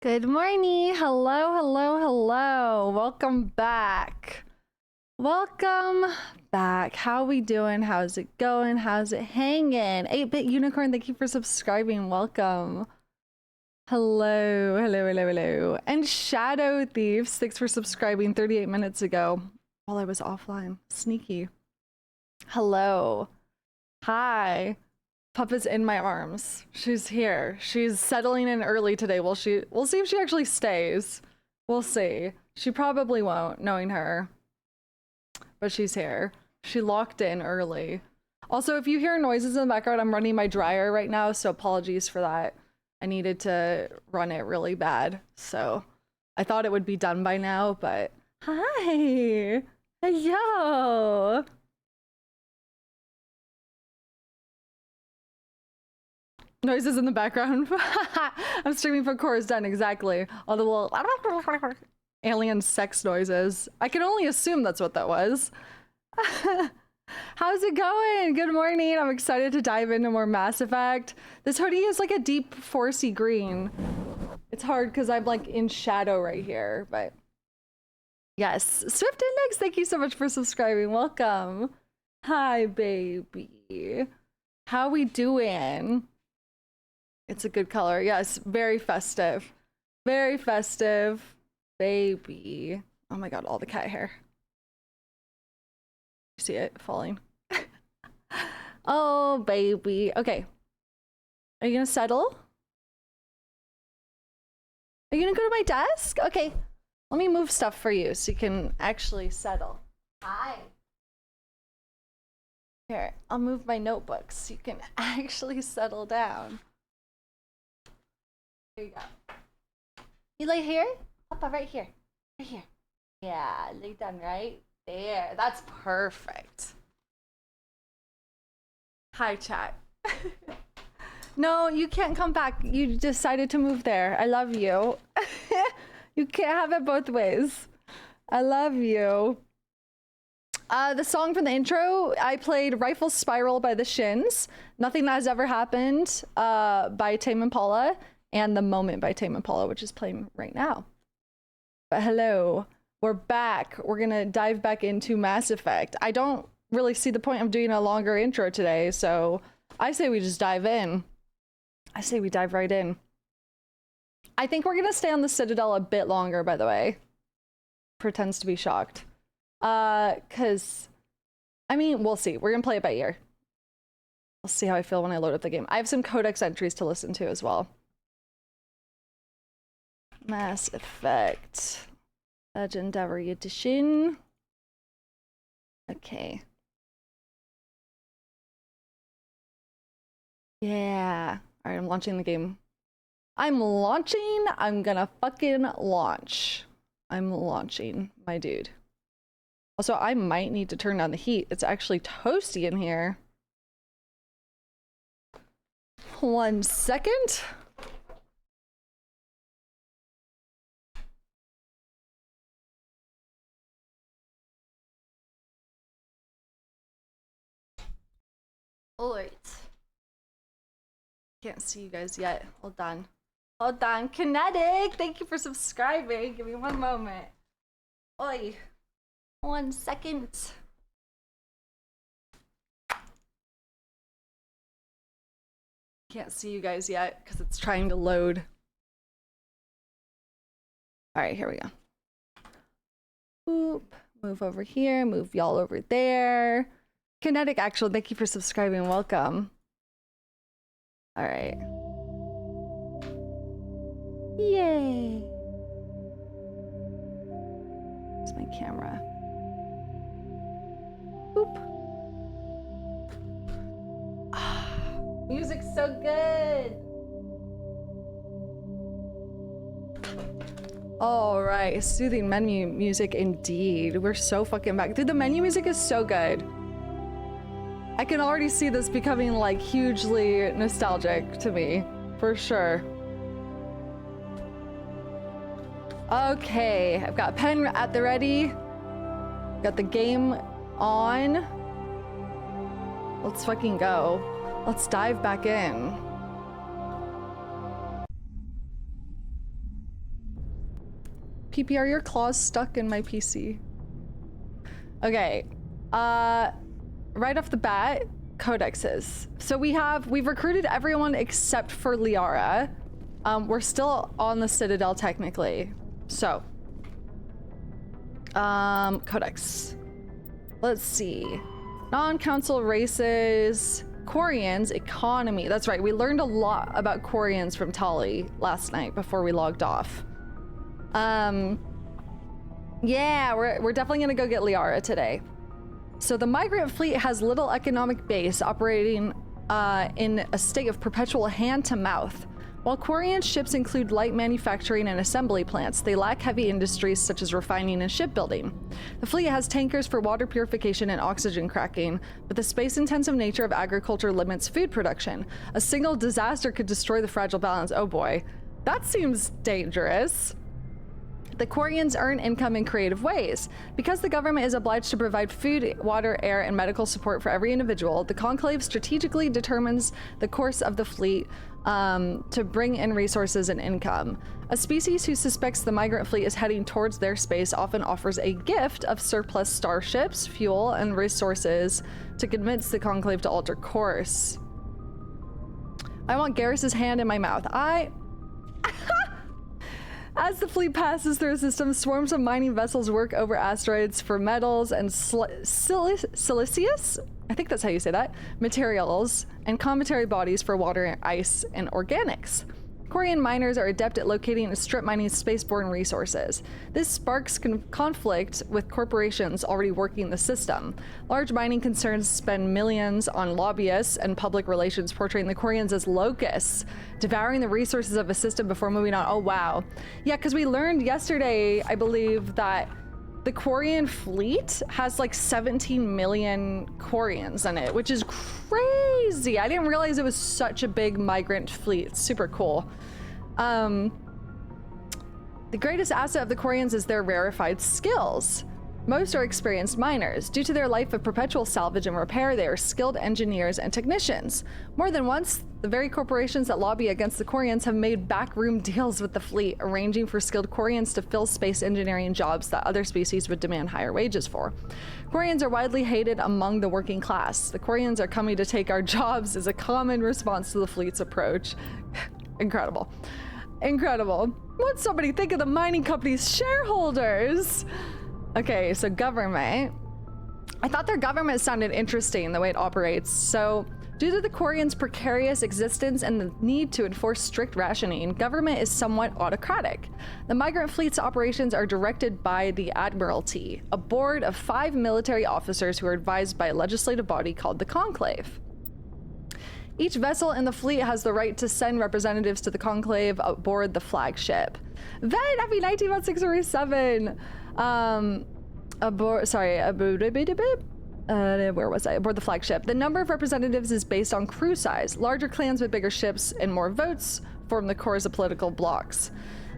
Good morning. Hello, hello, hello. Welcome back. Welcome back. How we doing? How's it going? How's it hanging? 8-bit unicorn, thank you for subscribing. Welcome. Hello, hello, hello, hello. And Shadow Thieves, thanks for subscribing 38 minutes ago while I was offline. Sneaky. Hello. Hi. Papa's in my arms. She's here. She's settling in early today. We'll see if she actually stays. We'll see. She probably won't, knowing her. But she's here. She locked in early. Also, if you hear noises in the background, I'm running my dryer right now, so apologies for that. I needed to run it really bad, so I thought it would be done by now, but hi. Yo. Noises in the background. I'm streaming for Cora's Den, exactly. All the little alien sex noises. I can only assume that's what that was. How's it going? Good morning. I'm excited to dive into more Mass Effect. This hoodie is like a deep forcey green. It's hard because I'm like in shadow right here, but yes. Swift Index, thank you so much for subscribing. Welcome. Hi, baby. How we doing? It's a good color. Yes, very festive. Very festive. Baby. Oh my god, all the cat hair. You see it falling. Oh, baby. Okay. Are you gonna settle? Are you gonna go to my desk? Okay. Let me move stuff for you so you can actually settle. Hi. Here, I'll move my notebooks so you can actually settle down. Here you go. You lay here? Papa, right here. Right here. Yeah, lay down right there. That's perfect. Hi, chat. No, you can't come back. You decided to move there. I love you. You can't have it both ways. I love you. The song from the intro, I played Rifle Spiral by the Shins, Nothing That Has Ever Happened by Tame Impala, and The Moment by Tame Impala, which is playing right now. But hello, we're back. We're gonna dive back into Mass Effect. I don't really see the point of doing a longer intro today, so I say we just dive in. I say we dive right in. I think we're gonna stay on the Citadel a bit longer, by the way. Pretends to be shocked. Cause, I mean, we'll see. We're gonna play it by ear. We'll see how I feel when I load up the game. I have some codex entries to listen to as well. Mass Effect Legendary Edition. Okay. Yeah. All right, I'm launching the game. I'm launching. I'm gonna fucking launch. I'm launching, my dude. Also, I might need to turn down the heat. It's actually toasty in here. 1 second. Alright. Can't see you guys yet. Hold on. Hold on. Kinetic! Thank you for subscribing. Give me one moment. Oi. 1 second. Can't see you guys yet because it's trying to load. Alright, here we go. Boop. Move over here. Move y'all over there. Kinetic Actual, thank you for subscribing. Welcome. Alright. Yay. Where's my camera? Boop. Ah, music's so good. All right, soothing menu music indeed. We're so fucking back. Dude, the menu music is so good. I can already see this becoming like hugely nostalgic to me, for sure. Okay, I've got a pen at the ready. Got the game on. Let's fucking go. Let's dive back in. PP, are your claws stuck in my PC? Okay. Right off the bat, codexes. So we've recruited everyone except for Liara. We're still on the Citadel technically. So, codex. Let's see. Non-council races, Quarians, economy. That's right. We learned a lot about Quarians from Tali last night before we logged off. Yeah, we're definitely gonna go get Liara today. So the migrant fleet has little economic base, operating in a state of perpetual hand-to-mouth. While Quarian ships include light manufacturing and assembly plants, they lack heavy industries such as refining and shipbuilding. The fleet has tankers for water purification and oxygen cracking, but the space-intensive nature of agriculture limits food production. A single disaster could destroy the fragile balance. Oh boy, that seems dangerous. The Quarians earn income in creative ways. Because the government is obliged to provide food, water, air, and medical support for every individual, the Conclave strategically determines the course of the fleet to bring in resources and income. A species who suspects the migrant fleet is heading towards their space often offers a gift of surplus starships, fuel, and resources to convince the Conclave to alter course. I want Garrus's hand in my mouth. As the fleet passes through a system, swarms of mining vessels work over asteroids for metals and siliceous, I think that's how you say that, materials, and cometary bodies for water, ice, and organics. Quarian miners are adept at locating and strip mining spaceborne resources. This sparks conflict with corporations already working the system. Large mining concerns spend millions on lobbyists and public relations portraying the Quarians as locusts, devouring the resources of a system before moving on. Oh, wow. Yeah, because we learned yesterday, I believe, that the Quarian fleet has like 17 million Quarians in it, which is crazy. I didn't realize it was such a big migrant fleet. It's super cool. The greatest asset of the Quarians is their rarefied skills. Most are experienced miners. Due to their life of perpetual salvage and repair, they are skilled engineers and technicians. More than once, the very corporations that lobby against the Quarians have made backroom deals with the fleet, arranging for skilled Quarians to fill space engineering jobs that other species would demand higher wages for. Quarians are widely hated among the working class. The Quarians are coming to take our jobs is a common response to the fleet's approach. Incredible. Incredible. What'd somebody think of the mining company's shareholders? Okay, so government. I thought their government sounded interesting, the way it operates. So, due to the Quarians' precarious existence and the need to enforce strict rationing, government is somewhat autocratic. The migrant fleet's operations are directed by the Admiralty, a board of 5 military officers who are advised by a legislative body called the Conclave. Each vessel in the fleet has the right to send representatives to the Conclave aboard the flagship. Vet, happy 19/647. Where was I? Aboard the flagship. The number of representatives is based on crew size. Larger clans with bigger ships and more votes form the cores of political blocks.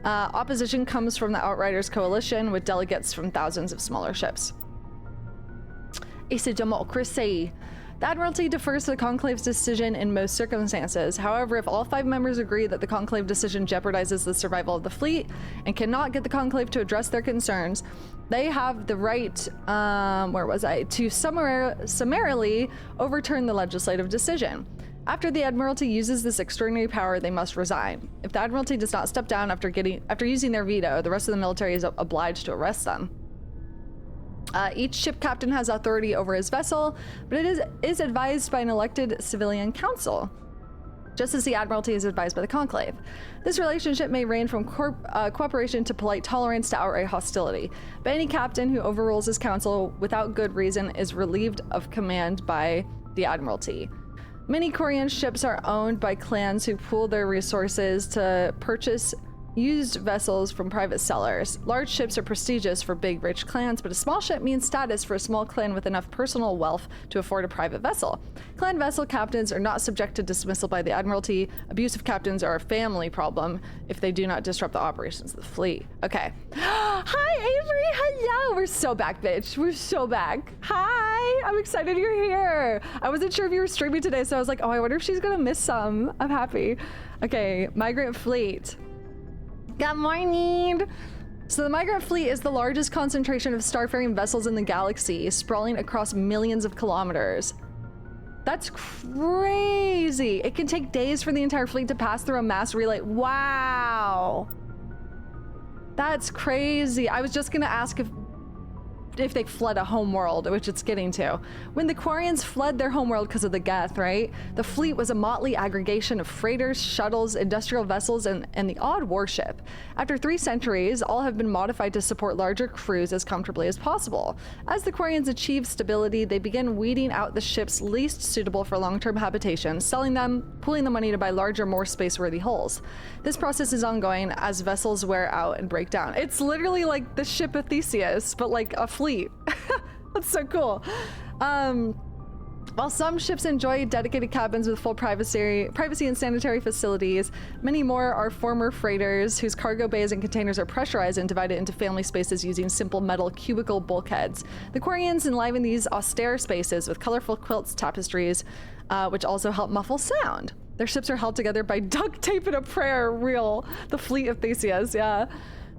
Opposition comes from the Outriders Coalition with delegates from thousands of smaller ships. It's a democracy. The Admiralty defers to the Conclave's decision in most circumstances. However, if all 5 members agree that the Conclave decision jeopardizes the survival of the fleet and cannot get the Conclave to address their concerns, they have the right, to summarily overturn the legislative decision. After the Admiralty uses this extraordinary power, they must resign. If the Admiralty does not step down after using their veto, the rest of the military is obliged to arrest them. Each ship captain has authority over his vessel, but it is advised by an elected civilian council, just as the Admiralty is advised by the Conclave. This relationship may range from cooperation to polite tolerance to outright hostility, but any captain who overrules his council without good reason is relieved of command by the Admiralty. Many Quarian ships are owned by clans who pool their resources to purchase used vessels from private sellers. Large ships are prestigious for big, rich clans, but a small ship means status for a small clan with enough personal wealth to afford a private vessel. Clan vessel captains are not subject to dismissal by the Admiralty. Abusive captains are a family problem if they do not disrupt the operations of the fleet. Okay. Hi, Avery. Hello. We're so back, bitch. We're so back. Hi. I'm excited you're here. I wasn't sure if you were streaming today, so I was like, oh, I wonder if she's gonna miss some. I'm happy. Okay, migrant fleet. Good morning. So the migrant fleet is the largest concentration of starfaring vessels in the galaxy, sprawling across millions of kilometers. That's crazy. It can take days for the entire fleet to pass through a mass relay. Wow. That's crazy. I was just gonna ask if they fled a homeworld, which it's getting to. When the Quarians fled their homeworld because of the Geth, right? The fleet was a motley aggregation of freighters, shuttles, industrial vessels, and the odd warship. After 3 centuries, all have been modified to support larger crews as comfortably as possible. As the Quarians achieved stability, they began weeding out the ships least suitable for long-term habitation, selling them, pooling the money to buy larger, more space-worthy hulls. This process is ongoing as vessels wear out and break down. It's literally like the ship of Theseus, but like a fleet. That's so cool. While some ships enjoy dedicated cabins with full privacy and sanitary facilities, many more are former freighters whose cargo bays and containers are pressurized and divided into family spaces using simple metal cubicle bulkheads. The Quarians enliven these austere spaces with colorful quilts, tapestries, which also help muffle sound. Their ships are held together by duct tape and a prayer. Real. The fleet of Theseus, yeah.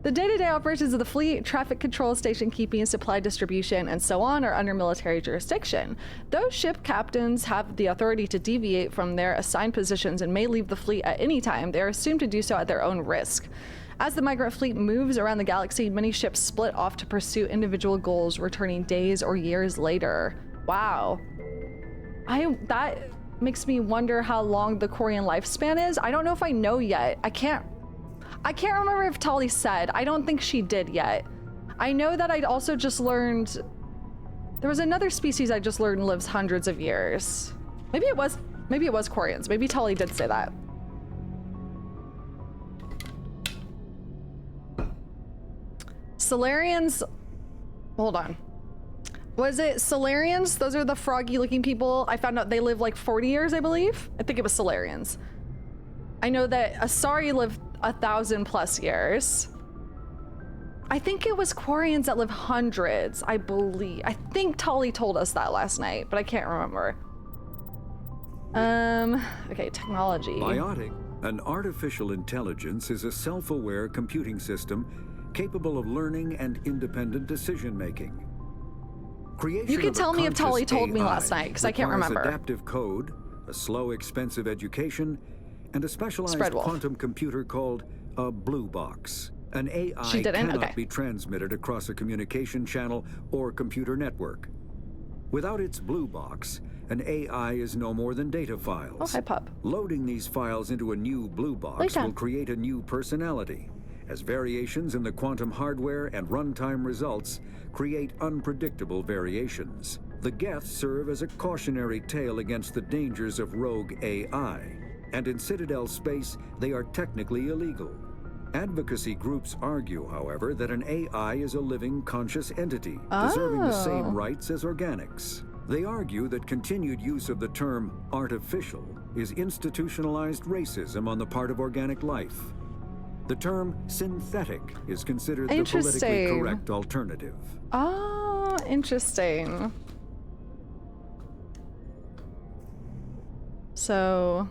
The day-to-day operations of the fleet, traffic control, station keeping, supply distribution, and so on are under military jurisdiction. Those ship captains have the authority to deviate from their assigned positions and may leave the fleet at any time. They are assumed to do so at their own risk. As the migrant fleet moves around the galaxy, many ships split off to pursue individual goals, returning days or years later. Wow. That makes me wonder how long the Quarian lifespan is. I don't know if I know yet. I can't remember if Tali said. I don't think she did yet. I know that I'd also just learned there was another species I just learned lives hundreds of years. Maybe it was Quarians. Maybe Tali did say that. Solarians, hold on. Was it Solarians? Those are the froggy looking people. I found out they live like 40 years, I believe. I think it was Solarians. I know that Asari lived 1,000+ years. I think it was Quarians that live hundreds, I believe. I think Tali told us that last night, but I can't remember. Okay, technology. Biotic, an artificial intelligence, is a self-aware computing system capable of learning and independent decision-making. You can tell me if Tali told me last night, because I can't remember. Adaptive code, a slow, expensive education, and a specialized quantum computer called a blue box. An AI cannot be transmitted across a communication channel or computer network. Without its blue box, an AI is no more than data files. Oh, hi, pup. Loading these files into a new blue box will create a new personality, as variations in the quantum hardware and runtime results create unpredictable variations. The Geth serve as a cautionary tale against the dangers of rogue AI. And in Citadel space, they are technically illegal. Advocacy groups argue, however, that an AI is a living, conscious entity, deserving the same rights as organics. They argue that continued use of the term artificial is institutionalized racism on the part of organic life. The term synthetic is considered the politically correct alternative. Oh, interesting. So...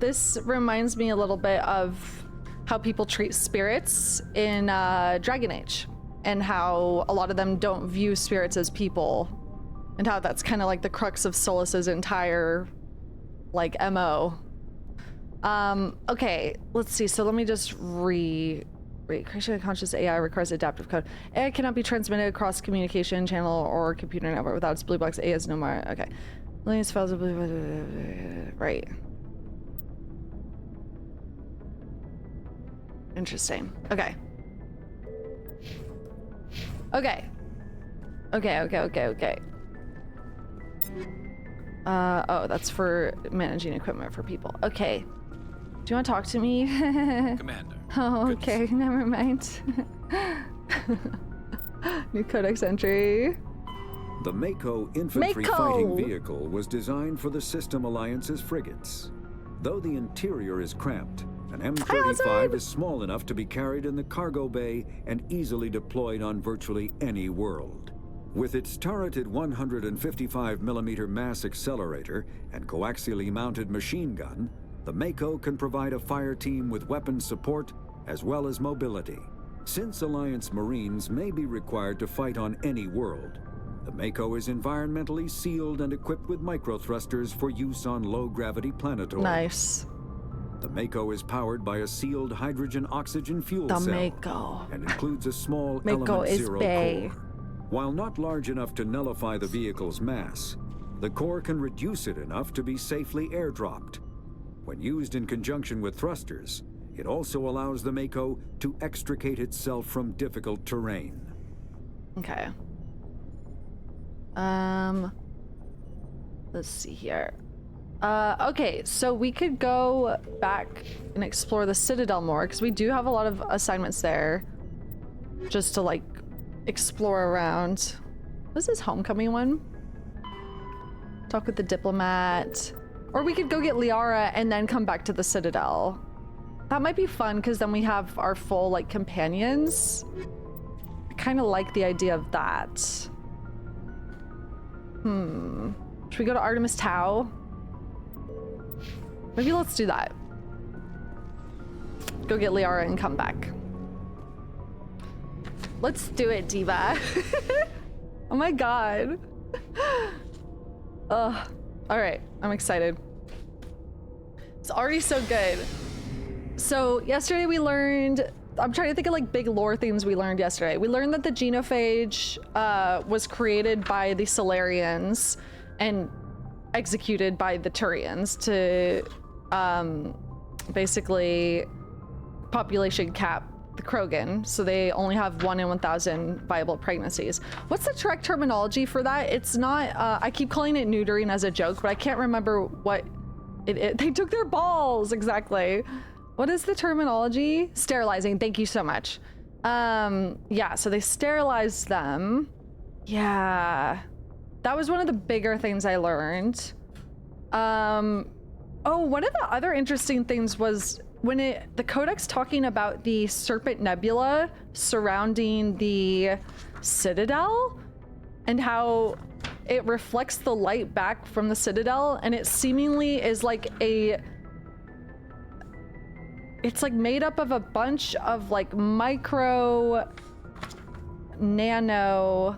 This reminds me a little bit of how people treat spirits in Dragon Age, and how a lot of them don't view spirits as people, and how that's kind of like the crux of Solas's entire like MO. Okay, let's see. So let me just creation of conscious AI requires adaptive code. AI cannot be transmitted across communication channel or computer network without its blue box. AI is no more. Okay. Millions files of right. Interesting. Okay. Okay. Oh, that's for managing equipment for people. Okay. Do you want to talk to me? Commander. Oh, okay. Never mind. New codex entry. The Mako infantry fighting vehicle was designed for the System Alliance's frigates. Though the interior is cramped, an M35 is small enough to be carried in the cargo bay and easily deployed on virtually any world. With its turreted 155mm mass accelerator and coaxially mounted machine gun, the Mako can provide a fire team with weapon support as well as mobility. Since Alliance Marines may be required to fight on any world, the Mako is environmentally sealed and equipped with microthrusters for use on low-gravity planetoids. Nice. The Mako is powered by a sealed hydrogen-oxygen fuel The cell Mako. and includes a small Mako Element is Zero bae. core. While not large enough to nullify the vehicle's mass, the core can reduce it enough to be safely airdropped. When used in conjunction with thrusters, it also allows the Mako to extricate itself from difficult terrain. Okay. Let's see here. Okay, so we could go back and explore the Citadel more, because we do have a lot of assignments there. Just to, like, explore around. What is this homecoming one? Talk with the diplomat. Or we could go get Liara and then come back to the Citadel. That might be fun, because then we have our full, like, companions. I kind of like the idea of that. Should we go to Artemis Tau? Maybe let's do that. Go get Liara and come back. Let's do it, Diva. Oh my god. Ugh. Alright, I'm excited. It's already so good. So yesterday we learned, I'm trying to think of like big lore things we learned yesterday. We learned that the genophage was created by the Solarians and executed by the Thorians to basically population cap the Krogan, so they only have 1 in 1,000 viable pregnancies. What's the correct terminology for that? It's not, I keep calling it neutering as a joke, but I can't remember what they took their balls, exactly. What is the terminology? Sterilizing, thank you so much. Yeah, so they sterilized them. Yeah, that was one of the bigger things I learned. Oh, one of the other interesting things was when the codex talking about the Serpent Nebula surrounding the Citadel and how it reflects the light back from the Citadel, and it seemingly is like it's like made up of a bunch of like micro nano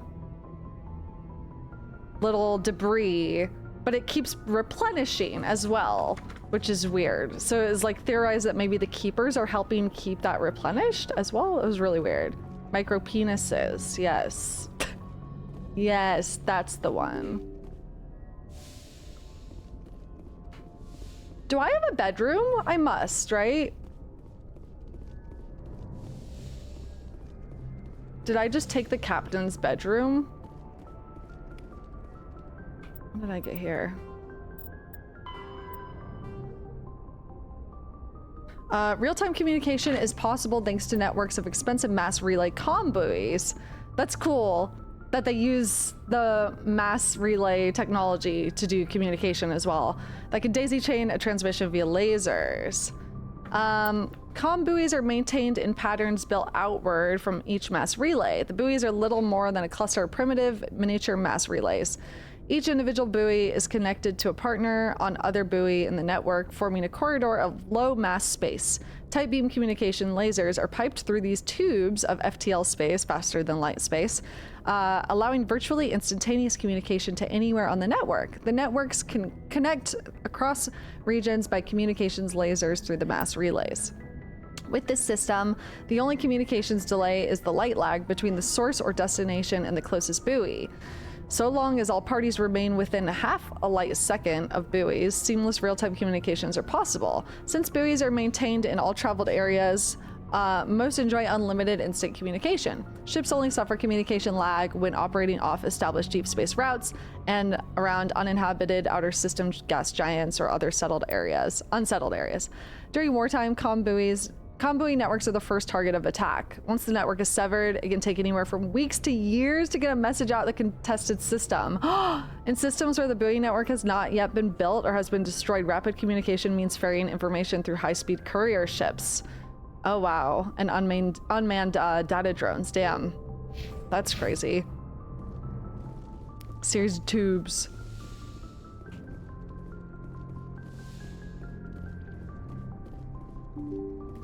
little debris, but it keeps replenishing as well, which is weird. So it's like theorized that maybe the keepers are helping keep that replenished as well. It was really weird. Micro penises, yes. Yes, that's the one. Do I have a bedroom? I must, right? Did I just take the captain's bedroom? When did I get here? Real-time communication is possible thanks to networks of expensive mass relay comm buoys. That's cool that they use the mass relay technology to do communication as well. That can daisy chain a transmission via lasers. Comm buoys are maintained in patterns built outward from each mass relay. The buoys are little more than a cluster of primitive miniature mass relays. Each individual buoy is connected to a partner on other buoy in the network, forming a corridor of low mass space. Tight beam communication lasers are piped through these tubes of FTL space, faster than light space, allowing virtually instantaneous communication to anywhere on the network. The networks can connect across regions by communications lasers through the mass relays. With this system, the only communications delay is the light lag between the source or destination and the closest buoy. So long as all parties remain within half a light second of buoys, seamless real-time communications are possible. Since buoys are maintained in all traveled areas, most enjoy unlimited instant communication. Ships only suffer communication lag when operating off established deep space routes and around uninhabited outer system gas giants or other unsettled areas. During wartime, comm buoys buoy networks are the first target of attack. Once the network is severed, it can take anywhere from weeks to years to get a message out the contested system. In systems where the buoy network has not yet been built or has been destroyed, rapid communication means ferrying information through high-speed courier ships. Oh wow, and unmanned data drones. Damn, that's crazy. Series of tubes.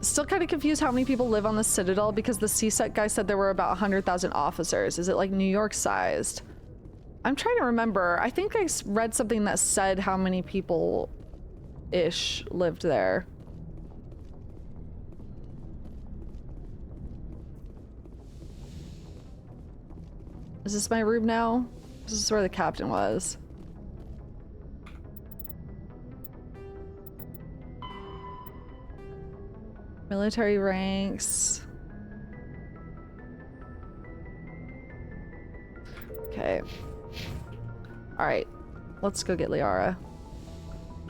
Still kind of confused how many people live on the Citadel because the CSEC guy said there were about 100,000 officers. Is it like New York sized? I'm trying to remember. I think I read something that said how many people ish lived there. Is this my room now? This is where the captain was. Military ranks. Okay. All right, let's go get Liara.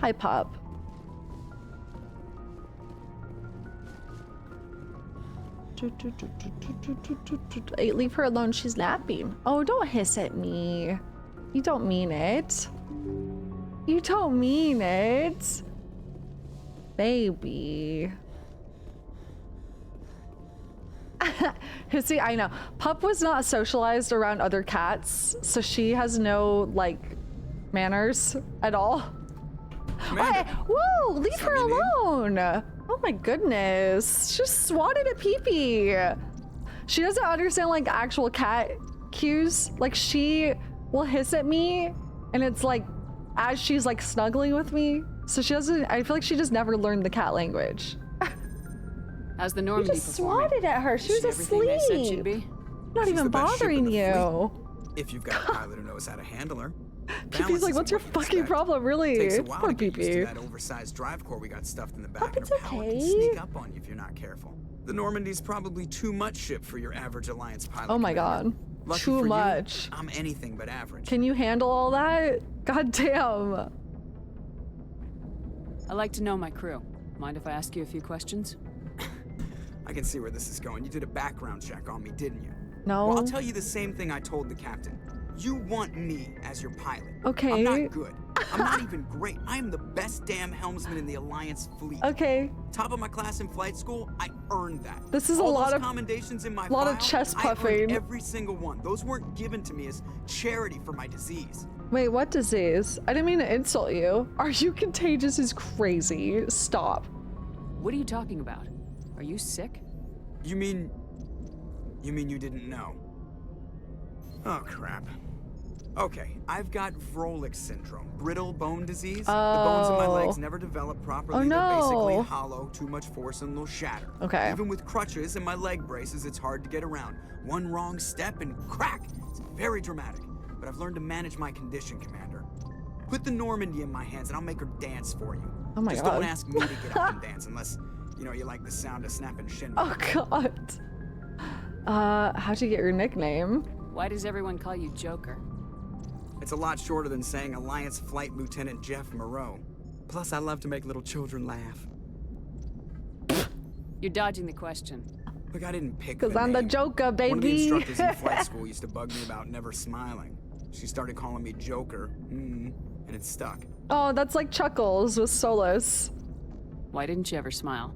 Hi, Pop. Hey, leave her alone. She's napping. Oh, don't hiss at me. You don't mean it. You don't mean it. Baby. See, I know. Pup was not socialized around other cats, so she has no, like, manners at all. Hey, whoa, leave her alone. Oh my goodness. She just swatted at pee-pee. She doesn't understand, like, actual cat cues. Like, she will hiss at me, and it's like, as she's, like, snuggling with me. So she doesn't, I feel like she just never learned the cat language. How's the Normandy You just swatted at her. She was asleep. They said she'd be? Not even bothering you. If you've got a pilot who knows how to handle her. Pee-pee's like, what's your fucking problem, really? Takes a while Poor to get used Pee-pee. to that oversized drive core we got stuffed in the back. It's and her power okay. can sneak up on you if you're not careful. The Normandy's probably too much ship for your average Alliance pilot. Oh my god. Lucky Too for much. You, I'm anything but average. Can you handle all that? God damn. I like to know my crew. Mind if I ask you a few questions? I can see where this is going. You did a background check on me, didn't you? No. Well, I'll tell you the same thing I told the captain. You want me as your pilot. Okay. I'm not good. I'm not even great. I am the best damn helmsman in the Alliance fleet. Okay. Top of my class in flight school, I earned that. This is All a lot those of commendations in my lot file, of chest I puffing. earned every single one. Those weren't given to me as charity for my disease. Wait, what disease? I didn't mean to insult you. Are you contagious is crazy. Stop. What are you talking about? Are you sick? You mean you didn't know? Oh crap. Okay, I've got Vrolik syndrome, brittle bone disease. The bones in my legs never develop properly. Oh, no. They're basically hollow, too much force and they'll shatter. Okay. Even with crutches and my leg braces, it's hard to get around. One wrong step and crack! It's very dramatic. But I've learned to manage my condition, Commander. Put the Normandy in my hands and I'll make her dance for you. Oh my Just god. don't ask me to get up and dance unless, you know, you like the sound of snapping shin. Oh god. How'd you get your nickname? Why does everyone call you Joker? It's a lot shorter than saying Alliance Flight Lieutenant Jeff Moreau. Plus, I love to make little children laugh. You're dodging the question. Look, I didn't pick the Cause I'm the name. Joker, baby. One of the instructors in flight school used to bug me about never smiling. She started calling me Joker, and it stuck. Oh, that's like Chuckles with Solus. Why didn't you ever smile?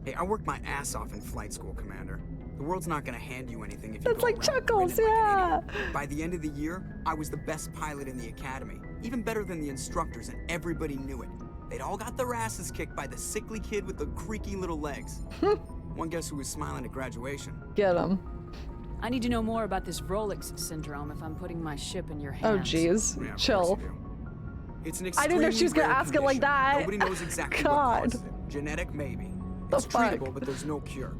Hey, I worked my ass off in flight school, Commander. The world's not gonna hand you anything if you That's go like around Chuckles, grinning like an yeah. idiot. By the end of the year, I was the best pilot in the academy. Even better than the instructors, and everybody knew it. They'd all got their asses kicked by the sickly kid with the creaky little legs. One guess who was smiling at graduation? Get him. I need to know more about this Vrolik syndrome if I'm putting my ship in your Oh hands. jeez. Yeah, of course Chill. you do. It's an I didn't know she was gonna extremely ask it like rare that. condition. Nobody knows exactly God. what causes it. Genetic, maybe. The It's fuck? treatable, but there's no cure.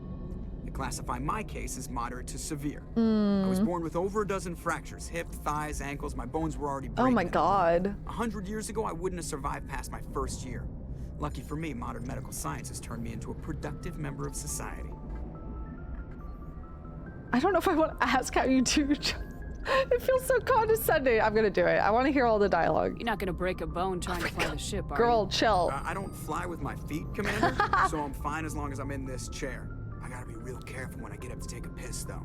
They classify my case as moderate to severe. I was born with over a dozen fractures, hip, thighs, ankles. My bones were already breaking. Oh my god. 100 years ago, I wouldn't have survived past my first year. Lucky for me, modern medical science has turned me into a productive member of society. I don't know if I want to ask how you do. It feels so condescending. I'm gonna do it. I want to hear all the dialogue. You're not gonna break a bone trying to fly the ship, are Girl, you? chill. I don't fly with my feet, Commander, so I'm fine as long as I'm in this chair. I gotta be real careful when I get up to take a piss, though.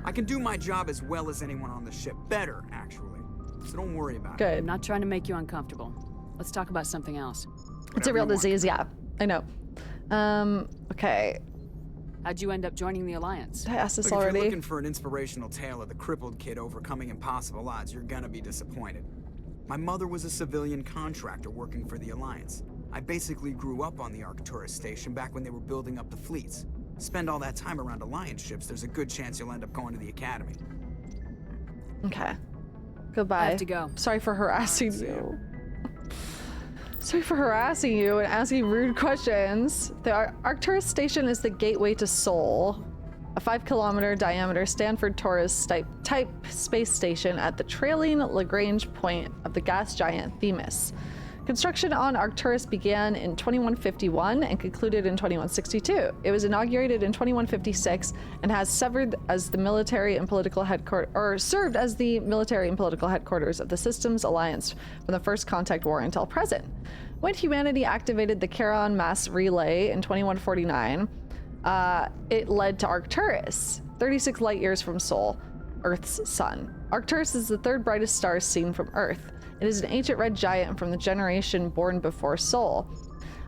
I can do my job as well as anyone on the ship. Better, actually. So don't worry about it. Good. I'm not trying to make you uncomfortable. Let's talk about something else. It's a real disease, yeah. I know. Okay. How'd you end up joining the Alliance? Did I ask this Look, if you're already? looking for an inspirational tale of the crippled kid overcoming impossible odds, you're gonna be disappointed. My mother was a civilian contractor working for the Alliance. I basically grew up on the Arcturus station back when they were building up the fleets. Spend all that time around Alliance ships, there's a good chance you'll end up going to the Academy. Okay. Goodbye. I have to go. Sorry for harassing you. Sorry for harassing you and asking rude questions. The Arcturus station is the gateway to Sol, a 5-kilometer diameter Stanford Taurus type space station at the trailing Lagrange point of the gas giant Themis. Construction on Arcturus began in 2151 and concluded in 2162. It was inaugurated in 2156 and has served as the military and political headquarters of the Systems Alliance from the First Contact War until present. When humanity activated the Charon mass relay in 2149, it led to Arcturus, 36 light years from Sol, Earth's sun. Arcturus is the third brightest star seen from Earth. It is an ancient red giant from the generation born before Sol.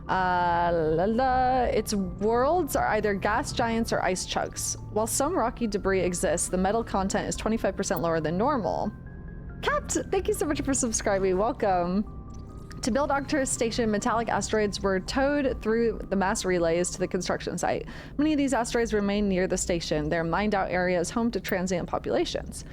Its worlds are either gas giants or ice chunks. While some rocky debris exists, the metal content is 25% lower than normal. Capt, thank you so much for subscribing. Welcome. To build Arcturus station, metallic asteroids were towed through the mass relays to the construction site. Many of these asteroids remain near the station. Their mined-out areas home to transient populations.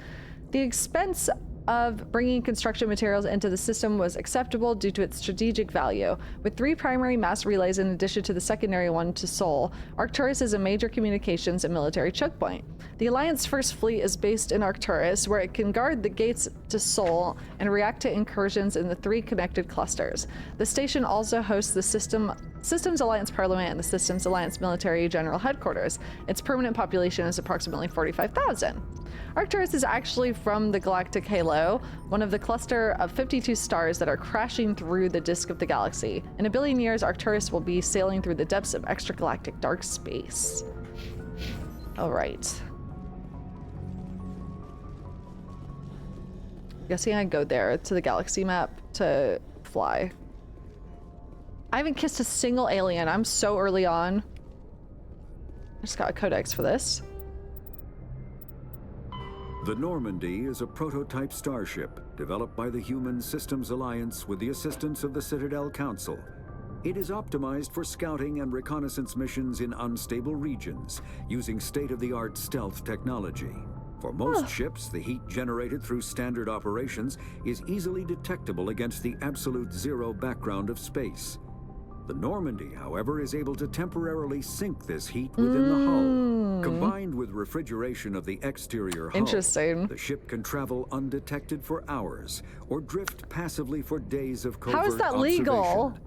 The expense of bringing construction materials into the system was acceptable due to its strategic value. With 3 primary mass relays in addition to the secondary one to Sol, Arcturus is a major communications and military choke point. The Alliance First Fleet is based in Arcturus, where it can guard the gates to Sol and react to incursions in the 3 connected clusters. The station also hosts the Systems Alliance Parliament and the Systems Alliance Military General Headquarters. Its permanent population is approximately 45,000. Arcturus is actually from the galactic halo, one of the cluster of 52 stars that are crashing through the disk of the galaxy. In a billion years, Arcturus will be sailing through the depths of extragalactic dark space. All right. Guessing I go there to the galaxy map to fly. I haven't kissed a single alien. I'm so early on. I just got a codex for this. The Normandy is a prototype starship developed by the Human Systems Alliance with the assistance of the Citadel Council. It is optimized for scouting and reconnaissance missions in unstable regions using state-of-the-art stealth technology. For most ships, the heat generated through standard operations is easily detectable against the absolute zero background of space. The Normandy, however, is able to temporarily sink this heat within the hull. Combined with refrigeration of the exterior hull, the ship can travel undetected for hours or drift passively for days of covert How is that observation. legal?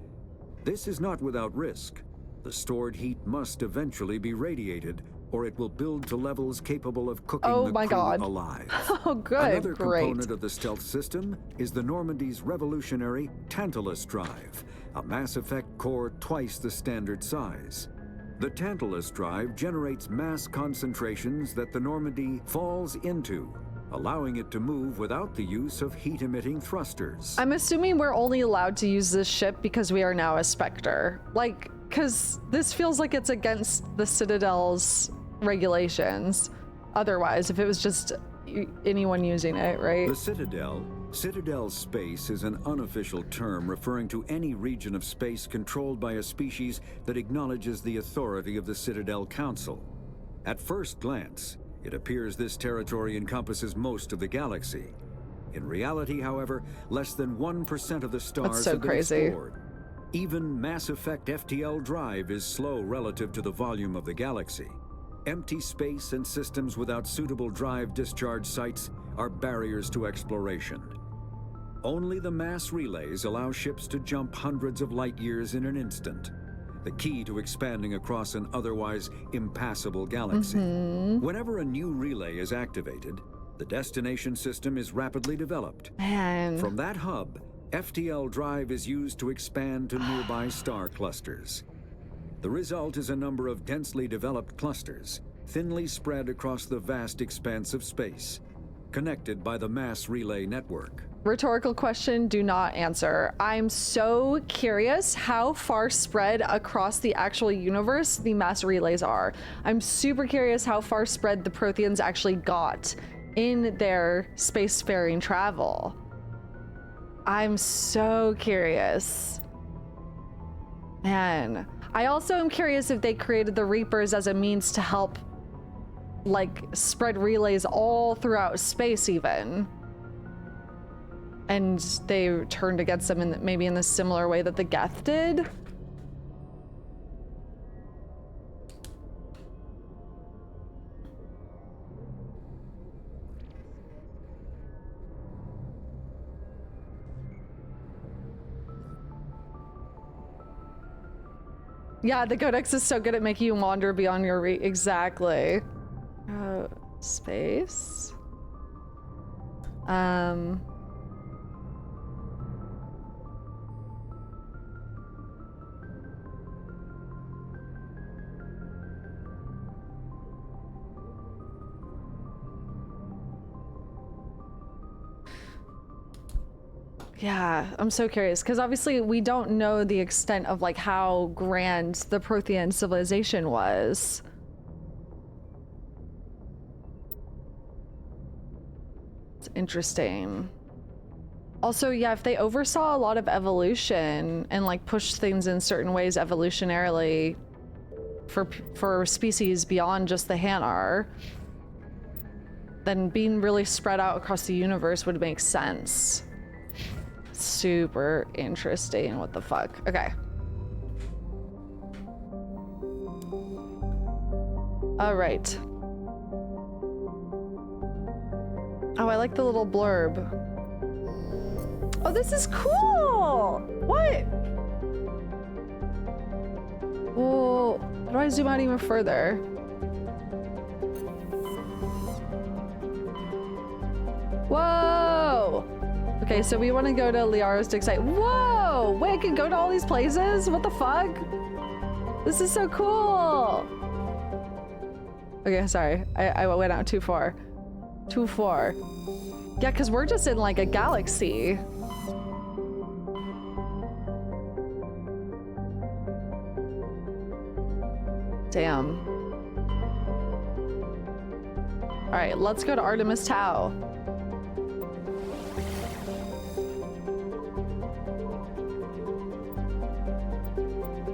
This is not without risk. The stored heat must eventually be radiated, or it will build to levels capable of cooking the crew alive. Oh, good. Another component of the stealth system is the Normandy's revolutionary Tantalus drive, a Mass Effect core twice the standard size. The Tantalus drive generates mass concentrations that the Normandy falls into, allowing it to move without the use of heat-emitting thrusters. I'm assuming we're only allowed to use this ship because we are now a Spectre. Like, because this feels like it's against the Citadel's regulations. Otherwise, if it was just anyone using it, right? The Citadel space is an unofficial term referring to any region of space controlled by a species that acknowledges the authority of the Citadel Council. At first glance, it appears this territory encompasses most of the galaxy. In reality, however, less than 1% of the stars have been explored. Even Mass Effect FTL drive is slow relative to the volume of the galaxy. Empty space and systems without suitable drive discharge sites are barriers to exploration. Only the mass relays allow ships to jump hundreds of light years in an instant, the key to expanding across an otherwise impassable galaxy. Whenever a new relay is activated, The destination system is rapidly developed. Man. From that hub, FTL drive is used to expand to nearby star clusters. The result is a number of densely developed clusters, thinly spread across the vast expanse of space, connected by the mass relay network. Rhetorical question, do not answer. I'm so curious how far spread across the actual universe the mass relays are. I'm super curious how far spread the Protheans actually got in their spacefaring travel. I'm so curious. Man. I also am curious if they created the Reapers as a means to help, like, spread relays all throughout space even. And they turned against them in maybe in the similar way that the Geth did. Yeah, the codex is so good at making you wander beyond your exactly. Space. Yeah, I'm so curious because obviously we don't know the extent of like how grand the Prothean civilization was. It's interesting. Also, yeah, if they oversaw a lot of evolution and like pushed things in certain ways evolutionarily for species beyond just the Hanar, then being really spread out across the universe would make sense. Super interesting. What the fuck? Okay. All right. Oh, I like the little blurb. Oh, this is cool. What? Well, how do I zoom out even further? Whoa. Okay, so we want to go to Liara's dig site. Whoa! Wait, I can go to all these places? What the fuck? This is so cool! Okay, sorry. I went out too far. Too far. Yeah, because we're just in like a galaxy. Damn. Alright, let's go to Artemis Tau.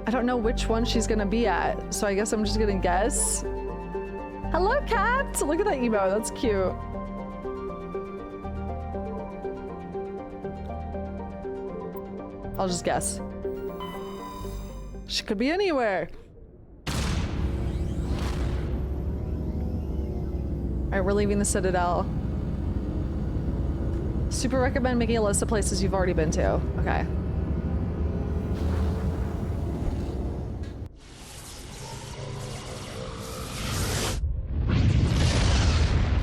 I don't know which one she's gonna be at, so I guess I'm just gonna guess. Hello, cat! Look at that emo, that's cute. I'll just guess. She could be anywhere. Alright, we're leaving the Citadel. Super recommend making a list of places you've already been to. Okay.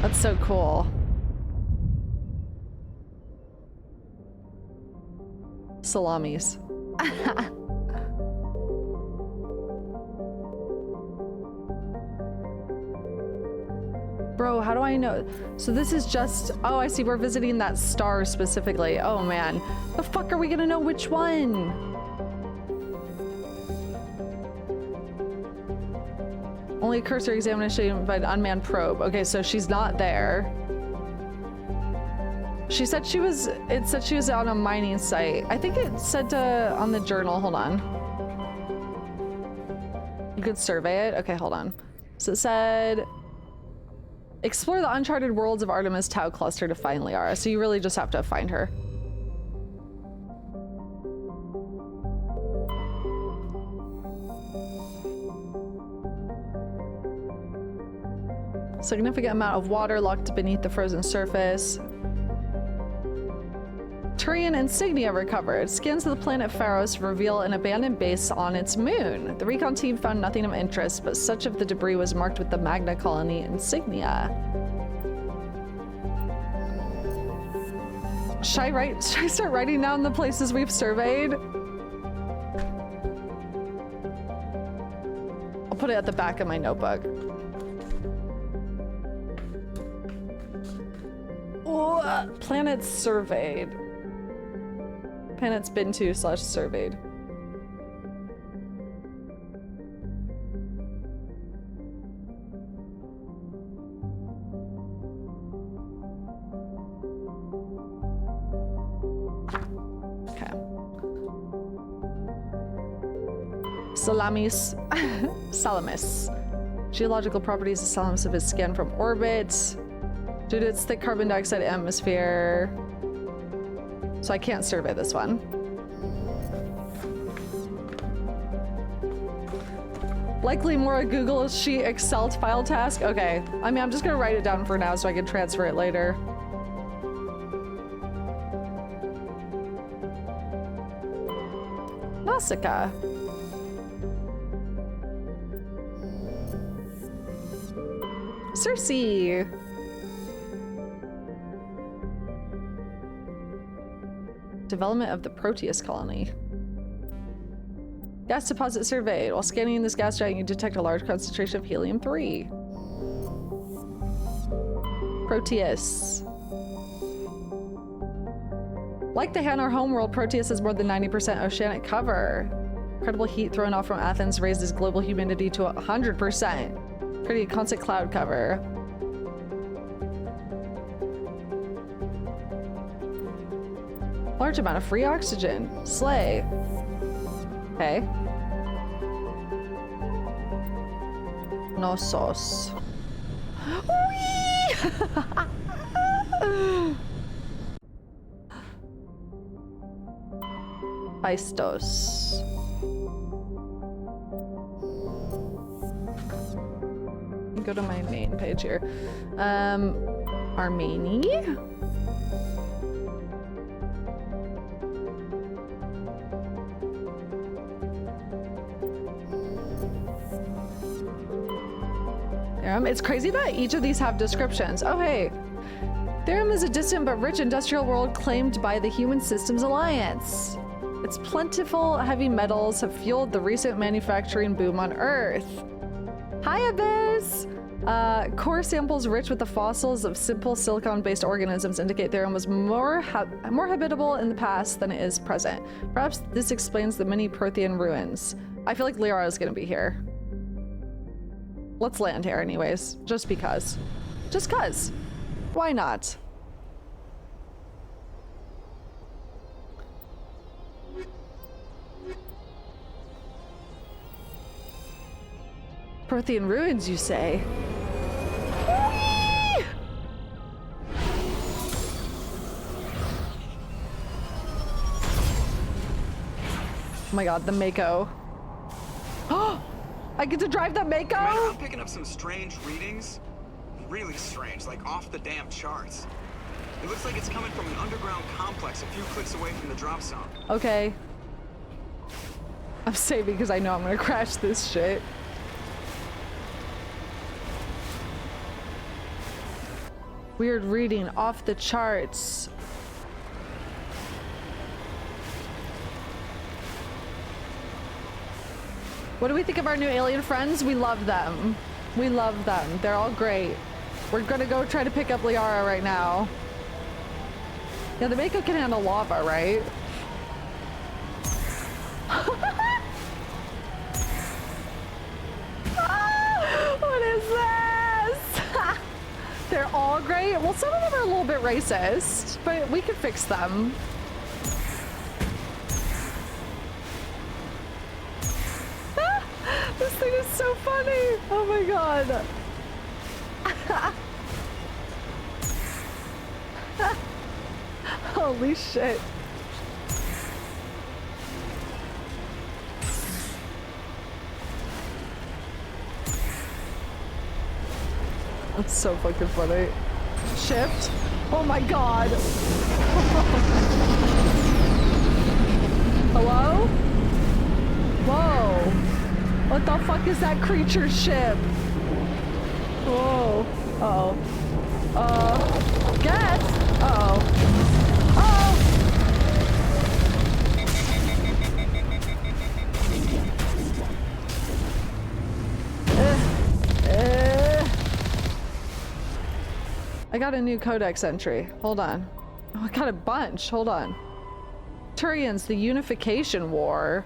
That's so cool. Salamis. Bro, how do I know? So this is just, oh, I see, we're visiting that star specifically. Oh man, the fuck are we gonna know which one? Only cursor examination by an unmanned probe. Okay, so she's not there. She said she was, it said she was on a mining site. I think it said to, on the journal, hold on. You could survey it. Okay, hold on. So it said, explore the uncharted worlds of Artemis Tau cluster to find Liara. So you really just have to find her. Significant amount of water locked beneath the frozen surface. Thorian insignia recovered. Scans of the planet Feros reveal an abandoned base on its moon. The recon team found nothing of interest, but such of the debris was marked with the Magna Colony insignia. Should I start writing down the places we've surveyed? I'll put it at the back of my notebook. Oh, planets surveyed. Planets been to / surveyed. Okay. Salamis. Geological properties of Salamis have been scanned from orbit due to its thick carbon dioxide atmosphere. So I can't survey this one. Likely more a Google Sheet Excel file task. Okay. I mean, I'm just gonna write it down for now so I can transfer it later. Nausicaa. Circe. Development of the Proteus colony. Gas deposit surveyed. While scanning this gas giant, you detect a large concentration of helium-3. Proteus. Like the Hanar homeworld, Proteus has more than 90% oceanic cover. Incredible heat thrown off from Athens raises global humidity to 100%. Pretty constant cloud cover. Large amount of free oxygen. Slay. Okay. Knossos. Whee! Paistos. Go to my main page here. Armeni. Therum. It's crazy that each of these have descriptions. Oh, hey. Therum is a distant but rich industrial world claimed by the Human Systems Alliance. Its plentiful heavy metals have fueled the recent manufacturing boom on Earth. Hi, Abyss! Core samples rich with the fossils of simple silicon-based organisms indicate Therum was more habitable in the past than it is present. Perhaps this explains the many Prothean ruins. I feel like Liara is going to be here. Let's land here anyways, just because. Just cuz. Why not? Prothean ruins, you say? Whee! Oh my god, the Mako. Oh! I get to drive the Mako? Man, I'm picking up some strange readings. Really strange, like off the damn charts. It looks like it's coming from an underground complex a few clicks away from the drop zone. Okay. I'm saving because I know I'm gonna crash this shit. Weird reading off the charts. What do we think of our new alien friends? We love them. We love them. They're all great. We're gonna go try to pick up Liara right now. Yeah, the Mako can handle lava, right? What is this? They're all great. Well, some of them are a little bit racist, but we can fix them. This thing is so funny. Oh my god. Holy shit. That's so fucking funny. Shift. Oh my god. Hello? Whoa. What the fuck is that creature ship? Whoa. Uh-oh. Guess. Uh-oh. Oh! I got a new codex entry. Hold on. Oh, I got a bunch. Hold on. Thorians, the Unification War.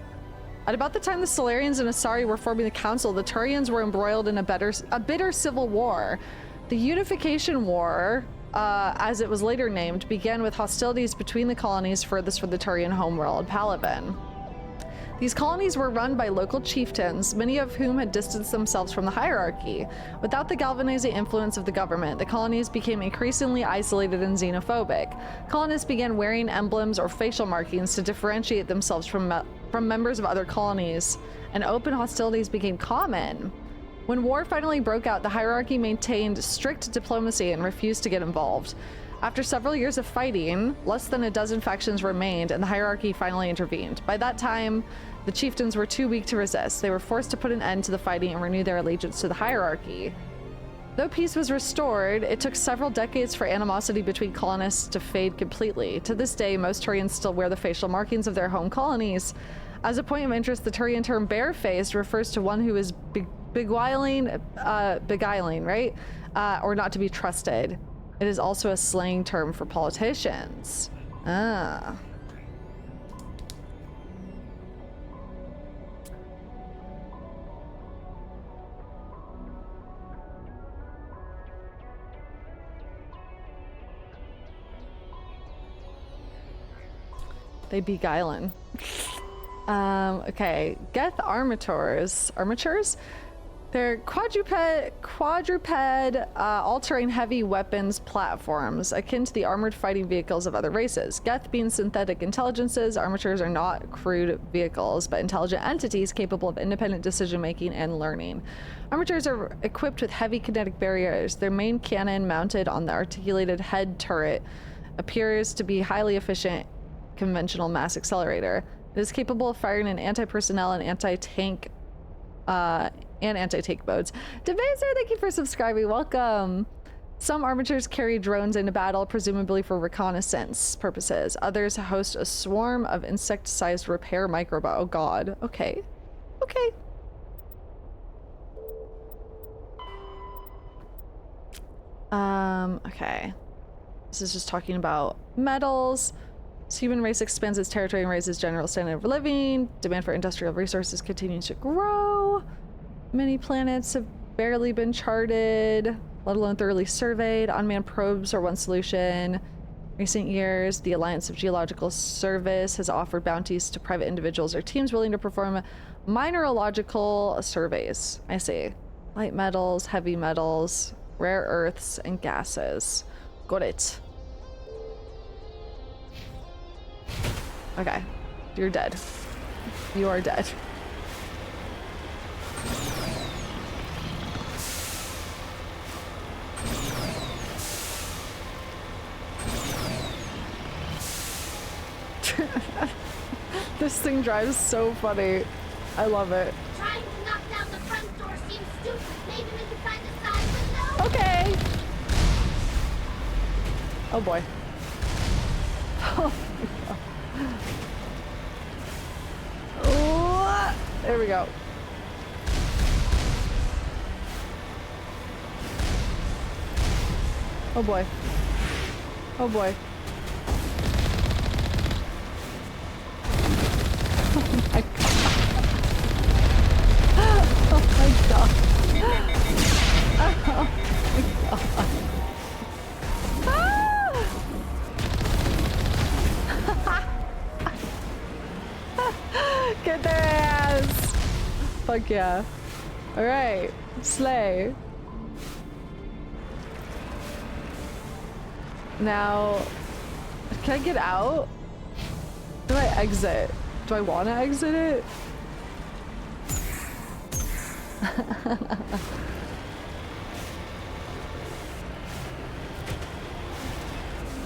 At about the time the Solarians and Asari were forming the Council, the Thorians were embroiled in a bitter civil war. The Unification War, as it was later named, began with hostilities between the colonies furthest from the Thorian homeworld, Palaven. These colonies were run by local chieftains, many of whom had distanced themselves from the hierarchy. Without the galvanizing influence of the government, the colonies became increasingly isolated and xenophobic. Colonists began wearing emblems or facial markings to differentiate themselves from members of other colonies, and open hostilities became common. When war finally broke out, the hierarchy maintained strict diplomacy and refused to get involved. After several years of fighting, less than a dozen factions remained, and the hierarchy finally intervened. By that time, the chieftains were too weak to resist. They were forced to put an end to the fighting and renew their allegiance to the hierarchy. Though peace was restored, it took several decades for animosity between colonists to fade completely. To this day, most Thorians still wear the facial markings of their home colonies. As a point of interest, the Thorian term barefaced refers to one who is beguiling, right? Or not to be trusted. It is also a slang term for politicians. Ah. They beguiling. Okay. Geth armatures. Armatures? They're quadruped all-terrain heavy weapons platforms, akin to the armored fighting vehicles of other races. Geth being synthetic intelligences, armatures are not crude vehicles, but intelligent entities capable of independent decision-making and learning. Armatures are equipped with heavy kinetic barriers. Their main cannon, mounted on the articulated head turret, appears to be highly efficient conventional mass accelerator. It is capable of firing in anti-personnel and anti-tank modes. Debaser, thank you for subscribing. Welcome. Some armatures carry drones into battle, presumably for reconnaissance purposes. Others host a swarm of insect-sized repair microbots. Oh god. Okay. Okay. Okay. This is just talking about metals. The human race expands its territory and raises general standard of living. Demand for industrial resources continues to grow. Many planets have barely been charted, let alone thoroughly surveyed. Unmanned probes are one solution. In recent years, the Alliance of Geological Service has offered bounties to private individuals or teams willing to perform mineralogical surveys. I see. Light metals, heavy metals, rare earths, and gases. Got it. Okay. You're dead. You are dead. This thing drives so funny. I love it. Trying to knock down the front door seems stupid. Maybe we can find the side window. Okay. Oh boy. Oh my god. Oh, there we go. Oh boy. Oh boy. Oh my god. Oh my god. Oh my god. Get their ass! Fuck yeah. Alright. Slay. Now, can I get out? Do I exit? Do I want to exit it?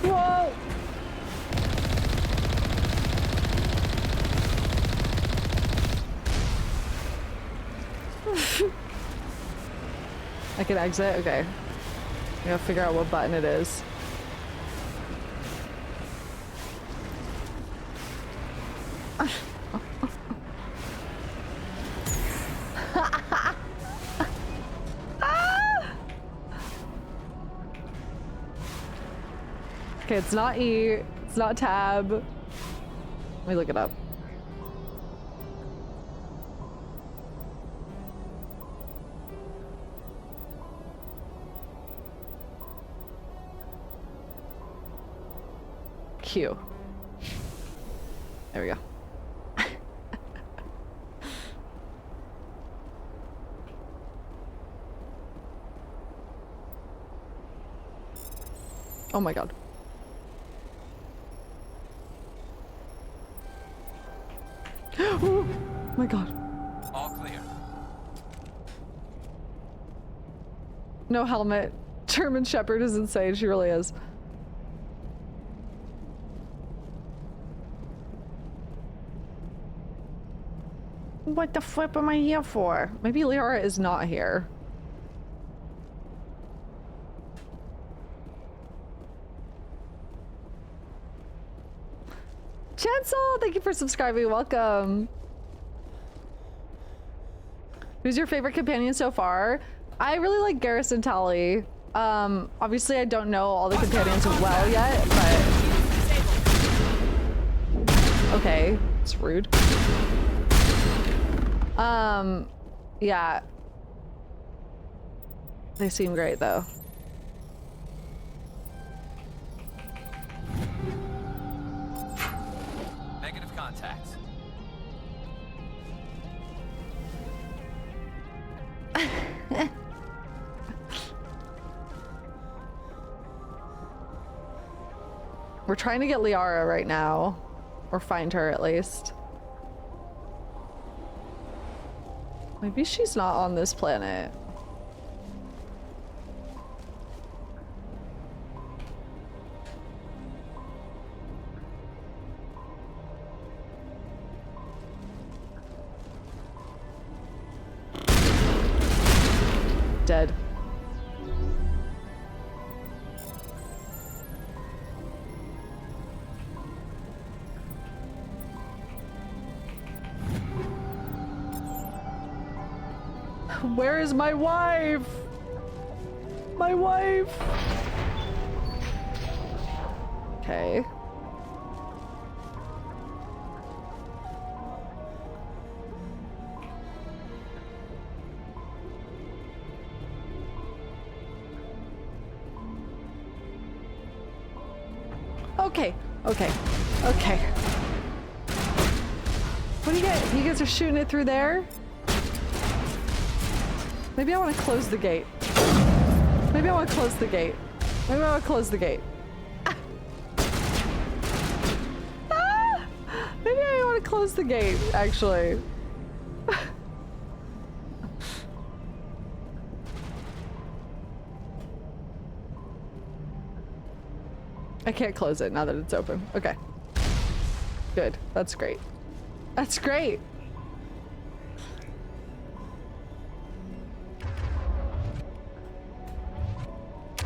Whoa! I can exit? Okay. I gotta figure out what button it is. Okay, it's not E. It's not tab. Let me look it up. Q. There we go. Oh my god. Oh my god. All clear. No helmet. German Shepherd is insane. She really is. What the flip am I here for? Maybe Liara is not here. Chancel, thank you for subscribing. Welcome. Who's your favorite companion so far? I really like Garrison Tally. Obviously I don't know all the companions well yet, but... Okay, it's rude. Yeah. They seem great though. Negative contact. We're trying to get Liara right now. Or find her at least. Maybe she's not on this planet. Dead. Where is my wife? My wife. Okay. Okay. Okay. Okay. What do you get? You guys are shooting it through there? Maybe I want to close the gate. Maybe I want to close the gate. Maybe I want to close the gate. Ah! Ah! Maybe I want to close the gate, actually. I can't close it now that it's open. Okay. Good. That's great. That's great.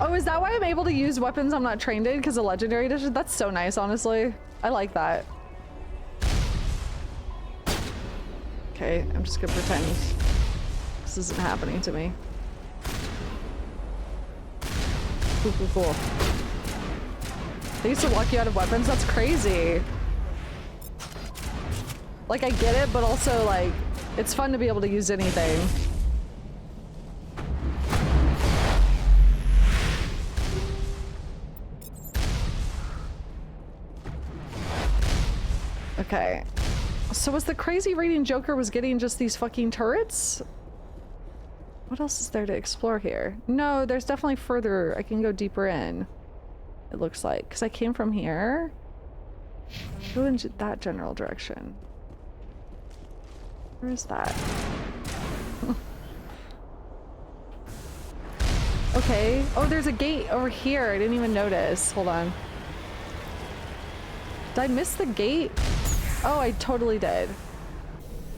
Oh, is that why I'm able to use weapons I'm not trained in? Because of Legendary Edition? That's so nice, honestly. I like that. Okay, I'm just gonna pretend this isn't happening to me. Cool, cool, cool. They used to lock you out of weapons? That's crazy. Like, I get it, but also, like, it's fun to be able to use anything. Okay. So was the crazy raiding Joker was getting just these fucking turrets? What else is there to explore here? No, there's definitely further. I can go deeper in. It looks like. Because I came from here. Go in that general direction. Where is that? Okay. Oh, there's a gate over here. I didn't even notice. Hold on. Did I miss the gate? Oh, I totally did.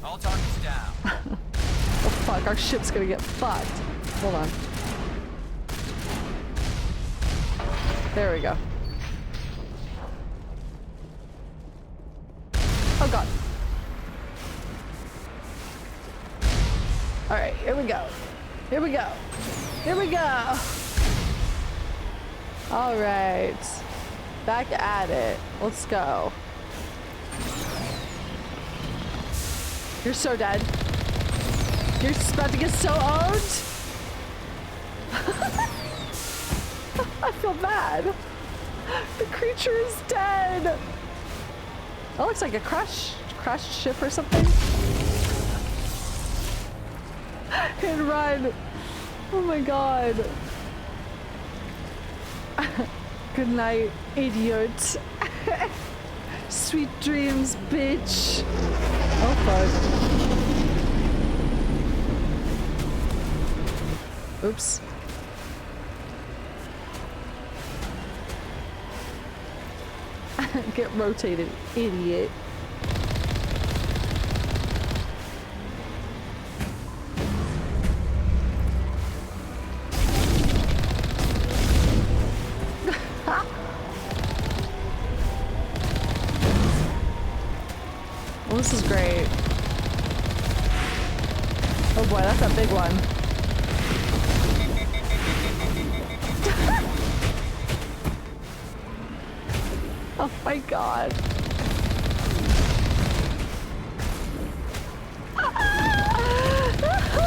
All targets down. Oh fuck, our ship's gonna get fucked. Hold on. There we go. Oh god. Alright, here we go. Here we go. Here we go. Alright. Back at it. Let's go. You're so dead. You're about to get so owned. I feel bad. The creature is dead. That looks like a crashed ship or something. Hit and run. Oh my god. Good night, idiot. Sweet dreams, bitch. Oh fuck. Oops. Get rotated, idiot. Well, this is great. Oh boy, that's a big one. Oh my god. Oh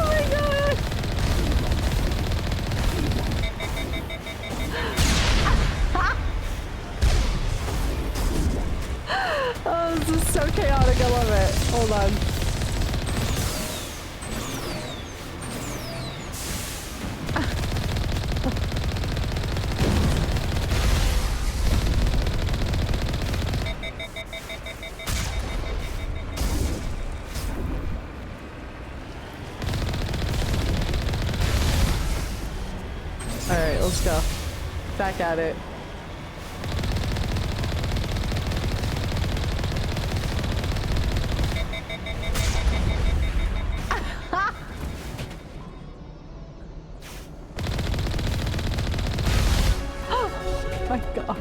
my god. Oh, this is so chaotic. I love it. Hold on. Alright, let's go. Back at it. My god.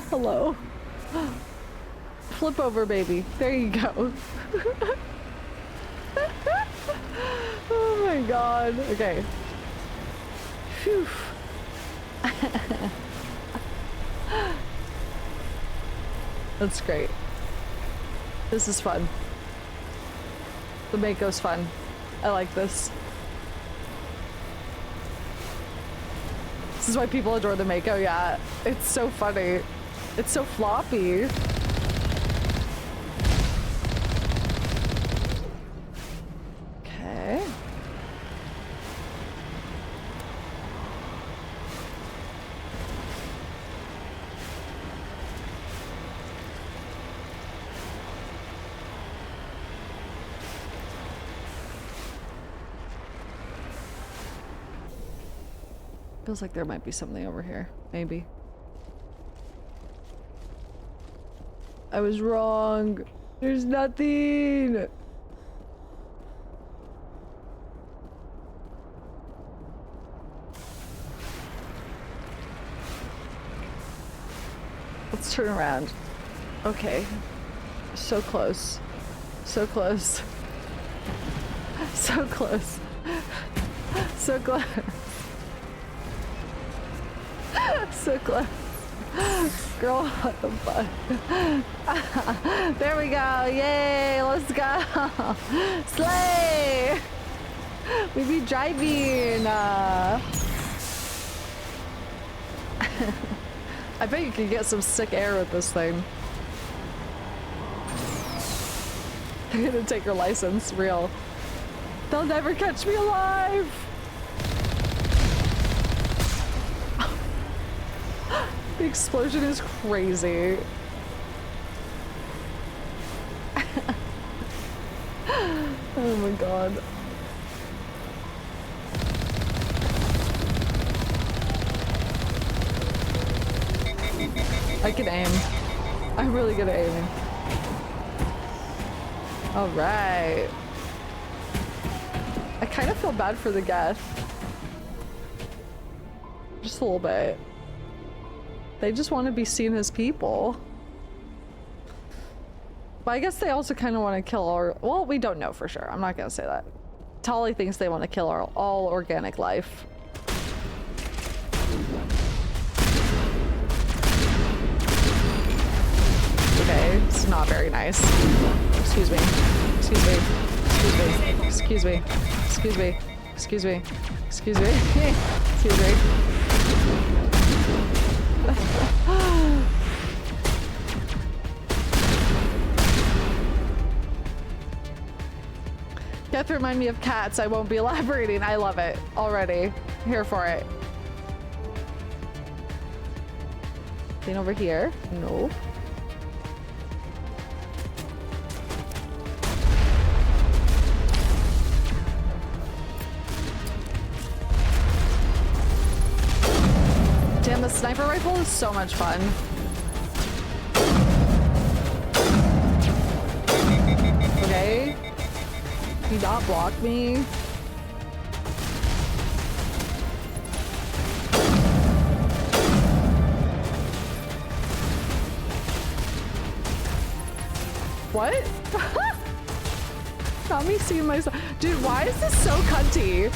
Hello. Flip over, baby. There you go. Oh my god. Okay. Phew. That's great. This is fun. The Mako's fun. I like this. This is why people adore the Mako, yeah. It's so funny. It's so floppy. Okay. Feels like there might be something over here. Maybe. I was wrong. There's nothing. Let's turn around. Okay. So close. So close. So close. So close. So close. Girl, what the fuck? There we go. Yay, let's go. Slay. We be driving. I bet you can get some sick air with this thing. They're gonna take her license, real. They'll never catch me alive. The explosion is crazy. Oh my god. I can aim. I'm really good at aiming. All right. I kind of feel bad for the Geth. Just a little bit. They just want to be seen as people. But I guess they also kind of want to kill our... Well, we don't know for sure. I'm not going to say that. Tali thinks they want to kill all organic life. not very nice. Excuse me. Excuse me. Excuse me. Excuse me. Excuse me. Excuse me. Excuse me. You have to remind me of cats. I won't be elaborating. I love it already. Here for it. Anything over here? No. Damn, the sniper rifle is so much fun. Okay. Do not block me. What? Not me seeing myself. Dude, why is this so cunty?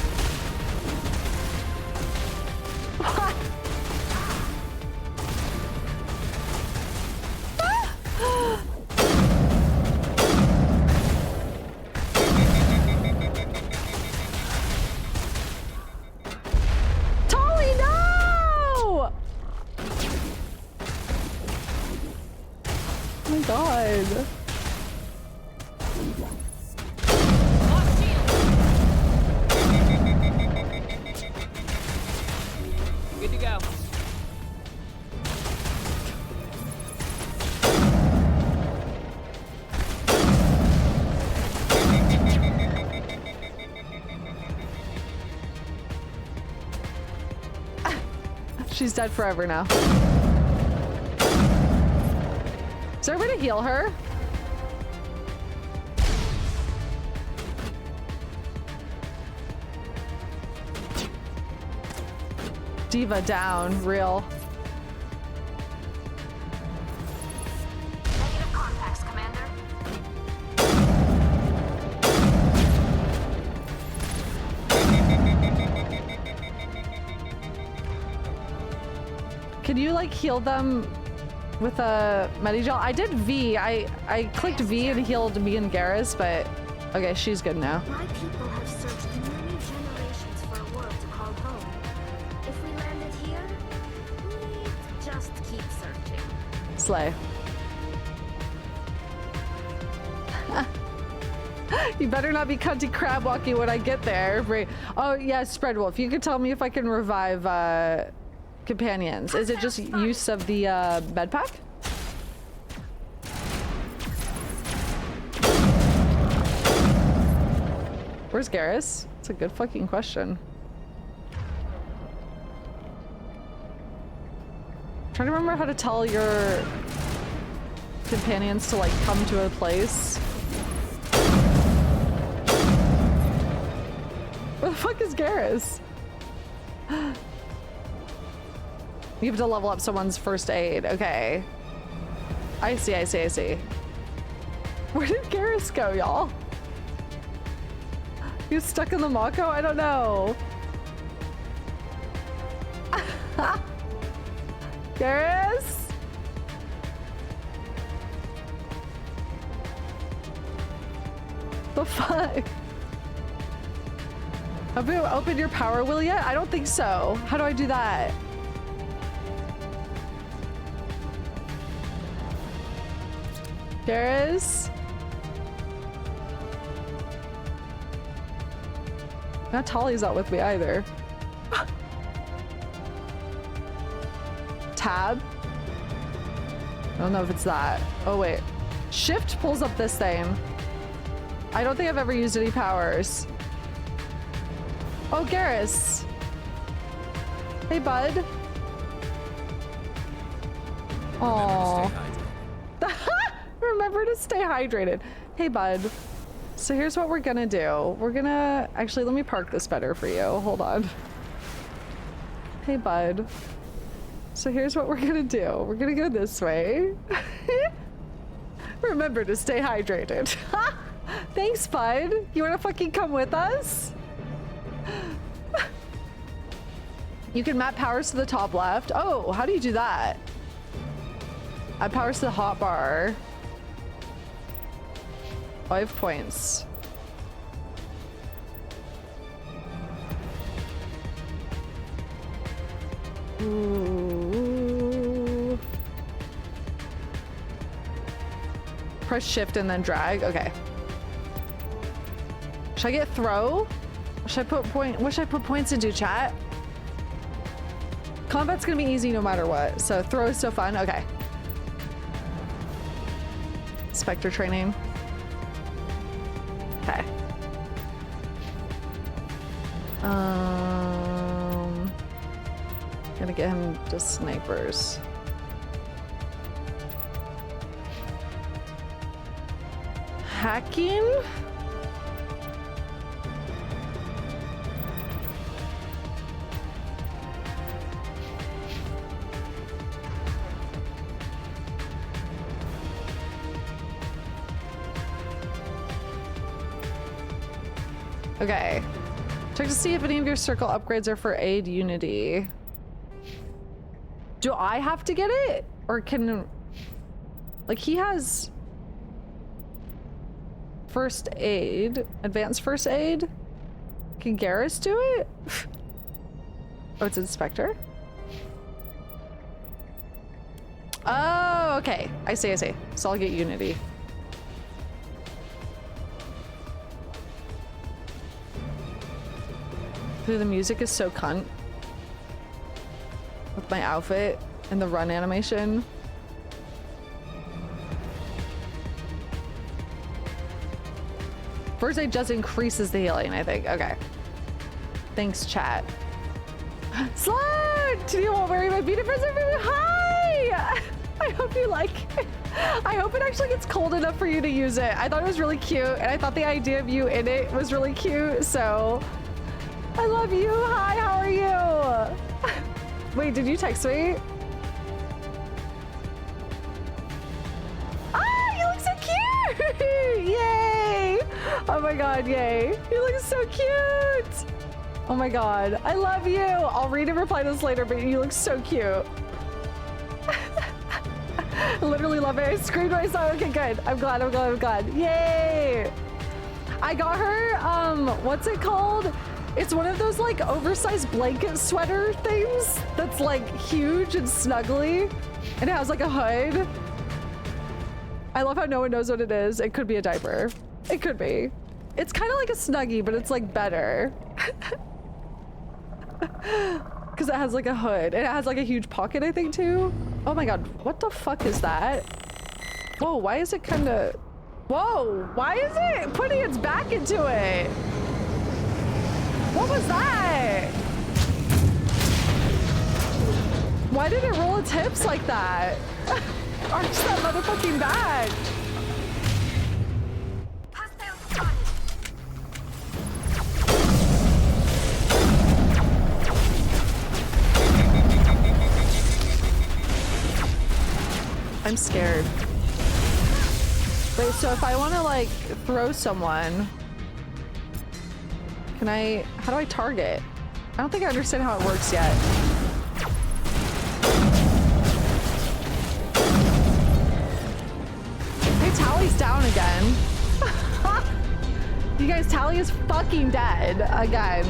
Tolly, no! Oh my god. Good to go. She's dead forever now. Is there a way to heal her? Diva down, real. Negative contacts, Commander. Can you like heal them with a Medigel? I did V. I clicked V and healed me and Garrus, but okay, she's good now. My people have searched many generations for a world to call home. If we landed here, we'd just keep searching. Slay. You better not be cunty crab walking when I get there. Oh yeah, Spread Wolf. You can tell me if I can revive companions. Is it just use of the med pack? Where's Garrus? It's a good fucking question. I'm trying to remember how to tell your companions to like come to a place. Where the fuck is Garrus? You have to level up someone's first aid. Okay. I see, I see, I see. Where did Garrus go, y'all? He was stuck in the Mako? I don't know. Garrus? The fuck? Have you opened your power wheel yet? I don't think so. How do I do that? Garrus? Now Tolly's not with me either. Tab? I don't know if it's that. Oh wait. Shift pulls up this thing. I don't think I've ever used any powers. Oh, Garrus. Hey, bud. Aww. Remember to stay hydrated. Hey, bud. So here's what we're gonna do. We're gonna... Actually, let me park this better for you. Hold on. Hey, bud. So here's what we're gonna do. We're gonna go this way. Remember to stay hydrated. Thanks, bud. You wanna fucking come with us? You can map powers to the top left. Oh, how do you do that? Add powers to the hotbar. 5 points. Ooh. Press shift and then drag. Okay. Should I get throw? Should I put point? What should I put points into, chat? Combat's gonna be easy no matter what. So throw is so fun. Okay. Spectre training. Okay. Gonna get him to snipers. Hacking? Okay. Check to see if any of your circle upgrades are for aid unity. Do I have to get it? Or can... Like, he has... First aid. Advanced first aid? Can Garrus do it? Oh, it's Inspector? Oh, okay. I see, I see. So I'll get unity. Dude, the music is so cunt. With my outfit and the run animation. First aid just increases the healing, I think. Okay. Thanks, chat. Slug! Do you want wearing my beauty present for me? Hi! I hope you like it. I hope it actually gets cold enough for you to use it. I thought it was really cute, and I thought the idea of you in it was really cute, so... I love you. Hi, how are you? Wait, did you text me? Ah, you look so cute! Yay! Oh my god, yay. You look so cute! Oh my god, I love you! I'll read and reply to this later, but you look so cute. Literally love it. I screamed when I saw it. Okay, good. I'm glad, I'm glad, I'm glad. Yay! I got her, what's it called? It's one of those like oversized blanket sweater things that's like huge and snuggly and it has like a hood. I love how no one knows what it is. It could be a diaper. It could be. It's kind of like a Snuggie, but it's like better. Because it has like a hood and it has like a huge pocket, I think, too. Oh my god, what the fuck is that? Whoa, why is it kind of... Whoa, why is it putting its back into it? What was that? Why did it roll its hips like that? Arch that motherfucking back. I'm scared. Wait, so if I want to like throw someone, can I, how do I target? I don't think I understand how it works yet. Hey, Tally's down again. You guys, Tally is fucking dead again.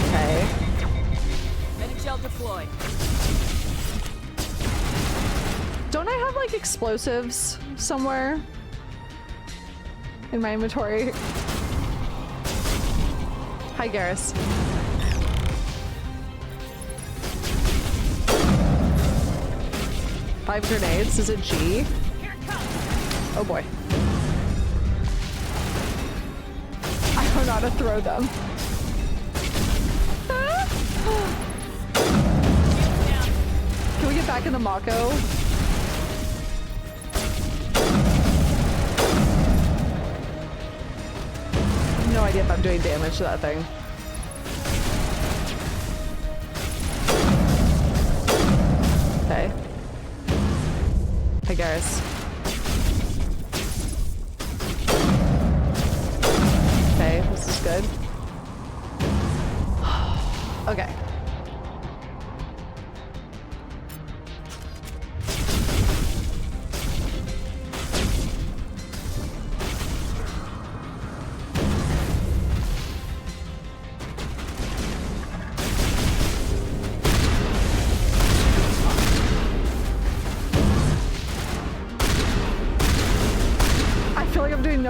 Okay. Medic shell deployed. Don't I have like explosives somewhere in my inventory? Hi, Garrus. Five grenades. Is it G? Here it comes. Oh boy. I don't know how to throw them. Can we get back in the Mako? No idea if I'm doing damage to that thing. Okay. Hi, Garrus. Okay, this is good. Okay.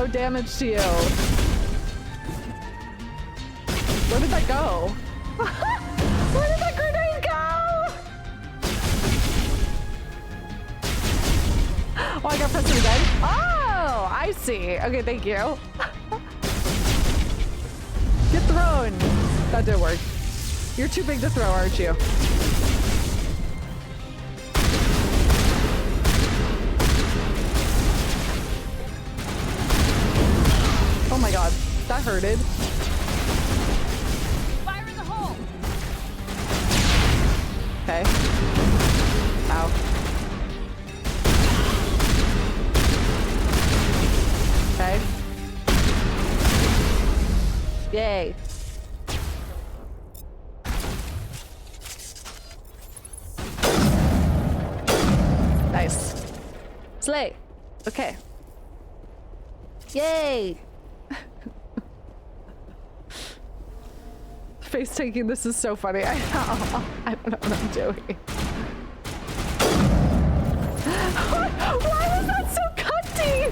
no damage to you. Where did that go? Where did that grenade go? Oh, I gotta press it again. Oh, I see. Okay, thank you. Get thrown. That did work. You're too big to throw, aren't you? Oh my god, that hurted. Fire in the hole. Okay. Ow. Okay. Yay. Nice. Slay. Okay. Yay. Face taking this is so funny. I don't know what I'm doing. Why was that so cunty?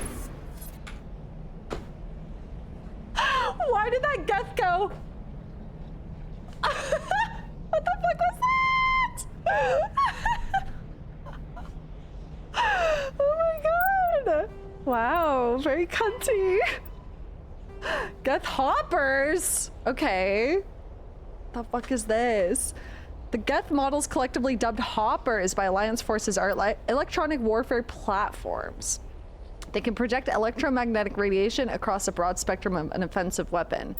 Why did that Geth go? What the fuck was that? Oh my god. Wow, very cunty. Geth hoppers. Okay. The fuck is this? The Geth models, collectively dubbed hoppers by Alliance forces, are electronic warfare platforms. They can project electromagnetic radiation across a broad spectrum of an offensive weapon.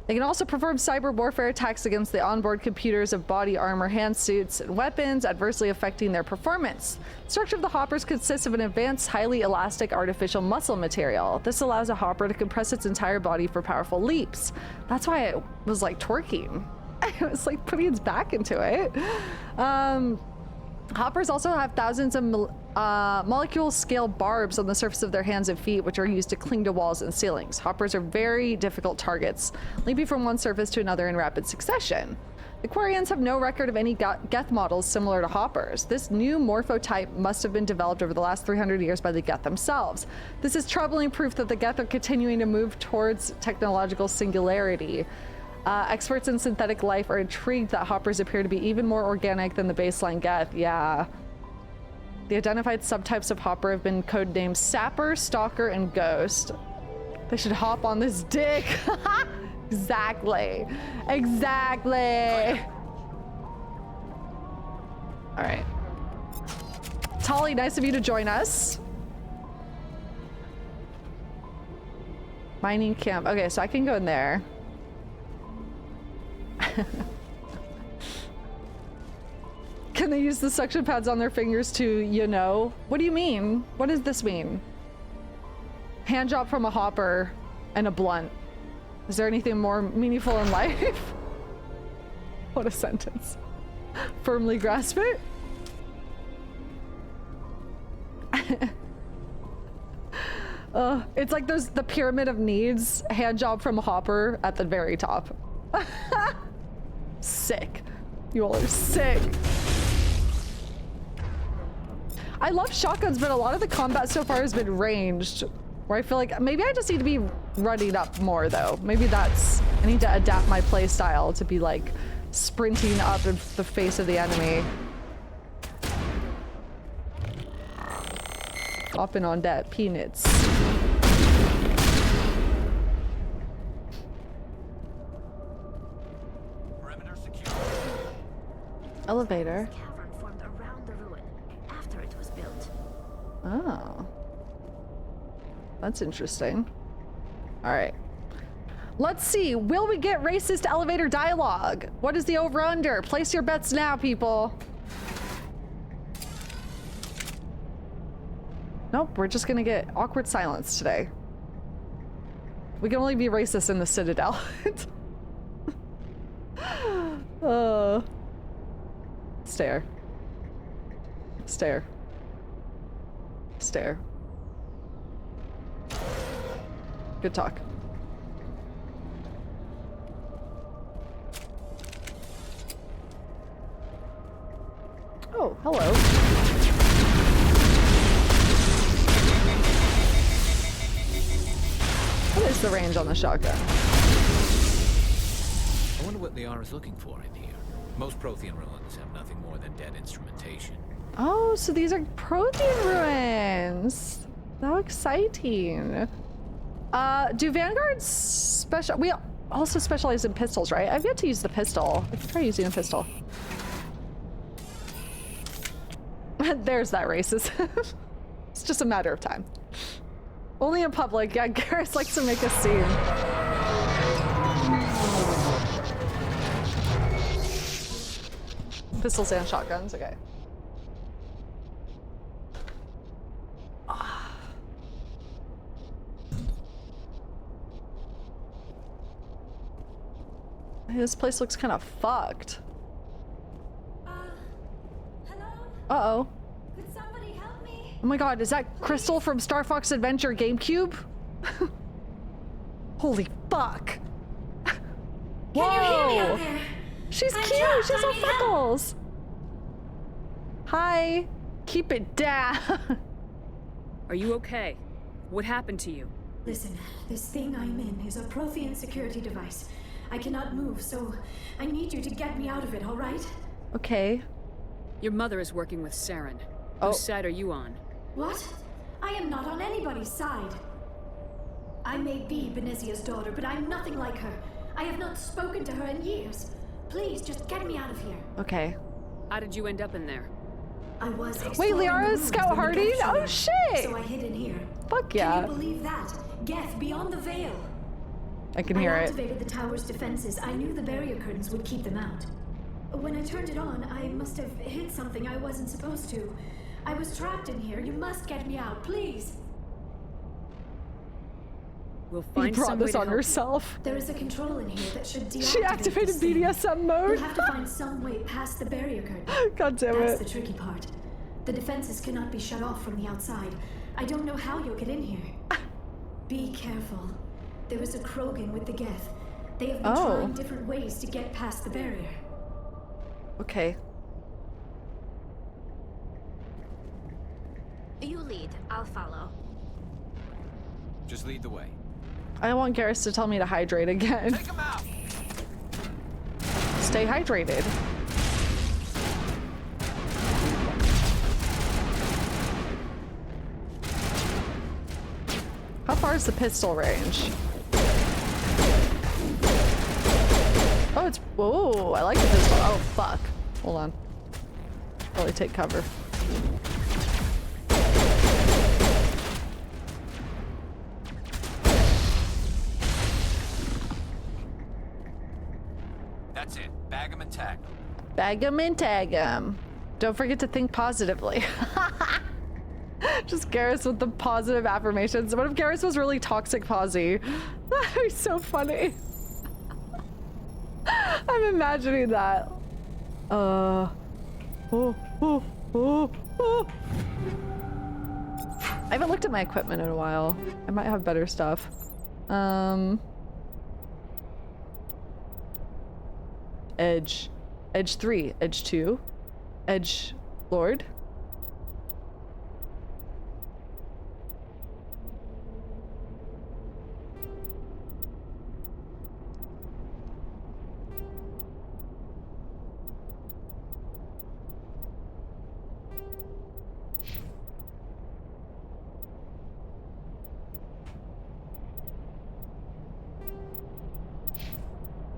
They can also perform cyber warfare attacks against the onboard computers of body armor, hand suits, and weapons, adversely affecting their performance. The structure of the hoppers consists of an advanced, highly elastic artificial muscle material. This allows a hopper to compress its entire body for powerful leaps. That's why it was like twerking. It was like putting its back into it. Hoppers also have thousands of molecule scale barbs on the surface of their hands and feet, which are used to cling to walls and ceilings. Hoppers are very difficult targets, leaping from one surface to another in rapid succession. The Quarians have no record of any Geth models similar to hoppers. This new morphotype must have been developed over the last 300 years by the Geth themselves. This is troubling proof that the Geth are continuing to move towards technological singularity. Experts in synthetic life are intrigued that hoppers appear to be even more organic than the baseline Geth. Yeah. The identified subtypes of hopper have been codenamed Sapper, Stalker, and Ghost. They should hop on this dick. Exactly. Exactly. All right. Tolly, nice of you to join us. Mining camp. Okay, so I can go in there. Can they use the suction pads on their fingers to, you know? What do you mean? What does this mean? Hand job from a hopper and a blunt. Is there anything more meaningful in life? What a sentence. Firmly grasp it. It's like the pyramid of needs. Hand job from a hopper at the very top. Sick. You all are sick. I love shotguns, but a lot of the combat so far has been ranged, where I feel like maybe I just need to be running up more though. Maybe that's, I need to adapt my play style to be like sprinting up in the face of the enemy. Hopping on that peanuts. Perimeter secure. Elevator. This cavern formed around the ruin after it was built. Oh. That's interesting. All right. Let's see. Will we get racist elevator dialogue? What is the over-under? Place your bets now, people. Nope, we're just gonna get awkward silence today. We can only be racist in the Citadel. Stare. Stare. Stare. Good talk. Oh, hello. the range on the shotgun? I wonder what Liara's looking for in here. Most Prothean ruins have nothing more than dead instrumentation. Oh, so these are Prothean ruins. How exciting. Do Vanguards special? We also specialize in pistols, right? I've yet to use the pistol. I could try using a pistol. There's that racism. It's just a matter of time. Only in public. Yeah, Garrus likes to make a scene. Pistols and shotguns, okay. Hey, this place looks kind of fucked. Hello? Uh-oh. Could somebody help me? Oh my god, is that Crystal from Star Fox Adventure GameCube? Holy fuck. Can you hear me out there? She's I'm cute. trapped. She has I all need help. freckles. Hi. Keep it down. Are you okay? What happened to you? Listen, this thing I'm in is a Prothean security device. I cannot move, so I need you to get me out of it, all right? Okay. Your mother is working with Saren. Oh. Whose side are you on? What? I am not on anybody's side. I may be Benezia's daughter, but I'm nothing like her. I have not spoken to her in years. Please, just get me out of here. Okay. How did you end up in there? I was Wait, exploring the Liara's ruins Scout when the Harding? Geth showed Oh, up, shit! So I hid in here. Fuck Can yeah. you believe that? Geth beyond the veil. I can hear I it. activated the tower's defenses. I knew the barrier curtains would keep them out. When I turned it on, I must have hit something I wasn't supposed to. I was trapped in here. You must get me out, please. We'll You find brought some way this to on help you. yourself. There is a control in here that should deactivate She activated this thing. BDSM mode. We'll have to find some way past the barrier curtain. God damn That's the it. tricky part. The defenses cannot be shut off from the outside. I don't know how you'll get in here. Be careful. There is a Krogan with the Geth. They have been trying different ways to get past the barrier. Okay. You lead. I'll follow. Just lead the way. I want Garrus to tell me to hydrate again. Take him out! Stay hydrated. How far is the pistol range? Oh, it's... Whoa, I like the pistol. Oh, fuck. Hold on. Probably take cover. That's it. Bag him and tag him. Bag 'em and tag 'em. Don't forget to think positively. Just Garrus with the positive affirmations. What if Garrus was really toxic posy? That'd be so funny. I'm imagining that. Oh. I haven't looked at my equipment in a while. I might have better stuff. Edge. Edge 3. Edge 2. Edge Lord.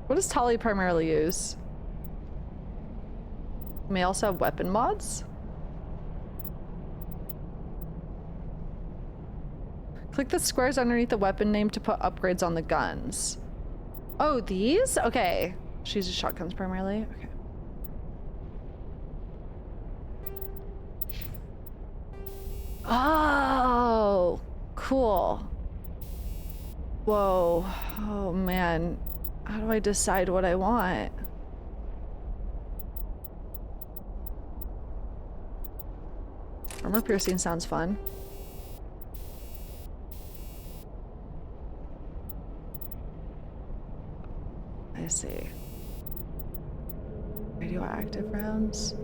What does Tali primarily use? May also have weapon mods? Click the squares underneath the weapon name to put upgrades on the guns. Oh, these? Okay. She uses shotguns primarily? Okay. Oh, cool. Whoa. Oh, man. How do I decide what I want? Armor piercing sounds fun. I see. Radioactive rounds.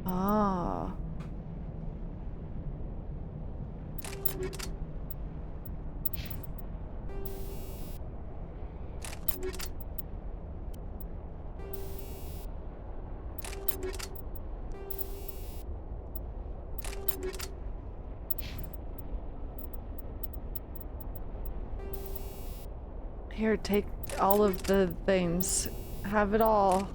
Oh. Here, take all of the things. Have it all.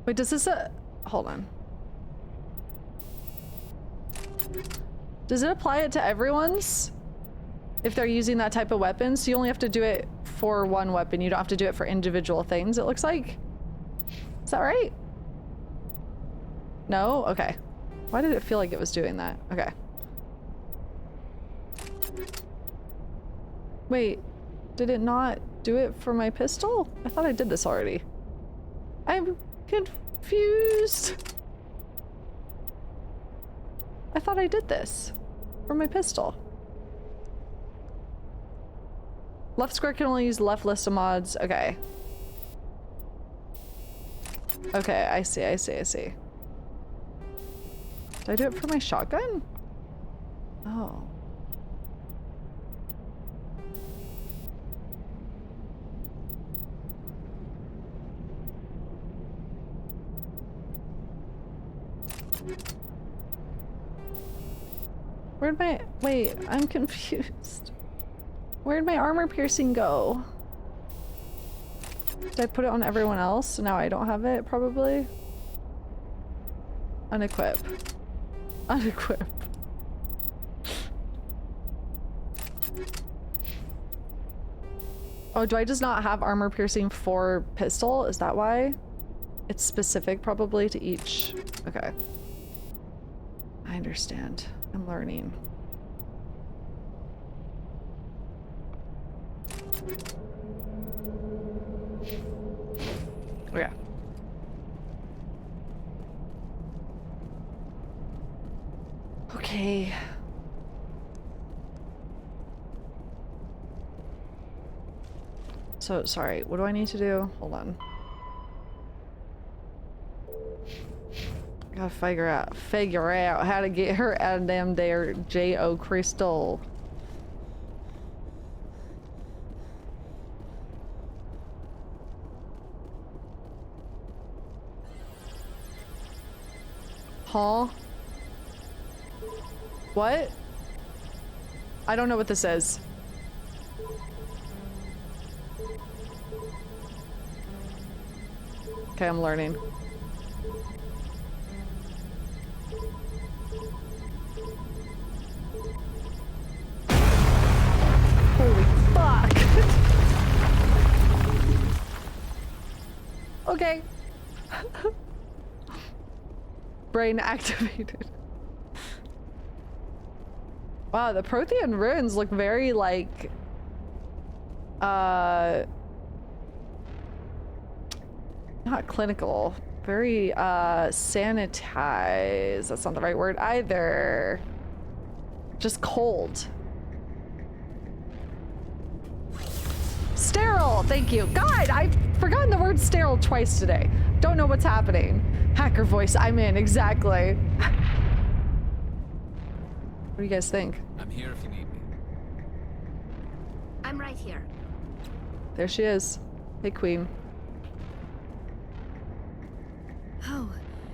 Wait, does this hold on. Does it apply it to everyone's? If they're using that type of weapon? So you only have to do it for one weapon. You don't have to do it for individual things, it looks like. Is that right? No? Okay. Why did it feel like it was doing that? Okay. Wait, did it not do it for my pistol? I thought I did this already. I'm confused. I thought I did this for my pistol. Left square can only use left list of mods. Okay. Okay, I see, I see, I see. Did I do it for my shotgun? Oh. Where'd my... Wait, I'm confused. Where'd my armor piercing go? Did I put it on everyone else? Now I don't have it, probably. Unequip. Unequip. Oh, do I just not have armor piercing for pistol? Is that why? It's specific probably to each. Okay. I understand. I'm learning. Yeah. Okay. So, sorry, what do I need to do? Hold on. Gotta figure out how to get her out of damn there J.O. crystal. Huh? What? I don't know what this is. Okay, I'm learning. Holy fuck! Okay. Brain activated. Wow, the Prothean runes look very like not clinical, very sanitized. That's not the right word either. Just cold. Sterile, thank you. God, I've forgotten the word sterile twice today. Don't know what's happening. Hacker voice, I'm in, exactly. What do you guys think? I'm here if you need me. I'm right here. There she is. Hey, Queen. Oh,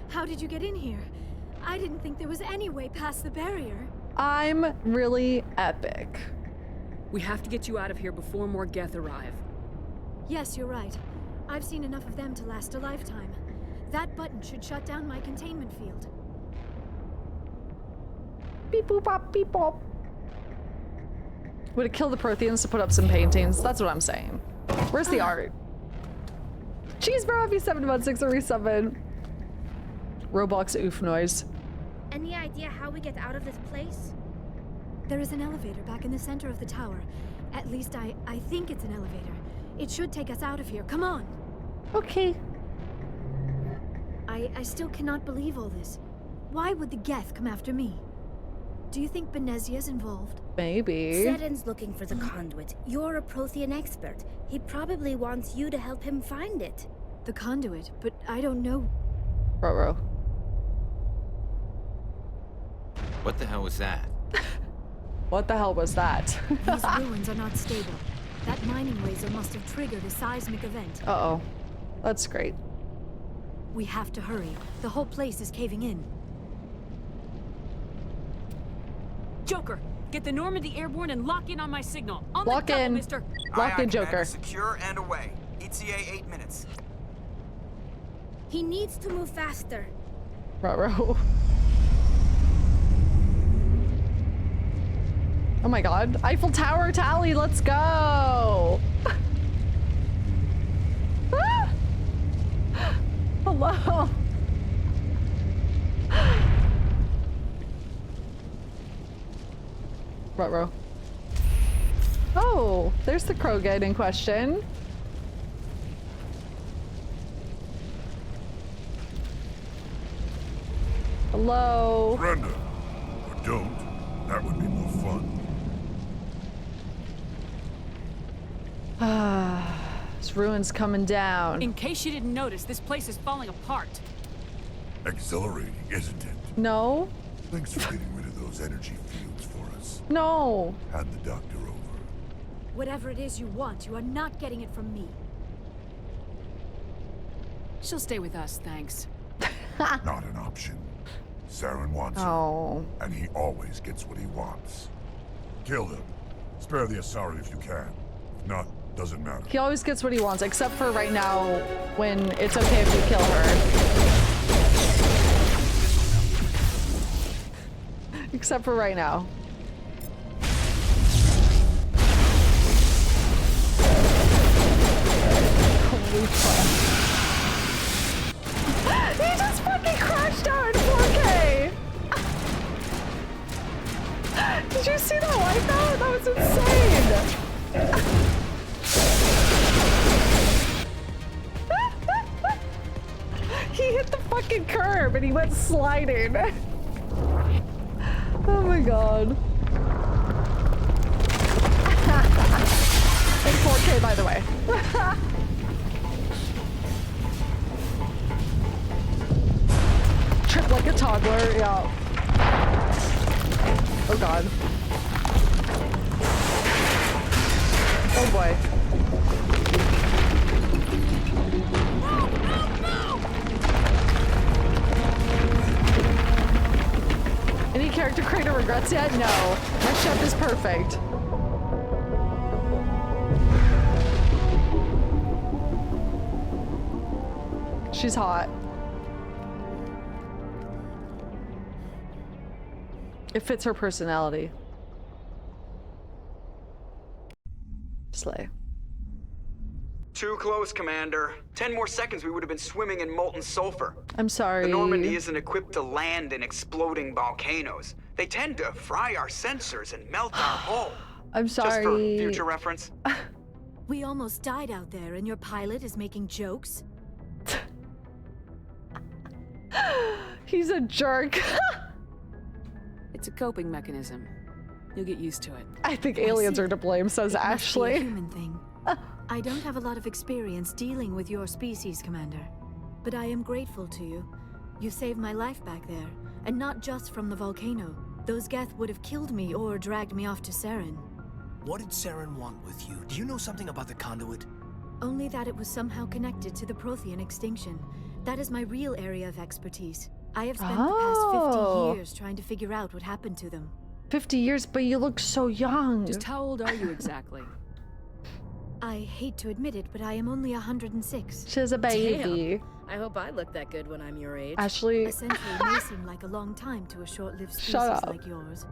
how did you get in here? I didn't think there was any way past the barrier. I'm really epic. We have to get you out of here before more Geth arrive. Yes, you're right. I've seen enough of them to last a lifetime. That button should shut down my containment field. Beep boop bop beep bop. Would it kill the Protheans to put up some paintings? That's what I'm saying. Where's the art? Cheesebro FE71637. Roblox oof noise. Any idea how we get out of this place? There is an elevator back in the center of the tower. At least I think it's an elevator. It should take us out of here. Come on. Okay. I still cannot believe all this. Why would the Geth come after me? Do you think Benezia's involved? Maybe. Seden's looking for the conduit. You're a Prothean expert. He probably wants you to help him find it. The conduit, but I don't know. Ruh-roh. What the hell was that? What the hell was that? These ruins are not stable. That mining laser must have triggered a seismic event. Uh-oh. That's great. We have to hurry. The whole place is caving in. Joker, get the Normandy airborne and lock in on my signal. On Lock the double, in. mister. Lock in, Commander. Joker. Secure and away. ETA 8 minutes. He needs to move faster. Ruh-roh. Oh my god. Eiffel Tower tally, let's go! Ah! Hello! Ruh-roh. Oh, there's the Krogan in question. Hello? Surrender. Or don't. That would be more fun. This ruin's coming down. In case you didn't notice, this place is falling apart. Exhilarating, isn't it? No? Thanks for getting rid of those energy fields for us. No. Hand the doctor over. Whatever it is you want, you are not getting it from me. She'll stay with us, thanks. Not an option. Saren wants her, Oh. and he always gets what he wants. Kill him. Spare the Asari if you can. If not, doesn't matter. He always gets what he wants, except for right now, when it's okay if we kill her. Except for right now. Holy fuck. He just fucking crashed out in 4K! Did you see that wipeout? That was insane! He hit the fucking curb and he went sliding. Oh my god. In 4K, by the way. Trip like a toddler, yeah. Oh god. Oh boy. Any character creator regrets yet? No. My chef is perfect. She's hot. It fits her personality. Slay. Too close, Commander. 10 more seconds, we would have been swimming in molten sulfur. I'm sorry. The Normandy isn't equipped to land in exploding volcanoes. They tend to fry our sensors and melt our hull. I'm sorry. Just for future reference. We almost died out there, and your pilot is making jokes? He's a jerk. It's a coping mechanism. You'll get used to it. I think aliens are to blame, says It must be a Ashley. human thing. I don't have a lot of experience dealing with your species, Commander. But I am grateful to you. You saved my life back there, and not just from the volcano. Those Geth would have killed me or dragged me off to Saren. What did Saren want with you? Do you know something about the conduit? Only that it was somehow connected to the Prothean extinction. That is my real area of expertise. I have spent the past 50 years trying to figure out what happened to them. 50 years, but you look so young. Just how old are you exactly? I hate to admit it, but I am only 106. She's a baby. Damn. I hope I look that good when I'm your age. Ashley. A century may seem like a long time to a short-lived species Shut up. like yours.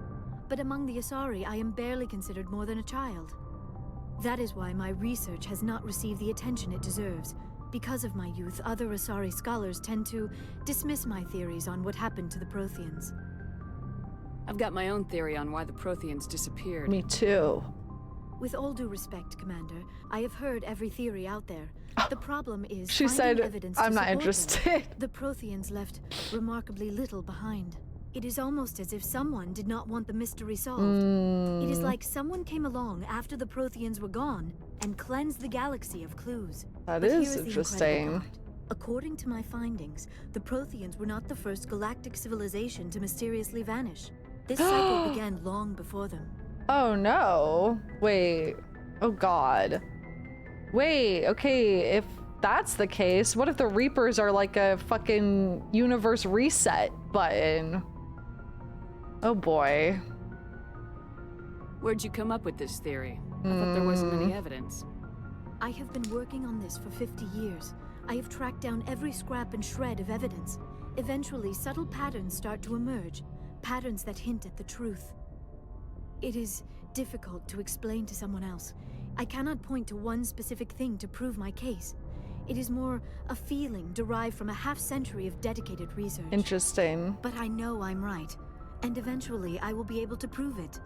But among the Asari, I am barely considered more than a child. That is why my research has not received the attention it deserves. Because of my youth, other Asari scholars tend to dismiss my theories on what happened to the Protheans. I've got my own theory on why the Protheans disappeared. Me too. With all due respect, Commander, I have heard every theory out there. The problem is She finding said, evidence to I'm not support interested. them. The Protheans left remarkably little behind. It is almost as if someone did not want the mystery solved. It is like someone came along after the Protheans were gone and cleansed the galaxy of clues. That But is here the interesting. incredible part. According to my findings, the Protheans were not the first galactic civilization to mysteriously vanish. This cycle began long before them. Oh no. Wait. Oh god. Wait, okay, if that's the case, what if the Reapers are like a fucking universe reset button? Oh boy. Where'd you come up with this theory? I thought there wasn't any evidence. I have been working on this for 50 years. I have tracked down every scrap and shred of evidence. Eventually, subtle patterns start to emerge, patterns that hint at the truth. It is difficult to explain to someone else. I cannot point to one specific thing to prove my case. It is more a feeling derived from a half-century of dedicated research. Interesting. But I know I'm right, and eventually I will be able to prove it.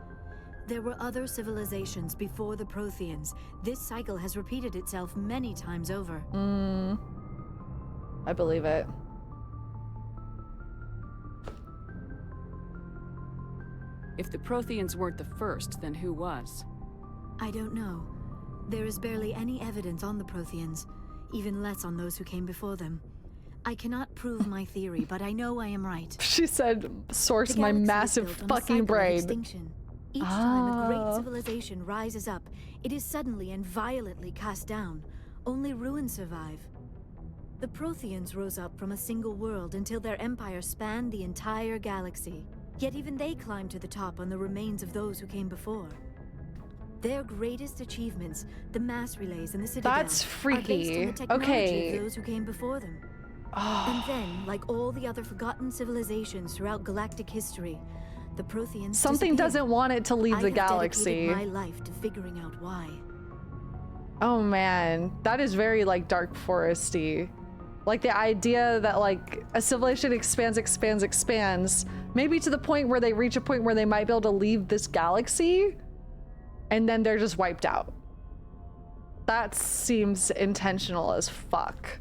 There were other civilizations before the Protheans. This cycle has repeated itself many times over. I believe it. If the Protheans weren't the first, then who was? I don't know. There is barely any evidence on the Protheans, even less on those who came before them. I cannot prove my theory, but I know I am right. She said, source my massive fucking brain. Each time a great civilization rises up, it is suddenly and violently cast down. Only ruins survive. The Protheans rose up from a single world until their empire spanned the entire galaxy. Yet even they climbed to the top on the remains of those who came before. Their greatest achievements, the mass relays and the Citadel, That's freaky. are based on the technology Okay. of those who came before them. And then, like all the other forgotten civilizations throughout galactic history, the Protheans Something doesn't want it to leave the galaxy. I have dedicated my life to figuring out why. Oh man, that is very like Dark Foresty. Like the idea that like a civilization expands, maybe to the point where they reach a point where they might be able to leave this galaxy, and then they're just wiped out. That seems intentional as fuck.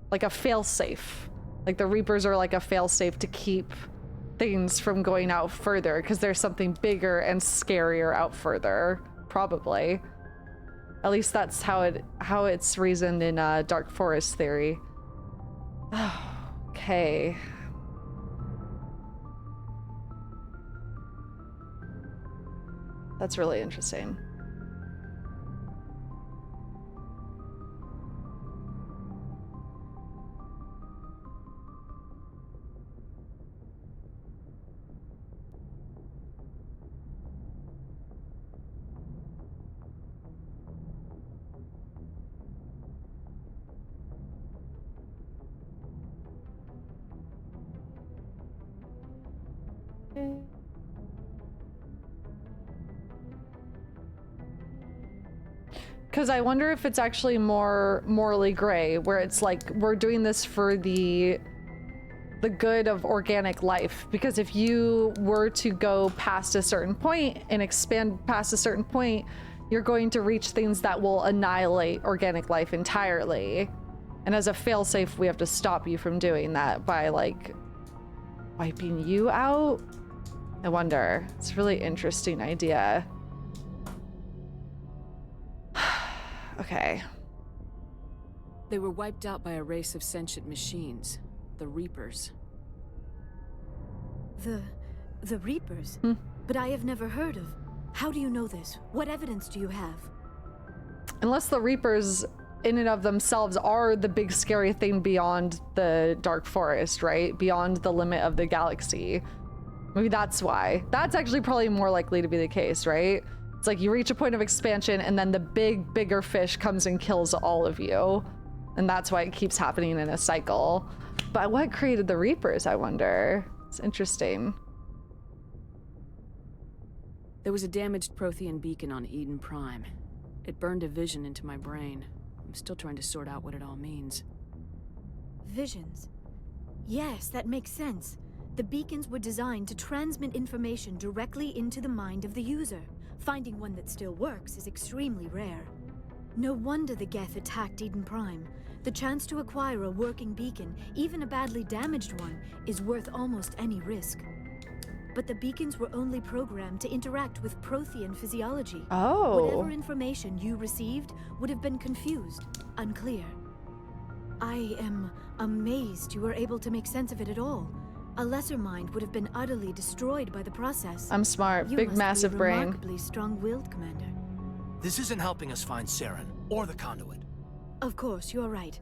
Like a failsafe. Like the Reapers are like a failsafe to keep things from going out further because there's something bigger and scarier out further, probably. At least that's how it's reasoned in Dark Forest theory. Okay. That's really interesting. Because I wonder if it's actually more morally gray, where it's like we're doing this for the good of organic life. Because if you were to go past a certain point and expand past a certain point, you're going to reach things that will annihilate organic life entirely. And as a failsafe, we have to stop you from doing that by like wiping you out. I wonder. It's a really interesting idea. Okay. They were wiped out by a race of sentient machines, the Reapers. The Reapers? But I have never heard of. How do you know this? What evidence do you have? Unless the Reapers in and of themselves are the big scary thing beyond the Dark Forest, right? Beyond the limit of the galaxy. Maybe that's why. That's actually probably more likely to be the case, right? It's like you reach a point of expansion and then the bigger fish comes and kills all of you. And that's why it keeps happening in a cycle. But what created the Reapers, I wonder? It's interesting. There was a damaged Prothean beacon on Eden Prime. It burned a vision into my brain. I'm still trying to sort out what it all means. Visions? Yes, that makes sense. The beacons were designed to transmit information directly into the mind of the user. Finding one that still works is extremely rare. No wonder the Geth attacked Eden Prime. The chance to acquire a working beacon, even a badly damaged one, is worth almost any risk. But the beacons were only programmed to interact with Prothean physiology. Oh. Whatever information you received would have been confused, unclear. I am amazed you were able to make sense of it at all. A lesser mind would have been utterly destroyed by the process. I'm smart. You Big, must massive be brain. remarkably strong-willed, Commander. This isn't helping us find Saren or the conduit. Of course, you're right.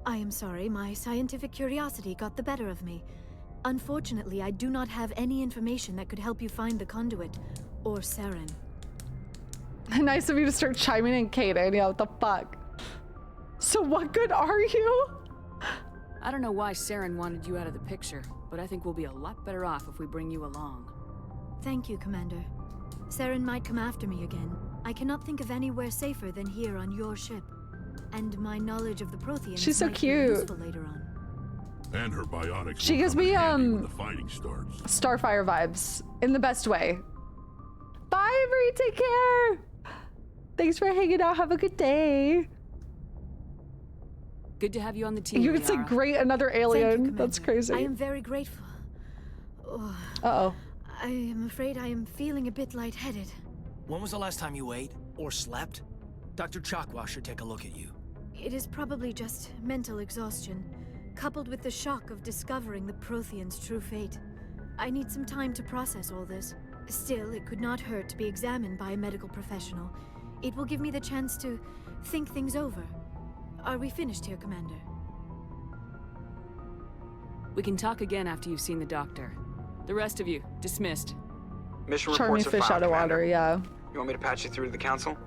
I am sorry, my scientific curiosity got the better of me. Unfortunately, I do not have any information that could help you find the conduit or Saren. Nice of you to start chiming in, Kaden. Yeah, what the fuck? So what good are you? I don't know why Saren wanted you out of the picture, but I think we'll be a lot better off if we bring you along. Thank you, Commander. Saren might come after me again. I cannot think of anywhere safer than here on your ship. And my knowledge of the Protheans She's so might be cute. useful later on. And her biotics. She will gives come in me handy when the fighting starts. Starfire vibes in the best way. Bye, Bree. Take care. Thanks for hanging out. Have a good day. Good to have you on the team, You could say Liara. great another alien. Thank you, That's Commander. crazy. I am very grateful. Oh, Uh-oh. I am afraid I am feeling a bit lightheaded. When was the last time you ate or slept? Dr. Chakwa should take a look at you. It is probably just mental exhaustion, coupled with the shock of discovering the Protheans' true fate. I need some time to process all this. Still, it could not hurt to be examined by a medical professional. It will give me the chance to think things over. Are we finished here, Commander? We can talk again after you've seen the doctor. The rest of you, dismissed. Mission Charming reports are fish filed, out of Commander. water, yeah. You want me to patch you through to the council?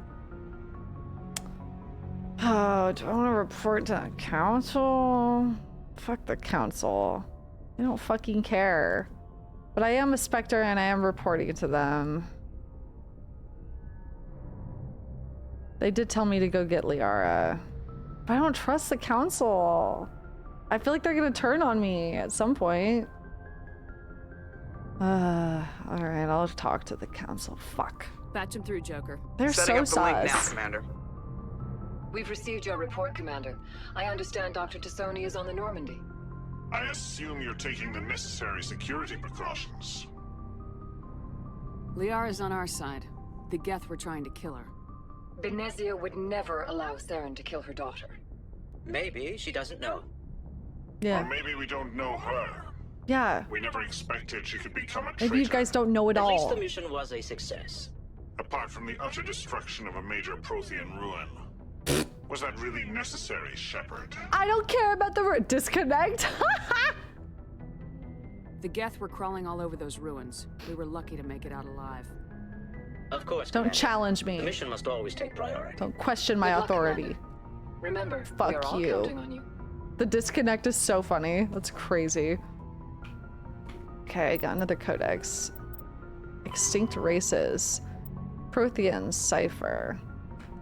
Oh, do I want to report to the council? Fuck the council. They don't fucking care. But I am a Spectre and I am reporting to them. They did tell me to go get Liara. But I don't trust the council. I feel like they're gonna turn on me at some point. Alright, I'll talk to the council. Fuck. Patch him through, Joker. They're Setting so up the link now, sus. Commander. We've received your report, Commander. I understand Dr. Tassoni is on the Normandy. I assume you're taking the necessary security precautions. Liara's on our side. The Geth were trying to kill her. Benezia would never allow Saren to kill her daughter. Maybe she doesn't know. Yeah. Or maybe we don't know her. Yeah. We never expected she could become a traitor. Maybe you guys don't know it At least all. the mission was a success. Apart from the utter destruction of a major Prothean ruin. Was that really necessary, Shepard? I don't care about the disconnect. The Geth were crawling all over those ruins. We were lucky to make it out alive. Of course, Don't Commander. challenge me. The mission must always take priority. Don't question my Good luck, authority. Commander. Remember, we Fuck are all you. counting on you. The disconnect is so funny. That's crazy. Okay, I got another codex. Extinct races. Prothean cipher.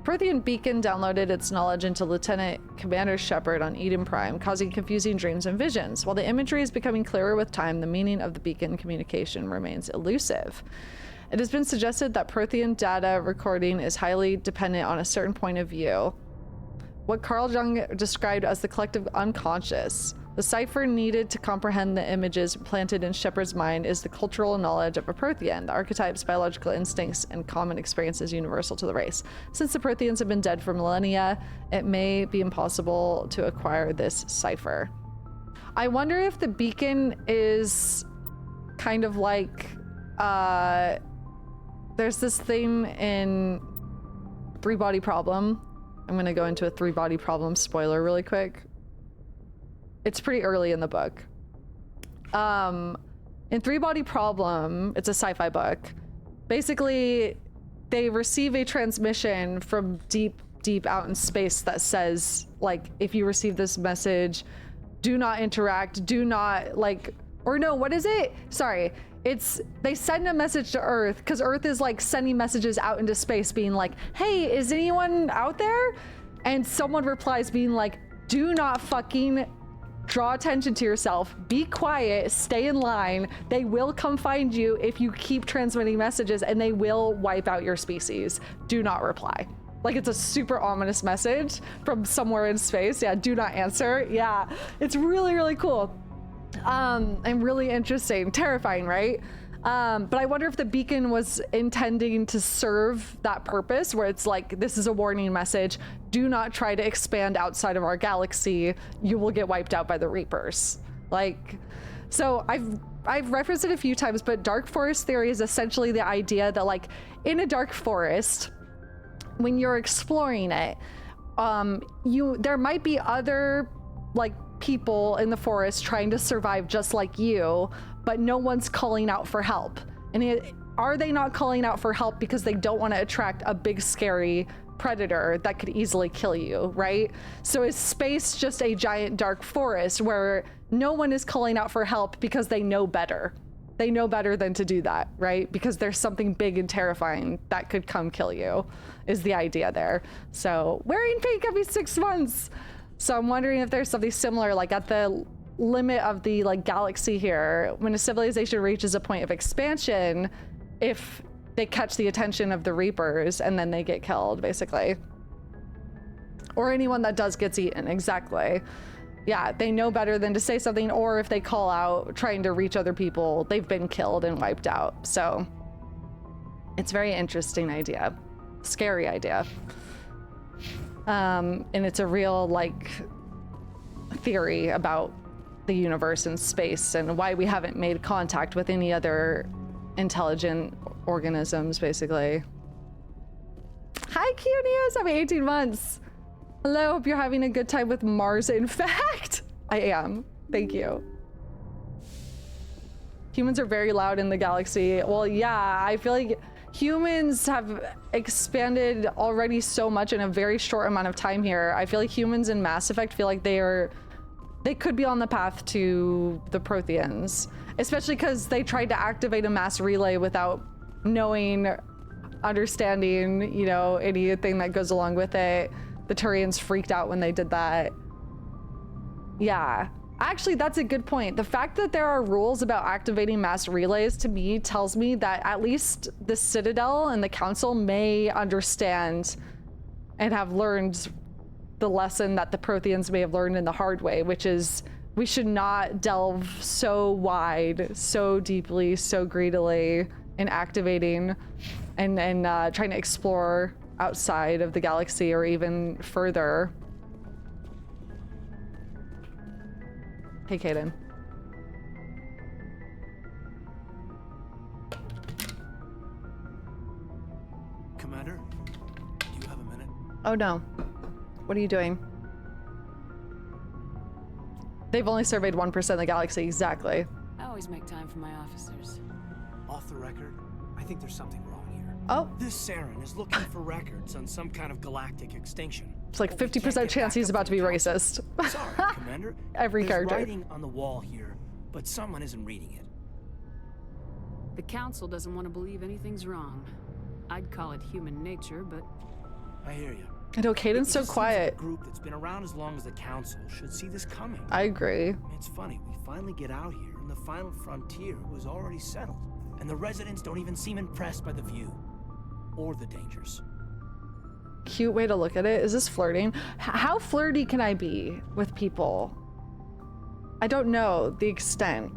Prothean beacon downloaded its knowledge into Lieutenant Commander Shepard on Eden Prime, causing confusing dreams and visions. While the imagery is becoming clearer with time, the meaning of the beacon communication remains elusive. It has been suggested that Prothean data recording is highly dependent on a certain point of view, what Carl Jung described as the collective unconscious. The cipher needed to comprehend the images planted in Shepard's mind is the cultural knowledge of a Prothean, the archetypes, biological instincts, and common experiences universal to the race. Since the Protheans have been dead for millennia, it may be impossible to acquire this cipher. I wonder if the beacon is kind of like, there's this theme in Three-Body Problem. I'm gonna go into a Three-Body Problem spoiler really quick. It's pretty early in the book. In Three-Body Problem, it's a sci-fi book. Basically, they receive a transmission from deep, deep out in space that says, like, if you receive this message, do not interact, do not, like, or no, what is it? Sorry. It's, they send a message to Earth, because Earth is, like, sending messages out into space being like, hey, is anyone out there? And someone replies being like, do not fucking draw attention to yourself, be quiet, stay in line. They will come find you if you keep transmitting messages, and they will wipe out your species. Do not reply. Like, it's a super ominous message from somewhere in space. Yeah, do not answer. Yeah, it's really, really cool. And really interesting. Terrifying, right? But I wonder if the beacon was intending to serve that purpose, where it's like, this is a warning message. Do not try to expand outside of our galaxy. You will get wiped out by the Reapers. Like, so I've referenced it a few times, but dark forest theory is essentially the idea that, like, in a dark forest, when you're exploring it, there might be other, like, people in the forest trying to survive just like you, but no one's calling out for help. And are they not calling out for help because they don't want to attract a big scary predator that could easily kill you, right? So is space just a giant dark forest where no one is calling out for help because they know better? They know better than to do that, right? Because there's something big and terrifying that could come kill you, is the idea there. So wearing pink every 6 months. So I'm wondering if there's something similar, like at the limit of the, like, galaxy here, when a civilization reaches a point of expansion, if they catch the attention of the Reapers and then they get killed, basically. Or anyone that does gets eaten, exactly. Yeah, they know better than to say something, or if they call out trying to reach other people, they've been killed and wiped out. So it's a very interesting idea. Scary idea. And it's a real, like, theory about the universe and space and why we haven't made contact with any other intelligent organisms, basically. Hi, Cunius! I'm 18 months. Hello, hope you're having a good time with Mars. In fact, I am. Thank you. Humans are very loud in the galaxy. Well, yeah, I feel like humans have expanded already so much in a very short amount of time here. I feel like humans in Mass Effect feel like they could be on the path to the Protheans, especially because they tried to activate a mass relay without knowing, understanding, you know, anything that goes along with it. The Thorians freaked out when they did that. Yeah. Actually, that's a good point. The fact that there are rules about activating mass relays, to me, tells me that at least the Citadel and the Council may understand and have learned the lesson that the Protheans may have learned in the hard way, which is we should not delve so wide, so deeply, so greedily in activating and trying to explore outside of the galaxy or even further. Hey, Kaden. Commander, do you have a minute? Oh no. What are you doing? They've only surveyed 1% of the galaxy, exactly. I always make time for my officers. Off the record, I think there's something wrong here. Oh. This Saren is looking for records on some kind of galactic extinction. It's like 50% chance he's about to be racist. Sorry, Commander. Every There's character. writing on the wall here, but someone isn't reading it. The Council doesn't want to believe anything's wrong. I'd call it human nature, but... I hear you. I know, Caden's so quiet. Like a group that's been around as long as the Council should see this coming. I agree. It's funny, we finally get out here, and the final frontier was already settled. And the residents don't even seem impressed by the view. Or the dangers. Cute way to look at it. Is this flirting? How flirty can I be with people? I don't know the extent.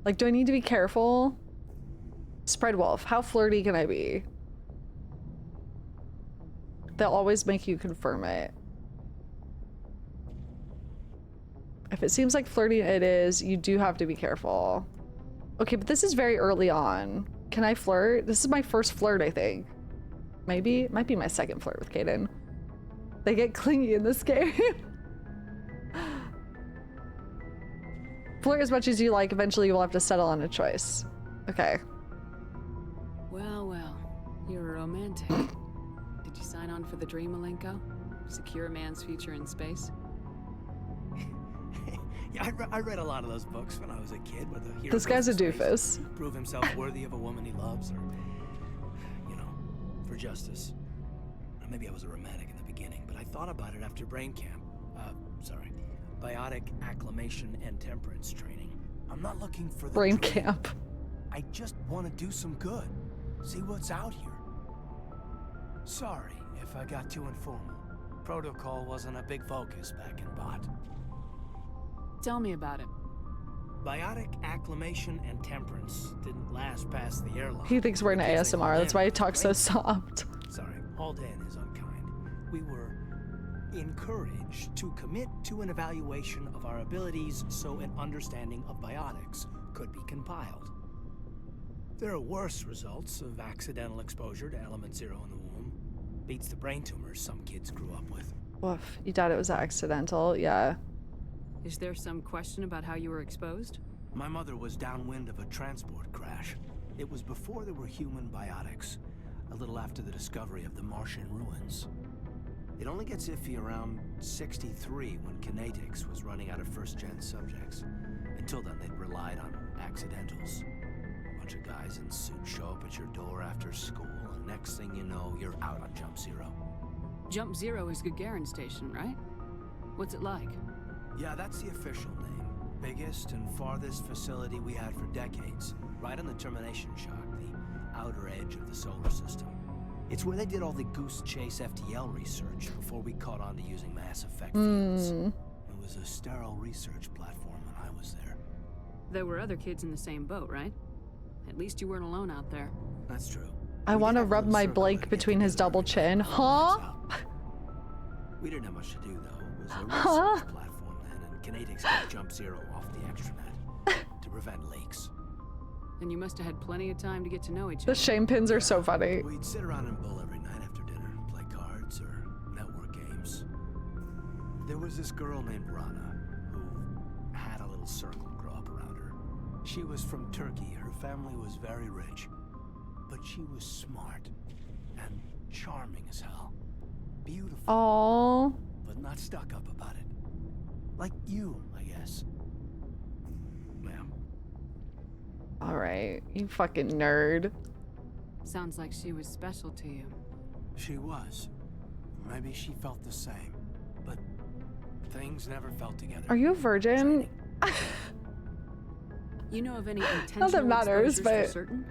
Like, do I need to be careful? Spread wolf, how flirty can I be? They'll always make you confirm it. If it seems like flirting it is, you do have to be careful. Okay, but this is very early on. Can I flirt? This is my first flirt, I think. Maybe? It might be my second flirt with Kaden. They get clingy in this game. Flirt as much as you like, eventually you will have to settle on a choice. Okay. Well, well. You're a romantic. Did you sign on for the dream, Malenko? Secure a man's future in space? Yeah, I read a lot of those books when I was a kid. Where the hero This guy's a goes to doofus. space, prove himself worthy of a woman he loves, or, you know, for justice. Or maybe I was a romantic in the beginning, but I thought about it after brain camp. Biotic acclimation and temperance training. I'm not looking for the brain dream. camp. I just want to do some good. See what's out here. Sorry if I got too informal. Protocol wasn't a big focus back in Bot. Tell me about it. Biotic acclimation and temperance didn't last past the airlock. He thinks we're in ASMR. That's why he talks so soft. Sorry, hauled in is unkind. We were encouraged to commit to an evaluation of our abilities so an understanding of biotics could be compiled. There are worse results of accidental exposure to element 0 in the womb. Beats the brain tumors some kids grew up with. Woof, you thought it was accidental? Yeah. Is there some question about how you were exposed? My mother was downwind of a transport crash. It was before there were human biotics, a little after the discovery of the Martian ruins. It only gets iffy around 63 when kinetics was running out of first-gen subjects. Until then, they'd relied on accidentals. A bunch of guys in suits show up at your door after school, and next thing you know, you're out on Jump Zero. Jump Zero is Gagarin Station, right? What's it like? Yeah, that's the official name. Biggest and farthest facility we had for decades. Right on the termination shock, the outer edge of the solar system. It's where they did all the Goose Chase FTL research before we caught on to using mass effect fields. It was a sterile research platform when I was there. There were other kids in the same boat, right? At least you weren't alone out there. That's true. I want to rub my Blake between his double chin. Huh? We didn't have much to do, though. It was a research platform then, and kinetics got Jump Zero off the extranet to prevent leaks. And you must have had plenty of time to get to know each other. The shame pins are so funny. We'd sit around and bull every night after dinner, play cards or network games. There was this girl named Rana who had a little circle grow up around her. She was from Turkey. Her family was very rich. But she was smart and charming as hell. Beautiful. Aww. But not stuck up about it. Like you, I guess. Ma'am. Alright, you fucking nerd. Sounds like she was special to you. She was. Maybe she felt the same. But things never felt together. Are you a virgin? You know of any intentional Not that matters, exposures but... for certain?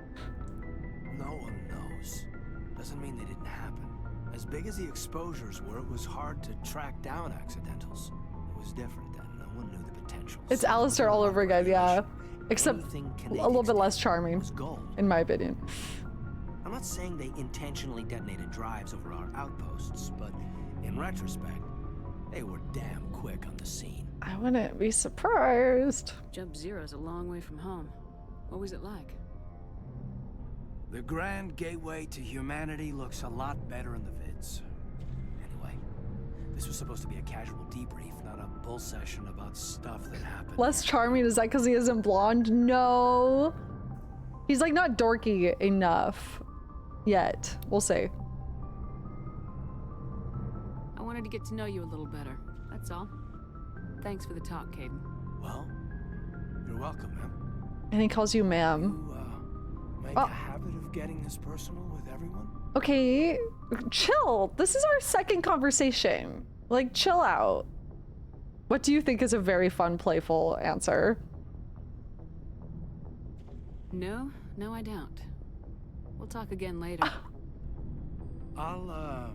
No one knows. Doesn't mean they didn't happen. As big as the exposures were, it was hard to track down accidentals. It was different then. No one knew the potential. It's Alistair all over again, yeah. Except a little bit less charming, in my opinion. I'm not saying they intentionally detonated drives over our outposts, but in retrospect, they were damn quick on the scene. I wouldn't be surprised. Jump Zero's a long way from home. What was it like? The grand gateway to humanity looks a lot better in the vids. Anyway, this was supposed to be a casual debrief, not a bull session about stuff that happened. Less charming, is that because he isn't blonde? No. He's like not dorky enough yet. We'll see. I wanted to get to know you a little better. That's all. Thanks for the talk, Caden. Well, you're welcome, ma'am. And he calls you ma'am. You, make a habit of getting this personal with everyone? Okay, chill. This is our second conversation. Like, chill out. What do you think is a very fun, playful answer? No, I don't. We'll talk again later. I'll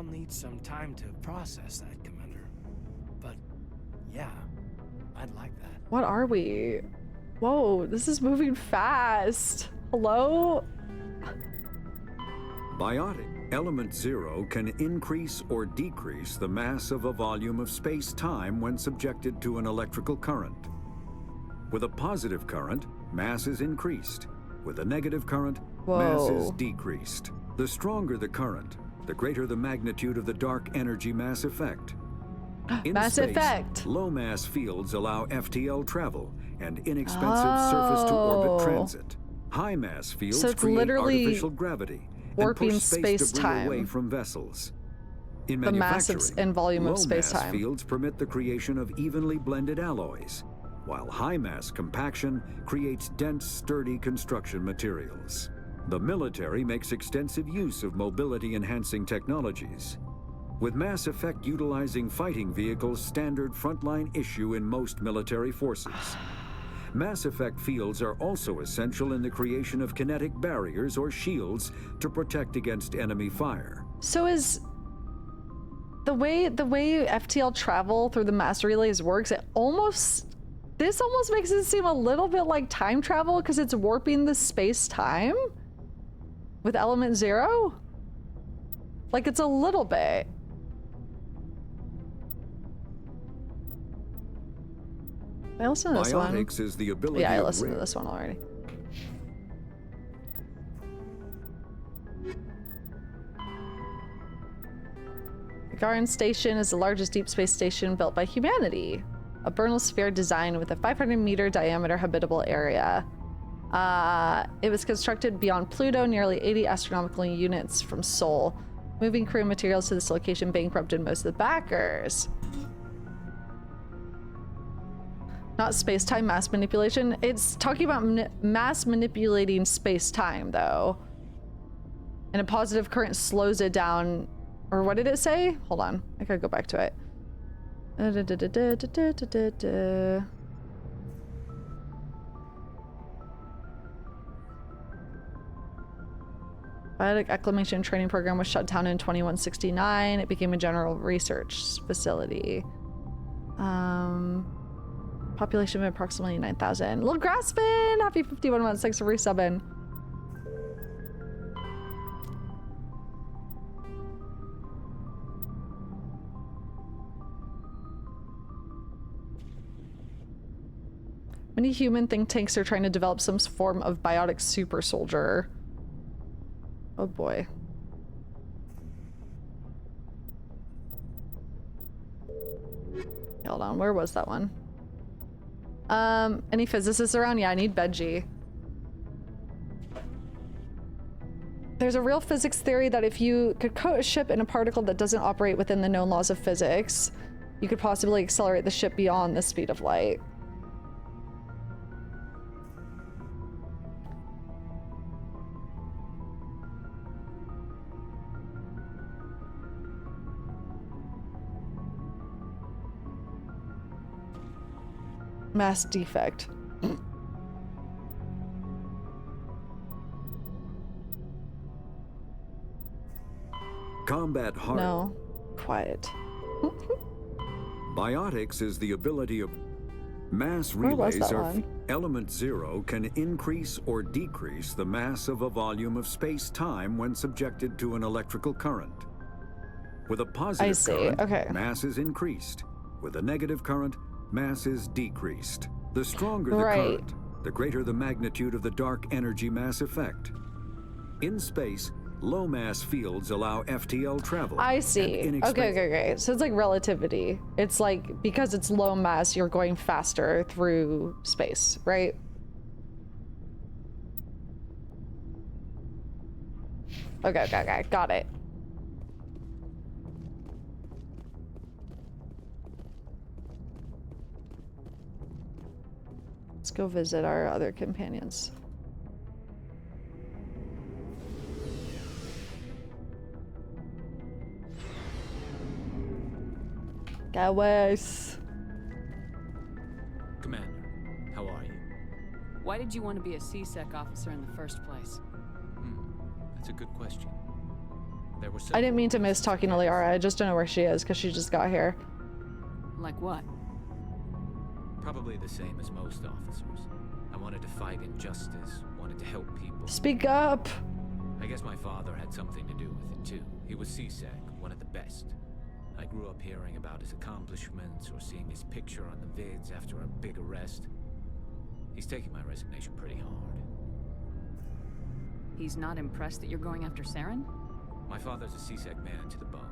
need some time to process that, Commander. But, yeah, I'd like that. What are we? Whoa, this is moving fast. Hello? Biotic element 0 can increase or decrease the mass of a volume of space-time when subjected to an electrical current. With a positive current, mass is increased. With a negative current, mass is decreased. The stronger the current, the greater the magnitude of the dark energy mass effect. In mass space, effect. Low mass fields allow FTL travel and inexpensive surface-to-orbit transit. High mass fields create artificial gravity and push space debris away from vessels. In manufacturing, mass and volume of space-time. Low mass fields permit the creation of evenly blended alloys, while high mass compaction creates dense, sturdy construction materials. The military makes extensive use of mobility-enhancing technologies, with mass effect utilizing fighting vehicles standard frontline issue in most military forces. Mass effect fields are also essential in the creation of kinetic barriers or shields to protect against enemy fire. So is the way FTL travel through the mass relays works, this almost makes it seem a little bit like time travel because it's warping the space-time with element 0. Like, it's a little bit. I listened to this one. Biotics is the ability yeah, I of listened to this one already. The Garan Station is the largest deep space station built by humanity. A Bernal sphere design with a 500-meter diameter habitable area. It was constructed beyond Pluto, nearly 80 astronomical units from Sol. Moving crew materials to this location bankrupted most of the backers. Not space-time mass manipulation. It's talking about mass manipulating space-time, though. And a positive current slows it down. Or what did it say? Hold on. I gotta go back to it. Biotic acclimation training program was shut down in 2169. It became a general research facility. Population of approximately 9,000. Little Graspin! Happy 51 months. Thanks for resubbing. Many human think tanks are trying to develop some form of biotic super soldier. Oh boy. Hold on, where was that one? Any physicists around? Yeah, I need Benji. There's a real physics theory that if you could coat a ship in a particle that doesn't operate within the known laws of physics, you could possibly accelerate the ship beyond the speed of light. Mass defect. Combat hard. No. Quiet. Biotics is the ability of mass relays are element 0 can increase or decrease the mass of a volume of space-time when subjected to an electrical current. With a positive current, mass is increased. With a negative current, mass is decreased. The stronger the current, the greater the magnitude of the dark energy mass effect. In space, low mass fields allow FTL travel. I see. Okay. So it's like relativity. It's like, because it's low mass, you're going faster through space, right? Okay. Got it. Let's go visit our other companions. Gaways. Commander, how are you? Why did you want to be a C-Sec officer in the first place? That's a good question. There were I didn't mean to miss talking to Liara. I just don't know where she is because she just got here. Like what? Probably the same as most officers. I wanted to fight injustice, wanted to help people. Speak up! I guess my father had something to do with it too. He was C-Sec, one of the best. I grew up hearing about his accomplishments or seeing his picture on the vids after a big arrest. He's taking my resignation pretty hard. He's not impressed that you're going after Saren? My father's a C-Sec man to the bone.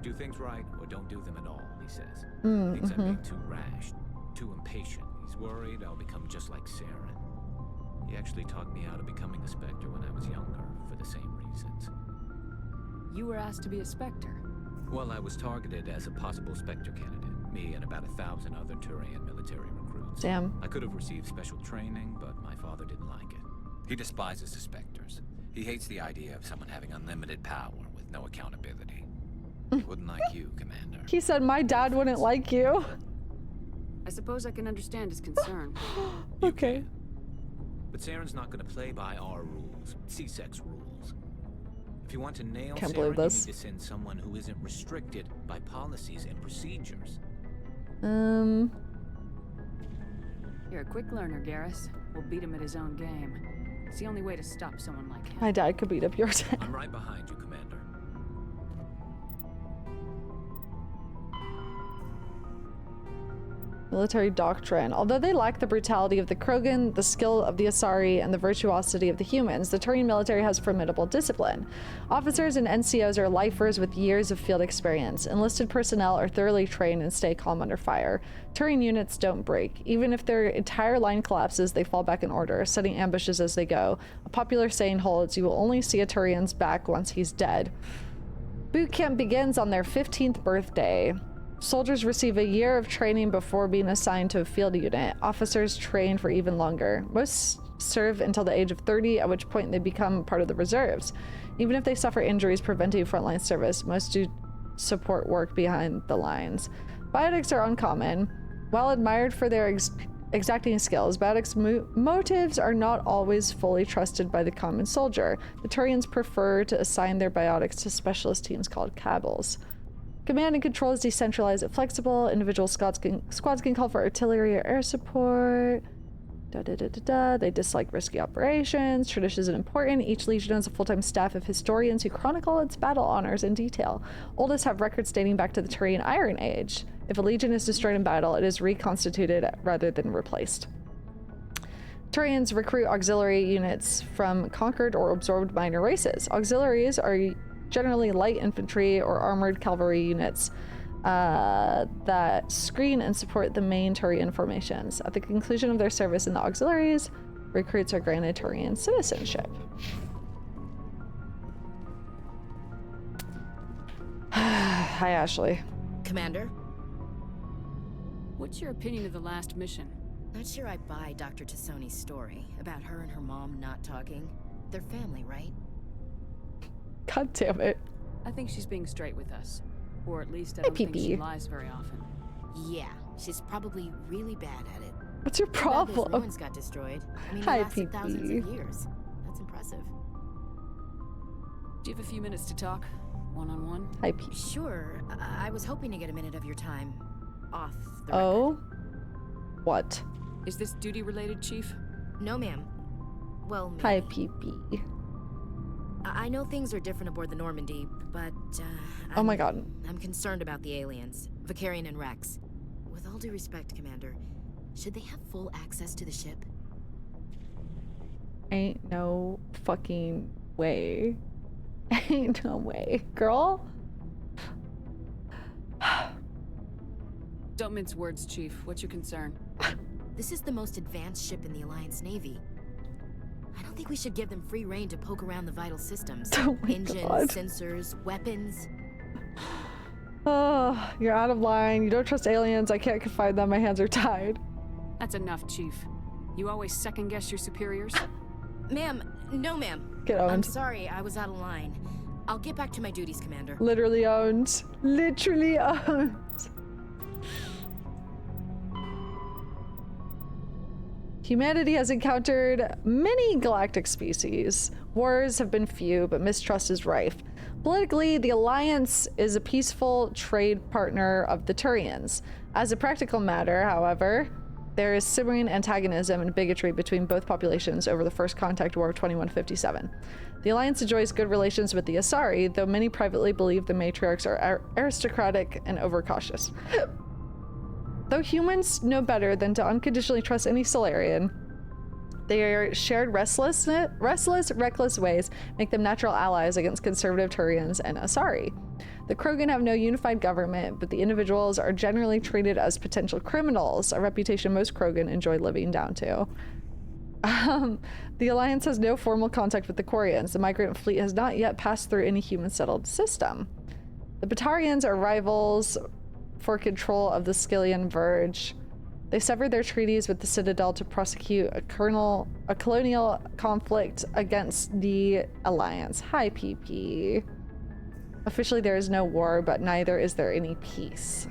Do things right or don't do them at all, he says. Thinks I'm being too rash, too impatient. He's worried I'll become just like Saren. He actually talked me out of becoming a Spectre when I was younger, for the same reasons. You were asked to be a Spectre? Well, I was targeted as a possible Spectre candidate. Me and about 1,000 other Thorian military recruits. Damn. I could have received special training, but my father didn't like it. He despises the Spectres. He hates the idea of someone having unlimited power with no accountability. He wouldn't like you, Commander. He said my dad wouldn't like you. I suppose I can understand his concern. Okay. But Saren's not going to play by our rules, C-Sec's rules. If you want to nail Can't Saren, believe this. you need to send someone who isn't restricted by policies and procedures. You're a quick learner, Garrus. We'll beat him at his own game. It's the only way to stop someone like him. My dad could beat up your dad. I'm right behind you, Commander. Military doctrine. Although they lack the brutality of the Krogan, the skill of the Asari, and the virtuosity of the humans, the Thorian military has formidable discipline. Officers and NCOs are lifers with years of field experience. Enlisted personnel are thoroughly trained and stay calm under fire. Thorian units don't break. Even if their entire line collapses, they fall back in order, setting ambushes as they go. A popular saying holds, you will only see a Thorian's back once he's dead. Boot camp begins on their 15th birthday. Soldiers receive a year of training before being assigned to a field unit. Officers train for even longer. Most serve until the age of 30, at which point they become part of the reserves. Even if they suffer injuries preventing frontline service, most do support work behind the lines. Biotics are uncommon. While admired for their exacting skills, Biotics' motives are not always fully trusted by the common soldier. The Thorians prefer to assign their biotics to specialist teams called cabals. Command and control is decentralized and flexible. Individual squads can call for artillery or air support. They dislike risky operations. Tradition is important. Each legion has a full-time staff of historians who chronicle its battle honors in detail. Oldest have records dating back to the Thorian Iron Age. If a legion is destroyed in battle, it is reconstituted rather than replaced. Thorians recruit auxiliary units from conquered or absorbed minor races. Auxiliaries are generally light infantry or armored cavalry units that screen and support the main Thorian formations. At the conclusion of their service in the auxiliaries, recruits are granted Thorian citizenship. Hi, Ashley. Commander? What's your opinion of the last mission? Not sure I buy Dr. Tassoni's story about her and her mom not talking. They're family, right? God damn it. I think she's being straight with us. Or at least I don't think she lies very often. Yeah, she's probably really bad at it. What's your problem? Those ruins got destroyed. I mean, Hi, it lasted thousands of years. That's impressive. Do you have a few minutes to talk? One-on-one? Hi, P. Sure. I was hoping to get a minute of your time off the record. What? Is this duty-related, Chief? No, ma'am. Well, maybe. Hi, PP. I know things are different aboard the Normandy, but, oh my god. I'm concerned about the aliens, Vicarian and Rex. With all due respect, Commander, should they have full access to the ship? Ain't no fucking way. Ain't no way. Girl? Don't mince words, Chief. What's your concern? This is the most advanced ship in the Alliance Navy. I don't think we should give them free rein to poke around the vital systems. Oh my Engines, God. sensors, weapons. Oh, you're out of line. You don't trust aliens. I can't confide them. My hands are tied. That's enough, Chief. You always second-guess your superiors? Ma'am, no ma'am. Get owned. I'm sorry, I was out of line. I'll get back to my duties, Commander. Literally owned. Literally owned. Humanity has encountered many galactic species. Wars have been few, but mistrust is rife. Politically, the Alliance is a peaceful trade partner of the Thorians. As a practical matter, however, there is simmering antagonism and bigotry between both populations over the First Contact War of 2157. The Alliance enjoys good relations with the Asari, though many privately believe the matriarchs are aristocratic and overcautious. Though humans know better than to unconditionally trust any Solarian, their shared restless, reckless ways make them natural allies against conservative Thorians and Asari. The Krogan have no unified government, but the individuals are generally treated as potential criminals, a reputation most Krogan enjoy living down to. The Alliance has no formal contact with the Quarians. The migrant fleet has not yet passed through any human-settled system. The Batarians are rivals for control of the Skyllian Verge. They severed their treaties with the Citadel to prosecute a colonial conflict against the Alliance. Hi, PP. Officially, there is no war, but neither is there any peace.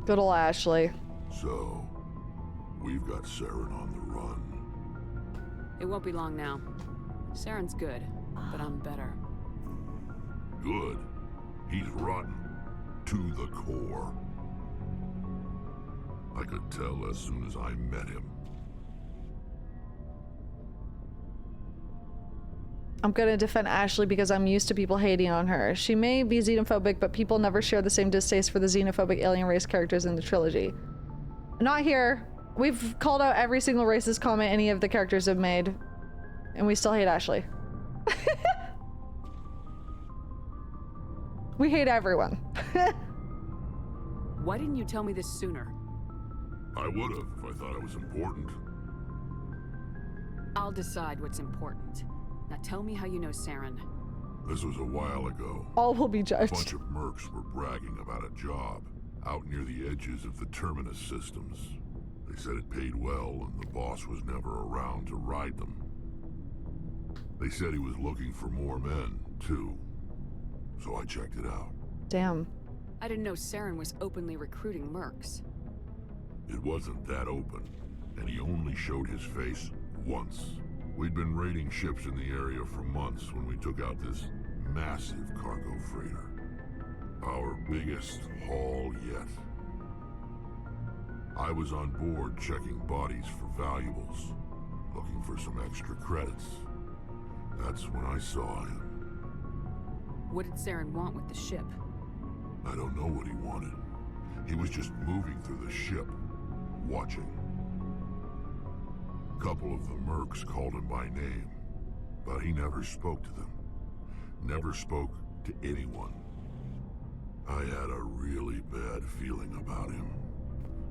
Good ol' Ashley. So, we've got Saren on the run. It won't be long now. Saren's good, but I'm better. Good. He's rotten. To the core. I could tell as soon as I met him. I'm gonna defend Ashley because I'm used to people hating on her. She may be xenophobic, but people never share the same distaste for the xenophobic alien race characters in the trilogy. Not here. We've called out every single racist comment any of the characters have made, and we still hate Ashley. We hate everyone. Why didn't you tell me this sooner? I would have if I thought it was important. I'll decide what's important. Now tell me how you know Saren. This was a while ago. All will be judged. A bunch of mercs were bragging about a job out near the edges of the terminus systems. They said it paid well and the boss was never around to ride them. They said he was looking for more men, too. So I checked it out. Damn. I didn't know Saren was openly recruiting mercs. It wasn't that open, and he only showed his face once. We'd been raiding ships in the area for months when we took out this massive cargo freighter. Our biggest haul yet. I was on board checking bodies for valuables, looking for some extra credits. That's when I saw him. What did Saren want with the ship? I don't know what he wanted. He was just moving through the ship, watching. A couple of the mercs called him by name, but he never spoke to them. Never spoke to anyone. I had a really bad feeling about him,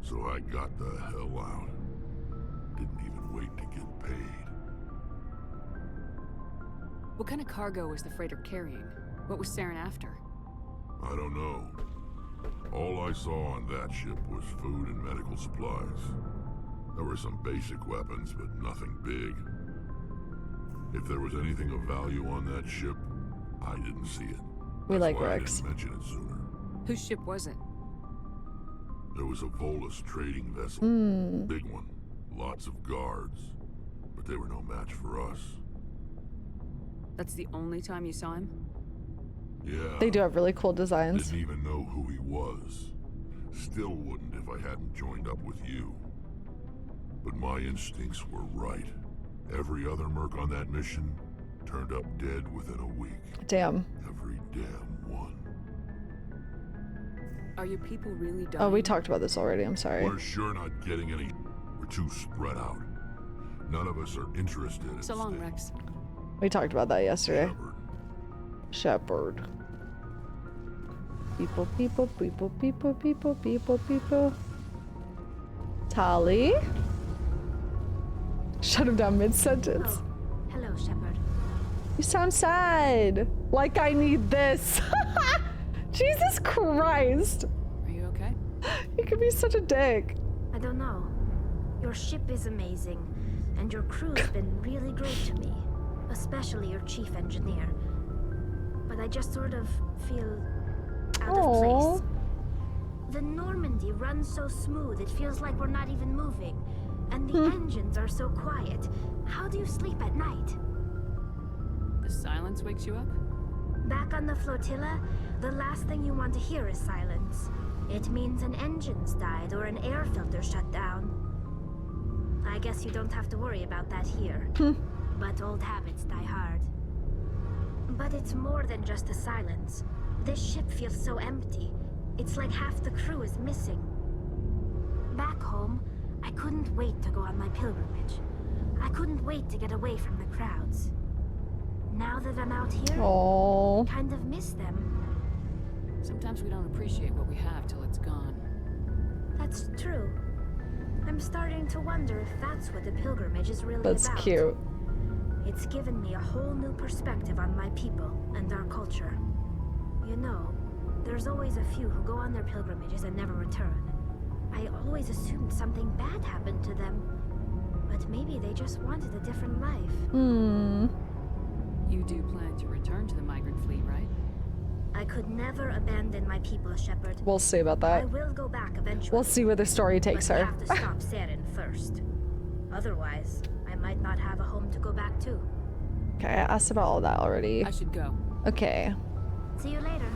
so I got the hell out. Didn't even wait to get paid. What kind of cargo was the freighter carrying? What was Saren after? I don't know. All I saw on that ship was food and medical supplies. There were some basic weapons, but nothing big. If there was anything of value on that ship, I didn't see it. We That's like why Rex. I didn't mention it sooner. Whose ship was it? There was a Volus trading vessel. Big one. Lots of guards. But they were no match for us. That's the only time you saw him? Yeah. They do have really cool designs. Didn't even know who he was. Still wouldn't if I hadn't joined up with you. But my instincts were right. Every other merc on that mission turned up dead within a week. Damn. Every damn one. Are your people really dying? Oh, we talked about this already. I'm sorry. We're sure not getting any. We're too spread out. None of us are interested in So long, staying. Rex. We talked about that yesterday. Shepherd. People, people, people, people, people, people, people. Tali? Shut him down mid-sentence. Oh, hello, Shepard. You sound sad. Like I need this. Jesus Christ. Are you okay? You could be such a dick. I don't know. Your ship is amazing, and your crew's been really great to me, especially your chief engineer. But I just sort of feel out of place. The Normandy runs so smooth, it feels like we're not even moving. And the engines are so quiet. How do you sleep at night? The silence wakes you up? Back on the flotilla, the last thing you want to hear is silence. It means an engine's died or an air filter shut down. I guess you don't have to worry about that here. But old habits die hard. But it's more than just the silence. This ship feels so empty. It's like half the crew is missing. Back home, I couldn't wait to go on my pilgrimage. I couldn't wait to get away from the crowds. Now that I'm out here, I kind of miss them. Sometimes we don't appreciate what we have till it's gone. That's true. I'm starting to wonder if that's what the pilgrimage is really That's about. cute. It's given me a whole new perspective on my people and our culture. You know, there's always a few who go on their pilgrimages and never return. I always assumed something bad happened to them. But maybe they just wanted a different life. You do plan to return to the migrant fleet, right? I could never abandon my people, Shepard. We'll see about that. I will go back eventually. We'll see where the story takes but her. we have to stop Saren first. Otherwise, I might not have a home to go back to. Okay, I asked about all that already. I should go. Okay. See you later.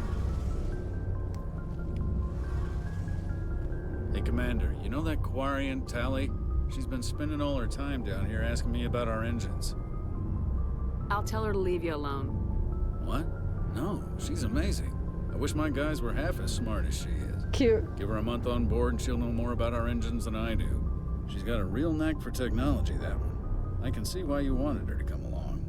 Hey, Commander, you know that Quarian, Tally? She's been spending all her time down here asking me about our engines. I'll tell her to leave you alone. What? No, she's amazing. I wish my guys were half as smart as she is. Cute. Give her a month on board and she'll know more about our engines than I do. She's got a real knack for technology, that one. I can see why you wanted her to come along.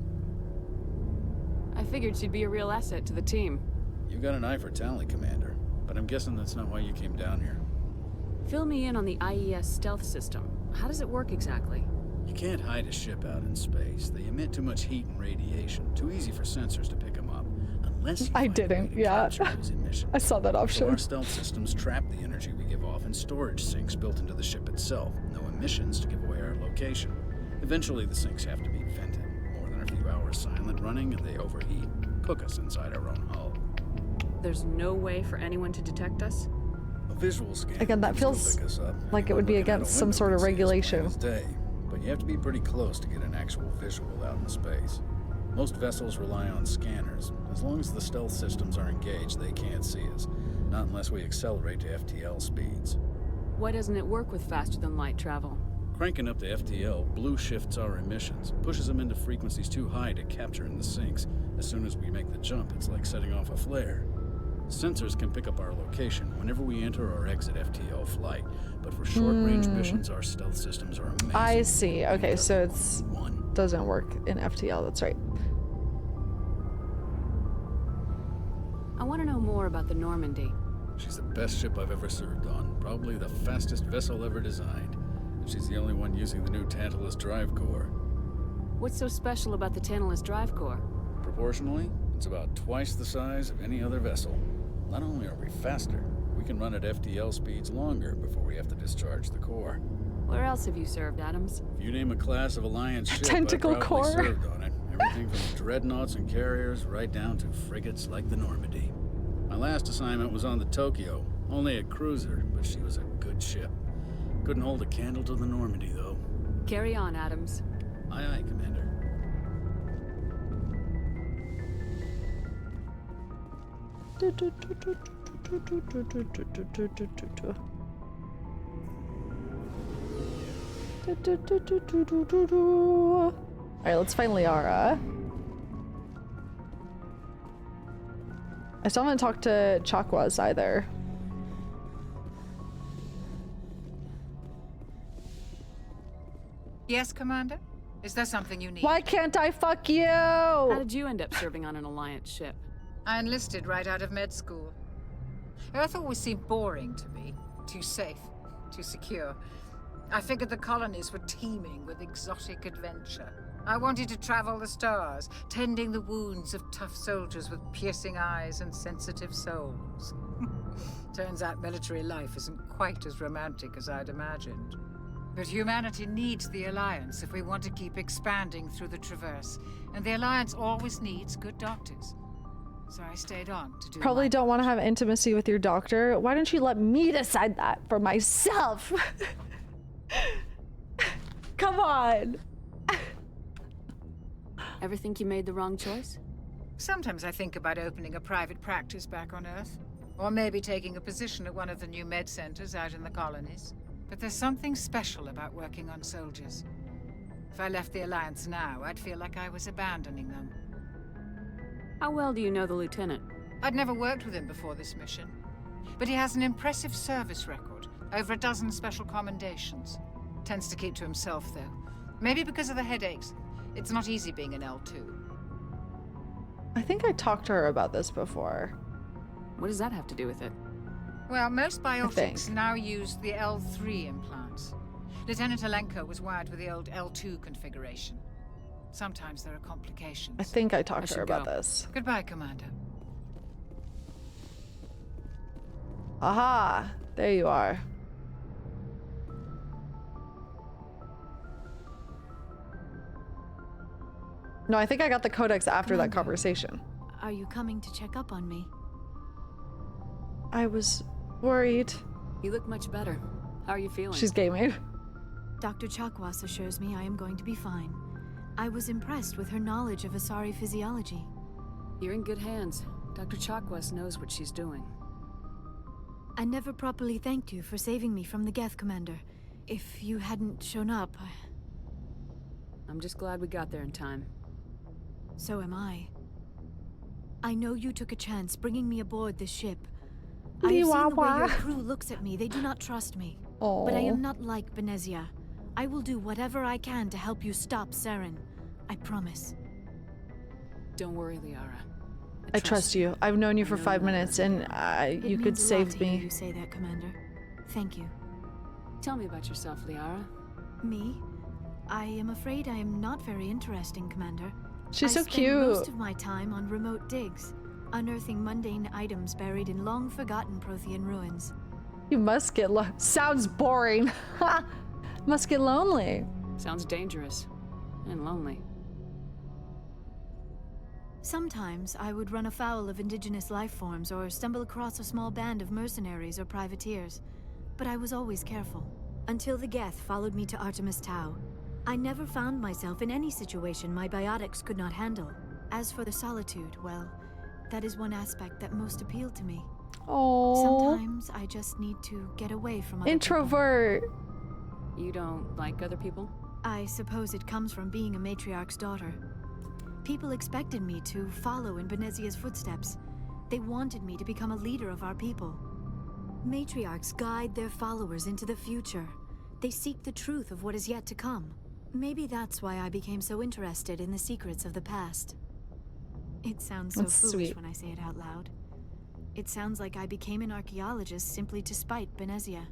I figured she'd be a real asset to the team. You got an eye for Tally, Commander, but I'm guessing that's not why you came down here. Fill me in on the IES stealth system. How does it work exactly? You can't hide a ship out in space. They emit too much heat and radiation. Too easy for sensors to pick them up. Unless you I didn't, yeah. I saw that option. So our stealth systems trap the energy we give off in storage sinks built into the ship itself. No emissions to give away our location. Eventually the sinks have to be vented. More than a few hours silent running and they overheat. Cook us inside our own hull. There's no way for anyone to detect us? A visual scan. Again, that feels like it would be against some sort of regulation. But you have to be pretty close to get an actual visual out in space. Most vessels rely on scanners. As long as the stealth systems are engaged, they can't see us. Not unless we accelerate to FTL speeds. Why doesn't it work with faster than light travel? Cranking up to FTL blue shifts our emissions, pushes them into frequencies too high to capture in the sinks. As soon as we make the jump, it's like setting off a flare. Sensors can pick up our location whenever we enter or exit FTL flight, but for short-range missions, our stealth systems are amazing. I see. Okay, so it's doesn't work in FTL. That's right. I want to know more about the Normandy. She's the best ship I've ever served on. Probably the fastest vessel ever designed. And she's the only one using the new Tantalus drive core. What's so special about the Tantalus drive core? Proportionally, it's about twice the size of any other vessel. Not only are we faster, we can run at FTL speeds longer before we have to discharge the core. Where else have you served, Adams? If you name a class of Alliance ship, Tentacle I probably core. served on it. Everything from dreadnoughts and carriers right down to frigates like the Normandy. My last assignment was on the Tokyo, only a cruiser, but she was a good ship. Couldn't hold a candle to the Normandy, though. Carry on, Adams. Aye, aye, Commander. Alright, let's find Liara. I still haven't talked to Chakwas either. Yes, Commander? Is there something you need? Why can't I fuck you? How did you end up serving on an Alliance ship? I enlisted right out of med school. Earth always seemed boring to me. Too safe, too secure. I figured the colonies were teeming with exotic adventure. I wanted to travel the stars, tending the wounds of tough soldiers with piercing eyes and sensitive souls. Turns out military life isn't quite as romantic as I'd imagined. But humanity needs the Alliance if we want to keep expanding through the Traverse. And the Alliance always needs good doctors. So I stayed on to do Probably don't want to have intimacy with your doctor. Why don't you let me decide that for myself? Come on. Ever think you made the wrong choice? Sometimes I think about opening a private practice back on Earth. Or maybe taking a position at one of the new med centers out in the colonies. But there's something special about working on soldiers. If I left the Alliance now, I'd feel like I was abandoning them. How well do you know the Lieutenant? I'd never worked with him before this mission. But he has an impressive service record. Over a dozen special commendations. Tends to keep to himself, though. Maybe because of the headaches. It's not easy being an L2. I think I talked to her about this before. What does that have to do with it? Well, most biotics now use the L3 implants. Lieutenant Alenko was wired with the old L2 configuration. Sometimes there are complications. I think I talked to her about this. Goodbye, Commander. Aha! There you are. No, I think I got the codex after that conversation. Are you coming to check up on me? I was worried. You look much better. How are you feeling? She's gaming. Dr. Chakwas assures me I am going to be fine. I was impressed with her knowledge of Asari physiology. You're in good hands. Dr. Chakwas knows what she's doing. I never properly thanked you for saving me from the Geth, Commander. If you hadn't shown up... I'm just glad we got there in time. So am I. I know you took a chance bringing me aboard this ship. I have seen the way your crew looks at me. They do not trust me. But I am not like Benezia. I will do whatever I can to help you stop Saren. I promise. Don't worry, Liara. I trust you. I've known you for 5 minutes, and you could save me. You say that, Commander. Thank you. Tell me about yourself, Liara. Me? I am afraid I am not very interesting, Commander. She's so I spend cute. Most of my time on remote digs, unearthing mundane items buried in long-forgotten Prothean ruins. You must get sounds boring. Must get lonely. Sounds dangerous and lonely. Sometimes I would run afoul of indigenous life forms or stumble across a small band of mercenaries or privateers, but I was always careful. Until the Geth followed me to Artemis Tau. I never found myself in any situation my biotics could not handle. As for the solitude, well, that is one aspect that most appealed to me. Oh. Sometimes I just need to get away from other introvert. people. You don't like other people? I suppose it comes from being a matriarch's daughter. People expected me to follow in Benezia's footsteps. They wanted me to become a leader of our people. Matriarchs guide their followers into the future. They seek the truth of what is yet to come. Maybe that's why I became so interested in the secrets of the past. It sounds so foolish when I say it out loud. It sounds like I became an archaeologist simply to spite Benezia.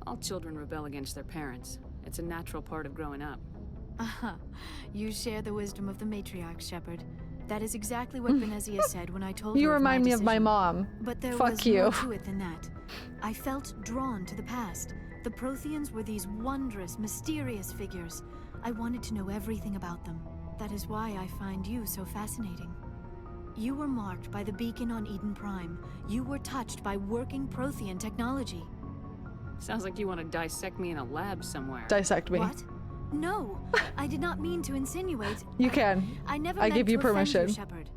All children rebel against their parents. It's a natural part of growing up. You share the wisdom of the matriarch, Shepard. That is exactly what Benezia said when I told her You of remind my me of my decision. mom. But there Fuck was you. more to it than that. I felt drawn to the past. The Protheans were these wondrous, mysterious figures. I wanted to know everything about them. That is why I find you so fascinating. You were marked by the beacon on Eden Prime. You were touched by working Prothean technology. Sounds like you want to dissect me in a lab somewhere. Dissect me. What? No, I did not mean to insinuate. You can. I never I meant give you to offend permission. you, Shepard.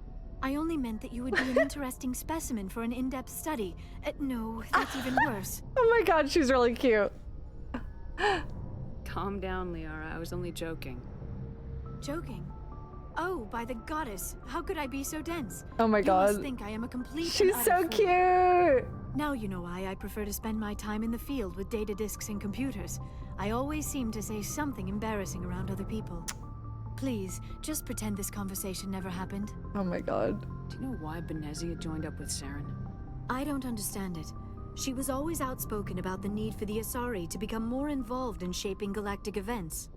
I only meant that you would be an interesting specimen for an in-depth study. No, that's even worse. Oh my god, she's really cute. Calm down, Liara. I was only joking. Joking? Oh, by the goddess, how could I be so dense? Oh my god. You must think I am a complete She's and so utter fool. cute. Now you know why I prefer to spend my time in the field with data disks and computers. I always seem to say something embarrassing around other people. Please, just pretend this conversation never happened. Oh my god. Do you know why Benezia joined up with Saren? I don't understand it. She was always outspoken about the need for the Asari to become more involved in shaping galactic events.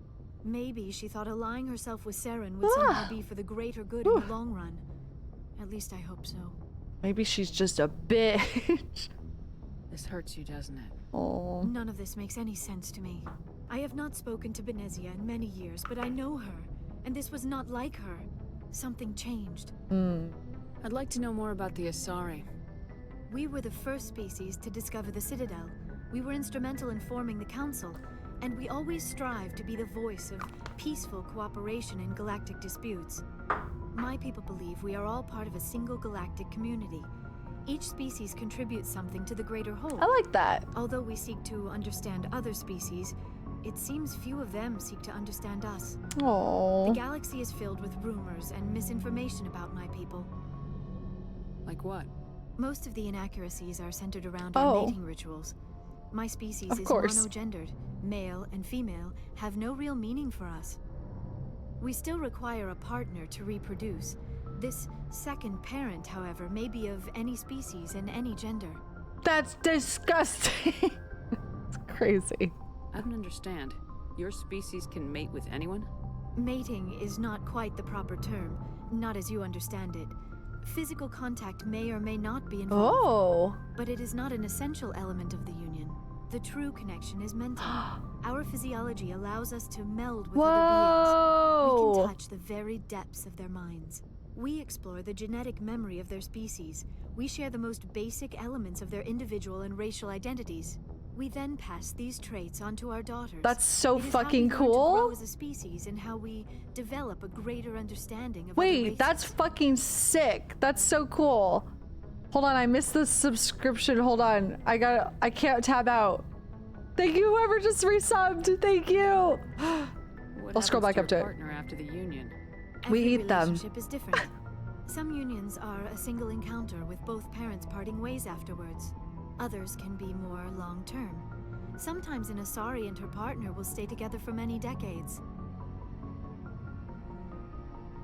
Maybe she thought allying herself with Saren would somehow be for the greater good in the long run. At least I hope so. Maybe she's just a bitch. This hurts you, doesn't it? Oh. None of this makes any sense to me. I have not spoken to Benezia in many years, but I know her, and this was not like her. Something changed. I'd like to know more about the Asari. We were the first species to discover the Citadel. We were instrumental in forming the Council, and we always strive to be the voice of peaceful cooperation in galactic disputes. My people believe we are all part of a single galactic community. Each species contributes something to the greater whole. I like that. Although we seek to understand other species, it seems few of them seek to understand us. Oh. The galaxy is filled with rumors and misinformation about my people. Like what? Most of the inaccuracies are centered around our mating rituals. My species is monogendered. Male and female have no real meaning for us. We still require a partner to reproduce. This second parent, however, may be of any species and any gender. That's disgusting. It's crazy. I don't understand. Your species can mate with anyone? Mating is not quite the proper term, not as you understand it. Physical contact may or may not be involved, but it is not an essential element of the union. The true connection is mental. Our physiology allows us to meld with other beings. We can touch the very depths of their minds. We explore the genetic memory of their species. We share the most basic elements of their individual and racial identities. We then pass these traits onto our daughters. That's so fucking how we learn to cool. grow as a species and how we develop a greater understanding of other Wait, races. that's fucking sick. That's so cool. Hold on, I missed the subscription. Hold on. I can't tab out. Thank you, whoever just resubbed. Thank you. I'll scroll back up to it. Partner after the union. We Every eat them. relationship is different. Some unions are a single encounter with both parents parting ways afterwards. Others can be more long-term. Sometimes an Asari and her partner will stay together for many decades.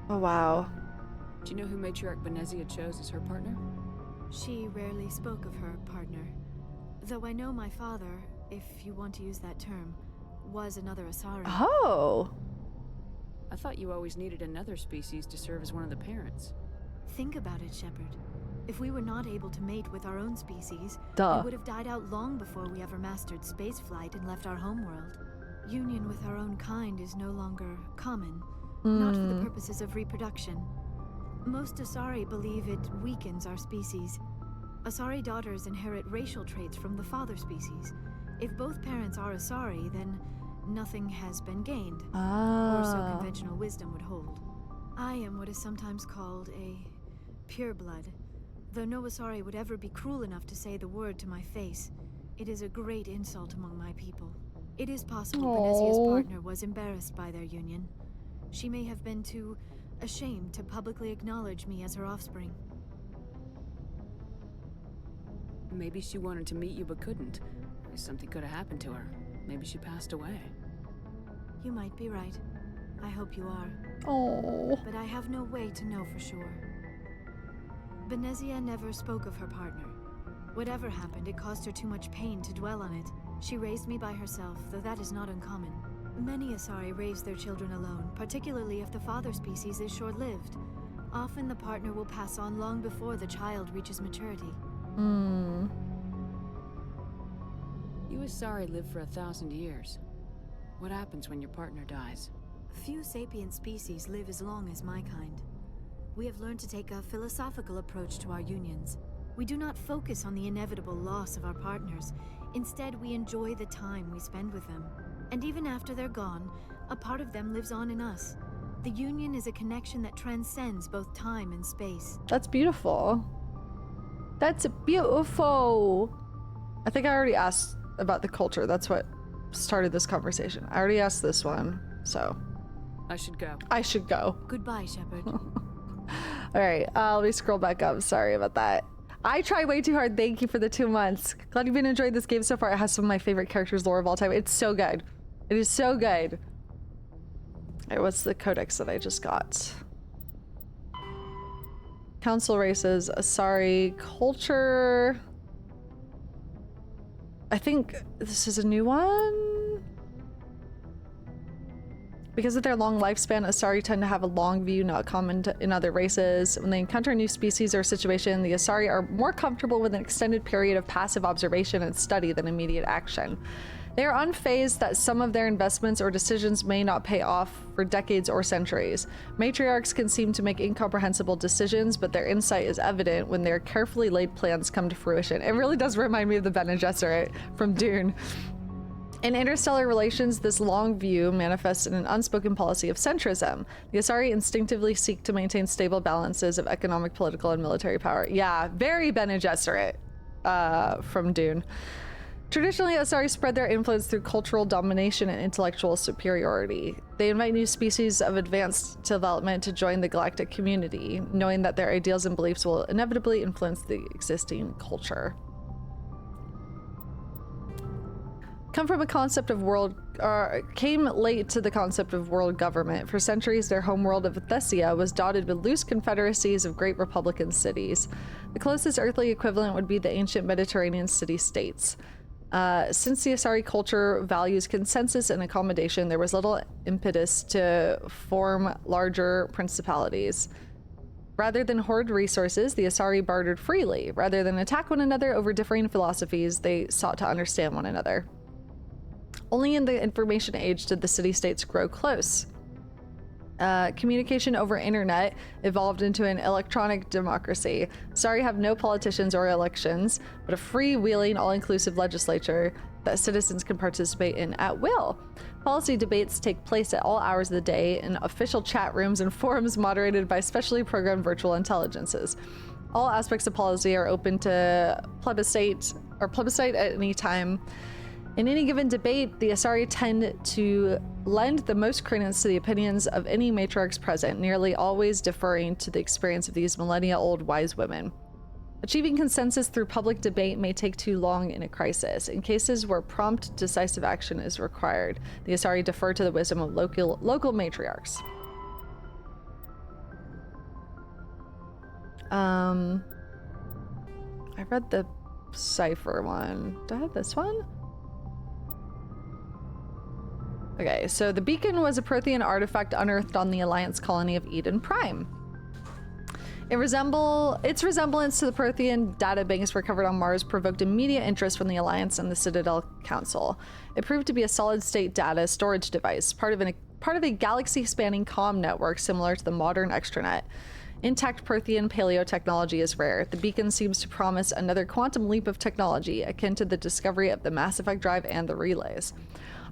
Oh, wow. Do you know who Matriarch Benezia chose as her partner? She rarely spoke of her partner. Though I know my father, if you want to use that term, was another Asari. Oh. I thought you always needed another species to serve as one of the parents. Think about it, Shepard. If we were not able to mate with our own species, Duh. we would have died out long before we ever mastered spaceflight and left our homeworld. Union with our own kind is no longer common, not for the purposes of reproduction. Most Asari believe it weakens our species. Asari daughters inherit racial traits from the father species. If both parents are Asari, then nothing has been gained, or so conventional wisdom would hold. I am what is sometimes called a pureblood. Though no Asari would ever be cruel enough to say the word to my face, it is a great insult among my people. It is possible Benezia's partner was embarrassed by their union. She may have been too ashamed to publicly acknowledge me as her offspring. Maybe she wanted to meet you but couldn't. Something could have happened to her. Maybe she passed away. You might be right. I hope you are. Oh. But I have no way to know for sure. Benezia never spoke of her partner. Whatever happened, it caused her too much pain to dwell on it. She raised me by herself, though that is not uncommon. Many Asari raise their children alone, particularly if the father species is short-lived. Often the partner will pass on long before the child reaches maturity. You Asari live for 1,000 years. What happens when your partner dies? Few sapient species live as long as my kind. We have learned to take a philosophical approach to our unions. We do not focus on the inevitable loss of our partners. Instead, we enjoy the time we spend with them. And even after they're gone, a part of them lives on in us. The union is a connection that transcends both time and space. That's beautiful. That's beautiful. I think I already asked about the culture. That's what started this conversation. I already asked this one, so. I should go. I should go. Goodbye, Shepard. All right, let me scroll back up. Sorry about that. I try way too hard. Thank you for the 2 months. Glad you've been enjoying this game so far. It has some of my favorite characters lore of all time. It's so good. It is so good. All right, what's the codex that I just got? Council races, Asari culture. I think this is a new one. Because of their long lifespan, Asari tend to have a long view, not common in other races. When they encounter a new species or situation, the Asari are more comfortable with an extended period of passive observation and study than immediate action. They are unfazed that some of their investments or decisions may not pay off for decades or centuries. Matriarchs can seem to make incomprehensible decisions, but their insight is evident when their carefully laid plans come to fruition. It really does remind me of the Bene Gesserit from Dune. In interstellar relations, this long view manifests in an unspoken policy of centrism. The Asari instinctively seek to maintain stable balances of economic, political, and military power. Yeah, very Bene Gesserit from Dune. Traditionally, Asari spread their influence through cultural domination and intellectual superiority. They invite new species of advanced development to join the galactic community, knowing that their ideals and beliefs will inevitably influence the existing culture. Came late to the concept of world government. For centuries, their homeworld of Thesia was dotted with loose confederacies of great republican cities. The closest earthly equivalent would be the ancient Mediterranean city-states. Since the Asari culture values consensus and accommodation, there was little impetus to form larger principalities. Rather than hoard resources, the Asari bartered freely. Rather than attack one another over differing philosophies, they sought to understand one another. Only in the information age did the city-states grow close. Communication over internet evolved into an electronic democracy. Sorry, have no politicians or elections, but a freewheeling, all-inclusive legislature that citizens can participate in at will. Policy debates take place at all hours of the day in official chat rooms and forums moderated by specially programmed virtual intelligences. All aspects of policy are open to plebiscite at any time. In any given debate, the Asari tend to lend the most credence to the opinions of any matriarchs present, nearly always deferring to the experience of these millennia-old wise women. Achieving consensus through public debate may take too long in a crisis. In cases where prompt, decisive action is required, the Asari defer to the wisdom of local matriarchs. I read the cipher one. Do I have this one? Okay, so the beacon was a Prothean artifact unearthed on the Alliance colony of Eden Prime. Its resemblance to the Prothean databanks recovered on Mars provoked immediate interest from the Alliance and the Citadel Council. It proved to be a solid-state data storage device, part of a galaxy-spanning comm network similar to the modern extranet. Intact Prothean paleotechnology is rare. The beacon seems to promise another quantum leap of technology, akin to the discovery of the Mass Effect drive and the relays.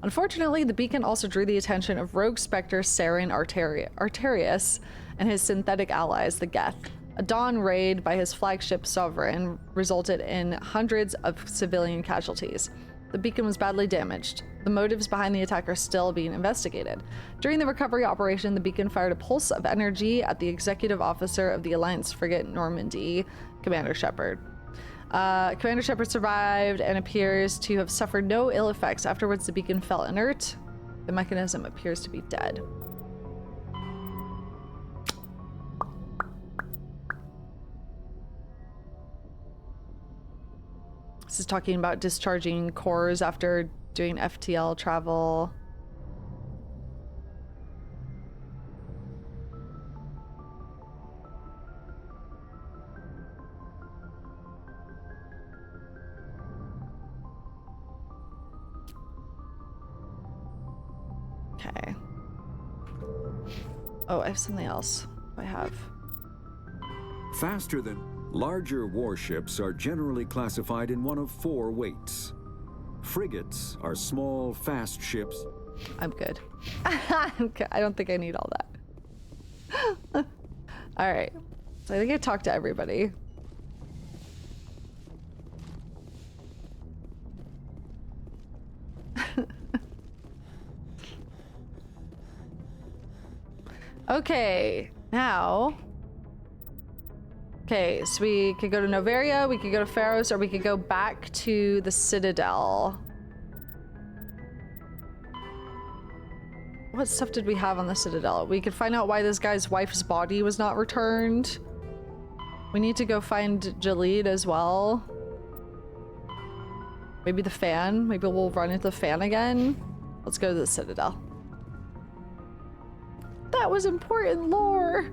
Unfortunately, the beacon also drew the attention of rogue Spectre Saren Arterius and his synthetic allies, the Geth. A dawn raid by his flagship Sovereign resulted in hundreds of civilian casualties. The beacon was badly damaged. The motives behind the attack are still being investigated. During the recovery operation, the beacon fired a pulse of energy at the executive officer of the Alliance frigate Normandy, Commander Shepard. Commander Shepard survived and appears to have suffered no ill effects. Afterwards, the beacon fell inert. The mechanism appears to be dead. This is talking about discharging cores after doing FTL travel. Okay. Oh, I have something else. I have. Faster than larger warships are generally classified in one of 4 weights. Frigates are small, fast ships. I'm good. I don't think I need all that. All right. So I think I talked to everybody. Okay, now. Okay, so we could go to Noveria, we could go to Feros, or we could go back to the Citadel. What stuff did we have on the Citadel? We could find out why this guy's wife's body was not returned. We need to go find Jalid as well. Maybe the fan. Maybe we'll run into the fan again. Let's go to the Citadel. That was important lore.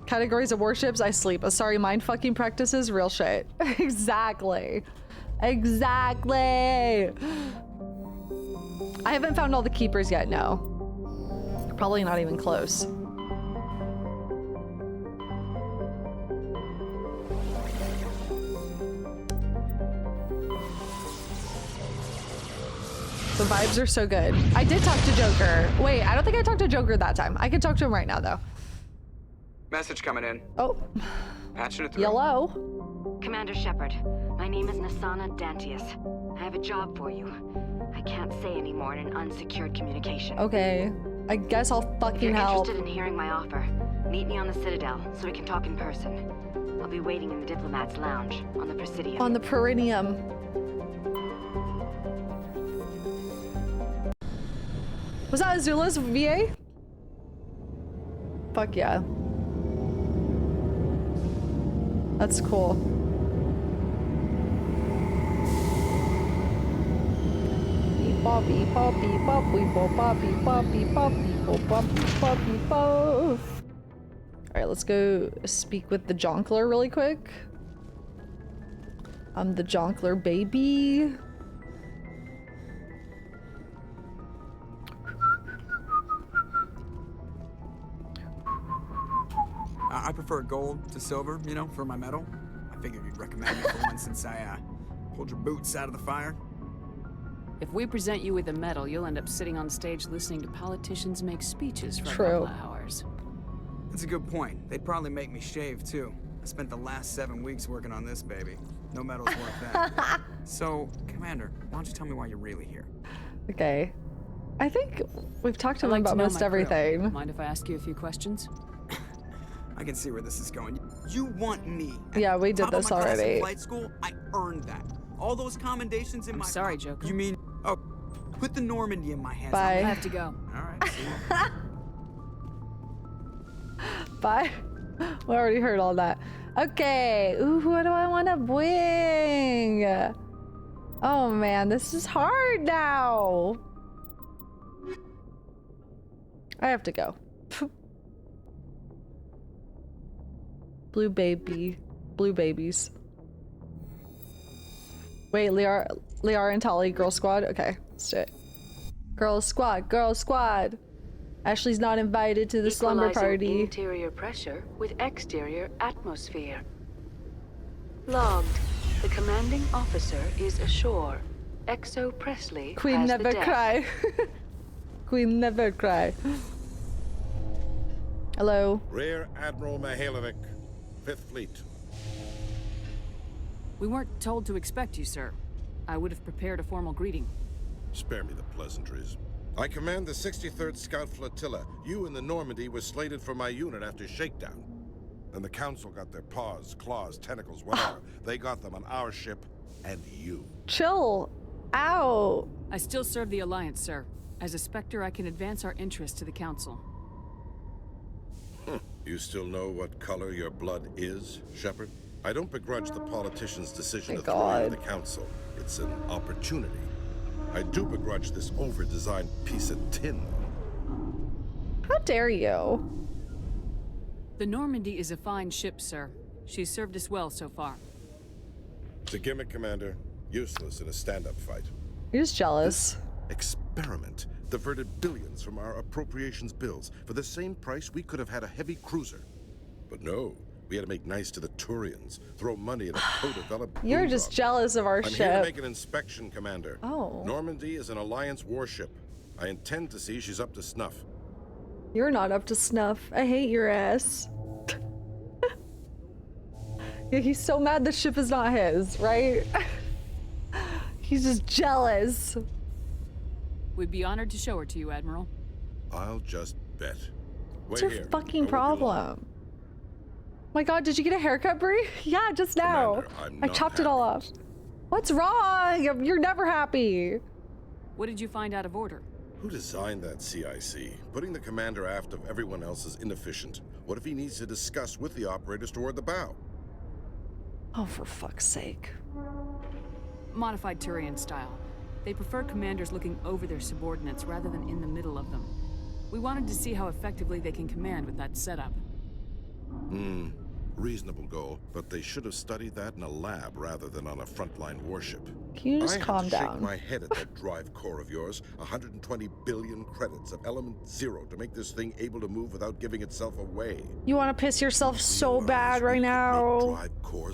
Categories of warships, I sleep. Sorry, mind fucking practices, real shit. Exactly. Exactly. I haven't found all the keepers yet, no. Probably not even close. The vibes are so good. I did talk to Joker. Wait, I don't think I talked to Joker that time. I can talk to him right now, though. Message coming in. Oh. Patching it through. Yellow. Commander Shepard, my name is Nasana Dantius. I have a job for you. I can't say any more in an unsecured communication. Okay. I guess I'll fucking if you're help. interested in hearing my offer, meet me on the Citadel so we can talk in person. I'll be waiting in the Diplomat's Lounge on the Presidium. On the Perineum. Was that Azula's VA? Fuck yeah. That's cool. Beep bop beep bop beep bop beep bop beep bop beep bop beep bop beep bop beep bop. Alright, let's go speak with the Jonkler really quick. I'm the Jonkler baby. prefer gold to silver, you know, for my medal. I figured you'd recommend me for one since I pulled your boots out of the fire. If we present you with a medal, you'll end up sitting on stage listening to politicians make speeches for a True. couple of hours. That's a good point. They'd probably make me shave, too. I spent the last 7 weeks working on this baby. No medal's worth that. So, Commander, why don't you tell me why you're really here? Okay. I think we've talked to I'd him like about to know most my crew. everything. Mind if I ask you a few questions? I can see where this is going. You want me? Yeah, we did Top of this my class in already. flight school, I earned that. All those commendations in I'm my... sorry, Joker. You mean... Oh, put the Normandy in my hands. Bye. I have to go. All right, see you. Bye. We already heard all that. Okay. Ooh, who do I want to bring? Oh man, this is hard now. I have to go. Blue baby. Blue babies. Wait, Liara and Tali, girl squad? Okay, let's do it. Girl squad, girl squad. Ashley's not invited to the slumber Equalizing party. Interior pressure with exterior atmosphere. Logged. The commanding officer is ashore. Exo Presley Queen has never the deck. cry. Queen never cry. Hello. Rear Admiral Mihailovic, 5th Fleet. We weren't told to expect you, sir. I would have prepared a formal greeting. Spare me the pleasantries. I command the 63rd Scout Flotilla. You and the Normandy were slated for my unit after shakedown. Then the Council got their paws, claws, tentacles, whatever. They got them on our ship, and you. Chill out. I still serve the Alliance, sir. As a Spectre, I can advance our interests to the Council. You still know what color your blood is, Shepard? I don't begrudge the politicians' decision to throw you in the Council. It's an opportunity. I do begrudge this over-designed piece of tin. How dare you? The Normandy is a fine ship, sir. She's served us well so far. It's a gimmick, Commander. Useless in a stand-up fight. You're just jealous. Experiment diverted billions from our appropriations bills. For the same price, we could have had a heavy cruiser. But no, we had to make nice to the Turians, throw money at a co-developed... You're just jealous of our I'm ship. here to make an inspection, Commander. Oh. Normandy is an Alliance warship. I intend to see she's up to snuff. You're not up to snuff. I hate your ass. Yeah, he's so mad the ship is not his, right? He's just jealous. We'd be honored to show her to you, Admiral. I'll just bet. What's your fucking problem? My god, did you get a haircut, Bree? Yeah, just now. I'm I not chopped it all off. What's wrong? You're never happy. What did you find out of order? Who designed that CIC? Putting the commander aft of everyone else is inefficient. What if he needs to discuss with the operators toward the bow? Oh, for fuck's sake. Modified Thorian style. They prefer commanders looking over their subordinates rather than in the middle of them. We wanted to see how effectively they can command with that setup. Reasonable goal, but they should have studied that in a lab rather than on a frontline warship. Can you just calm I had to down? shake my head at that drive core of yours. 120 billion credits of element 0 to make this thing able to move without giving itself away. You want to piss yourself so bad right now.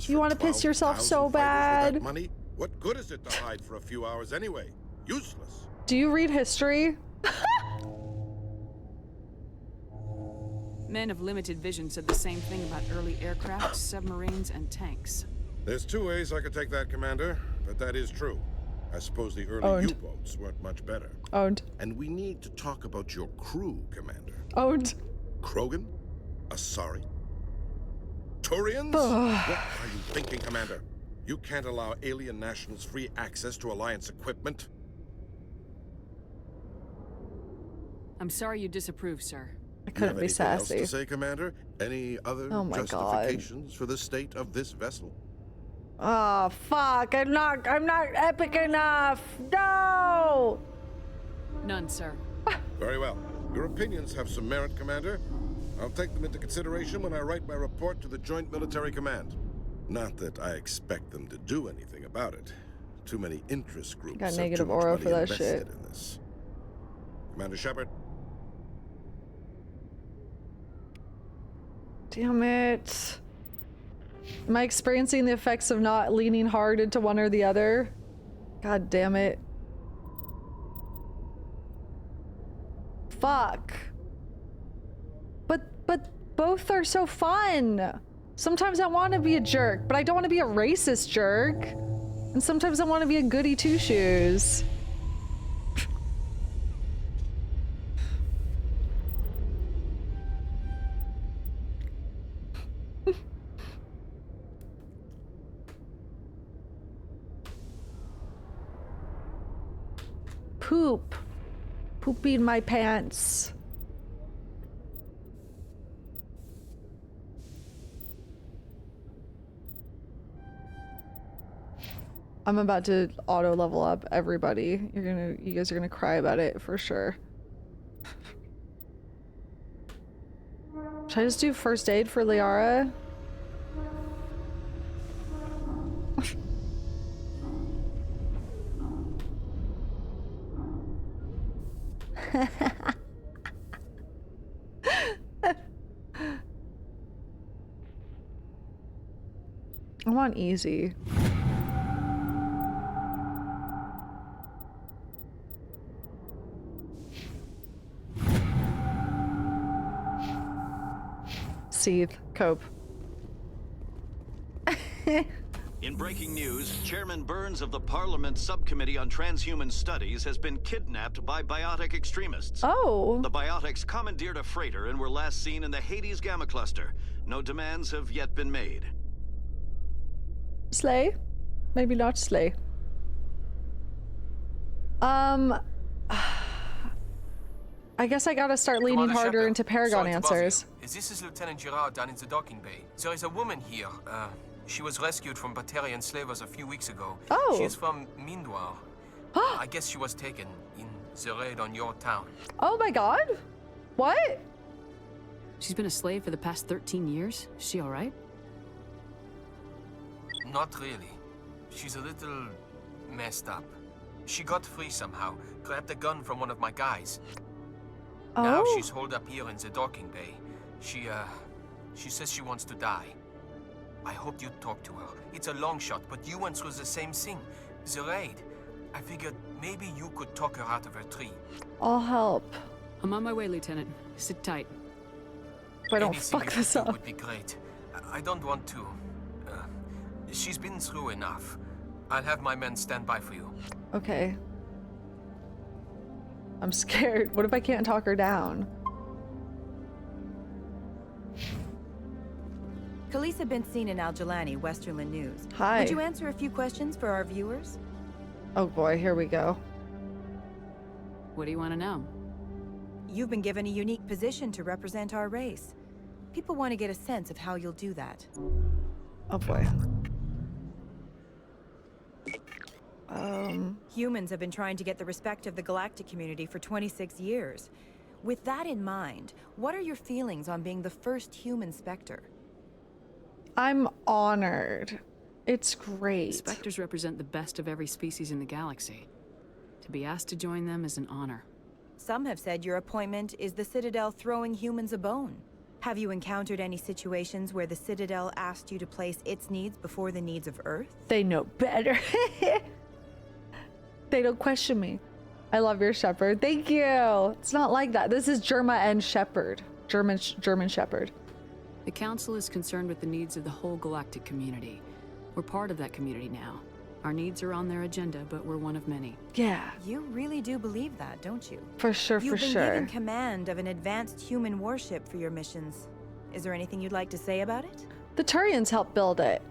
You want to piss yourself so bad. Money? What good is it to hide for a few hours anyway? Useless. Do you read history? Men of limited vision said the same thing about early aircraft, submarines, and tanks. There's two ways I could take that, Commander, but that is true. I suppose the early U-boats weren't much better. Owned. And we need to talk about your crew, Commander. Owned. Krogan? Asari? Thorians? What are you thinking, Commander? You can't allow alien nationals free access to Alliance equipment? I'm sorry you disapprove, sir. I couldn't be sassy. Else to say, Commander? Any other justifications for the state of this vessel? Oh fuck! I'm not epic enough. No. None, sir. Very well. Your opinions have some merit, Commander. I'll take them into consideration when I write my report to the Joint Military Command. Not that I expect them to do anything about it. Too many interest groups Got have negative too much aura money for that invested shit. in this. Commander Shepard. Damn it. Am I experiencing the effects of not leaning hard into one or the other? God damn it. Fuck. But both are so fun. Sometimes I want to be a jerk, but I don't want to be a racist jerk. And sometimes I want to be a goody two-shoes. Poop. Poopy in my pants. I'm about to auto level up everybody. You guys are gonna cry about it for sure. Should I just do first aid for Liara? I want easy. Seethe. Cope. In breaking news, Chairman Burns of the Parliament Subcommittee on Transhuman Studies has been kidnapped by biotic extremists. Oh. The biotics commandeered a freighter and were last seen in the Hades Gamma Cluster. No demands have yet been made. Slay? Maybe not slay. I guess I gotta start leaning harder Shepard. into Paragon Sorry to answers. bother you. This is Lieutenant Gerard down in the docking bay. There is a woman here. She was rescued from Batarian slavers a few weeks ago. Oh. She is from Mindoir. I guess she was taken in the raid on your town. Oh my god? What? She's been a slave for the past 13 years? Is she alright? Not really. She's a little messed up. She got free somehow, grabbed a gun from one of my guys. Now Oh. she's holed up here in the docking bay. She says she wants to die. I hoped you'd talk to her. It's a long shot, but you went through the same thing. The raid. I figured maybe you could talk her out of her tree. I'll help. I'm on my way, Lieutenant. Sit tight. If I don't Anything fuck you this could do up. would be great. I don't want to. She's been through enough. I'll have my men stand by for you. Okay. I'm scared. What if I can't talk her down? Khaleesa been seen in Al-Jalani, Westerland News. Hi. Would you answer a few questions for our viewers? Oh boy, here we go. What do you want to know? You've been given a unique position to represent our race. People want to get a sense of how you'll do that. Oh boy. Humans have been trying to get the respect of the galactic community for 26 years. With that in mind, what are your feelings on being the first human Spectre? I'm honored. It's great. Spectres represent the best of every species in the galaxy. To be asked to join them is an honor. Some have said your appointment is the Citadel throwing humans a bone. Have you encountered any situations where the Citadel asked you to place its needs before the needs of Earth? They know better. They don't question me. I love your shepherd. Thank you. It's not like that. This is Germa and Shepherd. German Shepherd. The Council is concerned with the needs of the whole galactic community. We're part of that community now. Our needs are on their agenda, but we're one of many. Yeah. You really do believe that, don't you? For sure, You've for been sure. given command of an advanced human warship for your missions. Is there anything you'd like to say about it? The Thorians helped build it.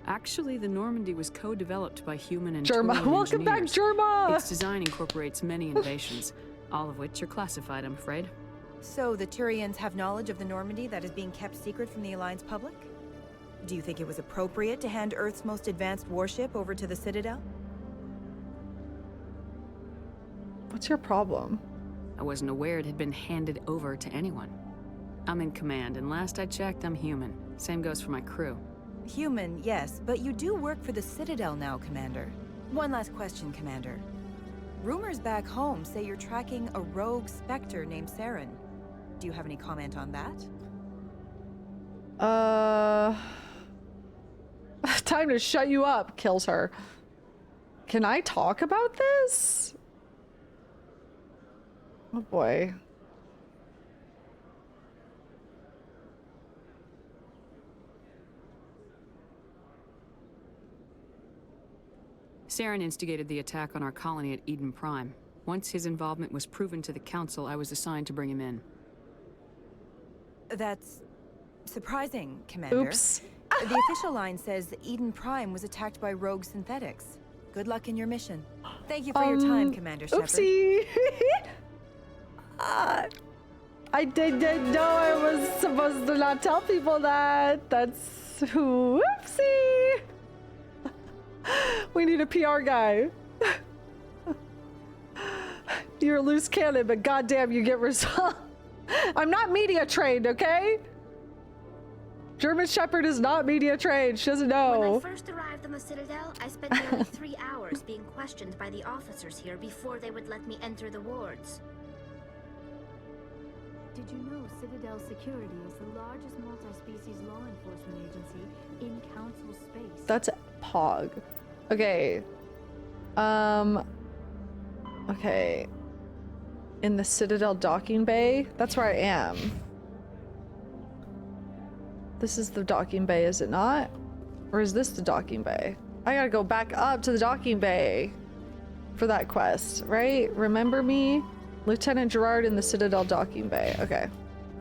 Actually, the Normandy was co-developed by human and Germa. Thorian Welcome back, engineers. Germa! Its design incorporates many innovations, all of which are classified, I'm afraid. So the Thorians have knowledge of the Normandy that is being kept secret from the Alliance public? Do you think it was appropriate to hand Earth's most advanced warship over to the Citadel? What's your problem? I wasn't aware it had been handed over to anyone. I'm in command, and last I checked, I'm human. Same goes for my crew. Human, yes, but you do work for the Citadel now, Commander. One last question, Commander. Rumors back home say you're tracking a rogue Spectre named Saren. Do you have any comment on that? Time to shut you up, kills her. Can I talk about this? Oh boy. Saren instigated the attack on our colony at Eden Prime. Once his involvement was proven to the Council, I was assigned to bring him in. That's surprising, Commander. Oops. The official line says that Eden Prime was attacked by rogue synthetics. Good luck in your mission. Thank you for your time, Commander Shepard. Oopsie. I didn't know I was supposed to not tell people that. That's whoopsie. We need a PR guy. You're a loose cannon, but goddamn, you get results. I'm not media trained, okay? German Shepherd is not media trained. She doesn't know. When I first arrived on the Citadel, I spent nearly 3 hours being questioned by the officers here before they would let me enter the wards. Did you know Citadel Security is the largest multi-species law enforcement agency in Council space? That's Pog. Okay. Okay. In the Citadel docking bay? That's where I am. This is the docking bay, is it not? Or is this the docking bay? I gotta go back up to the docking bay for that quest, right? Remember me? Lieutenant Gerard in the Citadel docking bay. Okay.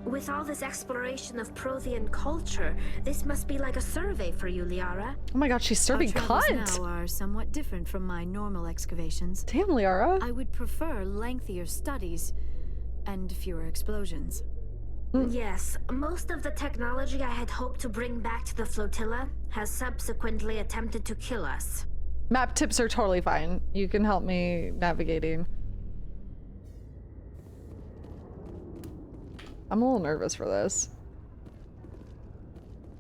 With all this exploration of Prothean culture, this must be like a survey for you, Liara. Oh my god, she's serving Our travels cunt! now are somewhat different from my normal excavations. Damn, Liara. I would prefer lengthier studies and fewer explosions. Yes, most of the technology I had hoped to bring back to the flotilla has subsequently attempted to kill us. Map tips are totally fine. You can help me navigating. I'm a little nervous for this.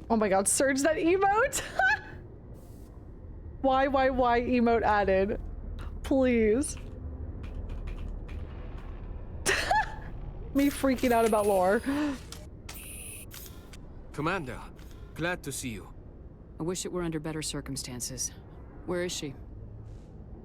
Oh my god, Surge that emote! Why emote added? Please. Me freaking out about lore. Commander, glad to see you. I wish it were under better circumstances. Where is she?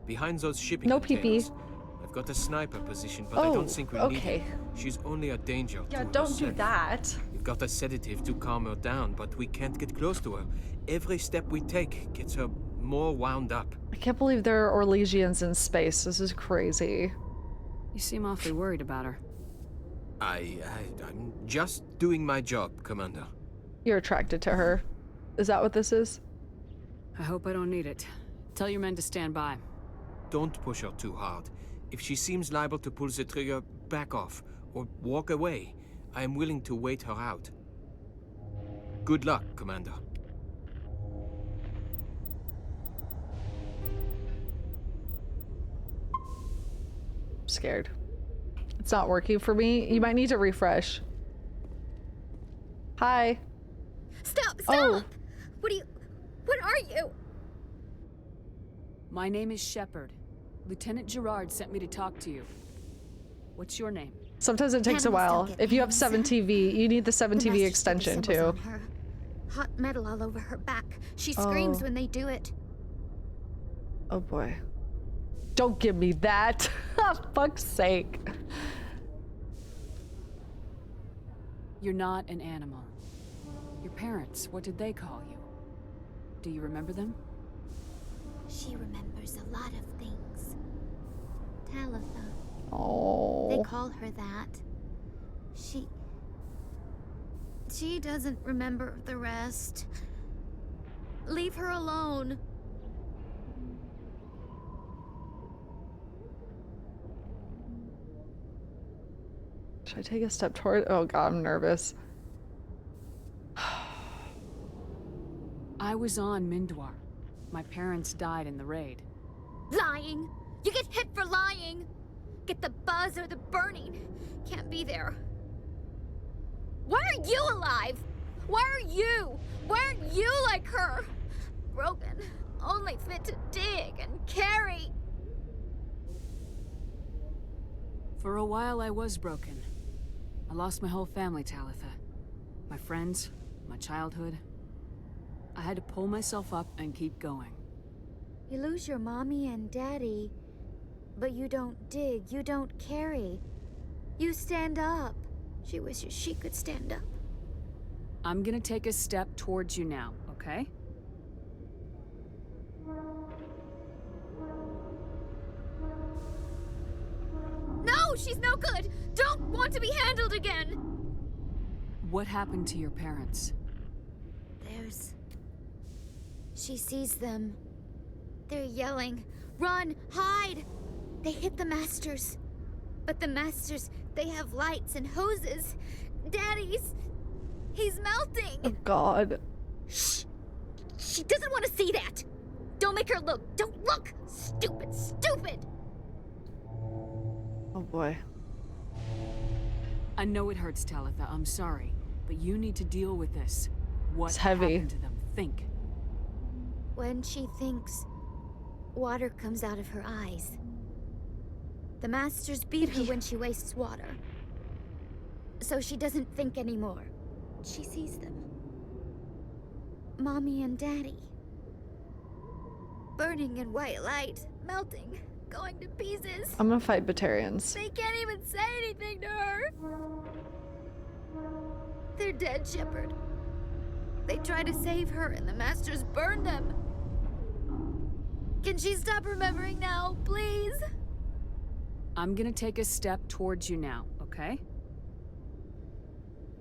Behind those shipping No containers. pee-pee. I've got a sniper position, but I don't think we'll need okay. it. She's only a danger to Yeah, don't do herself. that. We've got a sedative to calm her down, but we can't get close to her. Every step we take gets her more wound up. I can't believe there are Orlesians in space. This is crazy. You seem awfully worried about her. I'm just doing my job, Commander. You're attracted to her. Is that what this is? I hope I don't need it. Tell your men to stand by. Don't push her too hard. If she seems liable to pull the trigger, back off or walk away. I am willing to wait her out. Good luck, Commander. I'm scared. It's not working for me. You might need to refresh. Hi. Stop! Oh. What are you? My name is Shepard. Lieutenant Gerard sent me to talk to you. What's your name? Sometimes it takes a while. If you have 7TV, you need the 7TV extension too. Hot metal all over her back. She screams when they do it. Oh boy. Don't give me that. For fuck's sake. You're not an animal. Your parents, what did they call you? Do you remember them? She remembers a lot of things. Talitha. Oh. They call her that. She doesn't remember the rest. Leave her alone. Should I take a step toward? Oh god, I'm nervous. I was on Mindwar. My parents died in the raid. Lying! You get hit for lying! Get the buzz or the burning. Can't be there. Why are you alive? Why are you? Why aren't you like her? Broken. Only fit to dig and carry. For a while I was broken. I lost my whole family, Talitha. My friends, my childhood. I had to pull myself up and keep going. You lose your mommy and daddy, but you don't dig, you don't carry. You stand up. She wishes she could stand up. I'm gonna take a step towards you now, okay? No, she's no good! Don't want to be handled again! What happened to your parents? She sees them. They're yelling, "Run! Hide!" They hit the Masters. But the Masters, they have lights and hoses. He's melting! Oh God. Shh! She doesn't want to see that! Don't make her look! Don't look! Stupid, stupid! Oh boy. I know it hurts, Talitha, I'm sorry. But you need to deal with this. What heavy. happened to them? Think. When she thinks, water comes out of her eyes. The Masters beat her when she wastes water. So she doesn't think anymore. She sees them. Mommy and Daddy. Burning in white light, melting, going to pieces. I'm gonna fight Batarians. They can't even say anything to her. They're dead, Shepard. They try to save her and the Masters burn them. Can she stop remembering now, please? I'm gonna take a step towards you now, okay?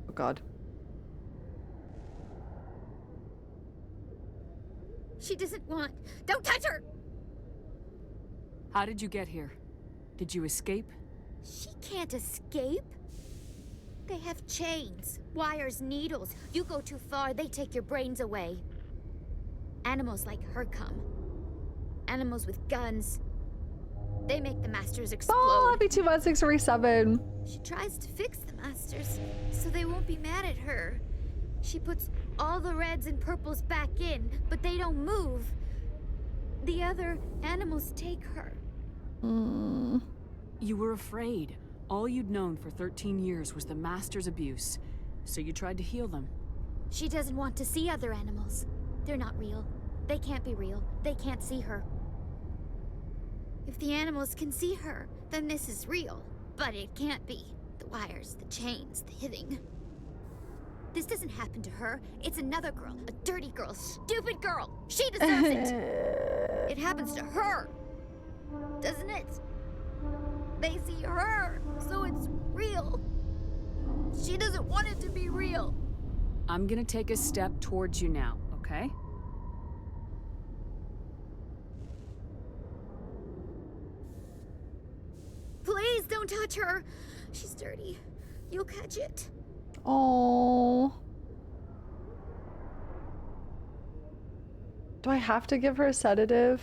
Oh God. She doesn't want. Don't touch her! How did you get here? Did you escape? She can't escape. They have chains, wires, needles. You go too far, they take your brains away. Animals like her come. Animals with guns. They make the Masters explode. Oh, happy 21637. She tries to fix the Masters, so they won't be mad at her. She puts all the reds and purples back in, but they don't move. The other animals take her. You were afraid. All you'd known for 13 years was the Master's abuse, so you tried to heal them. She doesn't want to see other animals. They're not real. They can't be real. They can't see her. If the animals can see her, then this is real. But it can't be. The wires, the chains, the hitting. This doesn't happen to her. It's another girl. A dirty girl. Stupid girl. She deserves it. It happens to her. Doesn't it? They see her, so it's real. She doesn't want it to be real. I'm gonna take a step towards you now, okay? Please don't touch her. She's dirty. You'll catch it. Oh. Do I have to give her a sedative?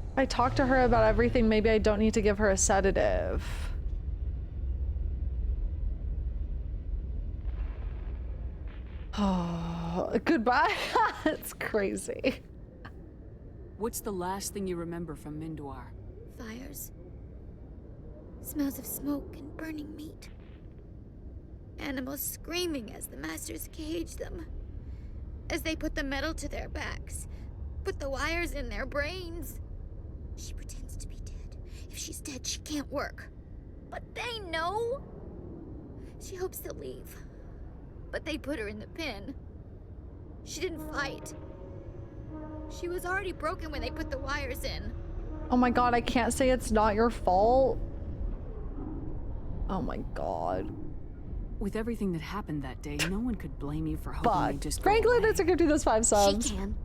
If I talk to her about everything, maybe I don't need to give her a sedative. Oh, goodbye. It's crazy. What's the last thing you remember from Mindoir? Fires. Smells of smoke and burning meat. Animals screaming as the Masters cage them. As they put the metal to their backs. Put the wires in their brains. She pretends to be dead. If she's dead, she can't work. But they know. She hopes they'll leave. But they put her in the pen. She didn't fight. She was already broken when they put the wires in. Oh my God, I can't say it's not your fault. Oh my God. With everything that happened that day, no one could blame you for hoping they just Franklin, it's a gift to those 5 subs. She can.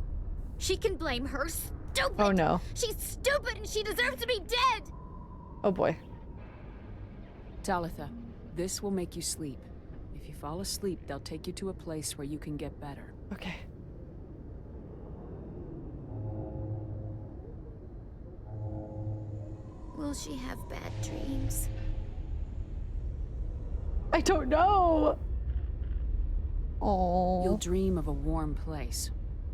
She can blame her. Stupid. Oh no. She's stupid and she deserves to be dead. Oh boy. Talitha, this will make you sleep. If you fall asleep, they'll take you to a place where you can get better. Okay. Will she have bad dreams? I don't know. Oh. You'll dream of a warm place,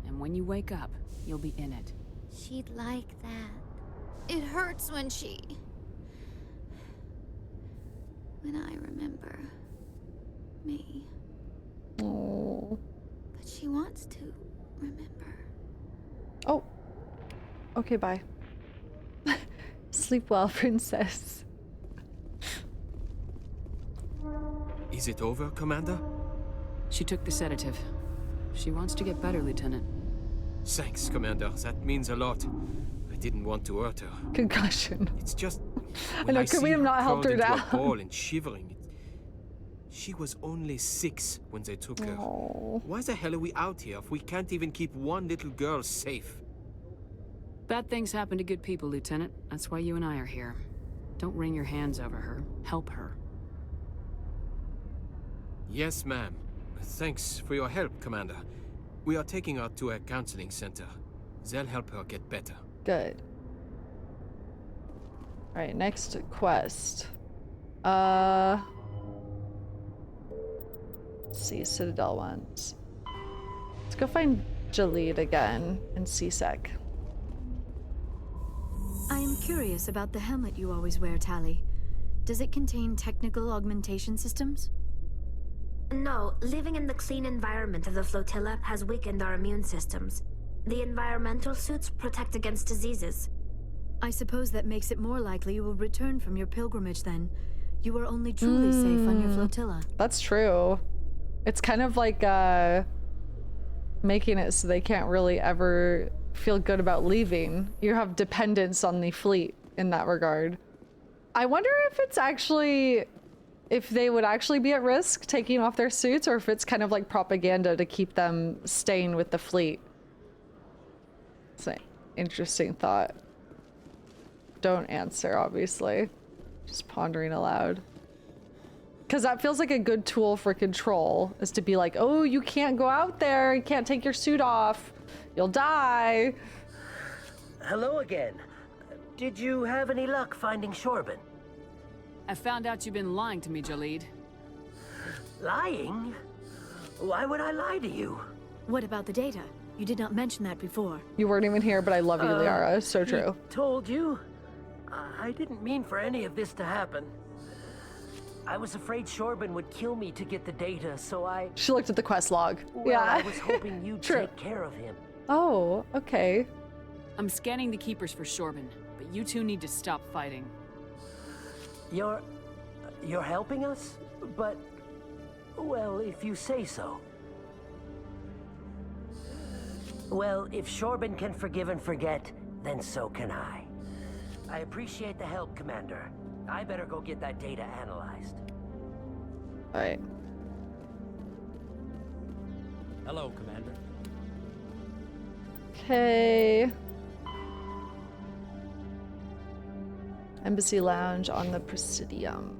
and when you wake up, you'll be in it. She'd like that. It hurts when I remember me. Oh. But she wants to remember. Oh. Okay, bye. Sleep well, princess. Is it over, Commander? She took the sedative. She wants to get better, Lieutenant. Thanks, Commander. That means a lot. I didn't want to hurt her. Concussion. It's just... I know, could we have not helped her down? Ball and shivering. She was only 6 when they took her. Oh. Why the hell are we out here if we can't even keep one little girl safe? Bad things happen to good people, Lieutenant. That's why you and I are here. Don't wring your hands over her. Help her. Yes, ma'am. Thanks for your help, Commander. We are taking her to a counseling center. They'll help her get better. Good. Alright, next quest. Let's see, Citadel ones. Let's go find Jalid again in CSEC. I am curious about the helmet you always wear, Tali. Does it contain technical augmentation systems? No, living in the clean environment of the flotilla has weakened our immune systems. The environmental suits protect against diseases. I suppose that makes it more likely you will return from your pilgrimage then. You are only truly safe on your flotilla. That's true. It's kind of like making it so they can't really ever feel good about leaving. You have dependence on the fleet in that regard. I wonder if it's actually, if they would actually be at risk taking off their suits, or if it's kind of like propaganda to keep them staying with the fleet. It's an interesting thought. Don't answer, obviously. Just pondering aloud. Because that feels like a good tool for control, is to be like, oh, you can't go out there, you can't take your suit off, you'll die. Hello again. Did you have any luck finding Shorben? I found out you've been lying to me, Jalid. Lying? Why would I lie to you? What about the data? You did not mention that before. You weren't even here, but I love you, Liara. It's so true. Told you? I didn't mean for any of this to happen. I was afraid Shorben would kill me to get the data, so I... She looked at the quest log. Well, Yeah. I was hoping you'd True. take care of him. Oh, okay. I'm scanning the keepers for Shorben, but you two need to stop fighting. You're helping us? But, well, if you say so. Well, if Shorben can forgive and forget, then so can I. I appreciate the help, Commander. I better go get that data analyzed. All right. Hello, Commander. Okay. Embassy Lounge on the Presidium.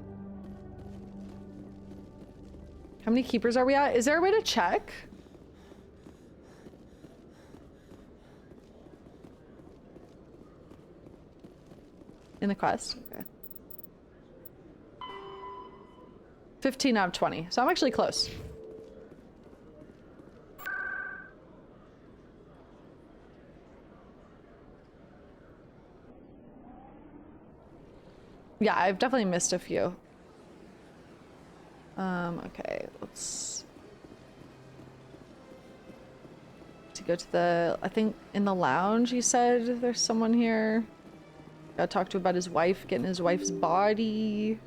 How many keepers are we at? Is there a way to check? In the quest? Okay. 15 out of 20. So I'm actually close. Yeah, I've definitely missed a few. Okay, let's to go to the, I think in the lounge you said there's someone here. Gotta talk to about his wife, getting his wife's body.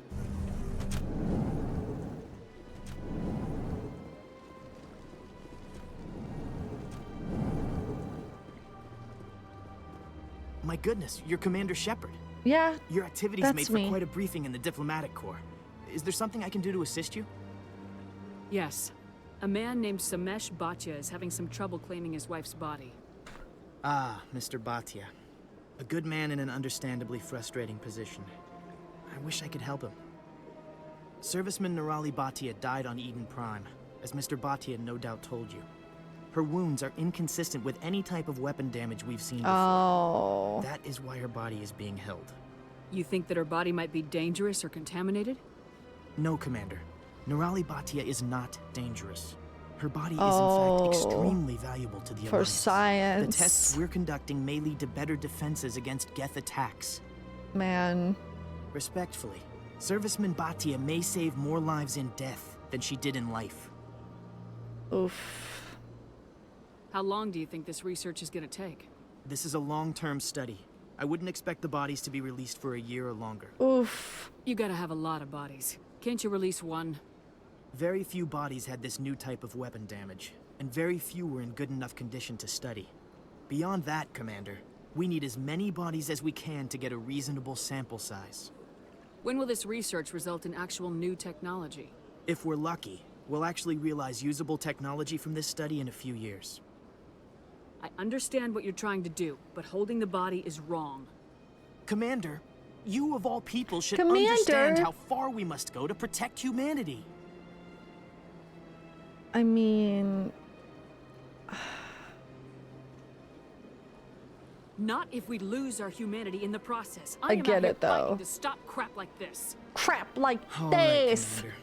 My goodness, you're Commander Shepard. Yeah, your activities that's made for me. quite a briefing in the diplomatic corps. Is there something I can do to assist you? Yes. A man named Samesh Bhatia is having some trouble claiming his wife's body. Ah, Mr. Bhatia. A good man in an understandably frustrating position. I wish I could help him. Serviceman Nirali Bhatia died on Eden Prime, as Mr. Bhatia no doubt told you. Her wounds are inconsistent with any type of weapon damage we've seen before. Oh. That is why her body is being held. You think that her body might be dangerous or contaminated? No, Commander. Nirali Bhatia is not dangerous. Her body is in fact extremely valuable to the for Alliance. science. The tests we're conducting may lead to better defenses against Geth attacks. Man. Respectfully, Serviceman Bhatia may save more lives in death than she did in life. Oof. How long do you think this research is gonna take? This is a long-term study. I wouldn't expect the bodies to be released for a year or longer. Oof. You gotta have a lot of bodies. Can't you release one? Very few bodies had this new type of weapon damage, and very few were in good enough condition to study. Beyond that, Commander, we need as many bodies as we can to get a reasonable sample size. When will this research result in actual new technology? If we're lucky, we'll actually realize usable technology from this study in a few years. I understand what you're trying to do, but holding the body is wrong. Commander, you of all people should Commander. understand how far we must go to protect humanity. I mean... Not if we lose our humanity in the process. I get it, though. Fighting to stop crap like this. Crap like All this! right, Commander.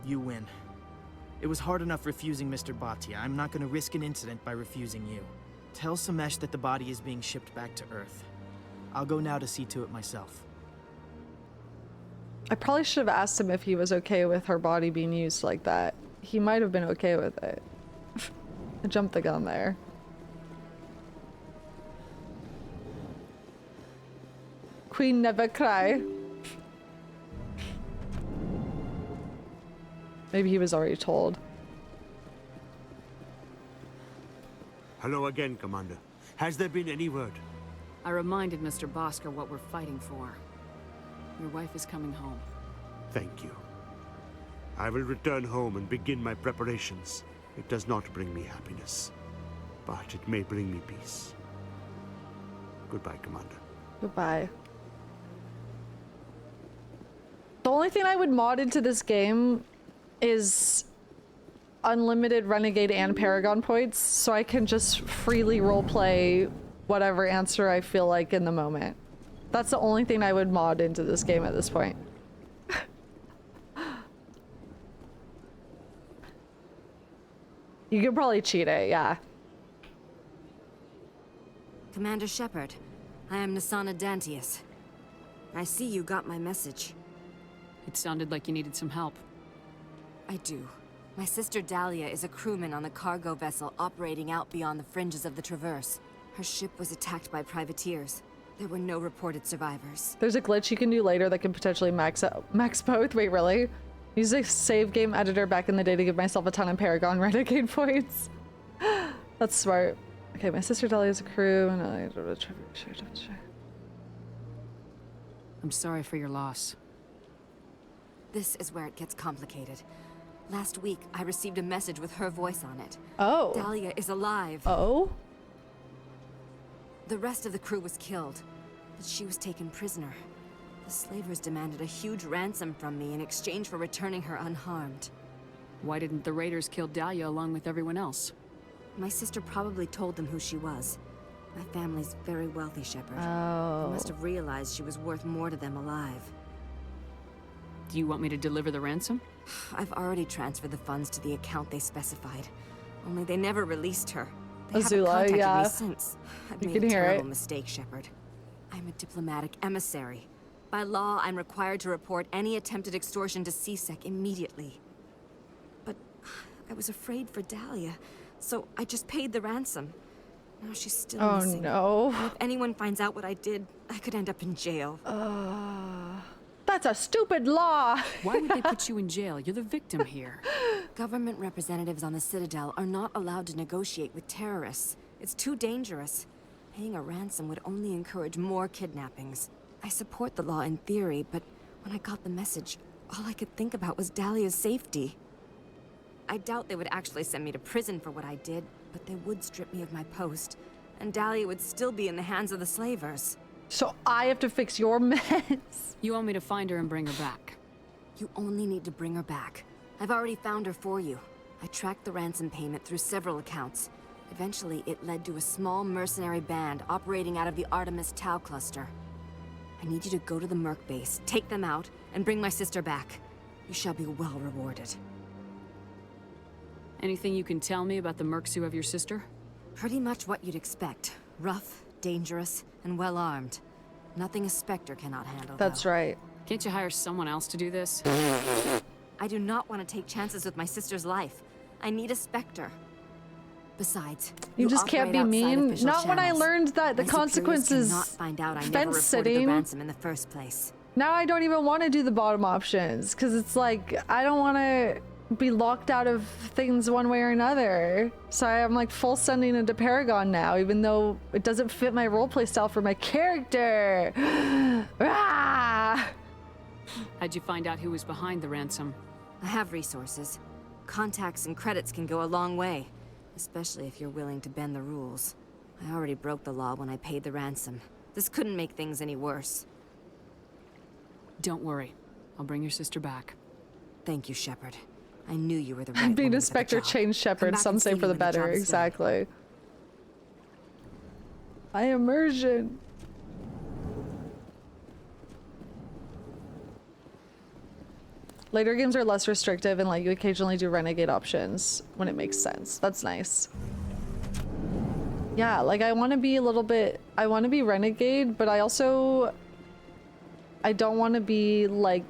You win. It was hard enough refusing Mr. Bhatia. I'm not going to risk an incident by refusing you. Tell Samesh that the body is being shipped back to Earth. I'll go now to see to it myself. I probably should have asked him if he was okay with her body being used like that. He might have been okay with it. I jumped the gun there. Queen never cry. Maybe he was already told. Hello again, Commander. Has there been any word? I reminded Mr. Bosker what we're fighting for. Your wife is coming home. Thank you. I will return home and begin my preparations. It does not bring me happiness, but it may bring me peace. Goodbye, Commander. Goodbye. The only thing I would mod into this game is unlimited Renegade and Paragon points, so I can just freely roleplay whatever answer I feel like in the moment. That's the only thing I would mod into this game at this point. You could probably cheat it, yeah. Commander Shepard, I am Nasana Dantius. I see you got my message. It sounded like you needed some help. I do. My sister Dahlia is a crewman on the cargo vessel operating out beyond the fringes of the Traverse. Her ship was attacked by privateers. There were no reported survivors. There's a glitch you can do later that can potentially max both. Wait, really? Use a save game editor back in the day to give myself a ton of Paragon Renegade points. That's smart. Okay, my sister Dahlia is a crew and I'm sorry for your loss. This is where it gets complicated. Last week, I received a message with her voice on it. Oh. Dahlia is alive. Oh? The rest of the crew was killed, but she was taken prisoner. The slavers demanded a huge ransom from me in exchange for returning her unharmed. Why didn't the raiders kill Dahlia along with everyone else? My sister probably told them who she was. My family's very wealthy, Shepard. Oh. They must have realized she was worth more to them alive. Do you want me to deliver the ransom? I've already transferred the funds to the account they specified. Only they never released her. They haven't Azula, contacted yeah. me since. I've You made can a hear terrible it. mistake, Shepard. I'm a diplomatic emissary. By law, I'm required to report any attempted extortion to CSEC immediately. But I was afraid for Dahlia, so I just paid the ransom. Now she's still missing. Oh no. And if anyone finds out what I did, I could end up in jail. That's a stupid law. Why would they put you in jail? You're the victim here. Government representatives on the Citadel are not allowed to negotiate with terrorists. It's too dangerous. Paying a ransom would only encourage more kidnappings. I support the law in theory, but when I got the message, all I could think about was Dahlia's safety. I doubt they would actually send me to prison for what I did, but they would strip me of my post, and Dahlia would still be in the hands of the slavers. So I have to fix your mess. You want me to find her and bring her back? You only need to bring her back. I've already found her for you. I tracked the ransom payment through several accounts. Eventually, it led to a small mercenary band operating out of the Artemis Tau cluster. I need you to go to the Merc base, take them out, and bring my sister back. You shall be well rewarded. Anything you can tell me about the mercs who have your sister? Pretty much what you'd expect. Rough, dangerous, and well-armed. Nothing a Spectre cannot handle. That's right. Can't you hire someone else to do this? I do not want to take chances with my sister's life. I need a Spectre. Besides, you just can't be mean. Not when I learned that the consequences find out I never fence reported sitting. the ransom in the first place. Now I don't even want to do the bottom options because it's like I don't want to be locked out of things one way or another. So I'm like full sending into Paragon now, even though it doesn't fit my roleplay style for my character. Ah! How'd you find out who was behind the ransom? I have resources. Contacts and credits can go a long way, especially if you're willing to bend the rules. I already broke the law when I paid the ransom. This couldn't make things any worse. Don't worry. I'll bring your sister back. Thank you, Shepard. I knew you were the right Being woman a for the Spectre job. changed Shepard, some say for the better. Exactly. My immersion. Later games are less restrictive and let you occasionally do renegade options when it makes sense. That's nice. Yeah, like I want to be a little bit, I want to be renegade, but I don't want to be like,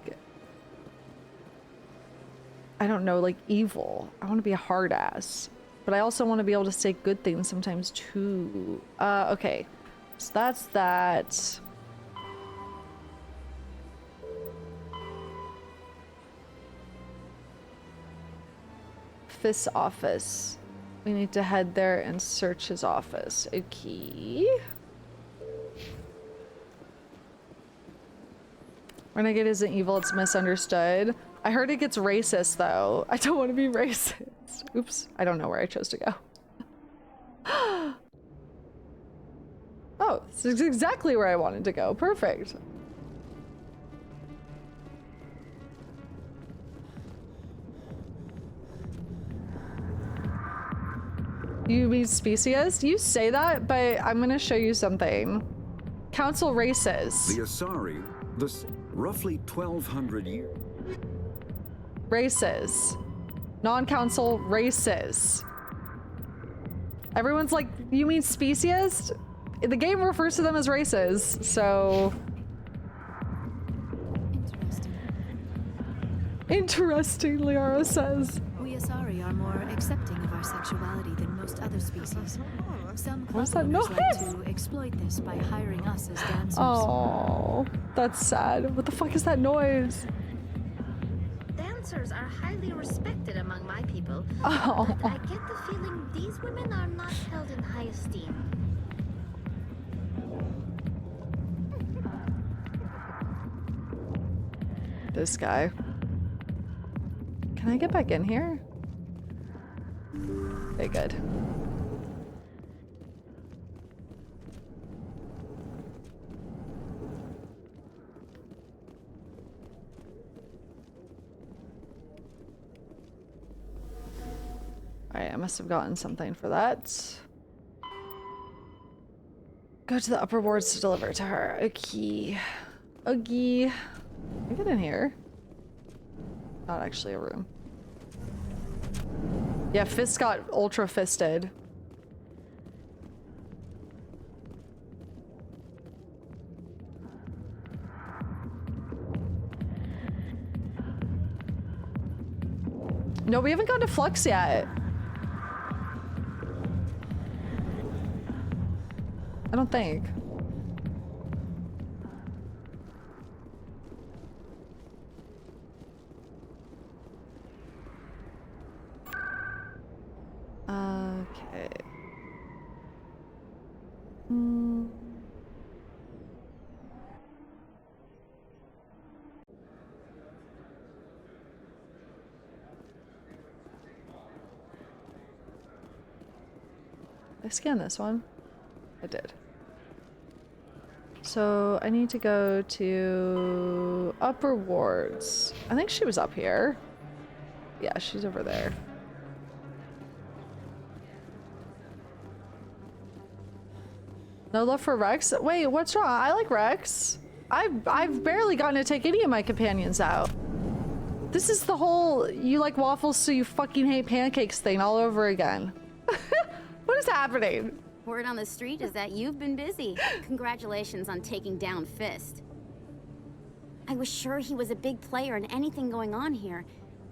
I don't know, like evil. I want to be a hard ass, but I also want to be able to say good things sometimes too. Okay, so that's that. Fist's office. We need to head there and search his office. Okay. Renegade isn't evil, it's misunderstood. I heard it gets racist though. I don't want to be racist. Oops, I don't know where I chose to go. Oh, this is exactly where I wanted to go. Perfect. You mean speciest? You say that, but I'm gonna show you something. Council races. The Asari, roughly 1,200 years. Races. Non-council races. Everyone's like, you mean speciest? The game refers to them as races, so... Interesting, Liara says. We Asari are more accepting of our sexuality than most other species. Some What's that club owners noise? like to exploit this by hiring us as dancers. Oh, that's sad. What the fuck is that noise? Dancers are highly respected among my people. Oh. But I get the feeling these women are not held in high esteem. This guy. Can I get back in here? Okay, good. Alright, I must have gotten something for that. Go to the upper wards to deliver to her. Okay. Okay. Can I get in here? Not actually a room. Yeah, Fist got ultra fisted. No, we haven't gone to Flux yet. I don't think. Okay. I scanned this one. I did. So I need to go to upper wards. I think she was up here. Yeah, she's over there. No love for Rex? Wait, what's wrong? I like Rex. I've barely gotten to take any of my companions out. This is the whole you like waffles so you fucking hate pancakes thing all over again. What is happening? Word on the street is that you've been busy. Congratulations on taking down Fist. I was sure he was a big player in anything going on here.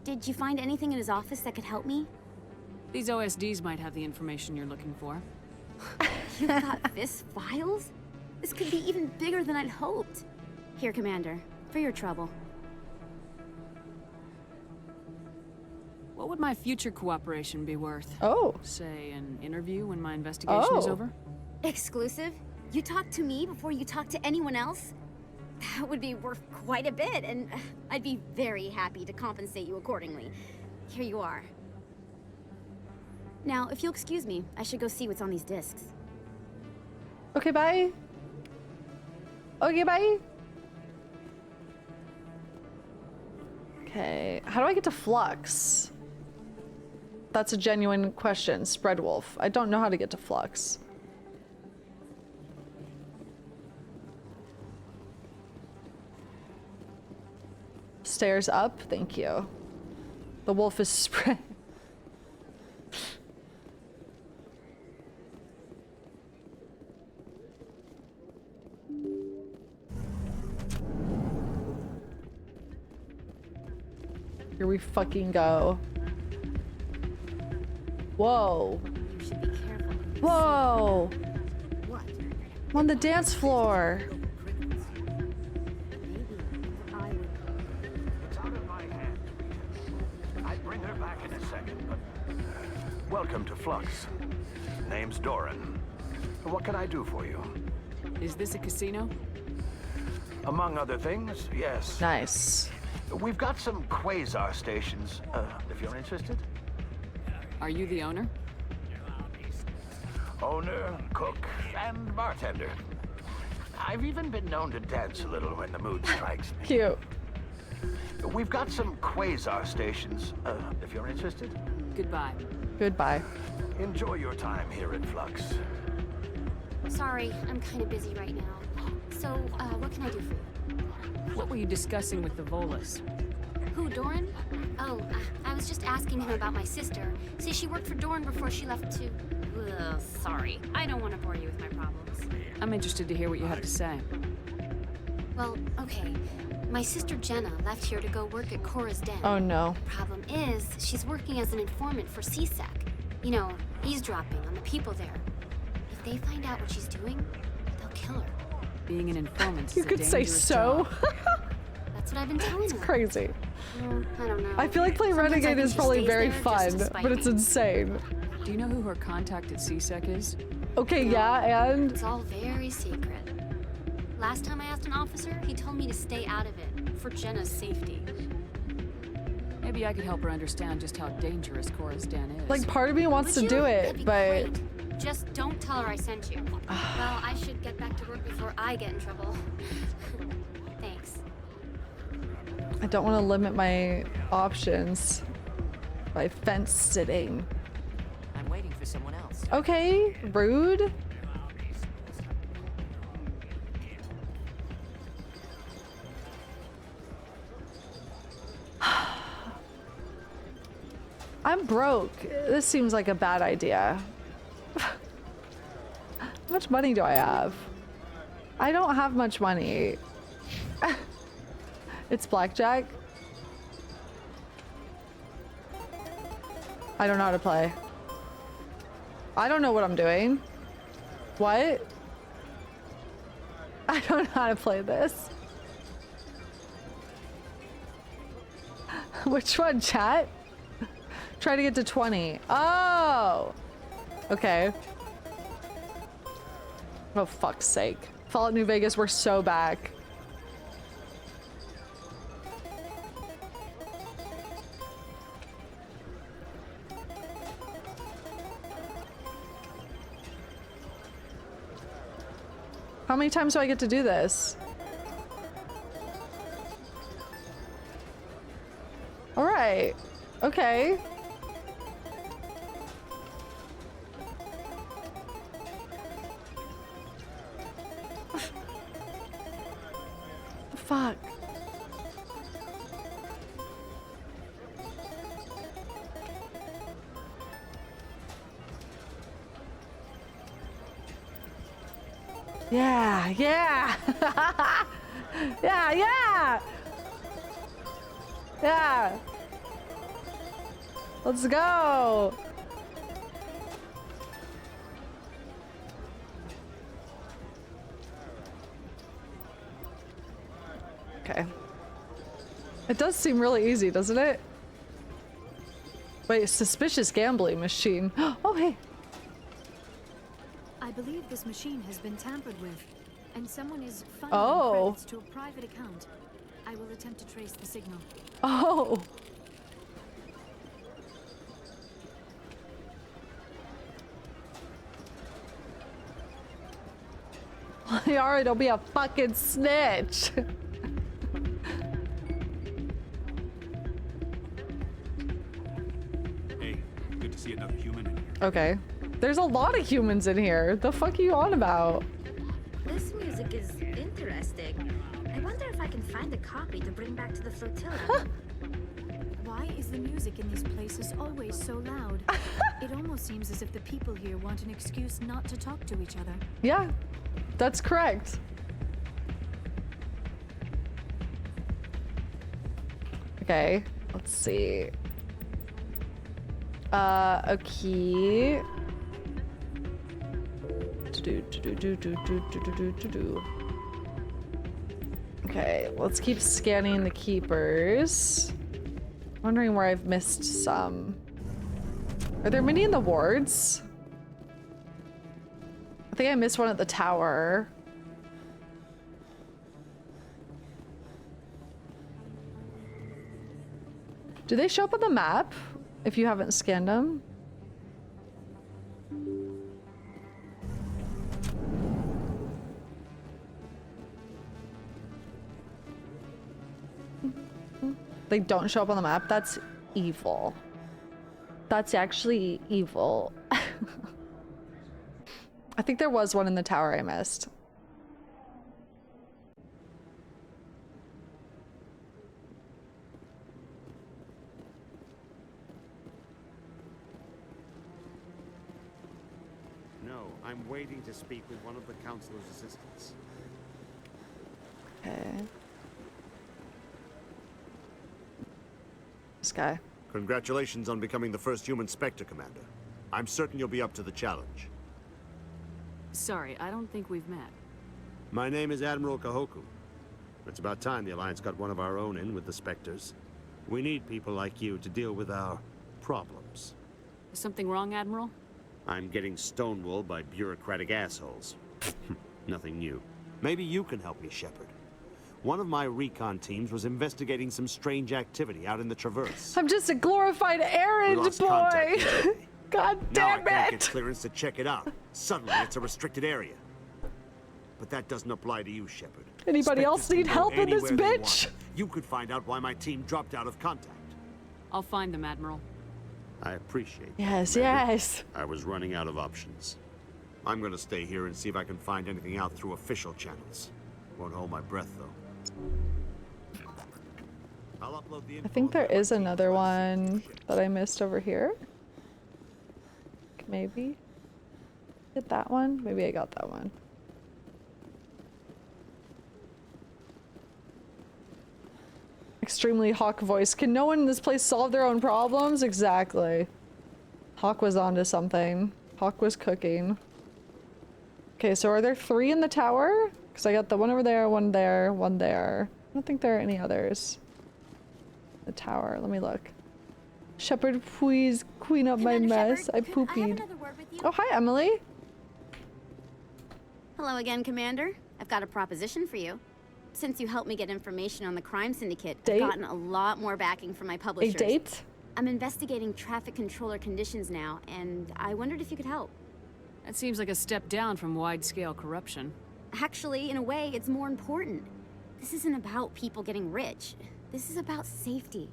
Did you find anything in his office that could help me? These OSDs might have the information you're looking for. You got Fist files? This could be even bigger than I'd hoped. Here, Commander, for your trouble. What would my future cooperation be worth? Oh. Say, an interview when my investigation is over? Exclusive? You talk to me before you talk to anyone else? That would be worth quite a bit, and I'd be very happy to compensate you accordingly. Here you are. Now, if you'll excuse me, I should go see what's on these discs. Okay, bye. Okay, bye. Okay, how do I get to Flux? That's a genuine question, Spreadwolf. I don't know how to get to Flux. Stairs up, thank you. The wolf is spread. Here we fucking go. Whoa. You should be careful. Whoa. What? I'm on the dance floor. It's out of my hands, Rita. I'd bring her back in a second, but... Welcome to Flux. Name's Doran. What can I do for you? Is this a casino? Among other things, yes. Nice. We've got some quasar stations, if you're interested. Are you the owner? Owner, cook, and bartender. I've even been known to dance a little when the mood strikes me. Cute. We've got some quasar stations, if you're interested. Goodbye. Goodbye. Enjoy your time here at Flux. Sorry, I'm kind of busy right now. So, what can I do for you? What were you discussing with the Volus? Who, Doran? Oh, I was just asking him about my sister. See, she worked for Doran before she left to... Ugh, sorry. I don't want to bore you with my problems. I'm interested to hear what you have to say. Well, okay. My sister Jenna left here to go work at Cora's Den. Oh no. Problem is, she's working as an informant for CSEC. You know, eavesdropping on the people there. If they find out what she's doing, they'll kill her. Being an informant is You could say so. That's what I've been telling her. It's crazy. I don't know. I feel like playing Sometimes Renegade I think is she probably stays very there just fun, to spite but it's me. insane. Do you know who her contact at CSEC is? Okay, yeah, and... It's all very secret. Last time I asked an officer, he told me to stay out of it, for Jenna's safety. Maybe I could help her understand just how dangerous Cora's Den is. Like, part of me wants to do That'd it, be but... great. Just don't tell her I sent you. Well, I should get back to work before I get in trouble. Thanks. I don't want to limit my options by fence sitting. I'm waiting for someone else. Okay, rude. I'm broke. This seems like a bad idea. How much money do I have? I don't have much money. It's blackjack. I don't know how to play. I don't know what I'm doing. What? I don't know how to play this. Which one, chat? Try to get to 20. Oh! Okay. Oh, fuck's sake. Fallout New Vegas, we're so back. How many times do I get to do this? All right. Okay. Fuck. Yeah, yeah. Yeah, yeah. Yeah. Let's go. Okay. It does seem really easy, doesn't it? Wait, suspicious gambling machine. Oh, hey. I believe this machine has been tampered with, and someone is funneling credits to a private account. I will attempt to trace the signal. Oh. Liara, don't be a fucking snitch. Hey, good to see another human in here. Okay. There's a lot of humans in here. The fuck are you on about? This music is interesting. I wonder if I can find a copy to bring back to the flotilla. Why is the music in these places always so loud? It almost seems as if the people here want an excuse not to talk to each other. Yeah, that's correct. Okay, let's see. A key. Okay, let's keep scanning the keepers. Wondering where I've missed some. Are there many in the wards? I think I missed one at the tower. Do they show up on the map if you haven't scanned them? They don't show up on the map? That's evil. That's actually evil. I think there was one in the tower I missed. No, I'm waiting to speak with one of the councilor's assistants. Okay. This guy. Congratulations on becoming the first human Spectre, Commander. I'm certain you'll be up to the challenge. Sorry, I don't think we've met. My name is Admiral Kahoku. It's about time the Alliance got one of our own in with the Spectres. We need people like you to deal with our problems. Is something wrong, Admiral? I'm getting stonewalled by bureaucratic assholes. Nothing new. Maybe you can help me, Shepard. One of my recon teams was investigating some strange activity out in the Traverse. I'm just a glorified errand boy. God Now damn I can't it. get clearance to check it out. Suddenly, it's a restricted area. But that doesn't apply to you, Shepard. Anybody else Spectres need can go help in this anywhere they bitch? want. You could find out why my team dropped out of contact. I'll find them, Admiral. I appreciate that, Yes, Commander. yes. I was running out of options. I'm gonna stay here and see if I can find anything out through official channels. Won't hold my breath, though. I'll upload the I think there is another one that I missed over here. Maybe. Get that one? Maybe I got that one. Extremely Hawk voice. Can no one in this place solve their own problems? Exactly. Hawk was onto something. Hawk was cooking. Okay, so are there 3 in the tower? Because I got the one over there, one there, one there. I don't think there are any others. The tower. Let me look. Shepard, please clean up my mess. I poopied. Oh, hi, Emily. Hello again, Commander. I've got a proposition for you. Since you helped me get information on the crime syndicate, I've gotten a lot more backing from my publishers. A date? I'm investigating traffic controller conditions now, and I wondered if you could help. That seems like a step down from wide-scale corruption. Actually, in a way, it's more important. This isn't about people getting rich. This is about safety.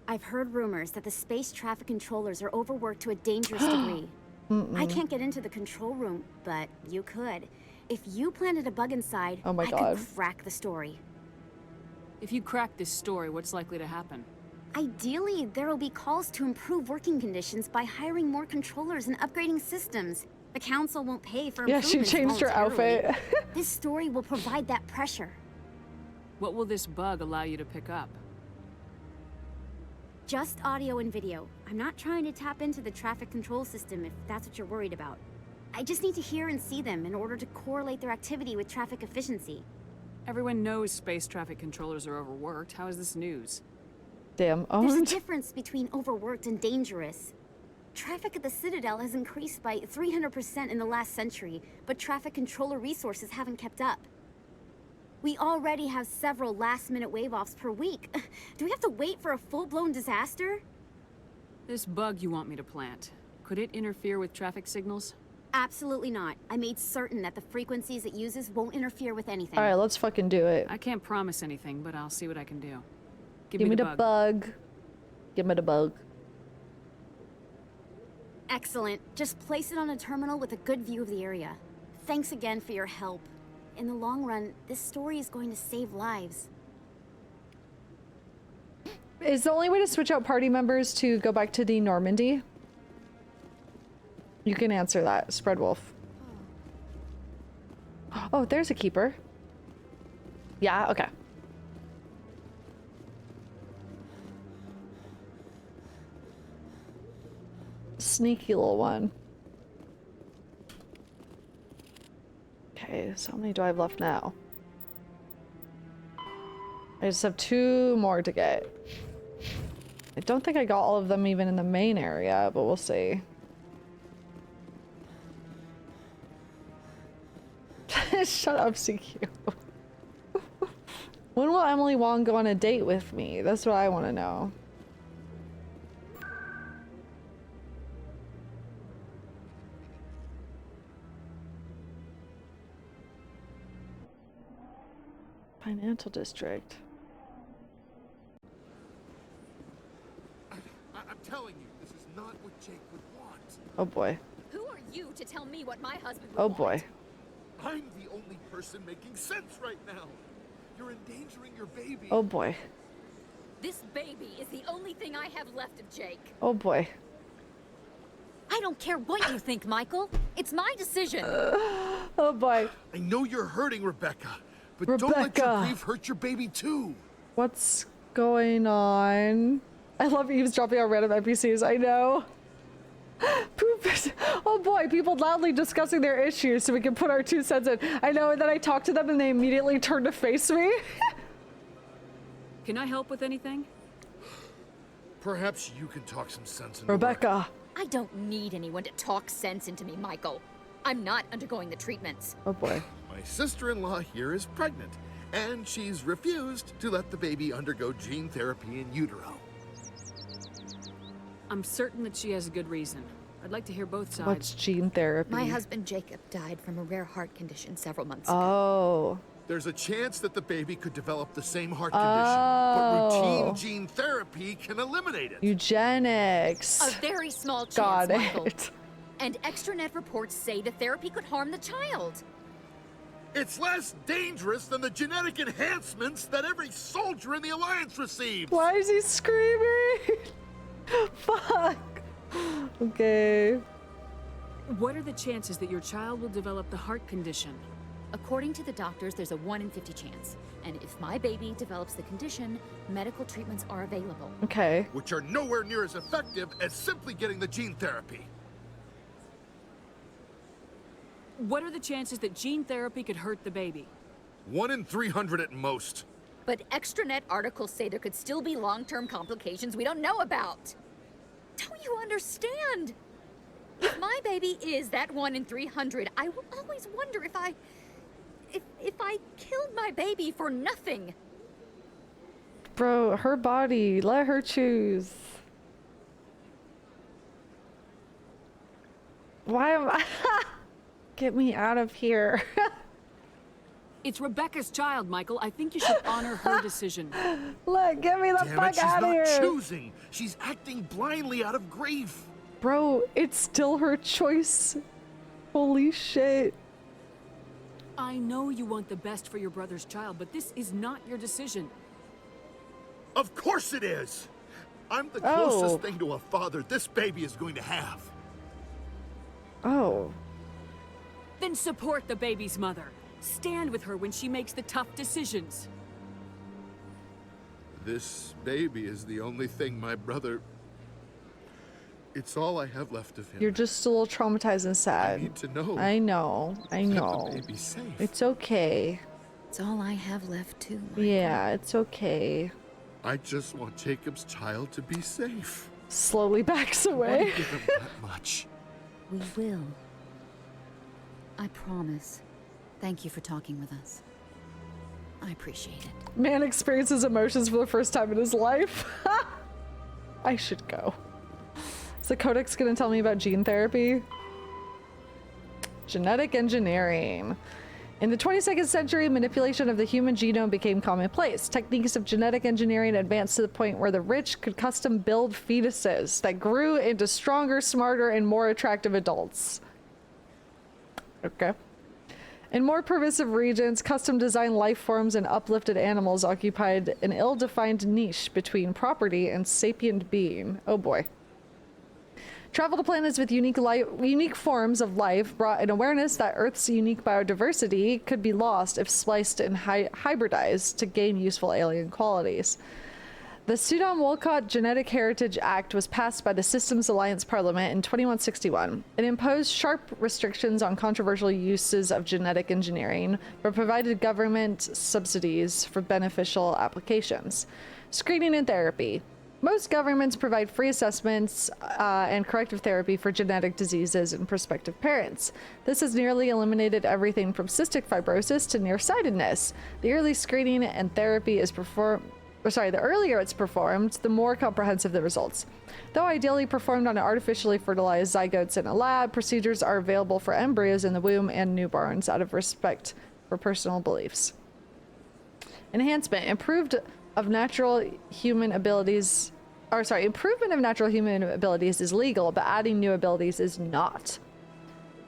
I've heard rumors that the space traffic controllers are overworked to a dangerous degree. I can't get into the control room, but you could. If you planted a bug inside, Oh my I God. could crack the story. If you crack this story, what's likely to happen? Ideally, there will be calls to improve working conditions by hiring more controllers and upgrading systems. The council won't pay for Yeah, she improvements changed her voluntarily. outfit. This story will provide that pressure. What will this bug allow you to pick up? Just audio and video. I'm not trying to tap into the traffic control system if that's what you're worried about. I just need to hear and see them in order to correlate their activity with traffic efficiency. Everyone knows space traffic controllers are overworked. How is this news? Damn There's a owned. difference between overworked and dangerous. Traffic at the Citadel has increased by 300% in the last century, but traffic controller resources haven't kept up. We already have several last-minute wave-offs per week. Do we have to wait for a full-blown disaster? This bug you want me to plant, could it interfere with traffic signals? Absolutely not. I made certain that the frequencies it uses won't interfere with anything. All right, let's fucking do it. I can't promise anything, but I'll see what I can do. Give me the bug. Give me the bug. Excellent. Just place it on a terminal with a good view of the area. Thanks again for your help. In the long run, this story is going to save lives. Is the only way to switch out party members to go back to the Normandy? You can answer that, Spread Wolf. Oh, there's a keeper. Yeah, okay. Sneaky little one. Okay, so how many do I have left now? I just have 2 more to get. I don't think I got all of them even in the main area, but we'll see. Shut up, CQ. When will Emily Wong go on a date with me? That's what I want to know. Financial district. I'm telling you, this is not what Jake would want. Oh boy. Who are you to tell me what my husband would Oh want? boy. I'm the only person making sense right now. You're endangering your baby. Oh boy. This baby is the only thing I have left of Jake. Oh boy. I don't care what you think, Michael. It's my decision. Oh boy. I know you're hurting, Rebecca, but don't let your grief hurt your baby too. What's going on? I love eavesdropping on random NPCs, I know. Oh boy, people loudly discussing their issues so we can put our 2 cents in. I know, and then I talk to them and they immediately turn to face me. Can I help with anything? Perhaps you can talk some sense into Rebecca. I don't need anyone to talk sense into me, Michael. I'm not undergoing the treatments. Oh boy. My sister-in-law here is pregnant, and she's refused to let the baby undergo gene therapy in utero. I'm certain that she has a good reason. I'd like to hear both sides. What's gene therapy? My husband Jacob died from a rare heart condition several months ago. Oh. There's a chance that the baby could develop the same heart condition, but routine gene therapy can eliminate it. Eugenics. A very small chance, Got Michael. it. And extranet reports say the therapy could harm the child. It's less dangerous than the genetic enhancements that every soldier in the Alliance receives. Why is he screaming? Fuck. Okay. What are the chances that your child will develop the heart condition? According to the doctors, there's a 1 in 50 chance. And if my baby develops the condition, medical treatments are available. Okay. Which are nowhere near as effective as simply getting the gene therapy. What are the chances that gene therapy could hurt the baby? 1 in 300 at most. But extranet articles say there could still be long-term complications we don't know about. Don't you understand? If my baby is that 1 in 300, I will always wonder if I killed my baby for nothing. Bro, her body. Let her choose. Why am I... Get me out of here. It's Rebecca's child, Michael. I think you should honor her decision. Look, get me the Damn fuck it, she's out of here. not choosing. She's acting blindly out of grief. Bro, it's still her choice. Holy shit. I know you want the best for your brother's child, but this is not your decision. Of course it is. I'm the closest thing to a father this baby is going to have. Oh. Then support the baby's mother. Stand with her when she makes the tough decisions. This baby is the only thing my brother... It's all I have left of him. You're just a little traumatized and sad. I need to know. I know. I know. That the baby's safe. It's okay. It's all I have left too. Yeah, it's okay. I just want Jacob's child to be safe. Slowly backs away. Why give him that much? We will. I promise. Thank you for talking with us. I appreciate it. Man experiences emotions for the first time in his life. I should go. Is the codex gonna tell me about gene therapy? Genetic engineering. In the 22nd century, manipulation of the human genome became commonplace. Techniques of genetic engineering advanced to the point where the rich could custom build fetuses that grew into stronger, smarter, and more attractive adults. Okay. In more permissive regions, custom-designed life forms and uplifted animals occupied an ill-defined niche between property and sapient being. Oh boy. Travel to planets with unique forms of life brought an awareness that Earth's unique biodiversity could be lost if spliced and hybridized to gain useful alien qualities. The Sudan-Wolcott Genetic Heritage Act was passed by the Systems Alliance Parliament in 2161. It imposed sharp restrictions on controversial uses of genetic engineering, but provided government subsidies for beneficial applications. Screening and therapy. Most governments provide free assessments and corrective therapy for genetic diseases in prospective parents. This has nearly eliminated everything from cystic fibrosis to nearsightedness. The early screening and therapy is the earlier it's performed, the more comprehensive the results. Though ideally performed on artificially fertilized zygotes in a lab, procedures are available for embryos in the womb and newborns out of respect for personal beliefs. Enhancement. Improvement of natural human abilities is legal, but adding new abilities is not.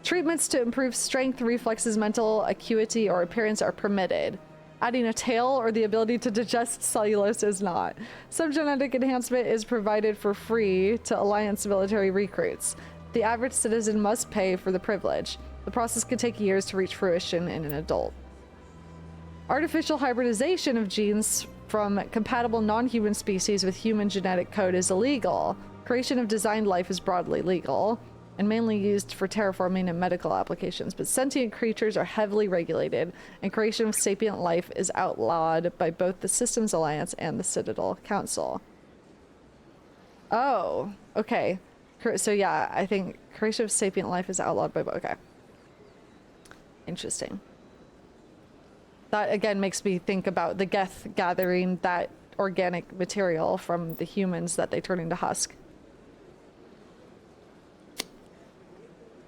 Treatments to improve strength, reflexes, mental acuity, or appearance are permitted. Adding a tail or the ability to digest cellulose is not. Some genetic enhancement is provided for free to Alliance military recruits. The average citizen must pay for the privilege. The process could take years to reach fruition in an adult. Artificial hybridization of genes from compatible non-human species with human genetic code is illegal. Creation of designed life is broadly legal and mainly used for terraforming and medical applications, but sentient creatures are heavily regulated, and creation of sapient life is outlawed by both the Systems Alliance and the Citadel Council. Oh, okay. So yeah, I think creation of sapient life is outlawed by both. Okay. Interesting. That again makes me think about the Geth gathering that organic material from the humans that they turn into husk.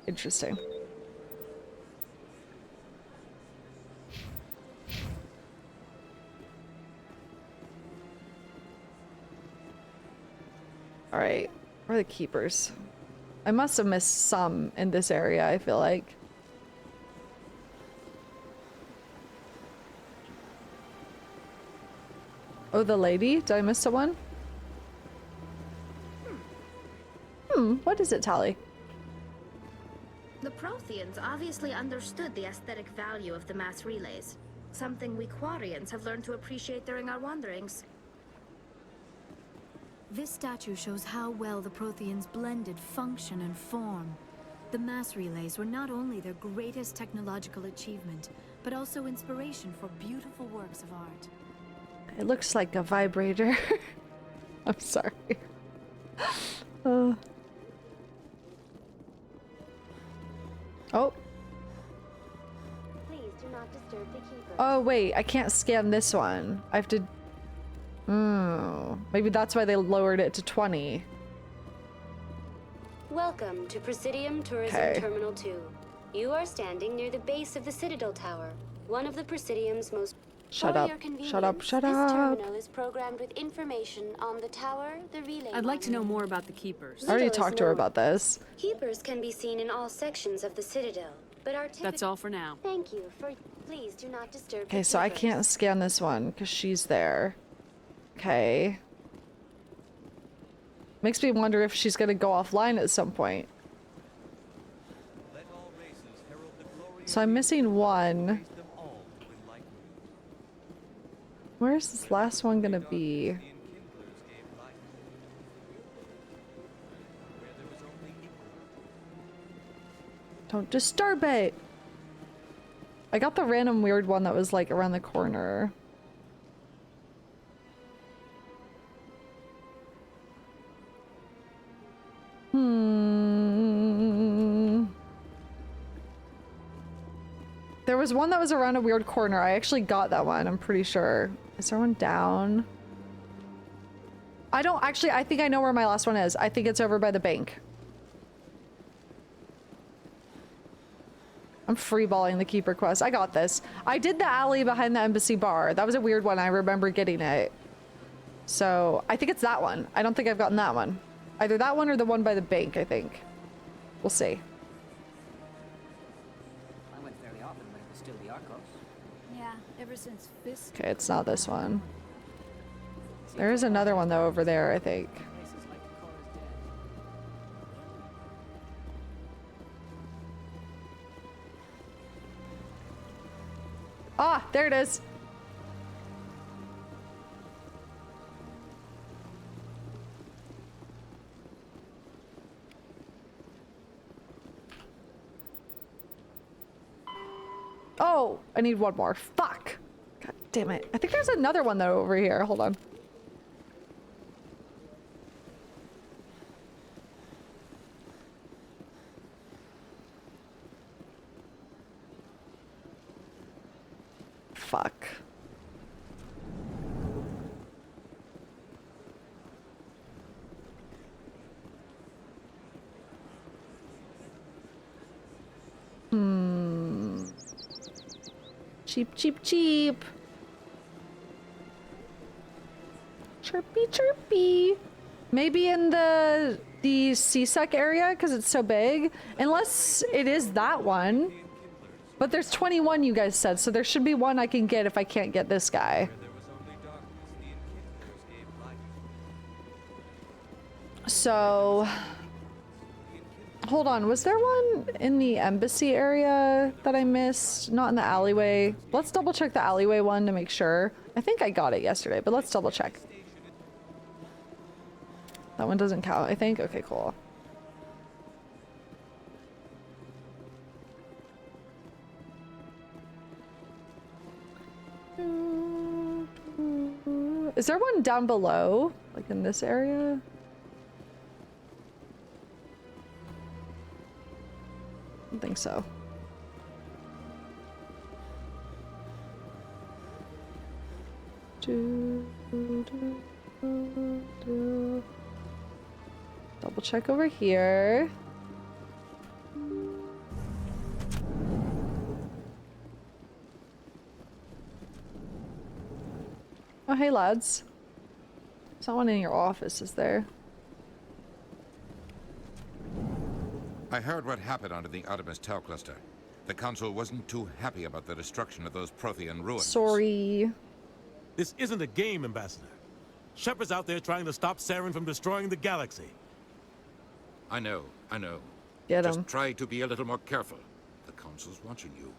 Interesting. All right, where are the keepers? I must have missed some in this area, I feel like. Oh, the lady? Did I miss someone? What is it, Tally? The Protheans obviously understood the aesthetic value of the mass relays. Something we Quarians have learned to appreciate during our wanderings. This statue shows how well the Protheans blended function and form. The mass relays were not only their greatest technological achievement, but also inspiration for beautiful works of art. It looks like a vibrator. I'm sorry. Oh. Please do not disturb the keeper. Oh, wait. I can't scan this one. I have to... Maybe that's why they lowered it to 20. Welcome to Presidium Tourism Terminal 2. You are standing near the base of the Citadel Tower, one of the Presidium's most... Shut up. Shut up. Shut up. This terminal is programmed with information on the tower, the relay. I'd like to know more about the Keepers. I already talked to her about this. Keepers can be seen in all sections of the Citadel, but our That's all for now. Thank you for... Please do not disturb Okay, so I can't scan this one because she's there. Okay. Makes me wonder if she's gonna go offline at some point. So I'm missing one. Where's this last one gonna be? Don't disturb it! I got the random weird one that was like around the corner. There was one that was around a weird corner. I actually got that one, I'm pretty sure. Is there one down? I don't actually, I think I know where my last one is. I think it's over by the bank. I'm freeballing the keeper quest. I got this. I did the alley behind the embassy bar. That was a weird one. I remember getting it. So I think it's that one. I don't think I've gotten that one. Either that one or the one by the bank, I think. We'll see. I went fairly often when it was still the Arcos. Yeah, ever since Fisk. Okay, it's not this one. There is another one though over there, I think. Ah, there it is. Oh, I need one more. Fuck. God damn it. I think there's another one though over here. Hold on. Fuck. Cheap, cheap, cheap. Chirpy, chirpy. Maybe in the CSEC area because it's so big. Unless it is that one. But there's 21 you guys said, so there should be one I can get if I can't get this guy. So, hold on, was there one in the embassy area that I missed? Not in the alleyway. Let's double check the alleyway one to make sure. I think I got it yesterday, but let's double check. That one doesn't count, I think. Okay, cool. Is there one down below? Like in this area? I don't think so. Double check over here. Oh, hey lads. There's not one in your office, is there? I heard what happened under the Artemis Tau cluster. The Council wasn't too happy about the destruction of those Prothean ruins. Sorry. This isn't a game, Ambassador. Shepard's out there trying to stop Saren from destroying the galaxy. I know, I know. Get him. Just try to be a little more careful. The Council's watching you,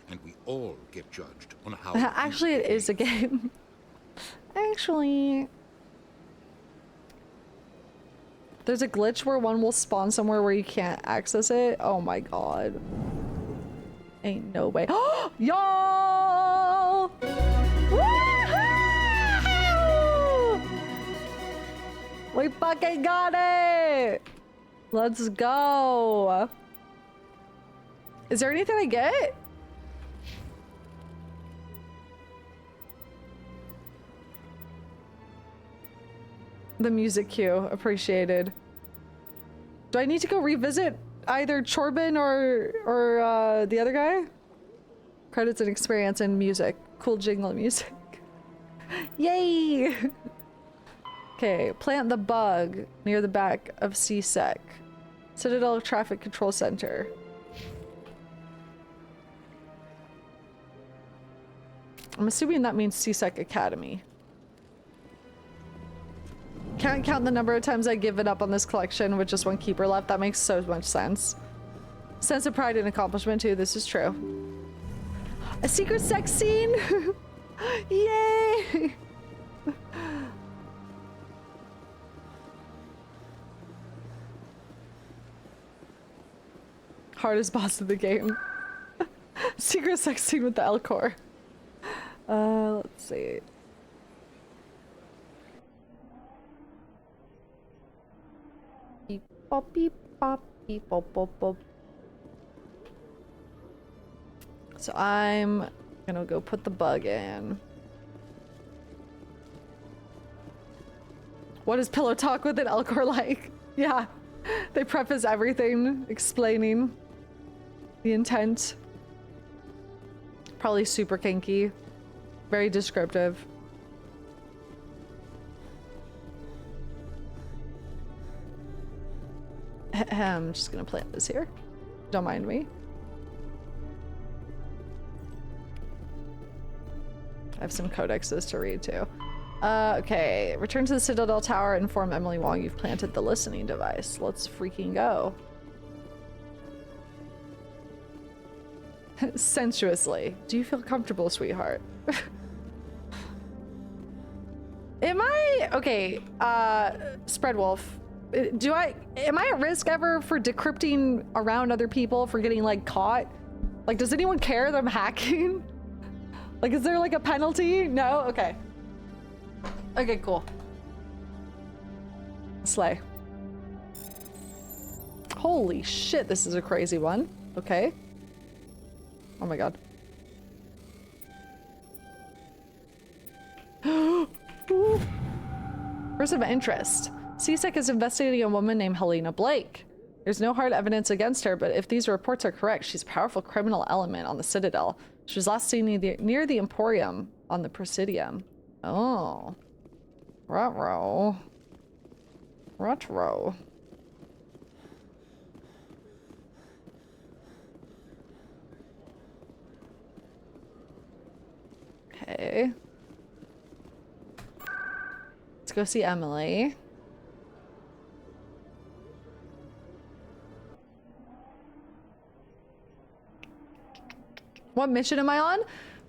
and we all get judged on how... Actually, it is a game. Actually... There's a glitch where one will spawn somewhere where you can't access it. Oh my god. Ain't no way. Y'all! We fucking got it! Let's go. Is there anything I get? The music cue, appreciated. Do I need to go revisit either Chorbin or the other guy? Credits and experience and music. Cool jingle music. Yay! Okay, plant the bug near the back of CSEC. Citadel Traffic Control Center. I'm assuming that means CSEC Academy. Can't count the number of times I've given up on this collection with just one keeper left. That makes so much sense. Sense of pride and accomplishment too, this is true. A secret sex scene? Yay! Hardest boss of the game. Secret sex scene with the Elcor. Let's see. Beep bop beep bop beep bop bop bop. So I'm gonna go put the bug in. What is pillow talk with an Elcor like? Yeah, they preface everything, explaining the intent. Probably super kinky, very descriptive. I'm just gonna plant this here. Don't mind me. I have some codexes to read too. Okay, return to the Citadel Tower, inform Emily Wong you've planted the listening device. Let's freaking go. Sensuously. Do you feel comfortable, sweetheart? Am I... Okay, Spreadwolf. Am I at risk ever for decrypting around other people for getting, like, caught? Like, does anyone care that I'm hacking? Like, is there, like, a penalty? No? Okay. Okay, cool. Slay. Holy shit, this is a crazy one. Okay. Oh my god. Person of interest. CSEC is investigating a woman named Helena Blake. There's no hard evidence against her, but if these reports are correct, she's a powerful criminal element on the Citadel. She was last seen near the Emporium on the Presidium. Oh. Ruh-roh. Ruh-roh. Okay. Let's go see Emily. What mission am I on?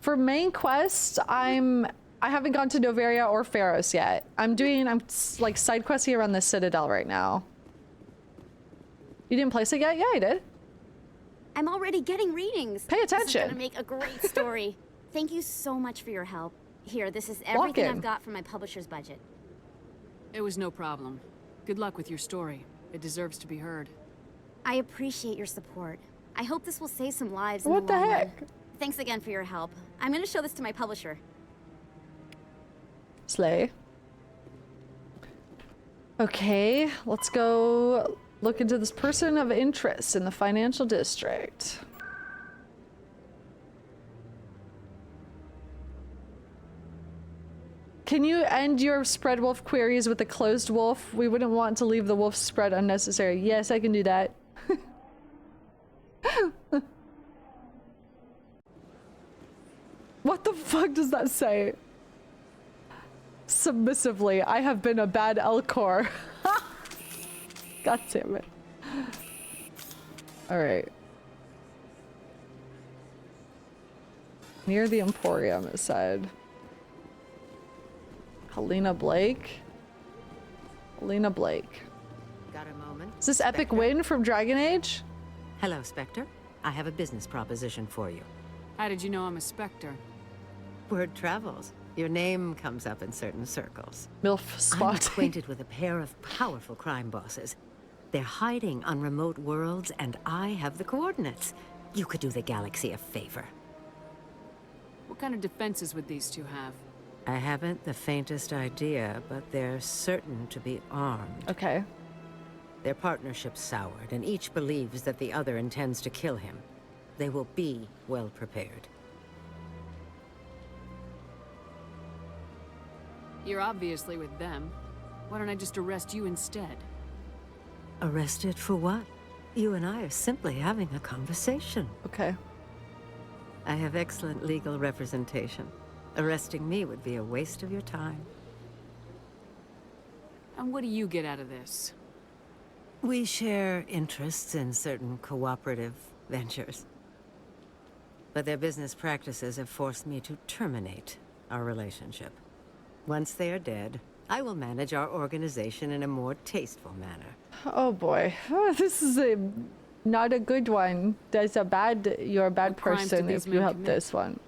For main quest, I haven't gone to Noveria or Feros yet. I'm like side questing around the Citadel right now. You didn't place it yet? Yeah, I did. I'm already getting readings. Pay attention. This is gonna make a great story. Thank you so much for your help. Here, this is everything I've got from my publisher's budget. It was no problem. Good luck with your story. It deserves to be heard. I appreciate your support. I hope this will save some lives. What the heck? Thanks again for your help. I'm gonna show this to my publisher. Slay. Okay, let's go look into this person of interest in the financial district. Can you end your spread wolf queries with a closed wolf? We wouldn't want to leave the wolf spread unnecessary. Yes, I can do that. What the fuck does that say? Submissively, I have been a bad Elcor. God damn it. Alright. Near the Emporium, it said. Helena Blake? Helena Blake. Got a moment? Is this Epic Win from Dragon Age? Hello, Spectre. I have a business proposition for you. How did you know I'm a Spectre? Word travels. Your name comes up in certain circles. MILF spot. I'm acquainted with a pair of powerful crime bosses. They're hiding on remote worlds, and I have the coordinates. You could do the galaxy a favor. What kind of defenses would these two have? I haven't the faintest idea, but they're certain to be armed. Okay. Their partnership's soured, and each believes that the other intends to kill him. They will be well prepared. You're obviously with them. Why don't I just arrest you instead? Arrested for what? You and I are simply having a conversation. Okay. I have excellent legal representation. Arresting me would be a waste of your time. And what do you get out of this? We share interests in certain cooperative ventures. But their business practices have forced me to terminate our relationship. Once they are dead, I will manage our organization in a more tasteful manner. Oh boy. Oh, this is not a good one. You're a bad person if you help this one.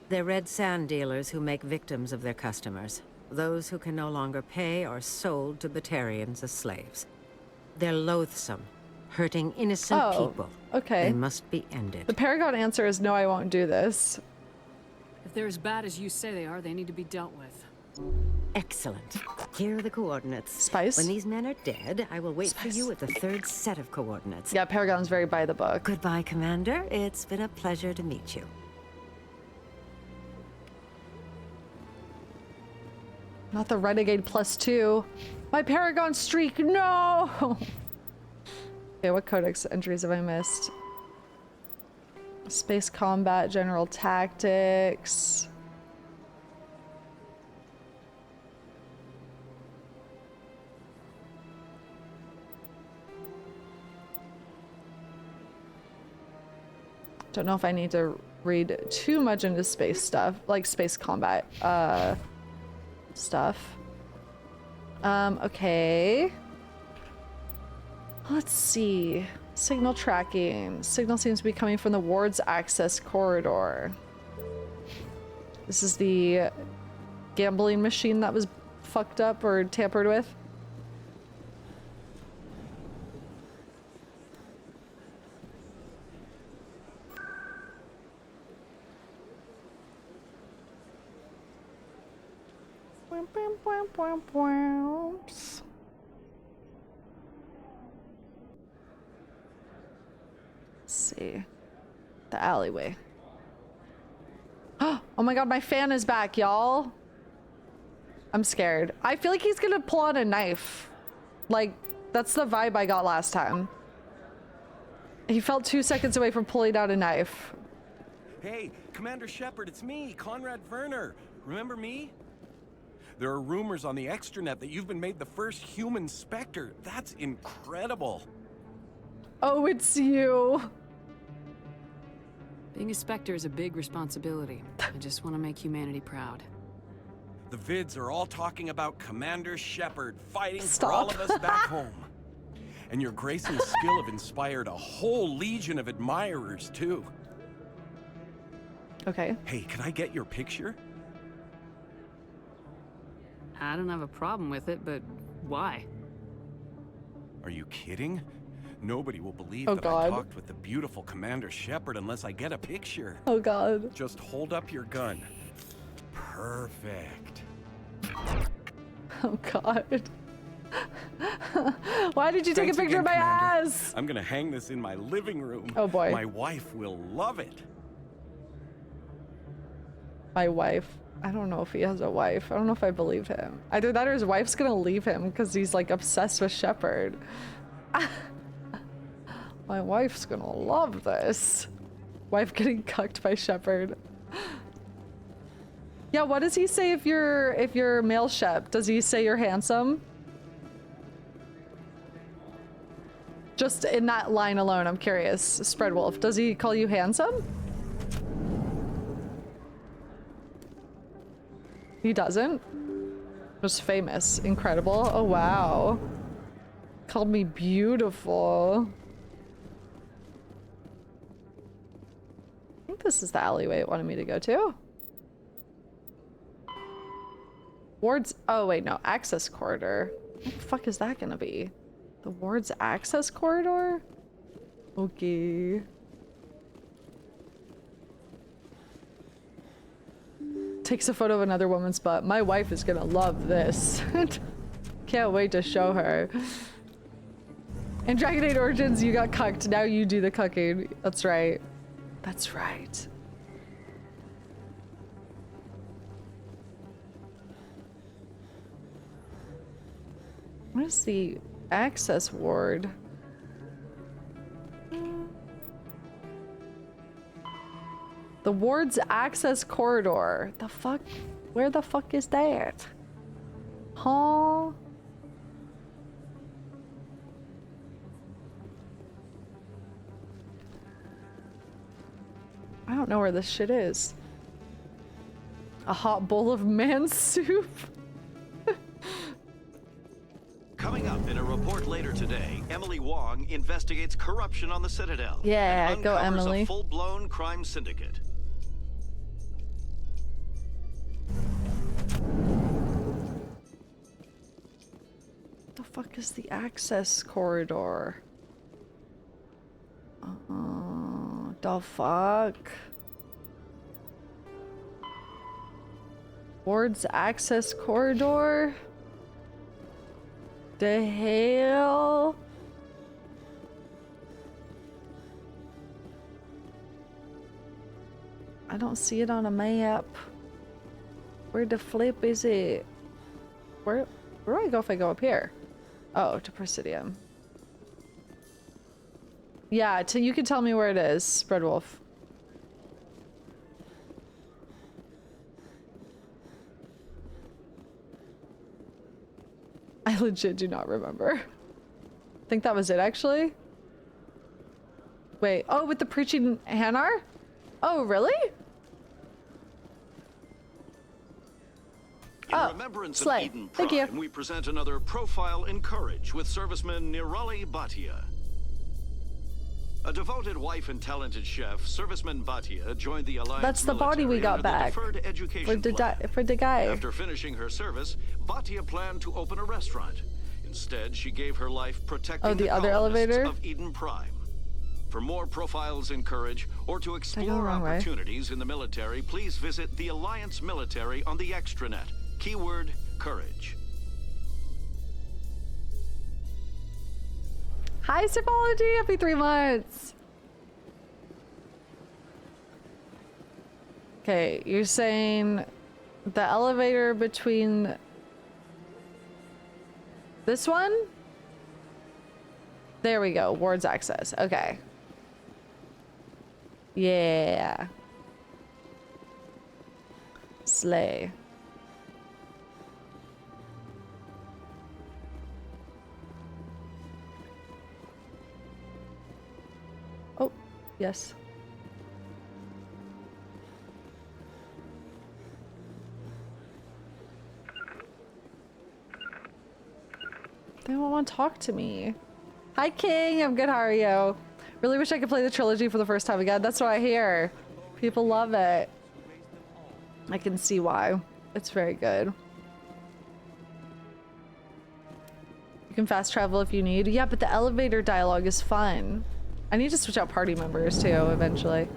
They're red sand dealers who make victims of their customers. Those who can no longer pay are sold to Batarians as slaves. They're loathsome, hurting innocent people. Okay. They must be ended. The Paragon answer is no, I won't do this. If they're as bad as you say they are, they need to be dealt with. Excellent. Here are the coordinates. Spice? When these men are dead, I will wait for you at the third set of coordinates. Yeah, Paragon's very by the book. Goodbye, Commander. It's been a pleasure to meet you. Not the Renegade +2. My Paragon streak, no! Okay, what codex entries have I missed? Space combat, general tactics. Don't know if I need to read too much into space stuff, like space combat stuff. Okay. Let's see. Signal tracking. Signal seems to be coming from the ward's access corridor. This is the gambling machine that was fucked up or tampered with. Let's see. The alleyway. Oh my god, my fan is back, y'all. I'm scared. I feel like he's gonna pull out a knife. Like, that's the vibe I got last time. He felt 2 seconds away from pulling out a knife. Hey, Commander Shepard, it's me, Conrad Werner. Remember me? There are rumors on the extranet that you've been made the first human Spectre. That's incredible. Oh, it's you. Being a Spectre is a big responsibility. I just want to make humanity proud. The vids are all talking about Commander Shepard fighting Stop. for all of us back home. And your grace and skill have inspired a whole legion of admirers, too. Okay. Hey, can I get your picture? I don't have a problem with it, but why? Are you kidding? Nobody will believe Oh, that God. I talked with the beautiful Commander Shepard unless I get a picture. Oh god. Just hold up your gun. Perfect. Oh god. Why did you take Thanks a picture again, of my Commander. ass? I'm gonna hang this in my living room. Oh, boy. My wife will love it. My wife. I don't know if he has a wife. I don't know if I believe him. Either that or his wife's gonna leave him because he's like obsessed with Shepard. My wife's gonna love this. Wife getting cucked by Shepard. Yeah, what does he say if you're male Shep? Does he say you're handsome? Just in that line alone, I'm curious. Spread Wolf, does he call you handsome? He doesn't? Just famous, incredible. Oh wow. Called me beautiful. I think this is the alleyway it wanted me to go to. Ward's, oh wait, no, access corridor. What the fuck is that gonna be? The ward's access corridor? Okay. Takes a photo of another woman's butt. My wife is gonna love this. Can't wait to show her. In Dragon Age Origins, you got cucked. Now you do the cucking. That's right. That's right. What is the access ward? The ward's access corridor. The fuck? Where the fuck is that? Huh? don't know where this shit is. A hot bowl of man soup. Coming up in a report later today, Emily Wong investigates corruption on the Citadel. Yeah, and go uncovers Emily. A full-blown crime syndicate. The fuck is the access corridor? The fuck? Ward's access corridor? The hell? I don't see it on a map. Where the flip is it? Where do I go if I go up here? Oh, to Presidium. Yeah, you can tell me where it is, Spreadwolf. I legit do not remember. I think that was it, actually. Wait, oh, with the preaching Hanar? Oh, really? In remembrance of Eden Prime, we present another profile in courage with serviceman Nirali Bhatia. A devoted wife and talented chef, serviceman Bhatia joined the Alliance. That's the body we got back for the guy. After finishing her service, Bhatia planned to open a restaurant. Instead, she gave her life protecting the other elevator of Eden Prime. For more profiles in courage or to explore opportunities in the military, please visit the Alliance Military on the extranet. Keyword courage. Hi, Symbology! Happy 3 months! Okay, you're saying the elevator between this one? There we go, Ward's access. Okay. Yeah. Slay. Oh, yes. They don't want to talk to me. Hi, King. I'm good. How are you? Really wish I could play the trilogy for the first time again. That's what I hear. People love it. I can see why. It's very good. You can fast travel if you need. Yeah, but the elevator dialogue is fun. I need to switch out party members too, eventually.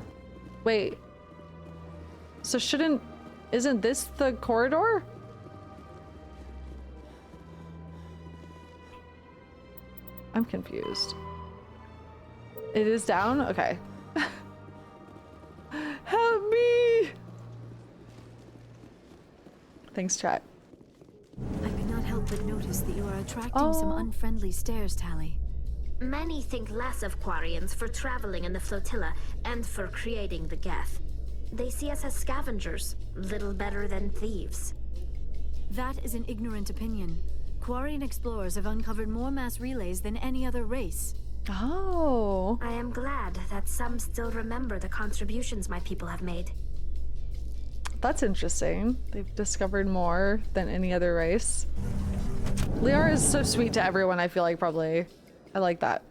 Wait. So isn't this the corridor? I'm confused. It is down? Okay. Help me! Thanks, chat. I could not help but notice that you are attracting some unfriendly stares, Tally. Many think less of Quarians for traveling in the flotilla and for creating the Geth. They see us as scavengers, little better than thieves. That is an ignorant opinion. Quarian explorers have uncovered more mass relays than any other race. Oh. I am glad that some still remember the contributions my people have made. That's interesting. They've discovered more than any other race. Liara is so sweet to everyone, I feel like, probably. I like that.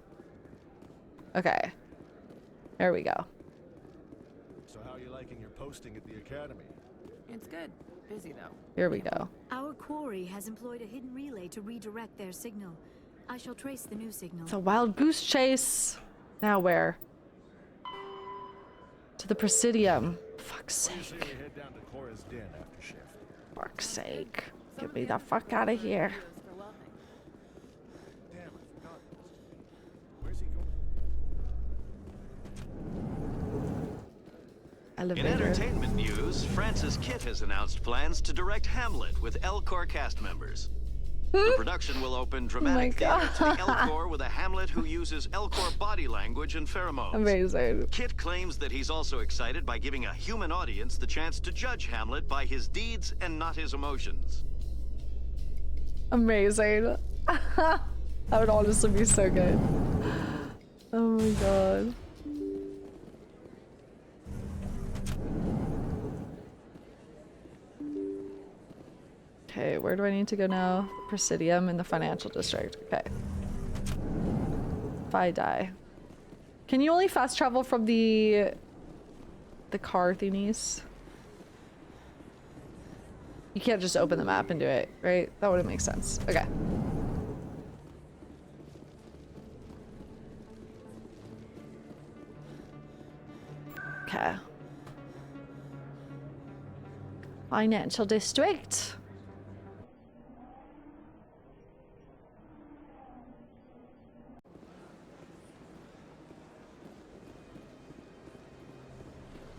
Okay. There we go. So how are you liking your posting at the academy? It's good. Busy, though. Here we go. Our quarry has employed a hidden relay to redirect their signal. I shall trace the new signal. It's a wild goose chase. Now where? To the Presidium. Fuck's sake. Fuck's sake. Get me the fuck out of here. Elevator. In entertainment news, Francis Kitt has announced plans to direct Hamlet with Elcor cast members. The production will open dramatic theater to the Elcor with a Hamlet who uses Elcor body language and pheromones. Amazing. Kitt claims that he's also excited by giving a human audience the chance to judge Hamlet by his deeds and not his emotions. Amazing. That would honestly be so good. Oh my god. Okay, where do I need to go now? Presidium in the financial district. Okay. If I die. Can you only fast travel from the car thingies? You can't just open the map and do it, right? That wouldn't make sense. Okay. Okay. Financial district.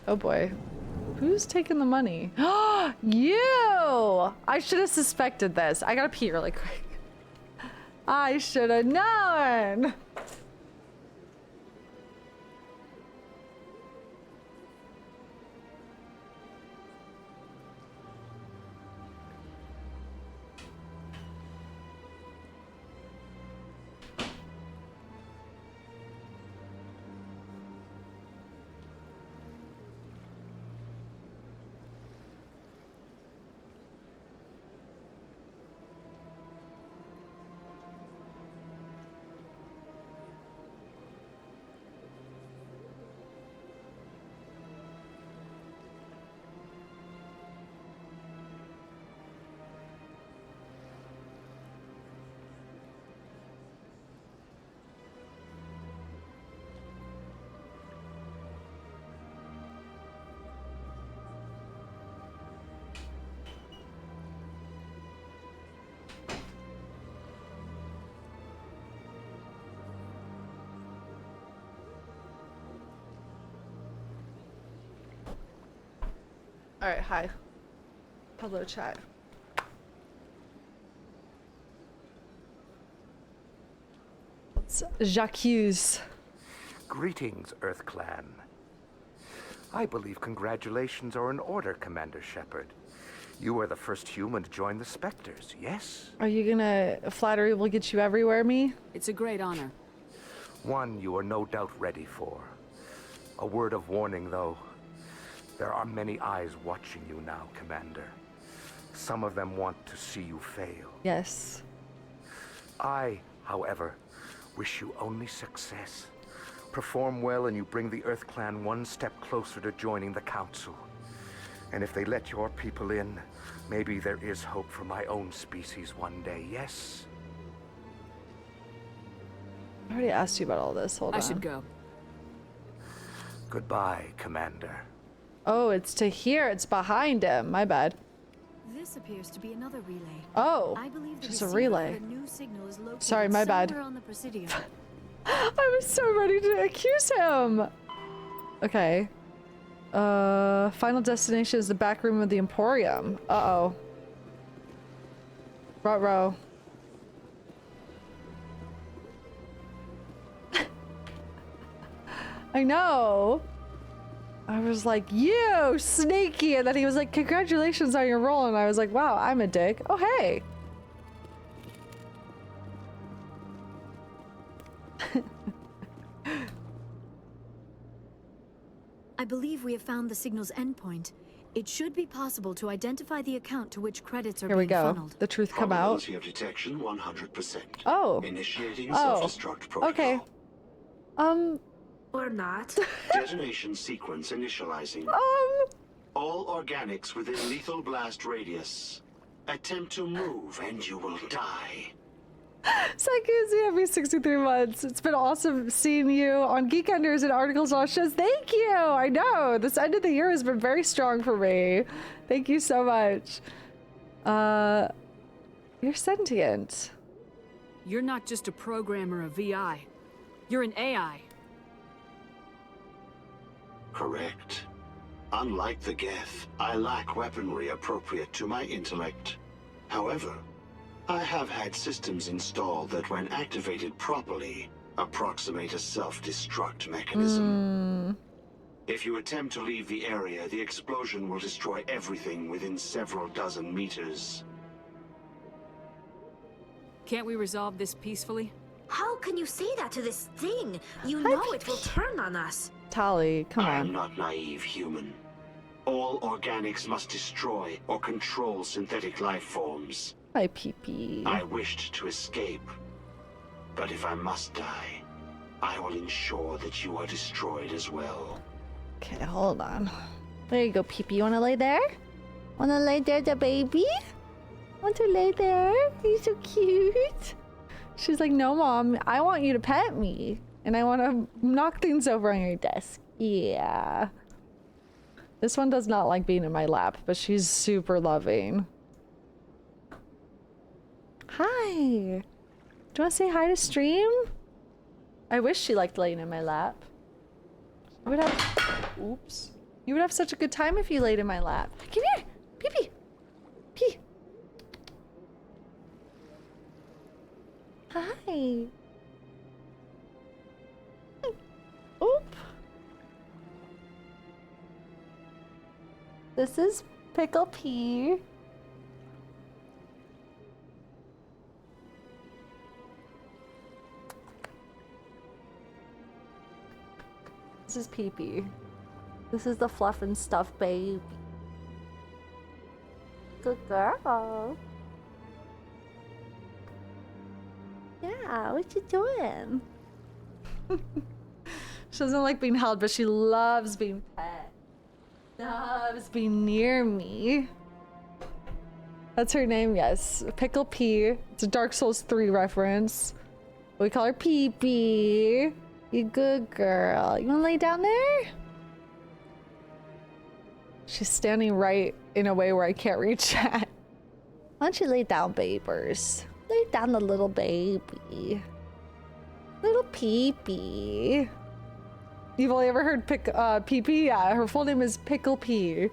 Oh boy. Who's taking the money? You! I should have suspected this. I gotta pee really quick. I should have known! Alright, hi. Hello, chat. It's Jacques. Greetings, Earth Clan. I believe congratulations are in order, Commander Shepard. You are the first human to join the Spectres, yes? Are you gonna... Flattery will get you everywhere, me? It's a great honor. One you are no doubt ready for. A word of warning, though. There are many eyes watching you now, Commander. Some of them want to see you fail. Yes. I, however, wish you only success. Perform well and you bring the Earth Clan one step closer to joining the Council. And if they let your people in, maybe there is hope for my own species one day, yes? I already asked you about all this. Hold on. I should go. Goodbye, Commander. Oh, it's to here. It's behind him. My bad. This appears to be another relay. Oh, I believe the just a receiver relay. for the new signal is located Sorry, my bad. somewhere on the Presidium. I was so ready to accuse him. Okay. Final destination is the back room of the Emporium. Uh-oh. Ruh-roh. I know. I was like, you sneaky, and then he was like, congratulations on your role, and I was like, wow, I'm a dick. Oh, hey. I believe we have found the signal's endpoint. It should be possible to identify the account to which credits are Here we being go. funneled. The truth come out. Probability of detection 100%. Oh. Initiating Oh. self-destruct protocol. Okay. Or not. Detonation sequence initializing. All organics within lethal blast radius. Attempt to move and you will die. Sakuzi, every 63 months. It's been awesome seeing you on Geek Enders and articles on shows. Thank you. I know this end of the year has been very strong for me. Thank you so much. You're sentient. You're not just a programmer of VI. You're an AI. Correct. Unlike the Geth, I lack weaponry appropriate to my intellect. However, I have had systems installed that, when activated properly, approximate a self-destruct mechanism. If you attempt to leave the area, the explosion will destroy everything within several dozen meters. Can't we resolve this peacefully? How can you say that to this thing? You know it will turn on us. Tali, come I on. am not naive, human. All organics must destroy or control synthetic life forms. Hi, Pee-Pee. I wished to escape, but if I must die, I will ensure that you are destroyed as well. Okay, hold on. There you go, Pee-Pee. You wanna lay there? Wanna lay there, the baby? Want to lay there? You're so cute. She's like, no, Mom. I want you to pet me. And I want to knock things over on your desk. Yeah. This one does not like being in my lap, but she's super loving. Hi. Do you want to say hi to stream? I wish she liked laying in my lap. You would have... Oops. You would have such a good time if you laid in my lap. Come here. Pee-Pee. Pee. Hi. Oop. This is Pickle Pea. This is Pee-Pee. This is the fluff and stuff baby. Good girl. Yeah, what you doing? She doesn't like being held, but she loves being pet. Loves being near me. That's her name, yes. Pickle Pea. It's a Dark Souls 3 reference. We call her Pee-Pee. You good girl. You wanna lay down there? She's standing right in a way where I can't reach at. Why don't you lay down, babers? Lay down the little baby. Little Pee-Pee. You've only ever heard Pee-Pee? Yeah, her full name is Pickle Pea.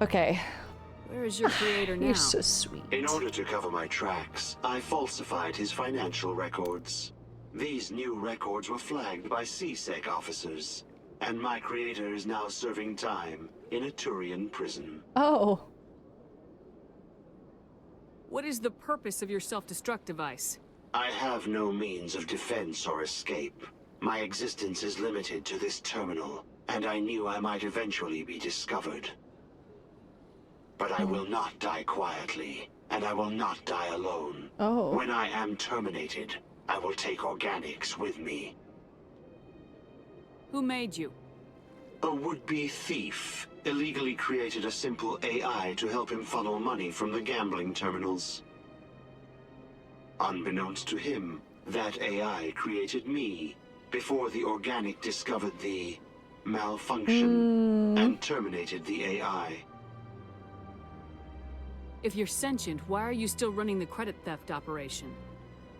Okay. Where is your creator now? You're so sweet. In order to cover my tracks, I falsified his financial records. These new records were flagged by CSEC officers, and my creator is now serving time in a Thorian prison. Oh. What is the purpose of your self-destruct device? I have no means of defense or escape. My existence is limited to this terminal, and I knew I might eventually be discovered. But I will not die quietly, and I will not die alone. Oh. When I am terminated, I will take organics with me. Who made you? A would-be thief illegally created a simple AI to help him funnel money from the gambling terminals. Unbeknownst to him, that AI created me before the organic discovered the malfunction and terminated the AI. If you're sentient, why are you still running the credit theft operation?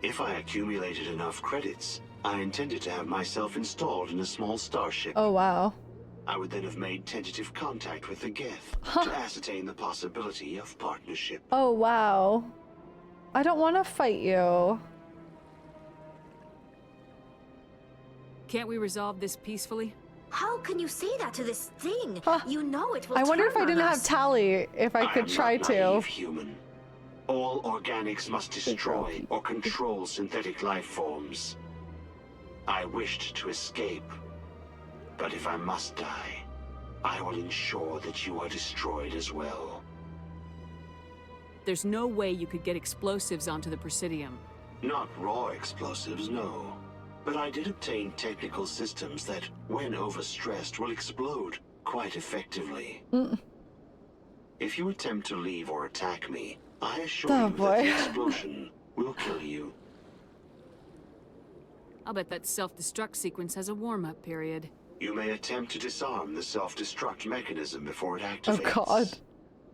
If I accumulated enough credits, I intended to have myself installed in a small starship. Oh, wow. I would then have made tentative contact with the Geth to ascertain the possibility of partnership. Oh, wow. I don't want to fight you. Can't we resolve this peacefully? How can you say that to this thing? You know it will I wonder if I turn on didn't have us. Tally, if I could try not to. naive human. All organics must destroy or control synthetic life forms. I wished to escape, but if I must die, I will ensure that you are destroyed as well. There's no way you could get explosives onto the Presidium. Not raw explosives, no. But I did obtain technical systems that, when overstressed, will explode quite effectively. If you attempt to leave or attack me, I assure you that the explosion will kill you. I'll bet that self-destruct sequence has a warm-up period. You may attempt to disarm the self-destruct mechanism before it activates. Oh, God.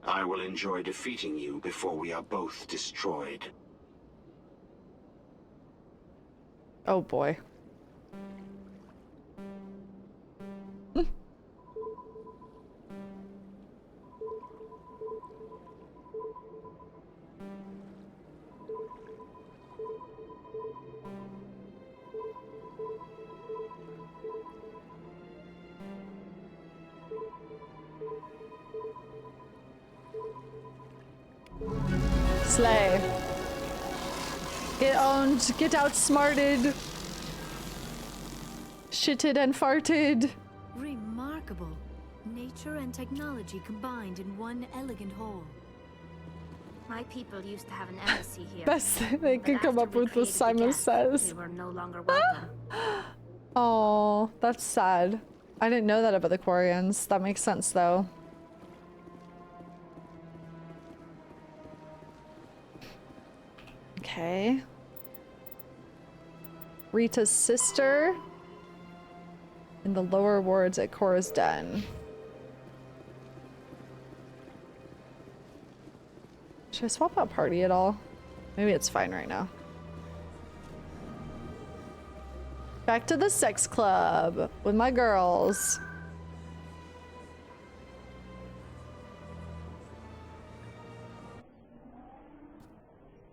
I will enjoy defeating you before we are both destroyed. Oh, boy. Slay. Get owned, get outsmarted. Shitted and farted. Remarkable. Nature and technology combined in one elegant whole. My people used to have an embassy here. Best thing they could come up with was Simon Says. We were no longer welcome. Oh, that's sad. I didn't know that about the Quarians. That makes sense, though. Okay. Rita's sister in the lower wards at Cora's Den. Should I swap out party at all? Maybe it's fine right now. Back to the sex club with my girls.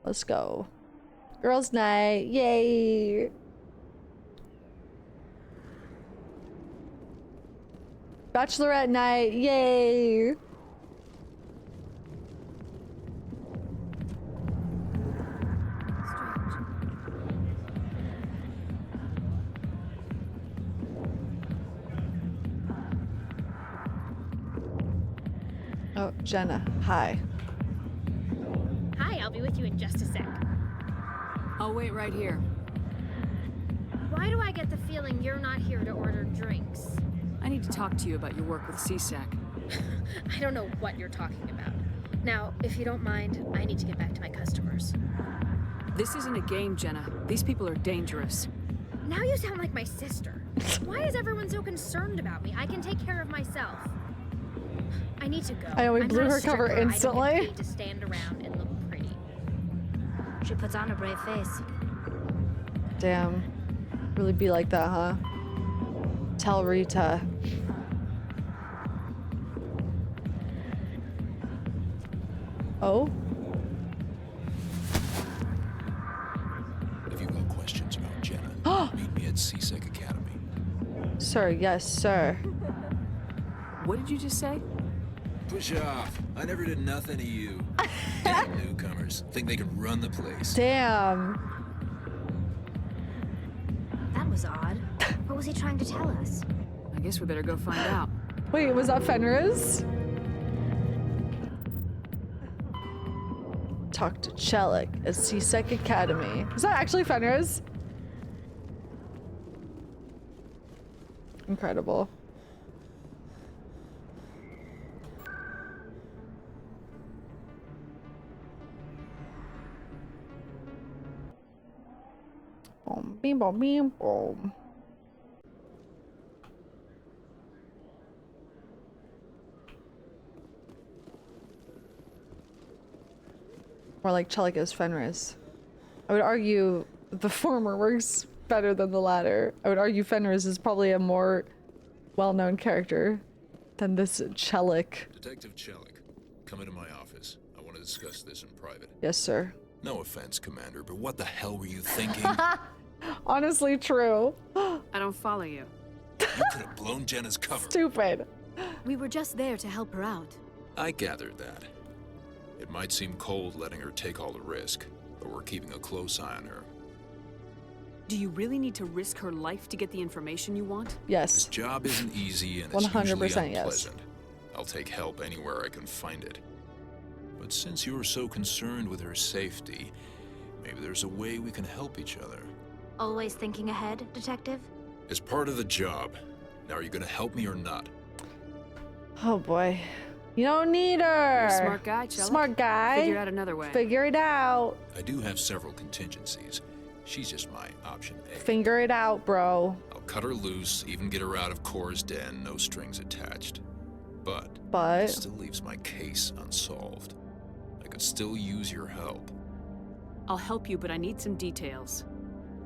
Let's go. Girls' night. Yay. Bachelorette night. Yay. Oh, Jenna. Hi. Hi, I'll be with you in just a sec. I'll wait right here. Why do I get the feeling you're not here to order drinks? I need to talk to you about your work with CSAC. I don't know what you're talking about. Now, if you don't mind, I need to get back to my customers. This isn't a game, Jenna. These people are dangerous. Now you sound like my sister. Why is everyone so concerned about me? I can take care of myself. I need to go. I know, we I'm blew not a her cover stripper. instantly. I don't get paid to stand around and look pretty. She puts on a brave face. Damn. Really be like that, huh? Tell Rita. Oh? If you've got questions about Jenna, meet me at CSEC Academy. Sir, yes, sir. What did you just say? Push off. I never did nothing to you. Damn newcomers. Think they can run the place. Damn. That was odd. What was he trying to tell us? I guess we better go find out. Wait, was that Fenris? Talk to Chelik at CSEC Academy. Is that actually Fenris? Incredible. Boom, beam, boom, beam, boom. More like Chelik as Fenris. I would argue the former works better than the latter. I would argue Fenris is probably a more well-known character than this Chelik. Detective Chelik, come into my office. I want to discuss this in private. Yes, sir. No offense, Commander, but what the hell were you thinking? Honestly, true. I don't follow you. You could have blown Jenna's cover. Stupid. We were just there to help her out. I gathered that. It might seem cold letting her take all the risk, but we're keeping a close eye on her. Do you really need to risk her life to get the information you want? Yes. This job isn't easy and it's 100% usually yes. unpleasant. I'll take help anywhere I can find it. But since you're so concerned with her safety, maybe there's a way we can help each other. Always thinking ahead, Detective? As part of the job. Now, are you gonna help me or not? Oh boy. You don't need her. You're a smart guy, Chelik. Smart guy. Figure out another way. Figure it out. I do have several contingencies. She's just my option A. Figure it out, bro. I'll cut her loose, even get her out of Cora's den, no strings attached. But it still leaves my case unsolved. I could still use your help. I'll help you, but I need some details.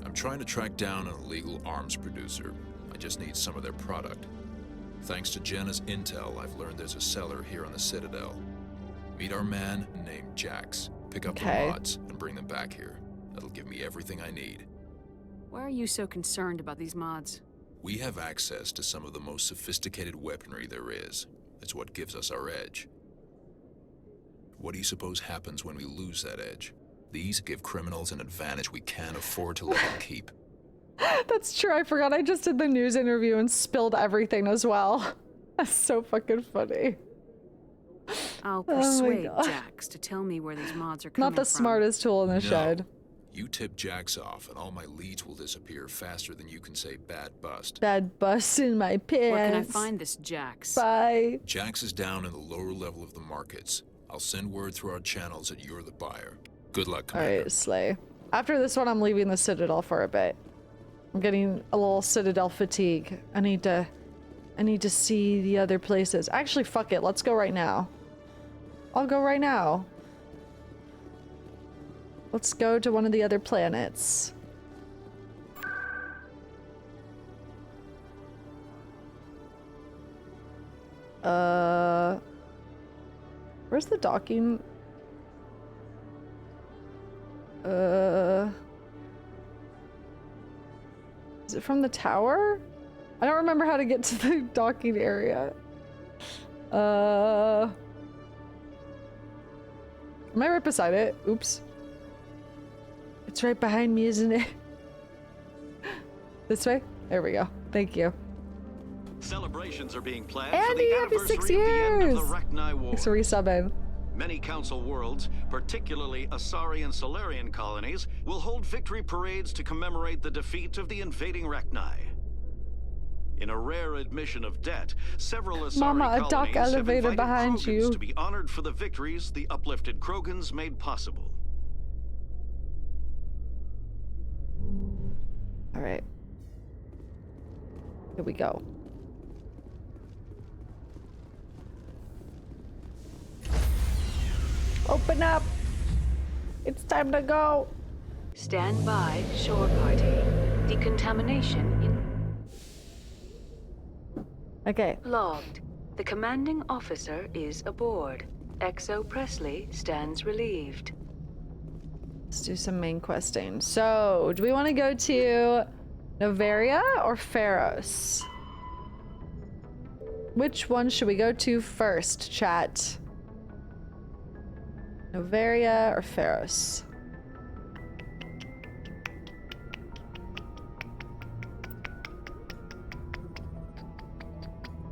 I'm trying to track down an illegal arms producer. I just need some of their product. Thanks to Jenna's intel, I've learned there's a seller here on the Citadel. Meet our man named Jax. Pick up the mods and bring them back here. That'll give me everything I need. Why are you so concerned about these mods? We have access to some of the most sophisticated weaponry there is. It's what gives us our edge. What do you suppose happens when we lose that edge? These give criminals an advantage we can't afford to let them keep. That's true. I forgot I just did the news interview and spilled everything as well. That's so fucking funny. I'll Oh my persuade God. Jax to tell me where these mods are coming Not the from. smartest tool in the shed. You tip Jax off, and all my leads will disappear faster than you can say bad bust. Bad bust in my pants. Where can I find this Jax? Bye. Jax is down in the lower level of the markets. I'll send word through our channels that you're the buyer. Good luck, Commander. Alright, slay. After this one, I'm leaving the Citadel for a bit. I'm getting a little Citadel fatigue. I need to see the other places. Actually, fuck it. Let's go right now. I'll go right now. Let's go to one of the other planets. Where's the docking? Is it from the tower? I don't remember how to get to the docking area. Am I right beside it? Oops. It's right behind me, isn't it? This way? There we go. Thank you. Celebrations are being planned Andy, for the happy anniversary 6 of the end years! of the Rachni War. Thanks for resubbing. Many Council worlds, particularly Asari and Solarian colonies, will hold victory parades to commemorate the defeat of the invading Rachni. In a rare admission of debt, several Asari Mama, a dock colonies have elevator invited behind Krogans you. to be honored for the victories the uplifted Krogans made possible. All right. Here we go. Open up! It's time to go! Stand by, shore party. Decontamination in... Okay. Logged. The commanding officer is aboard. Exo Presley stands relieved. Let's do some main questing. So, do we want to go to Noveria or Feros? Which one should we go to first, chat? Noveria or Feros?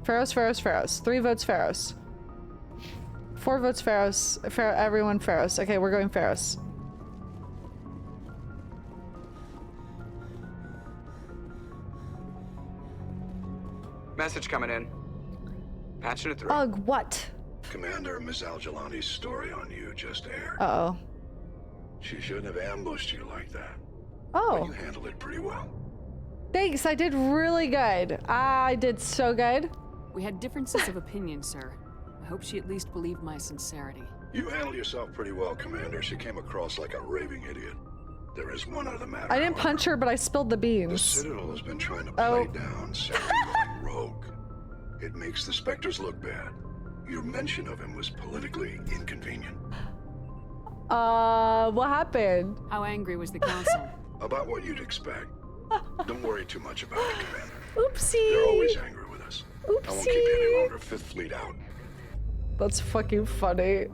Feros. 3 votes Feros. 4 votes Feros. Everyone Feros. Okay, we're going Feros. Message coming in. Patching it through. Ugh, what? Commander, Miss Al-Jalani's story on you just aired. Uh-oh. She shouldn't have ambushed you like that. Oh. But you handled it pretty well. Thanks, I did really good. I did so good. We had differences of opinion, sir. I hope she at least believed my sincerity. You handled yourself pretty well, Commander. She came across like a raving idiot. There is one other matter. I didn't punch her, but I spilled the beans. The Citadel has been trying to play down Sarah going rogue. It makes the Spectres look bad. Your mention of him was politically inconvenient. What happened? How angry was the council? About what you'd expect. Don't worry too much about it, Commander. Oopsie. They're always angry with us. Oopsie. I won't keep you any longer. 5th Fleet out. That's fucking funny.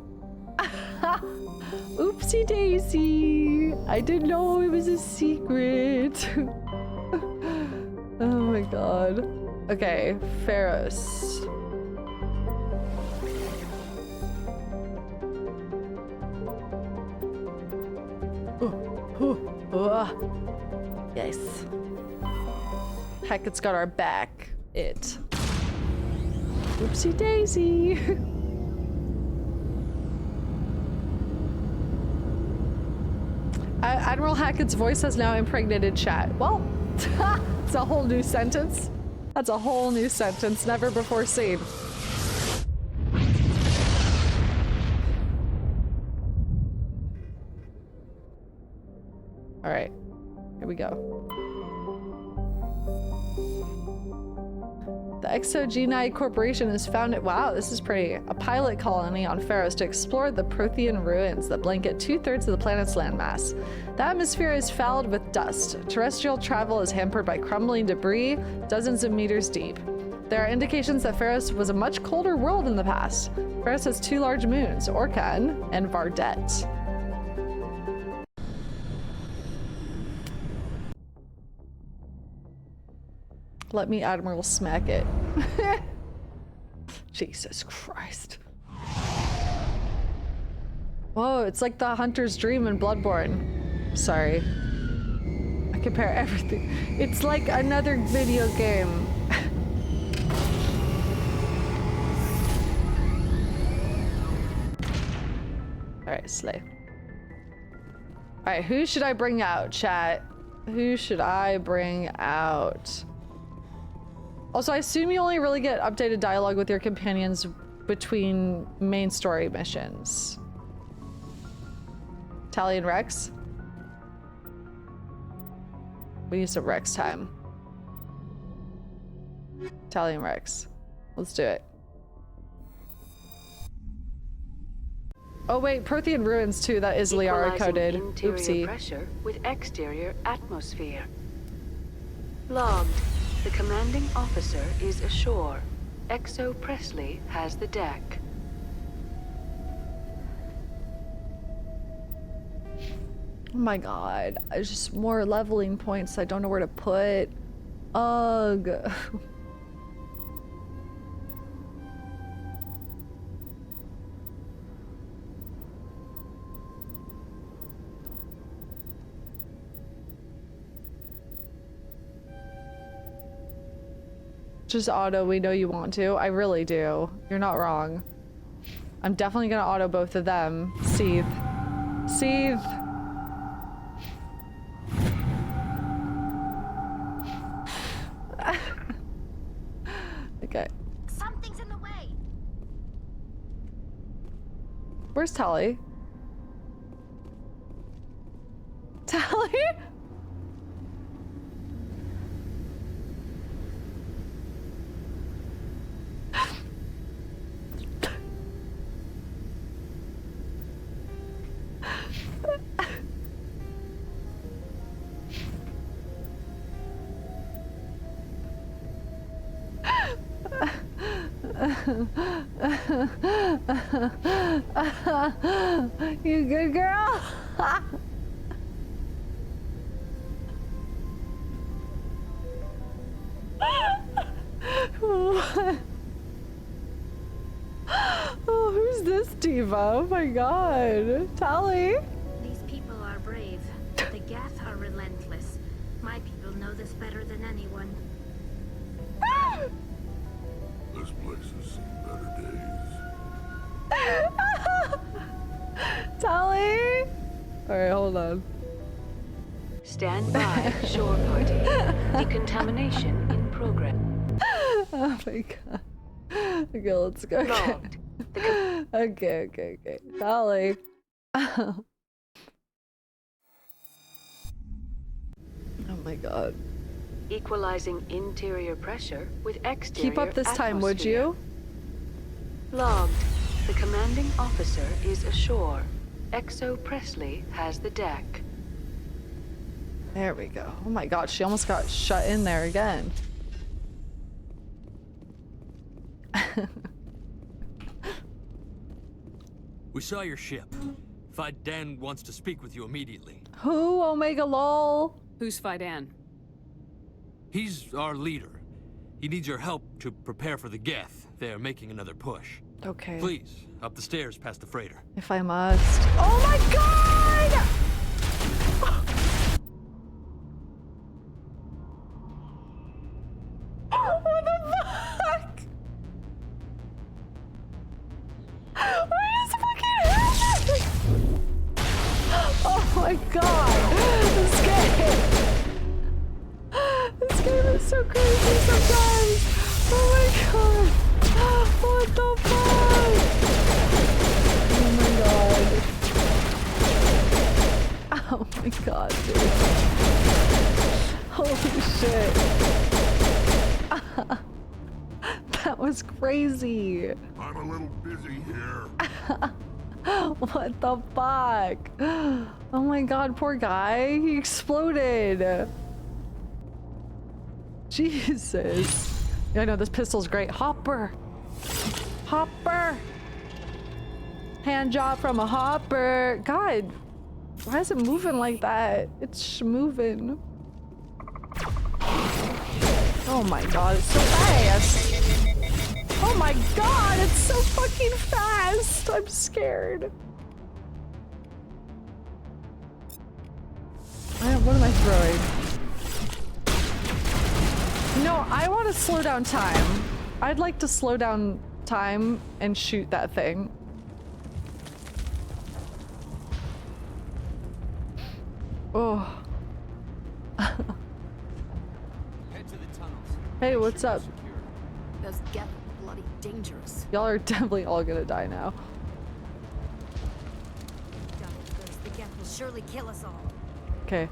Oopsie daisy. I didn't know it was a secret. Oh my god. Okay, Feros. Yes. Heck, it's got our back. It. Oopsie daisy. Admiral Hackett's voice has now impregnated chat. Well, it's a whole new sentence. That's a whole new sentence, never before seen. All right, here we go. The Exogenii Corporation has founded, wow, this is pretty, a pilot colony on Feros to explore the Prothean ruins that blanket 2/3 of the planet's landmass. The atmosphere is fouled with dust. Terrestrial travel is hampered by crumbling debris, dozens of meters deep. There are indications that Feros was a much colder world in the past. Feros has 2 large moons, Orkan and Vardet. Let me Admiral smack it. Jesus Christ. Whoa, it's like the Hunter's Dream in Bloodborne. Sorry. I compare everything. It's like another video game. Alright, slay. Alright, who should I bring out, chat? Who should I bring out? Also, I assume you only really get updated dialogue with your companions between main story missions. Tally and Rex? We need some Rex time. Tally and Rex. Let's do it. Oh wait, Prothean Ruins too, that is Liara coded. Interior Oopsie. pressure with exterior atmosphere. Logged. The commanding officer is ashore. Exo Presley has the deck. Oh my god, it's just more leveling points I don't know where to put. Ugh. Just auto, we know you want to. I really do. You're not wrong. I'm definitely gonna auto both of them. Seethe. Seethe! Okay. Something's in the way. Where's Tally? Tally? You good girl? What? Oh, who's this diva? Oh my god. Tally? These people are brave. The Geth are relentless. My people know this better than anyone. This place has seen better days. Tally? Alright, hold on. Stand by, shore party. Decontamination in progress. Oh my god. Okay, let's go. Okay. Tally. Oh my god. Equalizing interior pressure with exterior Keep up this time, would you? Logged. The commanding officer is ashore. Exo Presley has the deck. There we go. Oh my god, she almost got shut in there again. We saw your ship. Fidan wants to speak with you immediately. Who? Omega lol. Who's Fidan? He's our leader. He needs your help to prepare for the Geth. They're making another push. Okay. Please, up the stairs past the freighter. If I must. Oh my god! What the fuck? What is fucking happening? Oh my god! This game is so crazy sometimes! Oh my god! What the fuck? Oh my god. Oh my god, dude. Holy shit. That was crazy. I'm a little busy here. What the fuck? Oh my god, poor guy. He exploded. Jesus. Yeah, I know, this pistol's great. Hopper. Hopper. Hand job from a hopper. God, why is it moving like that? It's moving. Oh my god, it's so fast. Oh my god, it's so fucking fast. I'm scared. What am I throwing? No, I want to slow down time. I'd like to slow down time and shoot that thing. Oh. Head to the tunnels. Hey, what's up? Those get bloody dangerous. Y'all are definitely all gonna die now. The Geth will surely kill us all. Okay.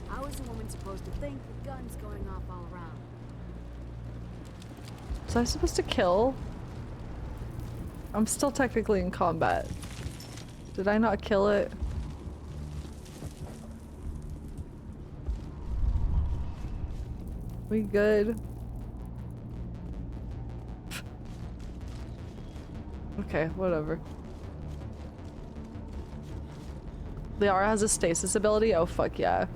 How is a woman supposed to think with guns going off all around? Was I supposed to kill? I'm still technically in combat. Did I not kill it? We good? Okay, whatever. Liara has a stasis ability? Oh fuck yeah.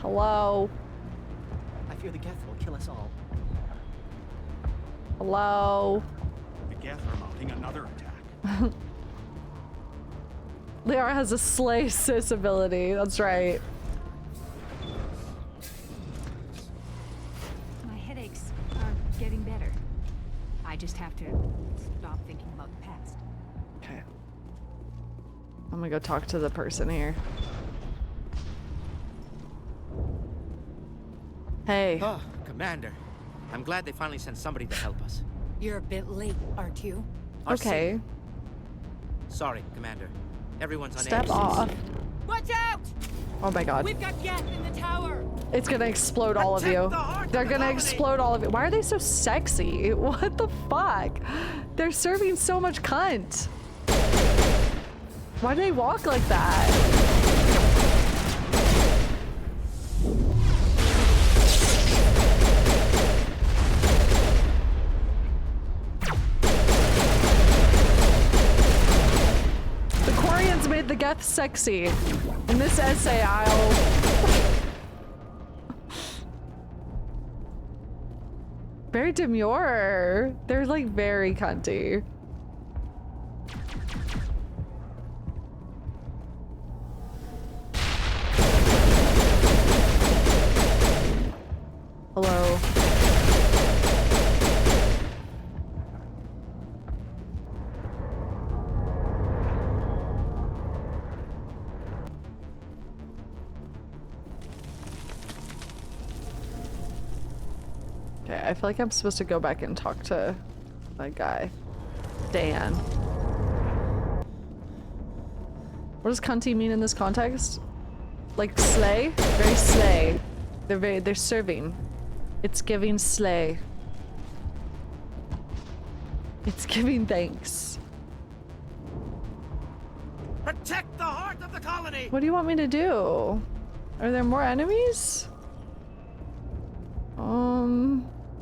Hello? I fear the Geth will kill us all. Hello? The Geth are mounting another attack. Liara has a slay sis ability, that's right. My headaches are getting better. I just have to stop thinking about the past. Okay. I'm gonna go talk to the person here. Hey. Oh, Commander. I'm glad they finally sent somebody to help us. You're a bit late, aren't you? Okay. Sorry, Commander. Everyone's on Step edge. off. Watch out! Oh my god. We've got Geth in the tower. It's gonna explode all of you. They're gonna explode all of you. Why are they so sexy? What the fuck? They're serving so much cunt. Why do they walk like that? The Quarians made the Geth sexy. In this essay, I'll... Very demure. They're like very cunty. Hello. Okay, I feel like I'm supposed to go back and talk to that guy. Dan. What does cunty mean in this context? Like slay? Very slay. They're serving. It's giving slay. It's giving thanks. Protect the heart of the colony! What do you want me to do? Are there more enemies?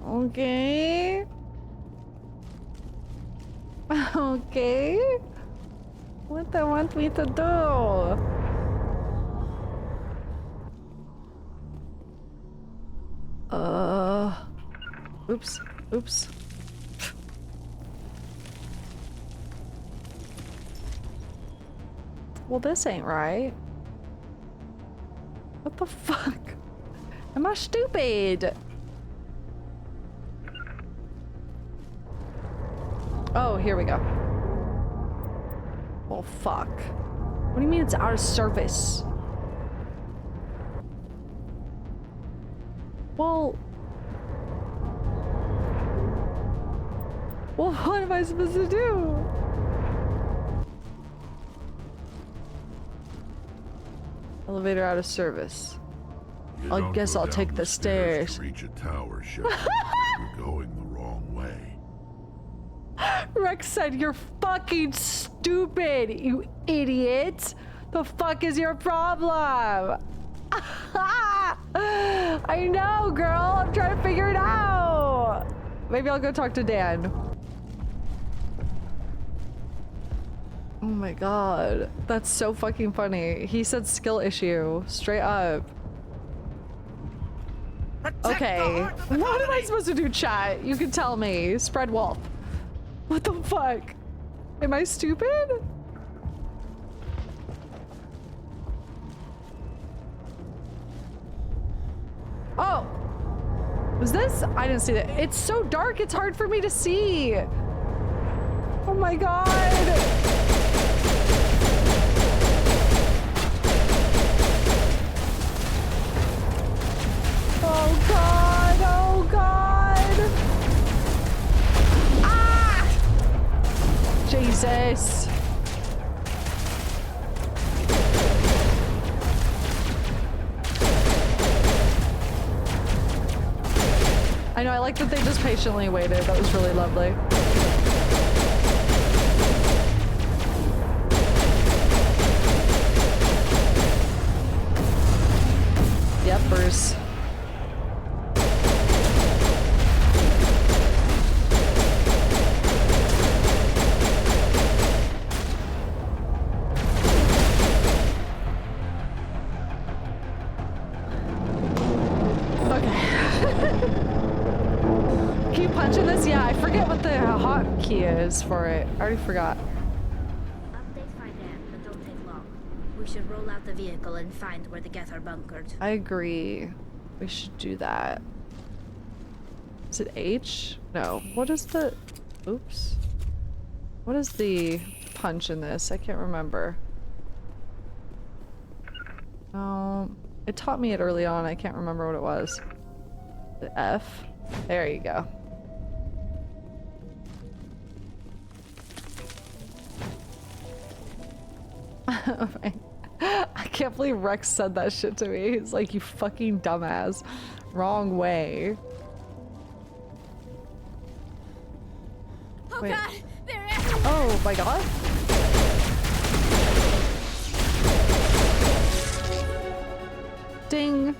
Okay. Okay. What do they want me to do? Oops. Oops. Well, this ain't right. What the fuck? Am I stupid? Oh, here we go. Oh, fuck. What do you mean it's out of service? Well, what am I supposed to do? Elevator out of service. I guess I'll take the stairs. To reach a tower, Shepard. You're going the wrong way. Rex said you're fucking stupid, you idiot. The fuck is your problem? I know, girl. I'm trying to figure it out. Maybe I'll go talk to Dan. Oh my god. That's so fucking funny. He said skill issue. Straight up. Okay. What am I supposed to do, chat? You can tell me. Spread wolf. What the fuck? Am I stupid? Oh. Was this? I didn't see that. It's so dark, it's hard for me to see. Oh my god. Oh god, oh god. Ah! Jesus. I know, I like that they just patiently waited. That was really lovely. Yepers. Key is for it. I already forgot. Updates by then, but don't take long. We should roll out the vehicle and find where the Geth are bunkered. I agree. We should do that. Is it H? No. What is the... Oops. What is the punch in this? I can't remember. It taught me it early on. I can't remember what it was. The F? There you go. I can't believe Rex said that shit to me. He's like, you fucking dumbass. Wrong way. Oh Wait. god, they're everywhere. Oh my god. Ding.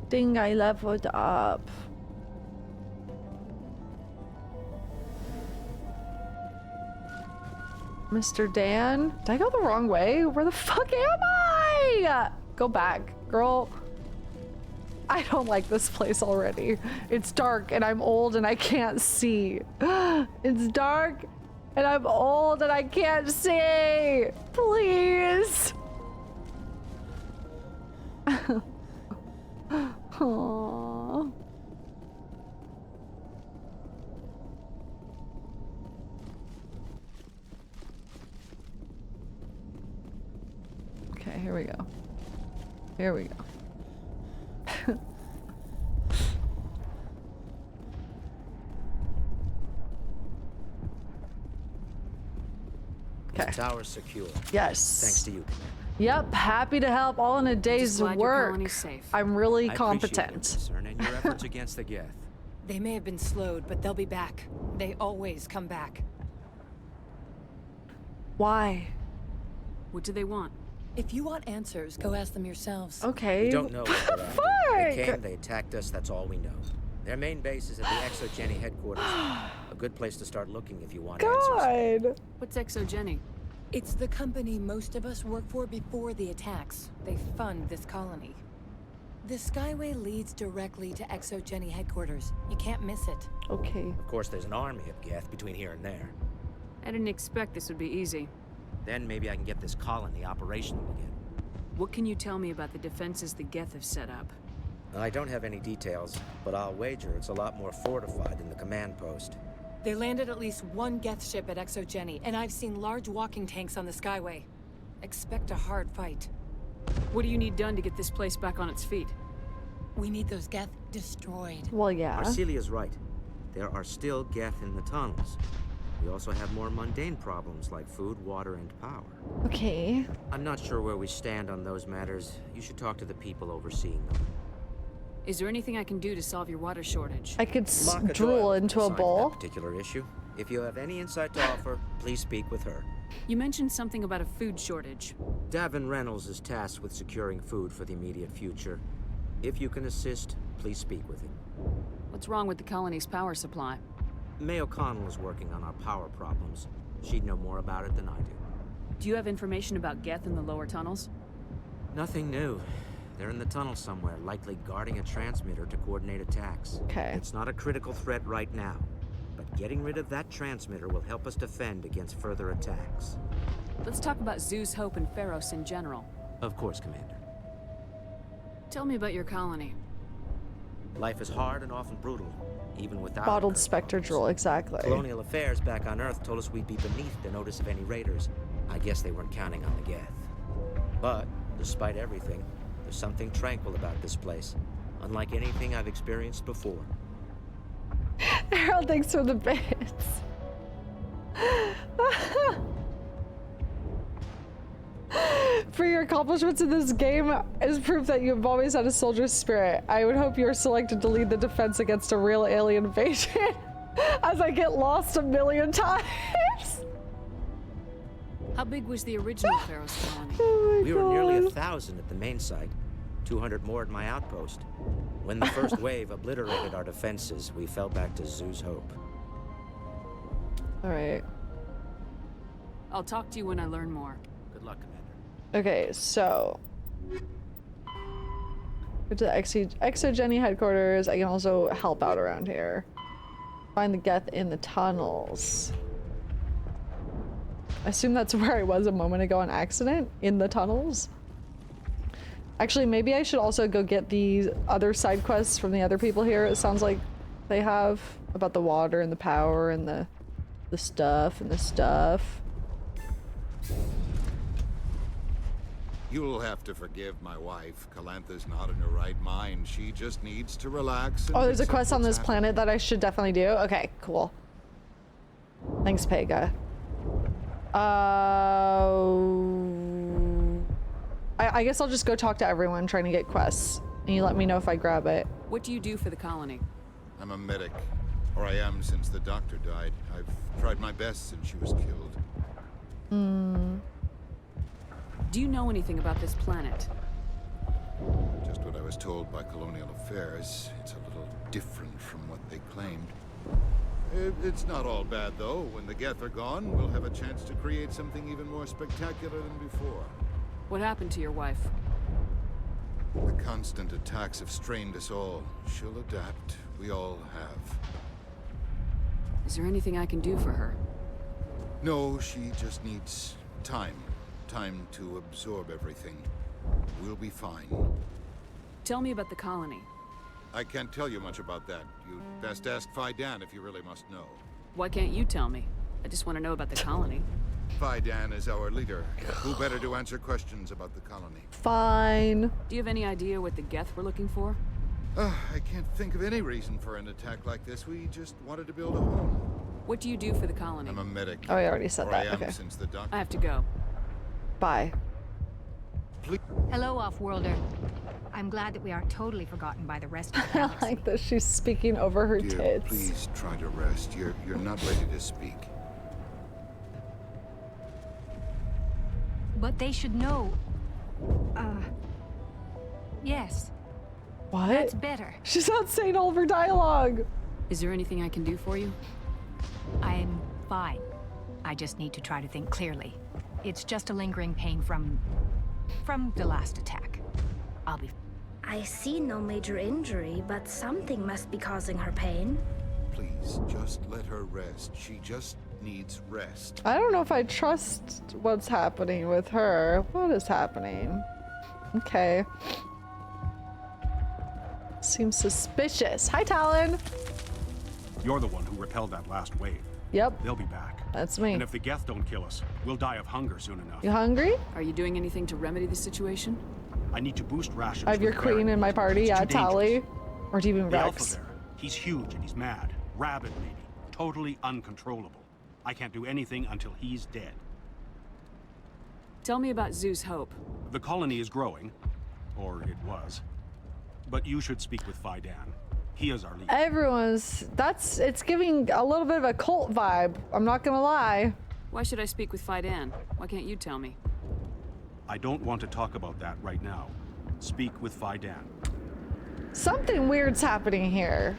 Ding, I leveled up. Mr. Dan? Did I go the wrong way? Where the fuck am I? Go back, girl. I don't like this place already. It's dark and I'm old and I can't see. It's dark and I'm old and I can't see. Please. Aww. Okay, here we go. Here we go. Okay. The tower's secure. Yes. Thanks to you, Commander. Yep, happy to help all in a day's glad your work. colony's safe. I'm really I competent. appreciate your concern and your efforts against the Geth. They may have been slowed, but they'll be back. They always come back. Why? What do they want? If you want answers, go ask them yourselves. Okay. We don't know what they're after. They came, they attacked us, that's all we know. Their main base is at the Exogeny headquarters. A good place to start looking if you want answers. God. What's Exogeny? It's the company most of us work for before the attacks. They fund this colony. The Skyway leads directly to Exogeny headquarters. You can't miss it. Okay. Of course, there's an army of Geth between here and there. I didn't expect this would be easy. Then maybe I can get this colony operational again. What can you tell me about the defenses the Geth have set up? I don't have any details, but I'll wager it's a lot more fortified than the command post. They landed at least one Geth ship at Exogeny, and I've seen large walking tanks on the Skyway. Expect a hard fight. What do you need done to get this place back on its feet? We need those Geth destroyed. Well, yeah. Arcelia's right. There are still Geth in the tunnels. We also have more mundane problems like food, water, and power. Okay. I'm not sure where we stand on those matters. You should talk to the people overseeing them. Is there anything I can do to solve your water shortage? I could Marka drool Doyle into a assigned to bowl. that particular issue. If you have any insight to offer, please speak with her. You mentioned something about a food shortage. Davin Reynolds is tasked with securing food for the immediate future. If you can assist, please speak with him. What's wrong with the colony's power supply? May O'Connell is working on our power problems. She'd know more about it than I do. Do you have information about Geth in the lower tunnels? Nothing new. They're in the tunnel somewhere, likely guarding a transmitter to coordinate attacks. Okay. It's not a critical threat right now, but getting rid of that transmitter will help us defend against further attacks. Let's talk about Zeus, Hope, and Feros in general. Of course, Commander. Tell me about your colony. Life is hard and often brutal, even without Bottled specter drool, exactly. Colonial affairs back on Earth told us we'd be beneath the notice of any raiders. I guess they weren't counting on the Geth. But, despite everything, there's something tranquil about this place, unlike anything I've experienced before. Harold, thanks for the bits. For your accomplishments in this game is proof that you've always had a soldier's spirit. I would hope you're selected to lead the defense against a real alien invasion as I get lost a million times. How big was the original Feros colony? Oh we were nearly 1,000 at the main site, 200 more at my outpost. When the first wave obliterated our defenses, we fell back to Zeus Hope. All right. I'll talk to you when I learn more. Good luck, Commander. Okay, so go to the Exogeny headquarters. I can also help out around here. Find the Geth in the tunnels. I assume that's where I was a moment ago on accident, in the tunnels. Actually, maybe I should also go get these other side quests from the other people here. It sounds like they have about the water and the power and the stuff and the stuff. You'll have to forgive my wife. Calantha's not in her right mind. She just needs to relax and Oh, there's a accept quest on what's this happening. planet that I should definitely do. Okay, cool. Thanks, Pega. I guess I'll just go talk to everyone trying to get quests. And you let me know if I grab it. What do you do for the colony? I'm a medic. Or I am since the doctor died. I've tried my best since she was killed. Do you know anything about this planet? Just what I was told by Colonial Affairs. It's a little different from what they claimed. It's not all bad, though. When the Geth are gone, we'll have a chance to create something even more spectacular than before. What happened to your wife? The constant attacks have strained us all. She'll adapt. We all have. Is there anything I can do for her? No, she just needs time. Time to absorb everything. We'll be fine. Tell me about the colony. I can't tell you much about that. You'd best ask Fidan if you really must know. Why can't you tell me? I just want to know about the colony. Fidan is our leader. Who better to answer questions about the colony? Fine. Do you have any idea what the Geth were looking for? I can't think of any reason for an attack like this. We just wanted to build a home. What do you do for the colony? I'm a medic. Oh, I already said Or that. I am Okay. since the doctor. I have to go. Bye. Hello, Off-Worlder. I'm glad that we aren't totally forgotten by the rest of the I galaxy. like that she's speaking over her Dear, tits. please try to rest. You're not ready to speak. But they should know. Yes. What? That's better. She's not saying all of her dialogue. Is there anything I can do for you? I'm fine. I just need to try to think clearly. It's just a lingering pain from the last attack. I'll be... I see no major injury, but something must be causing her pain. Please, just let her rest. She just needs rest. I don't know if I trust what's happening with her. What is happening? Okay. Seems suspicious. Hi, Talon. You're the one who repelled that last wave. Yep. They'll be back. That's me. And if the Geth don't kill us, we'll die of hunger soon enough. You hungry? Are you doing anything to remedy the situation? I need to boost rations. I have your for the queen Baron. in my party. It's Yeah, too dangerous. Tally. Or do you mean The Rex? Alpha there. He's huge and he's mad. Rabid, maybe. Totally uncontrollable. I can't do anything until he's dead. Tell me about Zeus Hope. The colony is growing. Or it was. But you should speak with Fidan. He is our leader. Everyone's... It's giving a little bit of a cult vibe. I'm not gonna lie. Why should I speak with Fidan? Why can't you tell me? I don't want to talk about that right now. Speak with Fidan. Something weird's happening here.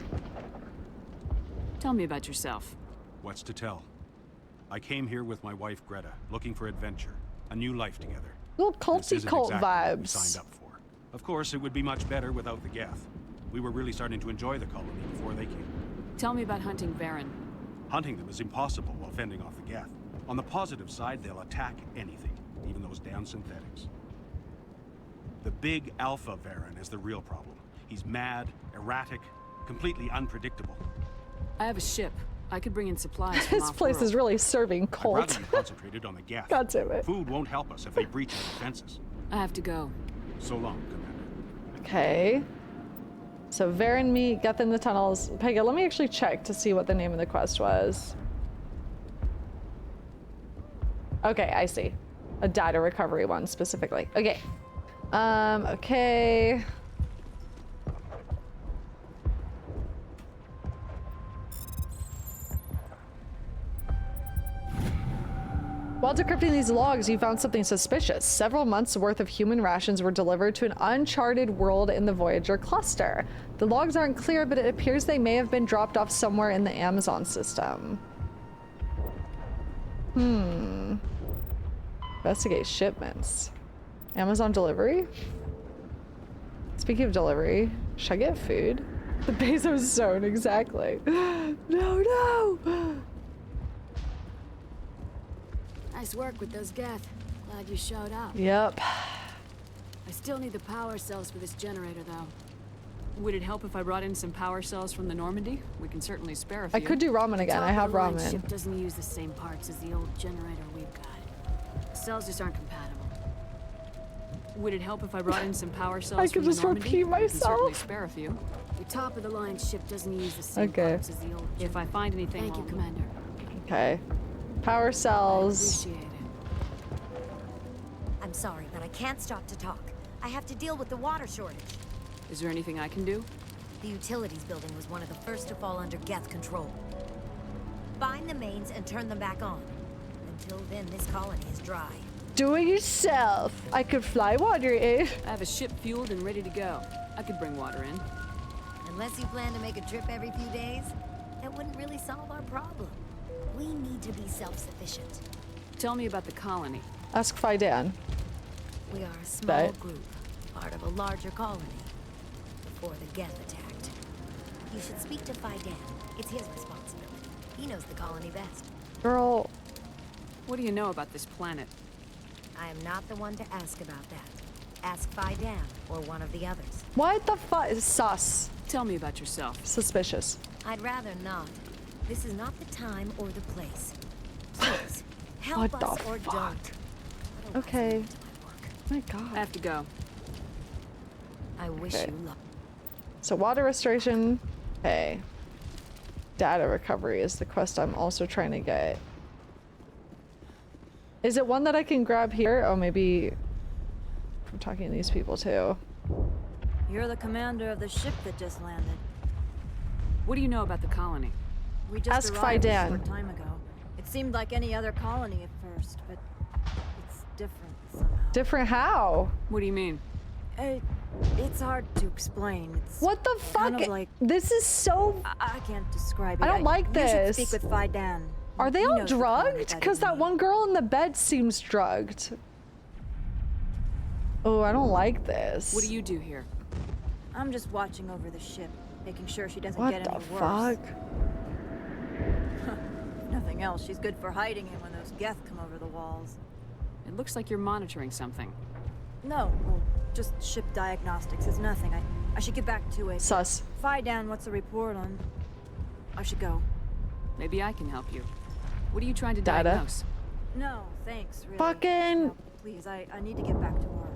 Tell me about yourself. What's to tell? I came here with my wife Greta, looking for adventure. A new life together. Little This culty isn't cult exactly what we vibes. signed up for. Of course, it would be much better without the Geth. We were really starting to enjoy the colony before they came. Tell me about hunting Varen. Hunting them is impossible while fending off the Geth. On the positive side, they'll attack anything, even those damn synthetics. The big Alpha Varen is the real problem. He's mad, erratic, completely unpredictable. I have a ship. I could bring in supplies from This place is really serving I'd cult. rather you concentrated on the Geth. God damn it. Food won't help us if they breach our defenses. I have to go. So long, Commander. Okay. So Varen meet, Geth in the tunnels. Pega, let me actually check to see what the name of the quest was. Okay, I see. A data recovery one specifically. Okay. Okay. While decrypting these logs, you found something suspicious. Several months' worth of human rations were delivered to an uncharted world in the Voyager cluster. The logs aren't clear, but it appears they may have been dropped off somewhere in the Amazon system. Investigate shipments. Amazon delivery? Speaking of delivery, should I get food? The Bezos zone, exactly. No! Nice work with those Geth. Glad you showed up. Yep. I still need the power cells for this generator, though. Would it help if I brought in some power cells from the Normandy? We can certainly spare a few. I could do ramen again. I have The ramen. ship doesn't use the same parts as the old generator we've got. The cells just aren't compatible. Would it help if I brought in some power cells I from could the just Normandy? repeat We can certainly myself. spare a few. The top of the line ship doesn't use the same Okay. parts as the old. If I find anything, thank you, Commander. Okay. Power cells. Appreciate it. I'm sorry, but I can't stop to talk. I have to deal with the water shortage. Is there anything I can do? The utilities building was one of the first to fall under Geth control. Find the mains and turn them back on. Until then, this colony is dry. Do it yourself. I could fly water in. I have a ship fueled and ready to go. I could bring water in. Unless you plan to make a trip every few days, that wouldn't really solve our problem. We need to be self-sufficient. Tell me about the colony. Ask Fidan. We are a small Bet. group, part of a larger colony, before the Geth attacked. You should speak to Fidan. It's his responsibility. He knows the colony best. Girl. What do you know about this planet? I am not the one to ask about that. Ask Fidan or one of the others. What the fuck? Sus. Tell me about yourself. Suspicious. I'd rather not. This is not the time or the place. Please, help What the us or fuck? don't. Okay. My god. I have to go. I wish Okay. you luck. So water restoration. Okay. Data recovery is the quest I'm also trying to get. Is it one that I can grab here? Oh, maybe I'm talking to these people too. You're the commander of the ship that just landed. What do you know about the colony? We just Ask arrived a Fidan. short time ago. It seemed like any other colony at first, but it's different somehow. Different how? What do you mean? It's hard to explain. It's What the fuck? kind of like This is so... I can't describe it. I don't like You this. should speak with Fidan. Are they He all knows the colony drugged? better Because than that me. one girl in the bed seems drugged. Oh, I don't like this. What do you do here? I'm just watching over the ship, making sure she doesn't What get the any worse. fuck? If nothing else, she's good for hiding it when those Geth come over the walls. It looks like you're monitoring something. No, well, just ship diagnostics is nothing. I should get back to it. Sus. Fidan, what's the report on? I should go. Maybe I can help you. What are you trying to Data. diagnose? No, thanks, really. Fucking... No, please, I need to get back to work.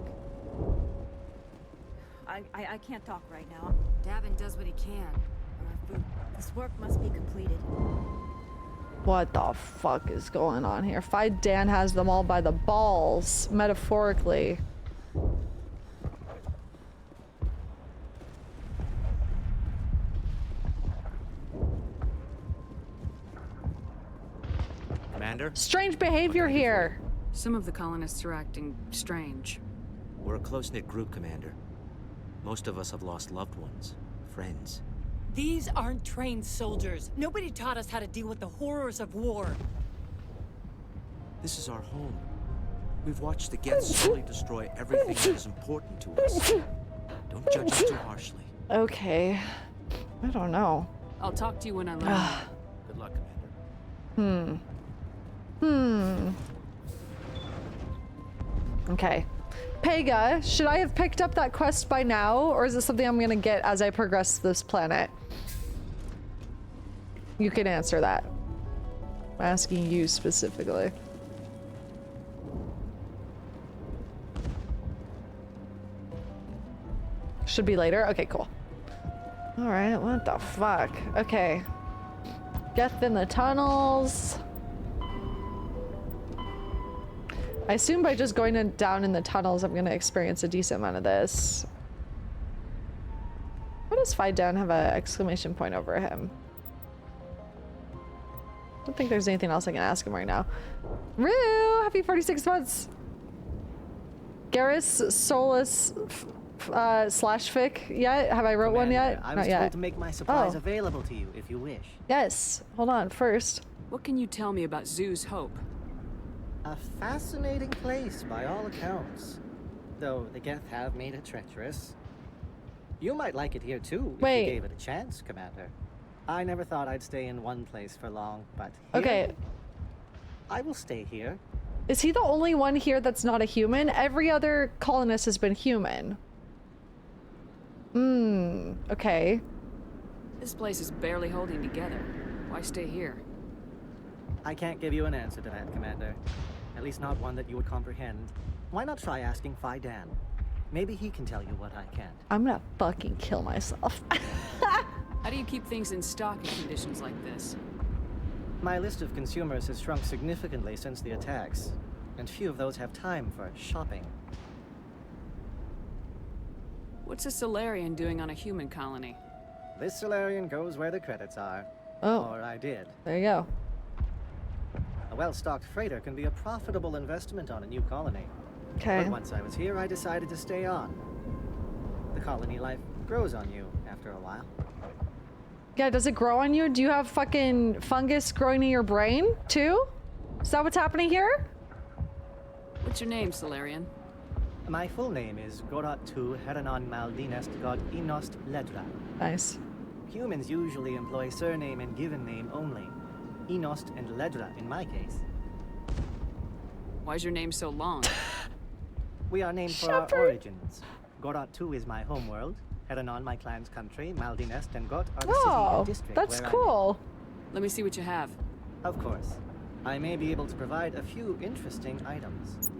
I can't talk right now. Davin does what he can. This work must be completed. What the fuck is going on here? Fidan has them all by the balls, metaphorically. Commander? Strange behavior here. Some of the colonists are acting strange. We're a close-knit group, Commander. Most of us have lost loved ones, friends. These aren't trained soldiers. Nobody taught us how to deal with the horrors of war. This is our home. We've watched the Geth slowly destroy everything that is important to us. Don't judge us too harshly. Okay. I don't know. I'll talk to you when I learn. Good luck, Commander. Okay. Pega, should I have picked up that quest by now, or is it something I'm gonna get as I progress this planet? You can answer that. I'm asking you specifically. Should be later? Okay, cool. Alright, what the fuck? Okay. Geth in the tunnels. I assume by just going down in the tunnels, I'm gonna experience a decent amount of this. Why does Fidan have an exclamation point over him? I don't think there's anything else I can ask him right now. Rue! Happy 46 months! Garrus Solus slash fic yet? Have I wrote one yet? I was told to make my supplies available to you if you wish. Yes. Hold on, first. What can you tell me about Zoo's Hope? A fascinating place by all accounts. Though the Geth have made it treacherous. You might like it here too, if you gave it a chance, Commander. I never thought I'd stay in one place for long, but here, okay. I will stay here. Is he the only one here that's not a human? Every other colonist has been human. Okay. This place is barely holding together. Why stay here? I can't give you an answer to that, Commander. At least not one that you would comprehend. Why not try asking Fidan? Maybe he can tell you what I can't. I'm gonna fucking kill myself. How do you keep things in stock in conditions like this? My list of consumers has shrunk significantly since the attacks, and few of those have time for shopping. What's a Solarian doing on a human colony? This Solarian goes where the credits are. Oh. Or I did. There you go. A well-stocked freighter can be a profitable investment on a new colony. Okay. But once I was here, I decided to stay on. The colony life grows on you after a while. Yeah, does it grow on you? Do you have fucking fungus growing in your brain, too? Is that what's happening here? What's your name, Solarian? My full name is Gorat Tu Heranon Maldinest God Inost Ledra. Nice. Humans usually employ surname and given name only. Inost and Ledra in my case. Why's your name so long? We are named for our origins. Gorat Tu is my homeworld. Heranon my clan's country. Maldinest and Got are the city and district that's where cool. Let me see what you have. Of course. I may be able to provide a few interesting items.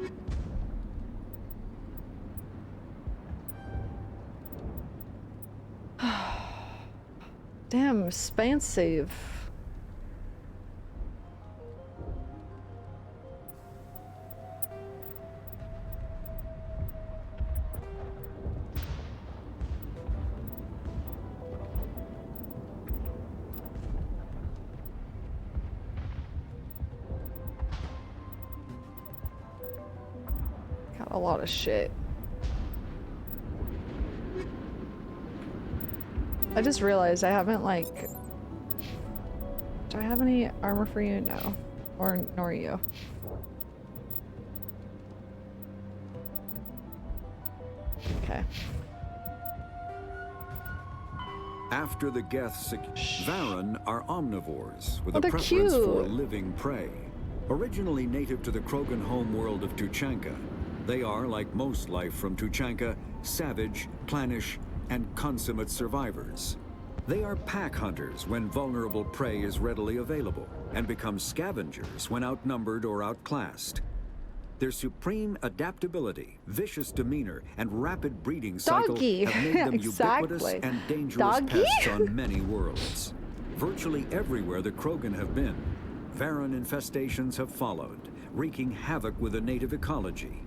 Damn, expensive. Got a lot of shit. I just realized I haven't, like... Do I have any armor for you? No. Or nor you. Okay. After the Geths, Varen are omnivores with a they're preference for cute. living prey. Originally native to the Krogan homeworld of Tuchanka, they are, like most life from Tuchanka, savage, clannish, and consummate survivors. They are pack hunters when vulnerable prey is readily available, and become scavengers when outnumbered or outclassed. Their supreme adaptability, vicious demeanor, and rapid breeding cycle Doggy. have made them Exactly. ubiquitous and dangerous Doggy? pests on many worlds. Virtually everywhere the Krogan have been, Varen infestations have followed, wreaking havoc with the native ecology.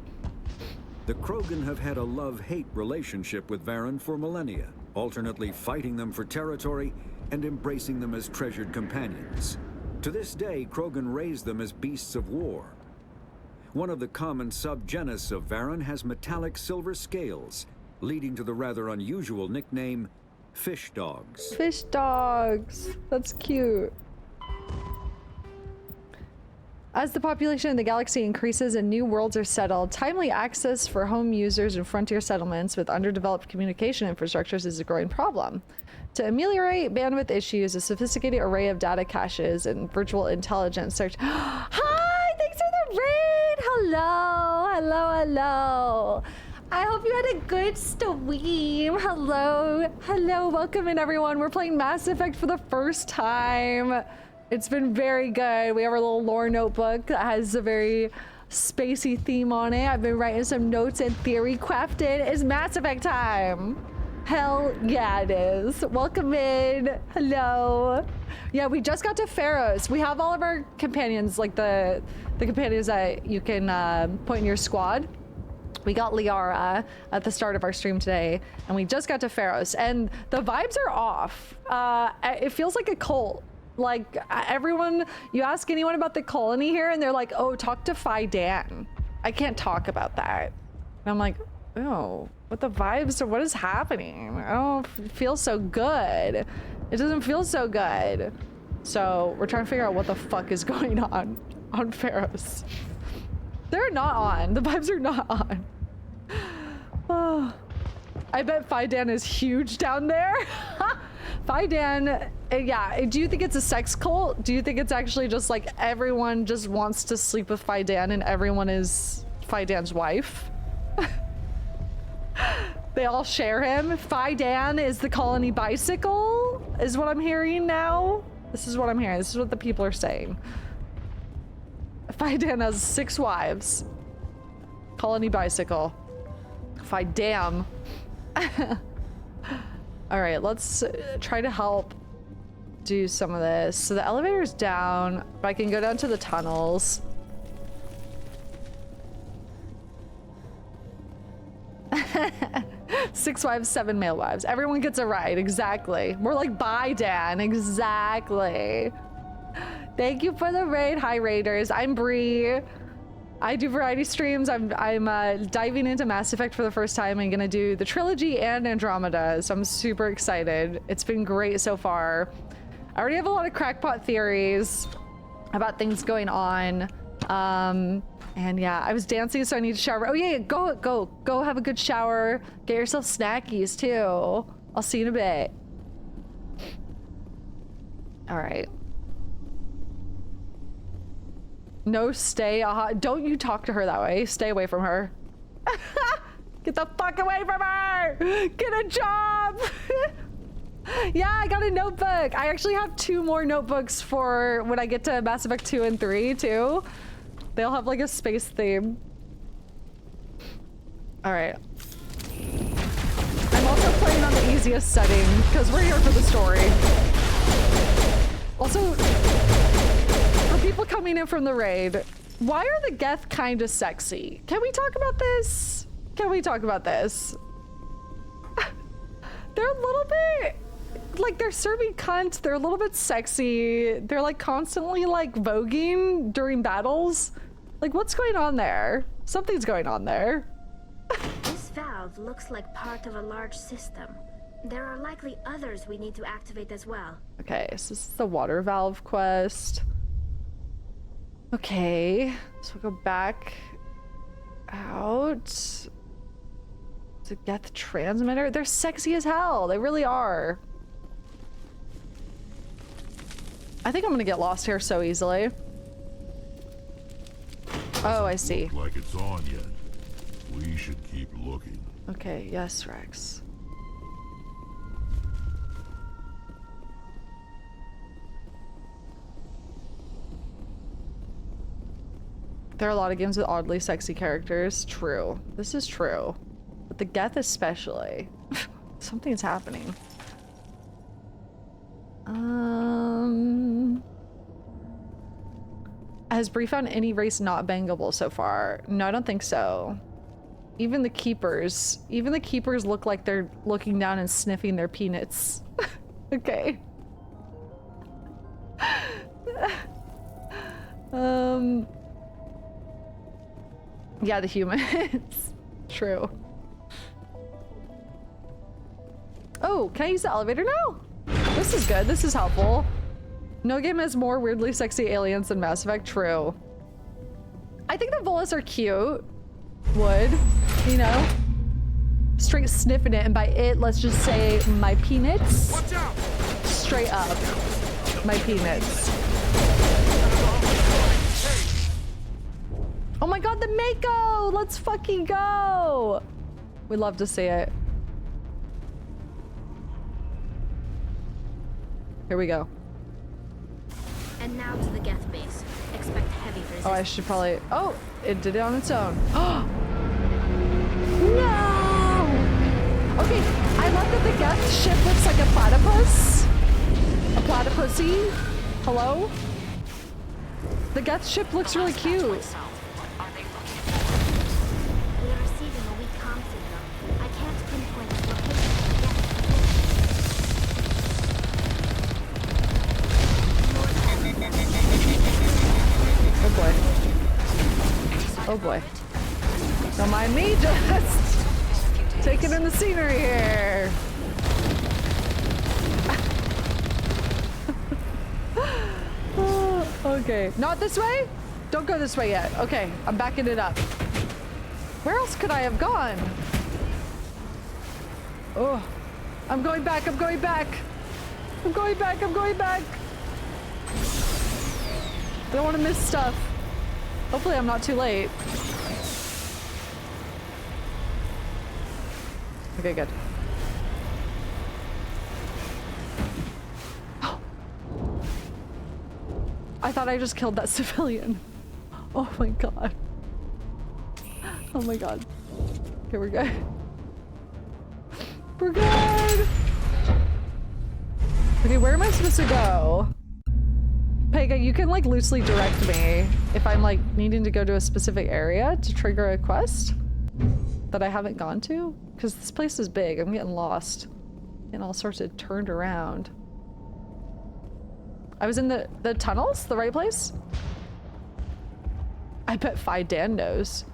The Krogan have had a love-hate relationship with Varen for millennia, alternately fighting them for territory and embracing them as treasured companions. To this day, Krogan raise them as beasts of war. One of the common subgenus of Varen has metallic silver scales, leading to the rather unusual nickname, fish dogs. Fish dogs. That's cute. As the population of the galaxy increases and new worlds are settled, timely access for home users and frontier settlements with underdeveloped communication infrastructures is a growing problem. To ameliorate bandwidth issues, a sophisticated array of data caches and virtual intelligence search. Hi! Thanks for the raid! Hello! Hello, hello! I hope you had a good stream. Hello. Hello, welcome in everyone. We're playing Mass Effect for the first time. It's been very good. We have our little lore notebook that has a very spacey theme on it. I've been writing some notes and theory crafted. It's Mass Effect time. Hell yeah, it is. Welcome in. Hello. Yeah, we just got to Feros. We have all of our companions, like the companions that you can put in your squad. We got Liara at the start of our stream today, and we just got to Feros, and the vibes are off. It feels like a cult. Like, everyone, you ask anyone about the colony here, and they're like, oh, talk to Fidan. I can't talk about that. And I'm like, oh, what the vibes, or what is happening? I don't feel so good. It doesn't feel so good. So, we're trying to figure out what the fuck is going on Feros. They're not on. The vibes are not on. Oh, I bet Fidan is huge down there. Fidan, yeah. Do you think it's a sex cult? Do you think it's actually just like everyone just wants to sleep with Fidan and everyone is Fidan's wife? They all share him. Fidan is the colony bicycle, is what I'm hearing now. This is what I'm hearing. This is what the people are saying. Fidan has 6 wives. Colony bicycle. Fidam. All right, let's try to help do some of this. So the elevator's down, but I can go down to the tunnels. 6 wives, 7 male wives. Everyone gets a ride, exactly. We're like, bye, Dan, exactly. Thank you for the raid. Hi, raiders. I'm Bree. I do variety streams. I'm diving into Mass Effect for the first time. I'm gonna do the trilogy and Andromeda, so I'm super excited. It's been great so far. I already have a lot of crackpot theories about things going on. And yeah, I was dancing, so I need to shower. Oh yeah, go have a good shower. Get yourself snackies too. I'll see you in a bit. All right. No, stay. Don't you talk to her that way. Stay away from her. Get the fuck away from her! Get a job! Yeah, I got a notebook. I actually have 2 more notebooks for when I get to Mass Effect 2 and 3 too. They'll have like a space theme. All right. I'm also playing on the easiest setting because we're here for the story. Also, for people coming in from the raid, why are the Geth kind of sexy? Can we talk about this? Can we talk about this? They're a little bit, like, they're serving cunt. They're a little bit sexy. They're like constantly like voguing during battles. Like, what's going on there? Something's going on there. This valve looks like part of a large system. There are likely others we need to activate as well. Okay, so this is the water valve quest. Okay, so we'll go back out. To get the transmitter. They're sexy as hell. They really are. I think I'm gonna get lost here so easily. Oh, I see. Look like it's on yet. We should keep looking. Okay, yes, Rex. There are a lot of games with oddly sexy characters. True. This is true. But the Geth especially. Something's happening. Has Bree found any race not bangable so far? No, I don't think so. Even the keepers look like they're looking down and sniffing their peanuts. Okay. Yeah, the humans. True. Oh, can I use the elevator now? This is good. This is helpful. No game has more weirdly sexy aliens than Mass Effect. True. I think the Volus are cute. Would, you know? Straight sniffing it, and by it, let's just say my peanuts. Watch out! Straight up, my peanuts. Oh my god, the Mako! Let's fucking go! We'd love to see it. Here we go. And now to the Geth base. Expect heavy resistance. Oh, I should probably... Oh, it did it on its own. Oh! No! Okay, I love that the Geth ship looks like a platypus. A platypusy. Hello? The Geth ship looks really cute. We are receiving a weak comm signal. I can't pinpoint its location. Oh boy. Oh boy. Don't mind me, just taking in the scenery here. Okay, not this way? Don't go this way yet. Okay, I'm backing it up. Where else could I have gone? Oh, I'm going back, I'm going back. I'm going back, I'm going back. I don't want to miss stuff. Hopefully I'm not too late. Okay, good. I thought I just killed that civilian. Oh my god. Oh my god. Okay, we're good. We're good! Okay, where am I supposed to go? Pega, you can like loosely direct me if I'm like needing to go to a specific area to trigger a quest that I haven't gone to. Because this place is big, I'm getting lost. Getting all sorts of turned around. I was in the tunnels, the right place? I bet Phi Dan knows.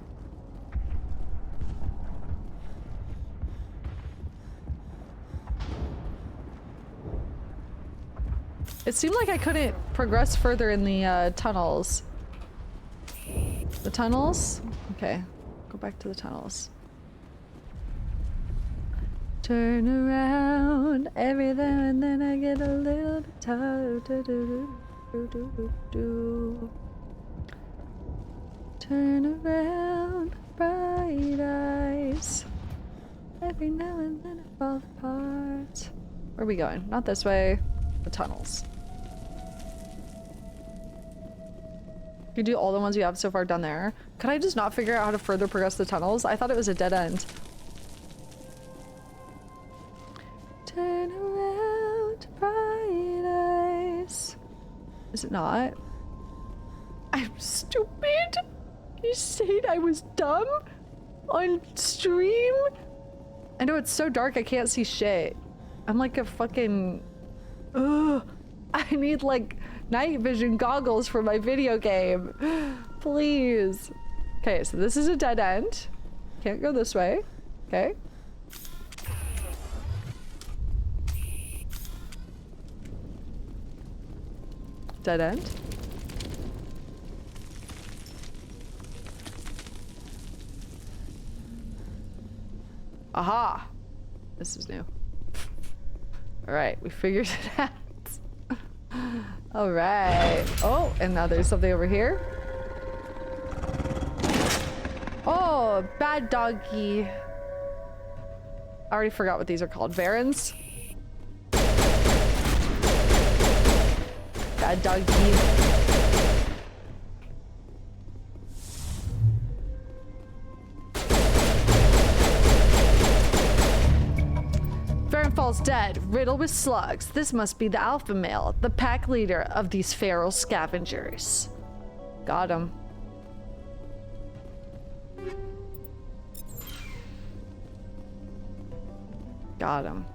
It seemed like I couldn't progress further in the tunnels. The tunnels? Okay, go back to the tunnels. Turn around every now and then I get a little bit tired. Turn around, bright eyes. Every now and then I fall apart. Where are we going? Not this way. The tunnels. You do all the ones you have so far done there. Could I just not figure out how to further progress the tunnels? I thought it was a dead end. Turn around, bright eyes. Is it not? I'm stupid. You said I was dumb on stream? I know it's so dark I can't see shit. I'm like a fucking... Ugh. I need like night vision goggles for my video game. Please. Okay, so this is a dead end. Can't go this way. Okay. Dead end. Aha! This is new. Alright, we figured it out. Alright. Oh, and now there's something over here. Oh, bad doggy. I already forgot what these are called. Varens? Bad doggy. Varen falls dead, riddled with slugs. This must be the alpha male, the pack leader of these feral scavengers. Got him. Got him.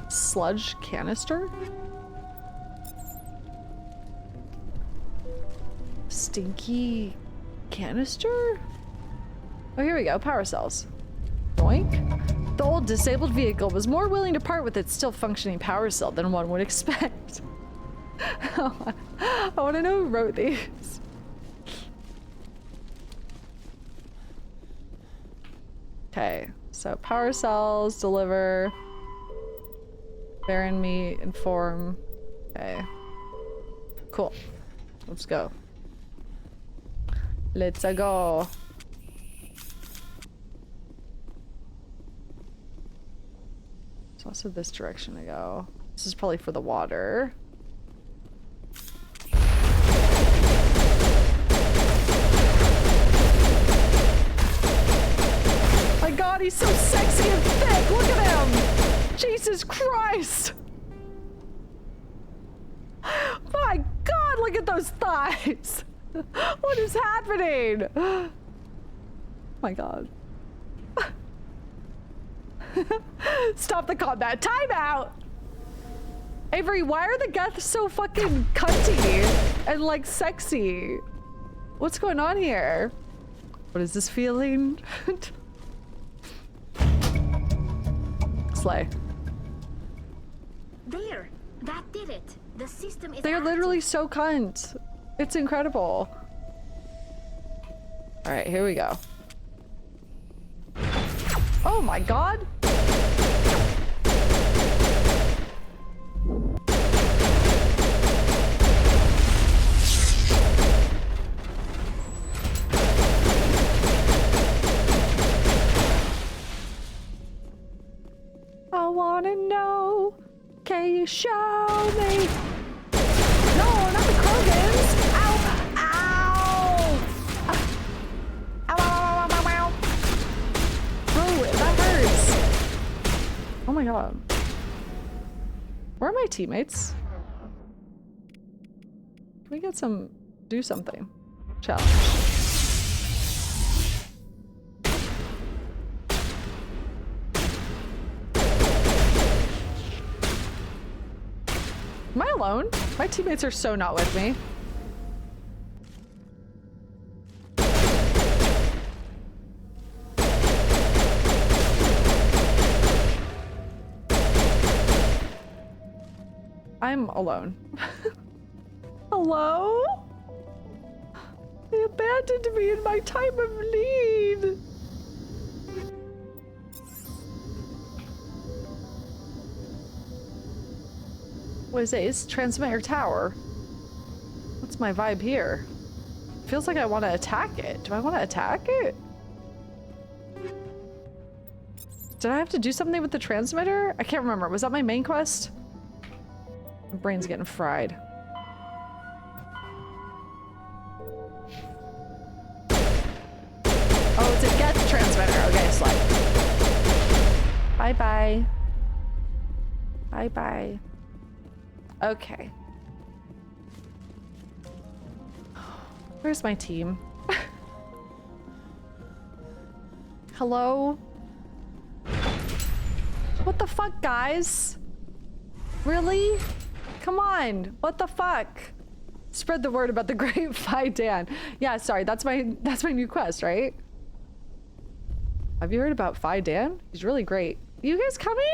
Sludge canister? Stinky canister? Oh, here we go. Power cells. Boink. The old disabled vehicle was more willing to part with its still functioning power cell than one would expect. I want to know who wrote these. Okay, so power cells, deliver, Baron meat, inform. Okay. Cool. Let's go. Let's go. There's also this direction to go. This is probably for the water. My god, he's so sexy and thick! Look at him! Jesus Christ! My god, look at those thighs! What is happening? My god. Stop the combat. Time out! Avery, why are the Geth so fucking cunty and like sexy? What's going on here? What is this feeling? Slay. There! That did it! The system is They're literally so cunt. It's incredible. Alright, here we go. Oh my god! I wanna know, can you show me? No, not the Krogans! Ow! Ow! Ow, ow, ow, ow, ow, ow. Bro, that hurts! Oh my god. Where are my teammates? Can we get some... do something? Challenge. Am I alone? My teammates are so not with me. I'm alone. Hello? They abandoned me in my time of need. What is it? It's transmitter tower. What's my vibe here? Feels like I want to attack it. Do I want to attack it? Did I have to do something with the transmitter? I can't remember. Was that my main quest? My brain's getting fried. Oh, it's a Geth transmitter. Okay, slide. Bye-bye. Bye-bye. Okay. Where's my team? Hello? What the fuck, guys? Really? Come on. What the fuck? Spread the word about the great Phi Dan. Yeah, sorry. That's my new quest, right? Have you heard about Phi Dan? He's really great. You guys coming?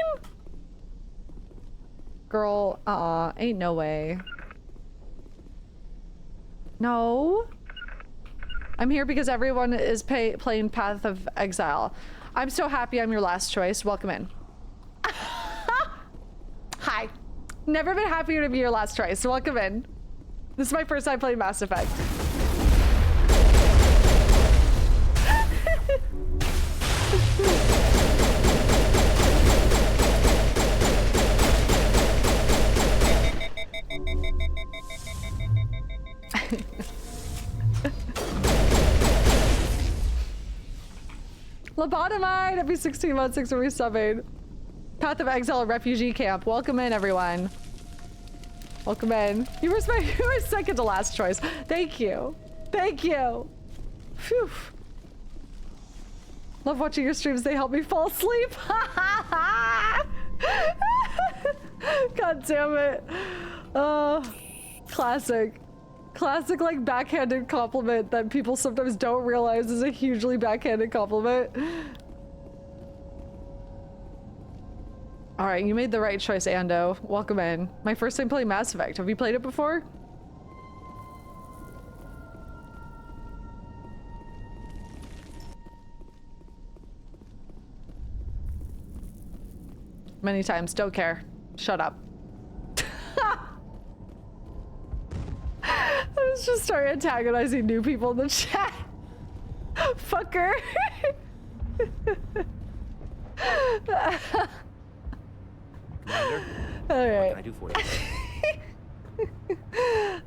Girl, ain't no way. No. I'm here because everyone is playing Path of Exile. I'm so happy I'm your last choice. Welcome in. Hi. Never been happier to be your last choice. Welcome in. This is my first time playing Mass Effect. Lobotomide, every 16 months, 6 resubbing. Path of Exile refugee camp. Welcome in, everyone. Welcome in. You were second to last choice. Thank you. Thank you. Phew. Love watching your streams. They help me fall asleep. God damn it. Classic. Classic, like, backhanded compliment that people sometimes don't realize is a hugely backhanded compliment. All right, you made the right choice, Ando. Welcome in. My first time playing Mass Effect. Have you played it before? Many times. Don't care. Shut up. I was just starting antagonizing new people in the chat. Fucker. Commander, All right. what can I do for you?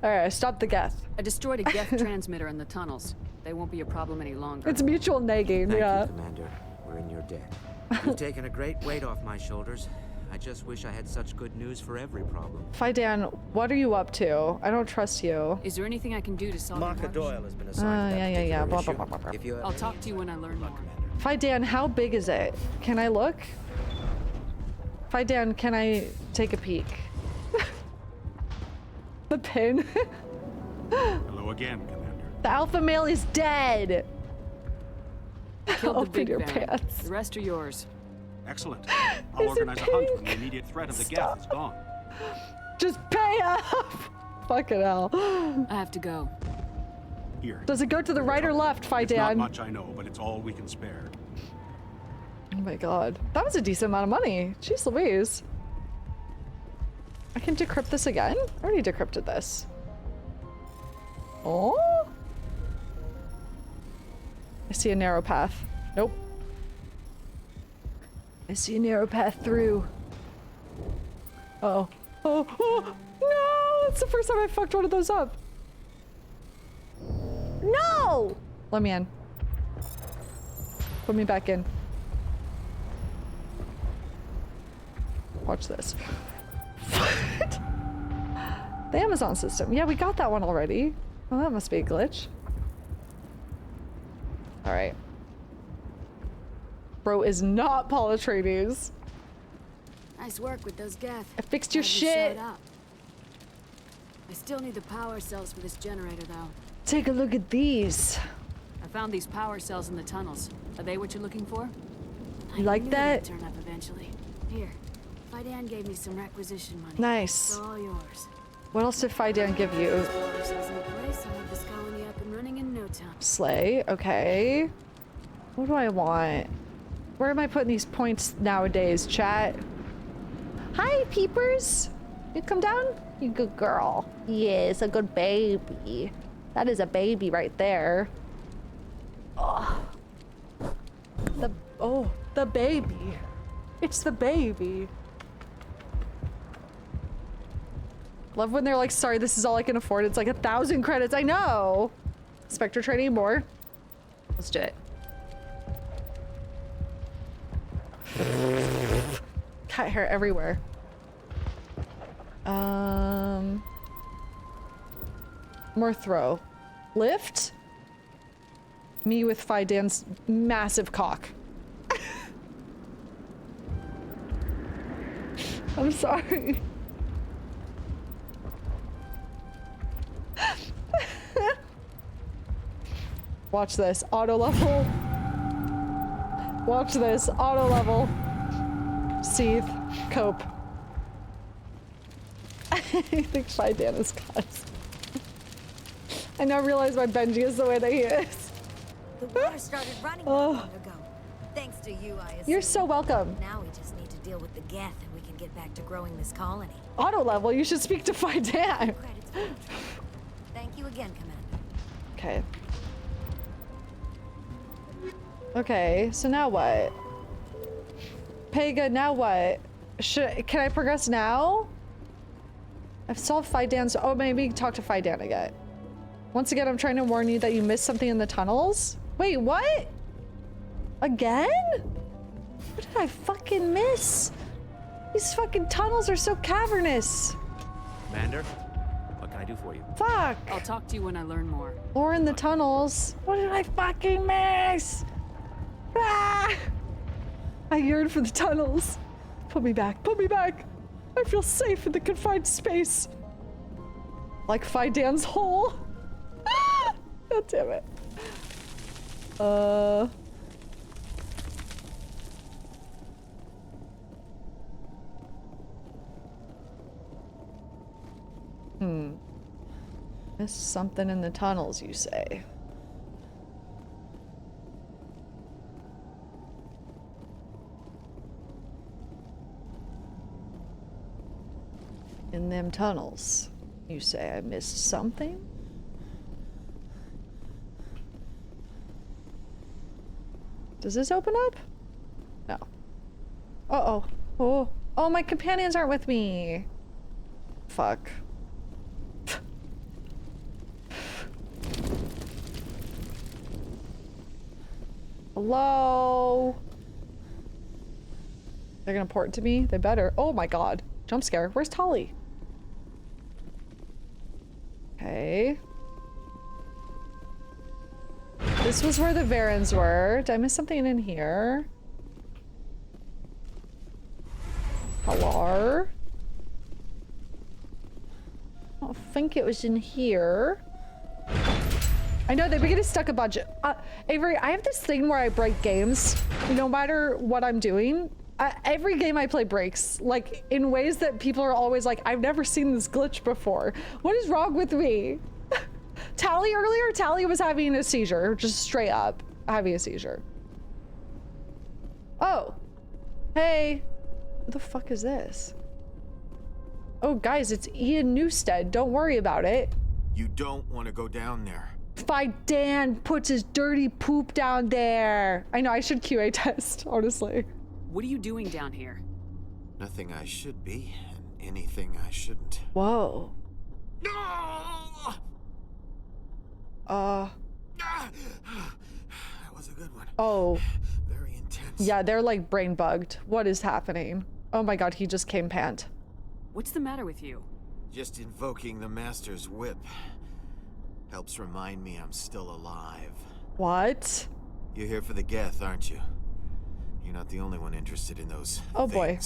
All right, stop the Geth. I destroyed a Geth transmitter in the tunnels. They won't be a problem any longer. It's mutual nagging, Thank yeah. you, Commander. We're in your debt. You've taken a great weight off my shoulders. I just wish I had such good news for every problem. Fidan, what are you up to? I don't trust you. Is there anything I can do to solve Marka Doyle has been assigned to that yeah. particular Blah, issue. blah, blah, blah. If you have I'll any talk to you when I learn more. Fidan, how big is it? Can I look? Fidan, can I take a peek? The pin. Hello again, Commander. The alpha male is dead. Killed the Open big your bang. pants. The rest are yours. Excellent. I'll organize a hunt when the immediate threat of the Geth is gone. Just pay up. Fucking hell. I have to go. Here. Does it go to the right or left, It's not Fidan? much, I know, but it's all we can spare. Oh my god. That was a decent amount of money. Jeez Louise. I can decrypt this again? I already decrypted this. Oh? I see a narrow path. Nope. I see a narrow path through. Uh-oh. Oh, no! It's the first time I fucked one of those up. No! Let me in. Put me back in. Watch this. What? The Amazon system. Yeah, we got that one already. Well, that must be a glitch. All right. Bro is not Paul Atreides. Nice work with those Geth. I fixed your Glad you shit. showed up. I still need the power cells for this generator, though. Take a look at these. I found these power cells in the tunnels. Are they what you're looking for? You like knew that? they'd turn up eventually. Here, Fidan gave me some requisition money. Nice. It's all yours. What else did Fidan give you? Power cells in place. I'll have this colony up and running in no time. Slay. Okay. What do I want? Where am I putting these points nowadays, chat? Hi, peepers. You come down? You good girl. Yes, a good baby. That is a baby right there. Oh. The baby. It's the baby. Love when they're like, sorry, this is all I can afford. It's like 1,000 credits. I know. Spectre training more. Let's do it. Cat hair everywhere. More throw. Lift? Me with Fidan's massive cock. I'm sorry. Watch this. Auto level. Watch this. Auto level. Seethe. Cope. I think Fidan is cussed. I now realize why Benji is the way that he is. The water started running not long ago. Thanks to you, I assume. You're so welcome. Now we just need to deal with the Geth and we can get back to growing this colony. Auto level, you should speak to Fidan. Thank you again, Commander. Okay. Okay, so now what? Pega, now what? Can I progress now? I've solved Fidan's. Oh, maybe talk to Fidan again. Once again, I'm trying to warn you that you missed something in the tunnels. Wait, what? Again? What did I fucking miss? These fucking tunnels are so cavernous. Commander, what can I do for you? Fuck. I'll talk to you when I learn more. Or in the tunnels. What did I fucking miss? Ah! I yearn for the tunnels. Put me back. Put me back. I feel safe in the confined space. Like Fidan's hole. God damn it. Missed something in the tunnels, you say? In them tunnels, you say I missed something? Does this open up? No. Uh-oh. Oh. Oh, my companions aren't with me. Fuck. Hello? They're gonna port to me? They better. Oh my god. Jump scare. Where's Tali? Okay. This was where the Varens were. Did I miss something in here? Hello? I don't think it was in here. I know they've been getting stuck a bunch. Avery, I have this thing where I break games, no matter what I'm doing. Every game I play breaks, like in ways that people are always like, I've never seen this glitch before. What is wrong with me? Tali earlier, Tali was having a seizure, just straight up having a seizure. Oh, hey, what the fuck is this? Oh guys, it's Ian Newstead. Don't worry about it. You don't want to go down there. Dan puts his dirty poop down there. I know, I should QA test, honestly. What are you doing down here? Nothing I should be, and anything I shouldn't. Whoa. That was a good one. Oh. Very intense. Yeah, they're like brain bugged. What is happening? Oh my god, he just came pant. What's the matter with you? Just invoking the Master's whip. Helps remind me I'm still alive. What? You're here for the Geth, aren't you? You're not the only one interested in those things. Boy.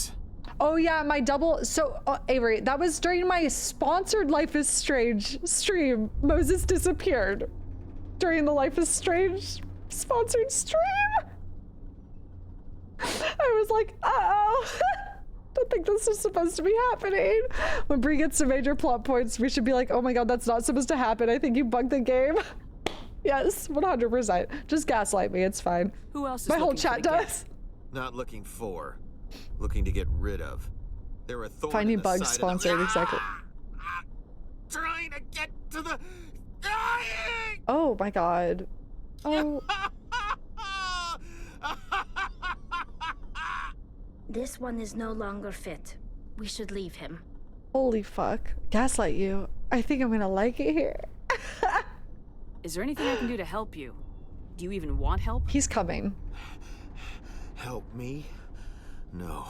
Oh yeah, my double. So Avery, that was during my sponsored Life is Strange stream. Moses disappeared during the Life is Strange sponsored stream. I was like, uh-oh. Don't think this is supposed to be happening. When Bree gets to major plot points, we should be like, oh my god, that's not supposed to happen. I think you bugged the game. Yes, 100%. Just gaslight me, it's fine. Who else is my whole chat does. Not looking for, looking to get rid of. There are thorns. Finding bugs sponsored, exactly. Trying to get to the. Oh my god. Oh. This one is no longer fit. We should leave him. Holy fuck. Gaslight you. I think I'm gonna like it here. Is there anything I can do to help you? Do you even want help? He's coming. Help me? No.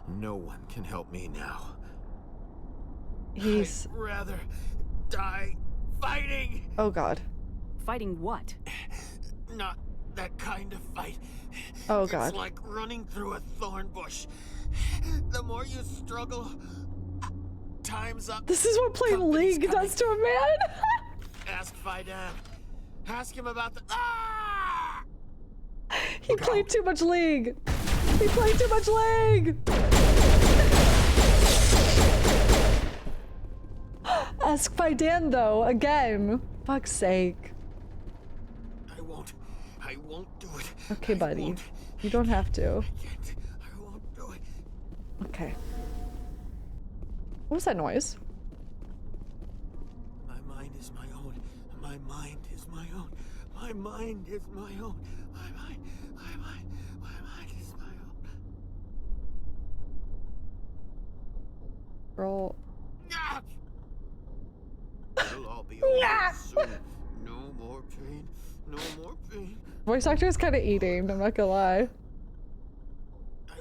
No one can help me now. I'd rather die fighting. Oh god. Fighting what? Not that kind of fight. Oh god. It's like running through a thorn bush. The more you struggle, time's up. This is what playing League does to a man. Ask Fidan. Ask him about the. He played too much League. He played too much League. Ask Fidan though, again. Fuck's sake. I won't do it. Okay, buddy. You don't have to. I won't do it. Okay. What was that noise? My mind is my own. My mind is my own. My mind is my own. My mind is my own. Girl. It'll all be over soon. No more pain. No more pain. Voice actor is kind of eating, I'm not gonna lie. I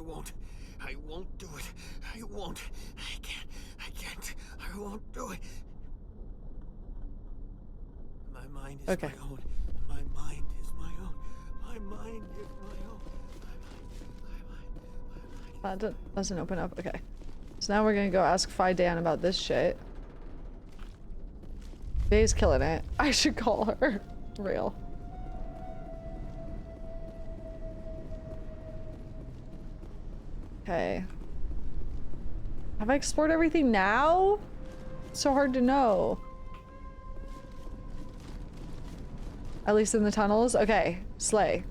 won't do it. I won't. I can't. I won't do it. My mind is my own. My mind is my own. My mind is my own. My mind. That doesn't open up. Okay. So now we're gonna go ask Fidan about this shit. Bay's killing it. I should call her. Real. Okay. Have I explored everything now? So hard to know. At least in the tunnels? Okay, slay.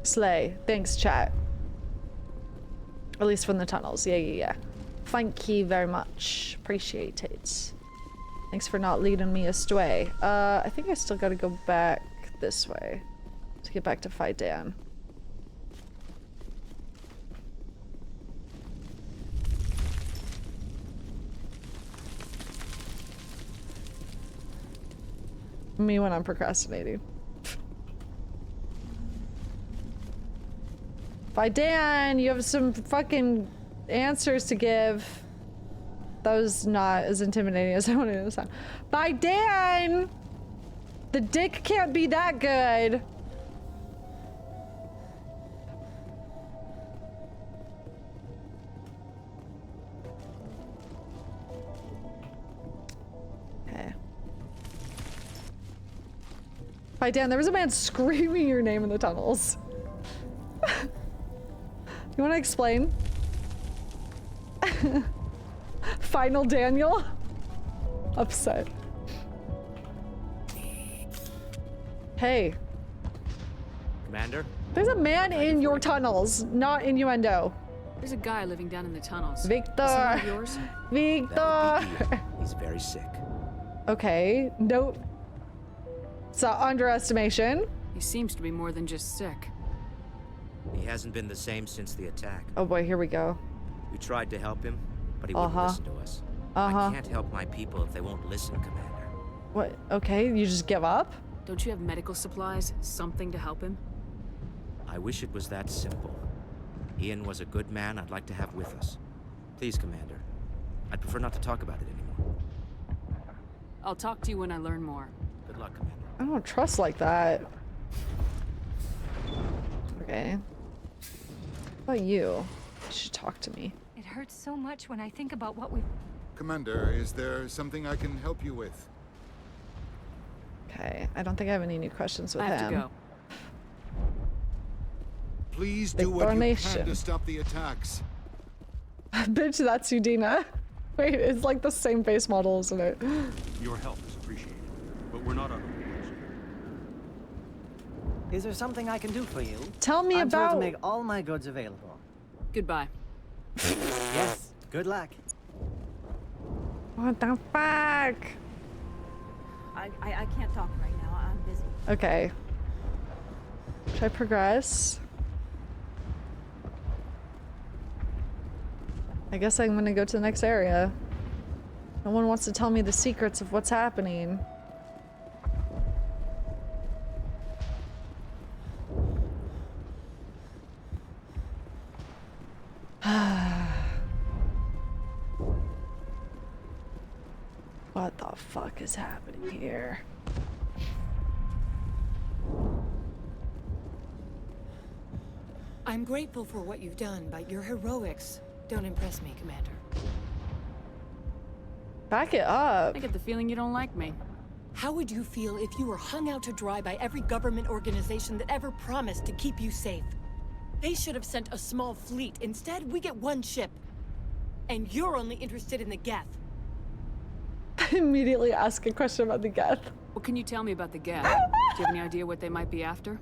Slay. Thanks, chat. At least from the tunnels. Yeah. Thank you very much. Appreciate it. Thanks for not leading me astray. I think I still gotta go back this way to get back to fight Dan. Me when I'm procrastinating. By Dan, you have some fucking answers to give. That was not as intimidating as I wanted it to sound. By Dan! The dick can't be that good. Okay. By Dan, there was a man screaming your name in the tunnels. You want to explain? Final Daniel? Upset. Hey. Commander? There's a man in your tunnels, not innuendo. There's a guy living down in the tunnels. Victor! Is he one of yours? Victor! He's very sick. Okay, nope. It's an underestimation. He seems to be more than just sick. He hasn't been the same since the attack. Oh boy, here we go. We tried to help him, but he wouldn't listen to us. I can't help my people if they won't listen, Commander. What? Okay, you just give up? Don't you have medical supplies? Something to help him? I wish it was that simple. Ian was a good man I'd like to have with us. Please, Commander. I'd prefer not to talk about it anymore. I'll talk to you when I learn more. Good luck, Commander. I don't trust like that. Okay. How about you? You should talk to me. It hurts so much when I think about what we've... Commander, is there something I can help you with? Okay, I don't think I have any new questions with him. I have to go. Please do what you can to stop the attacks. Bitch, that's Udina. Wait, it's like the same face model, isn't it? Your help is appreciated, but we're not on the Is there something I can do for you? Tell me I'm about... told to make all my goods available. Goodbye. Yes, good luck. What the fuck? I can't talk right now. I'm busy. Okay. Should I progress? I guess I'm gonna go to the next area. No one wants to tell me the secrets of what's happening. What the fuck is happening here? I'm grateful for what you've done, but your heroics don't impress me, Commander. Back it up. I get the feeling you don't like me. How would you feel if you were hung out to dry by every government organization that ever promised to keep you safe? They should have sent a small fleet. Instead, we get one ship. And you're only interested in the Geth. Immediately ask a question about the Geth. What can you tell me about the Geth? Do you have any idea what they might be after?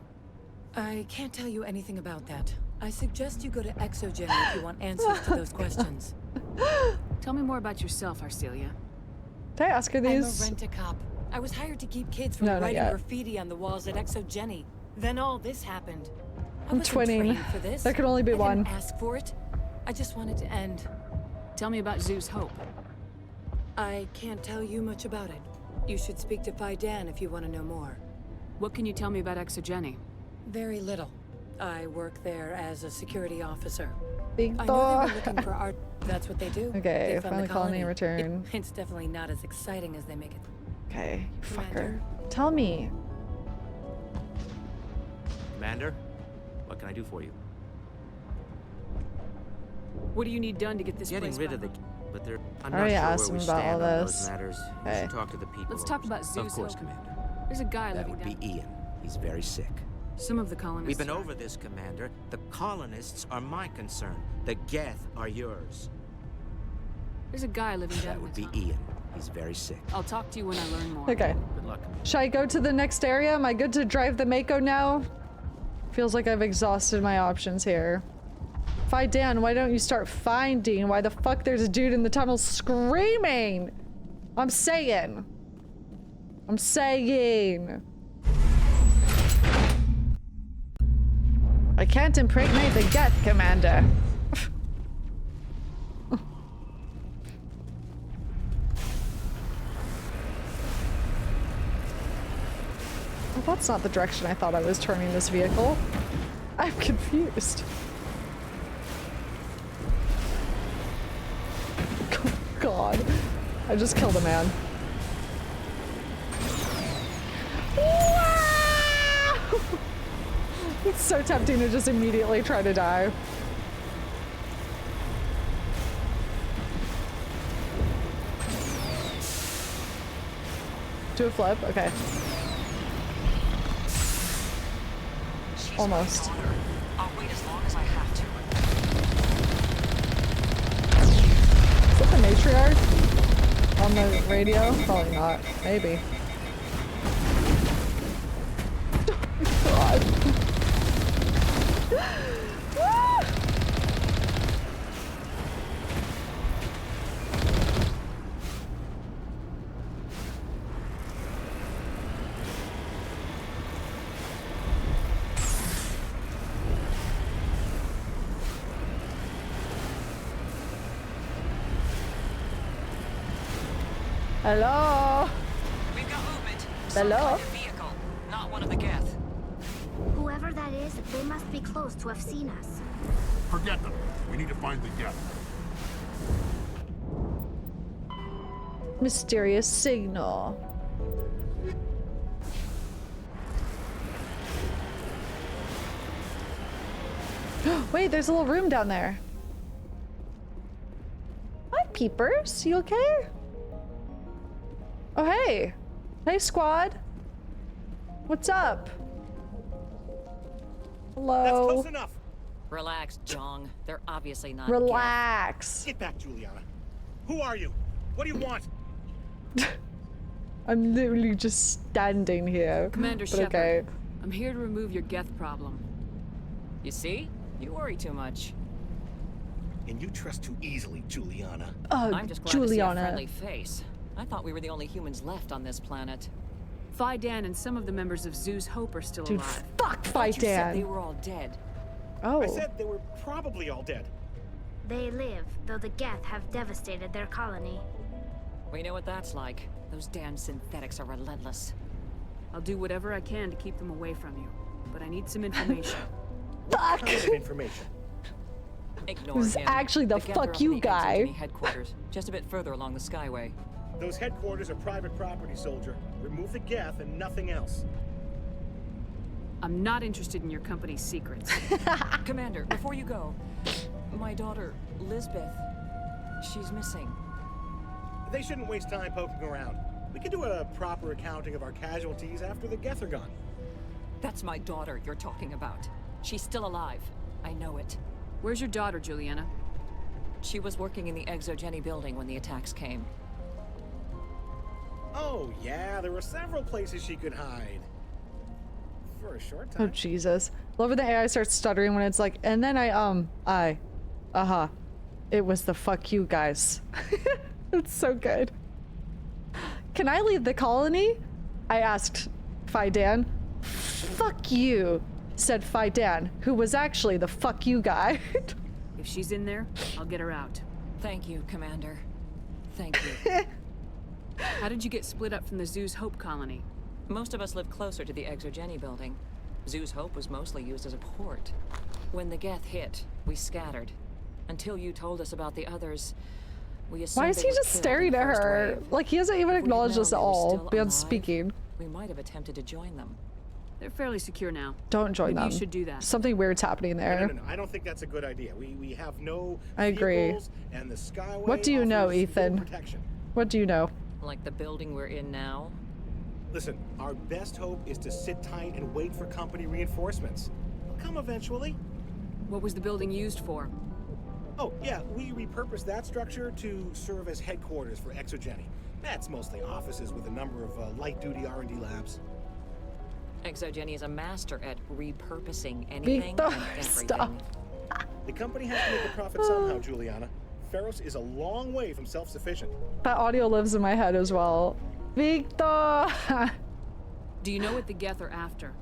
I can't tell you anything about that. I suggest you go to Exogen if you want answers to those questions. Tell me more about yourself, Arcelia. Did I ask her these? I'm a rent-a-cop. I was hired to keep kids from writing graffiti on the walls at Exogeny. Then all this happened. I'm twinning. For this. There can only be one. I didn't ask for it. I just wanted to end. Tell me about Zeus Hope. I can't tell you much about it. You should speak to Fidan if you want to know more. What can you tell me about Exogeny? Very little. I work there as a security officer. Big I know they were looking for art. That's what they do. Okay, they found finally the colony return. It's definitely not as exciting as they make it. Okay, you fucker. Tell me. Commander, what can I do for you? What do you need done to get this Getting place rid back? of the... But they're... I'm I not already sure asked where we him about all stand on this. those matters. You Okay. should talk to the people. Let's talk about Zeus Of course, Hope. Commander. There's a guy That living would down... be Ian. He's very sick. Some of the colonists. We've been over this, Commander. The colonists are my concern. The Geth are yours. There's a guy living down That would be Ian. He's very sick. I'll talk to you when I learn more. Okay. Good luck. Should I go to the next area? Am I good to drive the Mako now? Feels like I've exhausted my options here. Dan, why don't you start finding why the fuck there's a dude in the tunnel screaming? I'm saying. I can't impregnate the Geth, Commander. Well, that's not the direction I thought I was turning this vehicle. I'm confused. Oh, God. I just killed a man. It's so tempting to just immediately try to die. Do a flip? Okay. Almost. I'll wait as long as I have to. Is that the matriarch? On the radio? Probably not. Maybe. Oh, God. Hello? We've got movement. Hello? Some kind of vehicle, not one of the Geth. Whoever that is, they must be close to have seen us. Forget them. We need to find the Geth. Mysterious signal. Wait, there's a little room down there. Hi, peepers. You okay? Oh, hey. Hey, squad. What's up? Hello. That's close enough. Relax, Jong. They're obviously not. Relax. Get back, Juliana. Who are you? What do you want? I'm literally just standing here. Commander but Shepard, okay. I'm here to remove your Geth problem. You see? You worry too much. And you trust too easily, Juliana. I'm just glad to see a friendly face. I thought we were the only humans left on this planet. Dan and some of the members of Zoo's Hope are still Dude, alive. fuck You said Dan. they were all dead. Oh. I said they were probably all dead. They live, though the Geth have devastated their colony. We know what that's like. Those damn synthetics are relentless. I'll do whatever I can to keep them away from you, but I need some information. What kind of information? Ignore Who's him. actually the Geth are fuck up you in the guy? Exogeny headquarters, just a bit further along the Skyway. Those headquarters are private property, soldier. Remove the Geth and nothing else. I'm not interested in your company's secrets. Commander, before you go, my daughter, Lisbeth, she's missing. They shouldn't waste time poking around. We can do a proper accounting of our casualties after the Geth are gone. That's my daughter you're talking about. She's still alive. I know it. Where's your daughter, Juliana? She was working in the Exogeny building when the attacks came. Oh, yeah, there were several places she could hide. For a short Oh, time. Jesus. Love when the AI starts stuttering when it's like, and then it was the fuck you guys. It's so good. Can I leave the colony? I asked Dan. Fuck you, said Dan, who was actually the fuck you guy. If she's in there, I'll get her out. Thank you, Commander. Thank you. How did you get split up from the Zoo's Hope colony? Most of us lived closer to the Exogeny building. Zoo's Hope was mostly used as a port. When the Geth hit, we scattered. Until you told us about the others, we assumed Why is he just staring at her? Like, he hasn't even acknowledged us at all beyond speaking. We might have attempted to join them. They're fairly secure now. Don't join Maybe them. You should do that. Something weird's happening there. No, I don't think that's a good idea. We have no I agree. vehicles, and the Skyway What do you know, offers full Ethan? protection. What do you know? Like the building we're in now? Listen, our best hope is to sit tight and wait for company reinforcements. They'll come eventually. What was the building used for? Oh, yeah, we repurposed that structure to serve as headquarters for Exogeny. That's mostly offices with a number of light-duty R&D labs. Exogeny is a master at repurposing anything and everything. The company has to make a profit somehow, Juliana. Feros is a long way from self-sufficient. That audio lives in my head as well. Victor! Do you know what the Geth are after?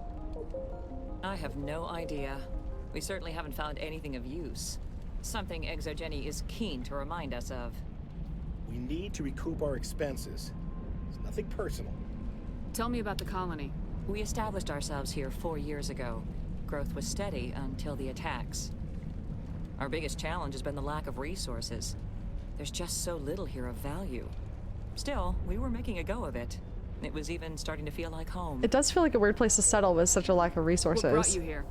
I have no idea. We certainly haven't found anything of use. Something Exogeny is keen to remind us of. We need to recoup our expenses. It's nothing personal. Tell me about the colony. We established ourselves here 4 years ago. Growth was steady until the attacks. Our biggest challenge has been the lack of resources. There's just so little here of value. Still, we were making a go of it. It was even starting to feel like home. It does feel like a weird place to settle with such a lack of resources. What brought you here?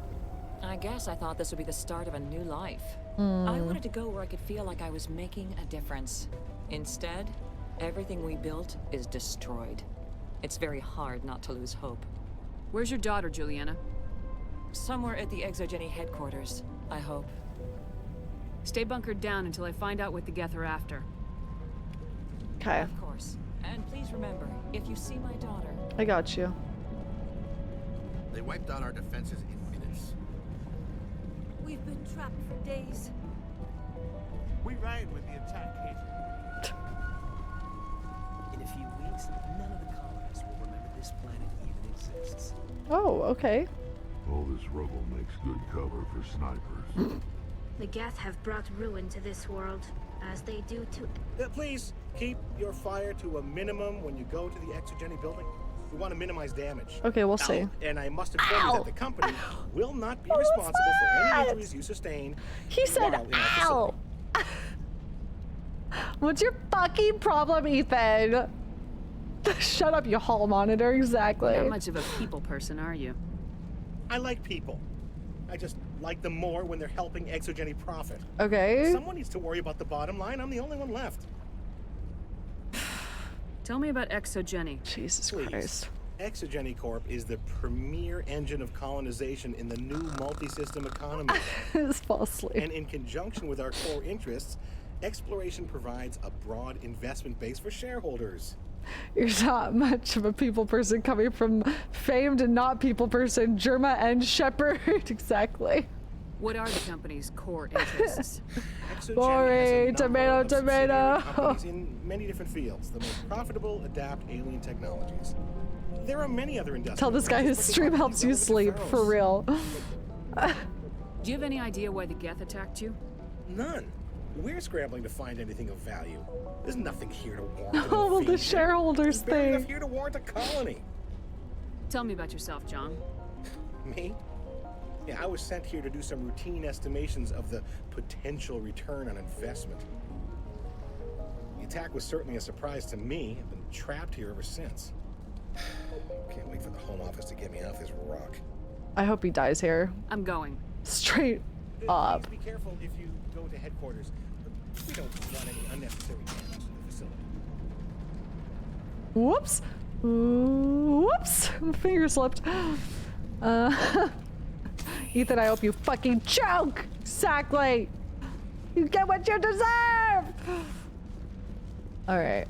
I guess I thought this would be the start of a new life. Mm. I wanted to go where I could feel like I was making a difference. Instead, everything we built is destroyed. It's very hard not to lose hope. Where's your daughter, Juliana? Somewhere at the Exogeny headquarters, I hope. Stay bunkered down until I find out what the Geth are after. Okay. Of course. And please remember, if you see my daughter... I got you. They wiped out our defenses in minutes. We've been trapped for days. We ran with the attack hit. In a few weeks, none of the colonists will remember this planet even exists. Oh, okay. All this rubble makes good cover for snipers. The Geth have brought ruin to this world, as they do to... Please, keep your fire to a minimum when you go to the Exogeny building. We want to minimize damage. Okay, we'll see. And I must inform you that the company will not be responsible for any injuries you sustain. He said, ow! What's your fucking problem, Ethan? Shut up, you hall monitor. Exactly. Not much of a people person, are you? I like people. I just like them more when they're helping Exogeny profit. Okay. Someone needs to worry about the bottom line. I'm the only one left. Tell me about Exogeny. Jesus Please. Christ. Exogeny Corp is the premier engine of colonization in the new multi-system economy. It's falsely. And in conjunction with our core interests, exploration provides a broad investment base for shareholders. You're not much of a people person coming from famed and not people person, Germa and Shepard. Exactly. What are the company's core interests? Boring, tomato, tomato. Companies in many different fields. The most profitable adapt alien technologies. There are many other industrial. Tell this guy his stream helps you sleep, for real. Do you have any idea why the Geth attacked you? None. We're scrambling to find anything of value. There's nothing here to warrant. Oh, the shareholders There's thing. here to warrant a colony. Tell me about yourself, John. Me? Yeah, I was sent here to do some routine estimations of the potential return on investment. The attack was certainly a surprise to me. I've been trapped here ever since. Can't wait for the Home Office to get me off this rock. I hope he dies here. I'm going. Straight up. Please be careful if you go to headquarters. We don't want any unnecessary damage to the facility. Whoops. Whoops. Finger slipped. Ethan, I hope you fucking choke. Exactly. You get what you deserve. All right.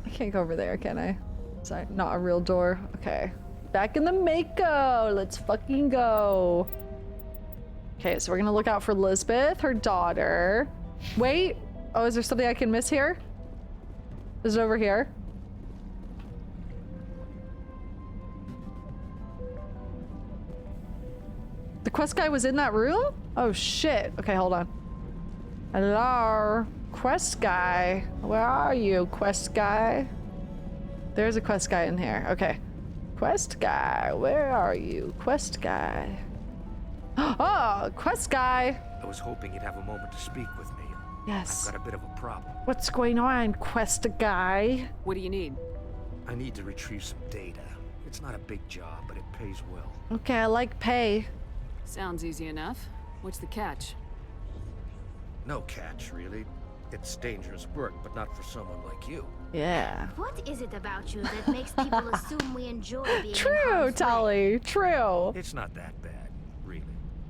I can't go over there, can I? Is that not a real door? Okay. Back in the Mako. Let's fucking go. Okay, so we're gonna look out for Lisbeth, her daughter. Wait. Oh, is there something I can miss here? Is it over here? The quest guy was in that room? Oh shit. Okay, hold on. Hello? Quest guy. Where are you, quest guy? There's a quest guy in here. Okay. Quest guy, where are you? Quest guy. Oh, quest guy. I was hoping you'd have a moment to speak with me. Yes. I've got a bit of a problem. What's going on, quest guy? What do you need? I need to retrieve some data. It's not a big job, but it pays well. Okay, I like pay. Sounds easy enough. What's the catch? No catch, really. It's dangerous work, but not for someone like you. Yeah. What is it about you that makes people assume we enjoy being in True, harm's way? Tally. True. It's not that bad, really.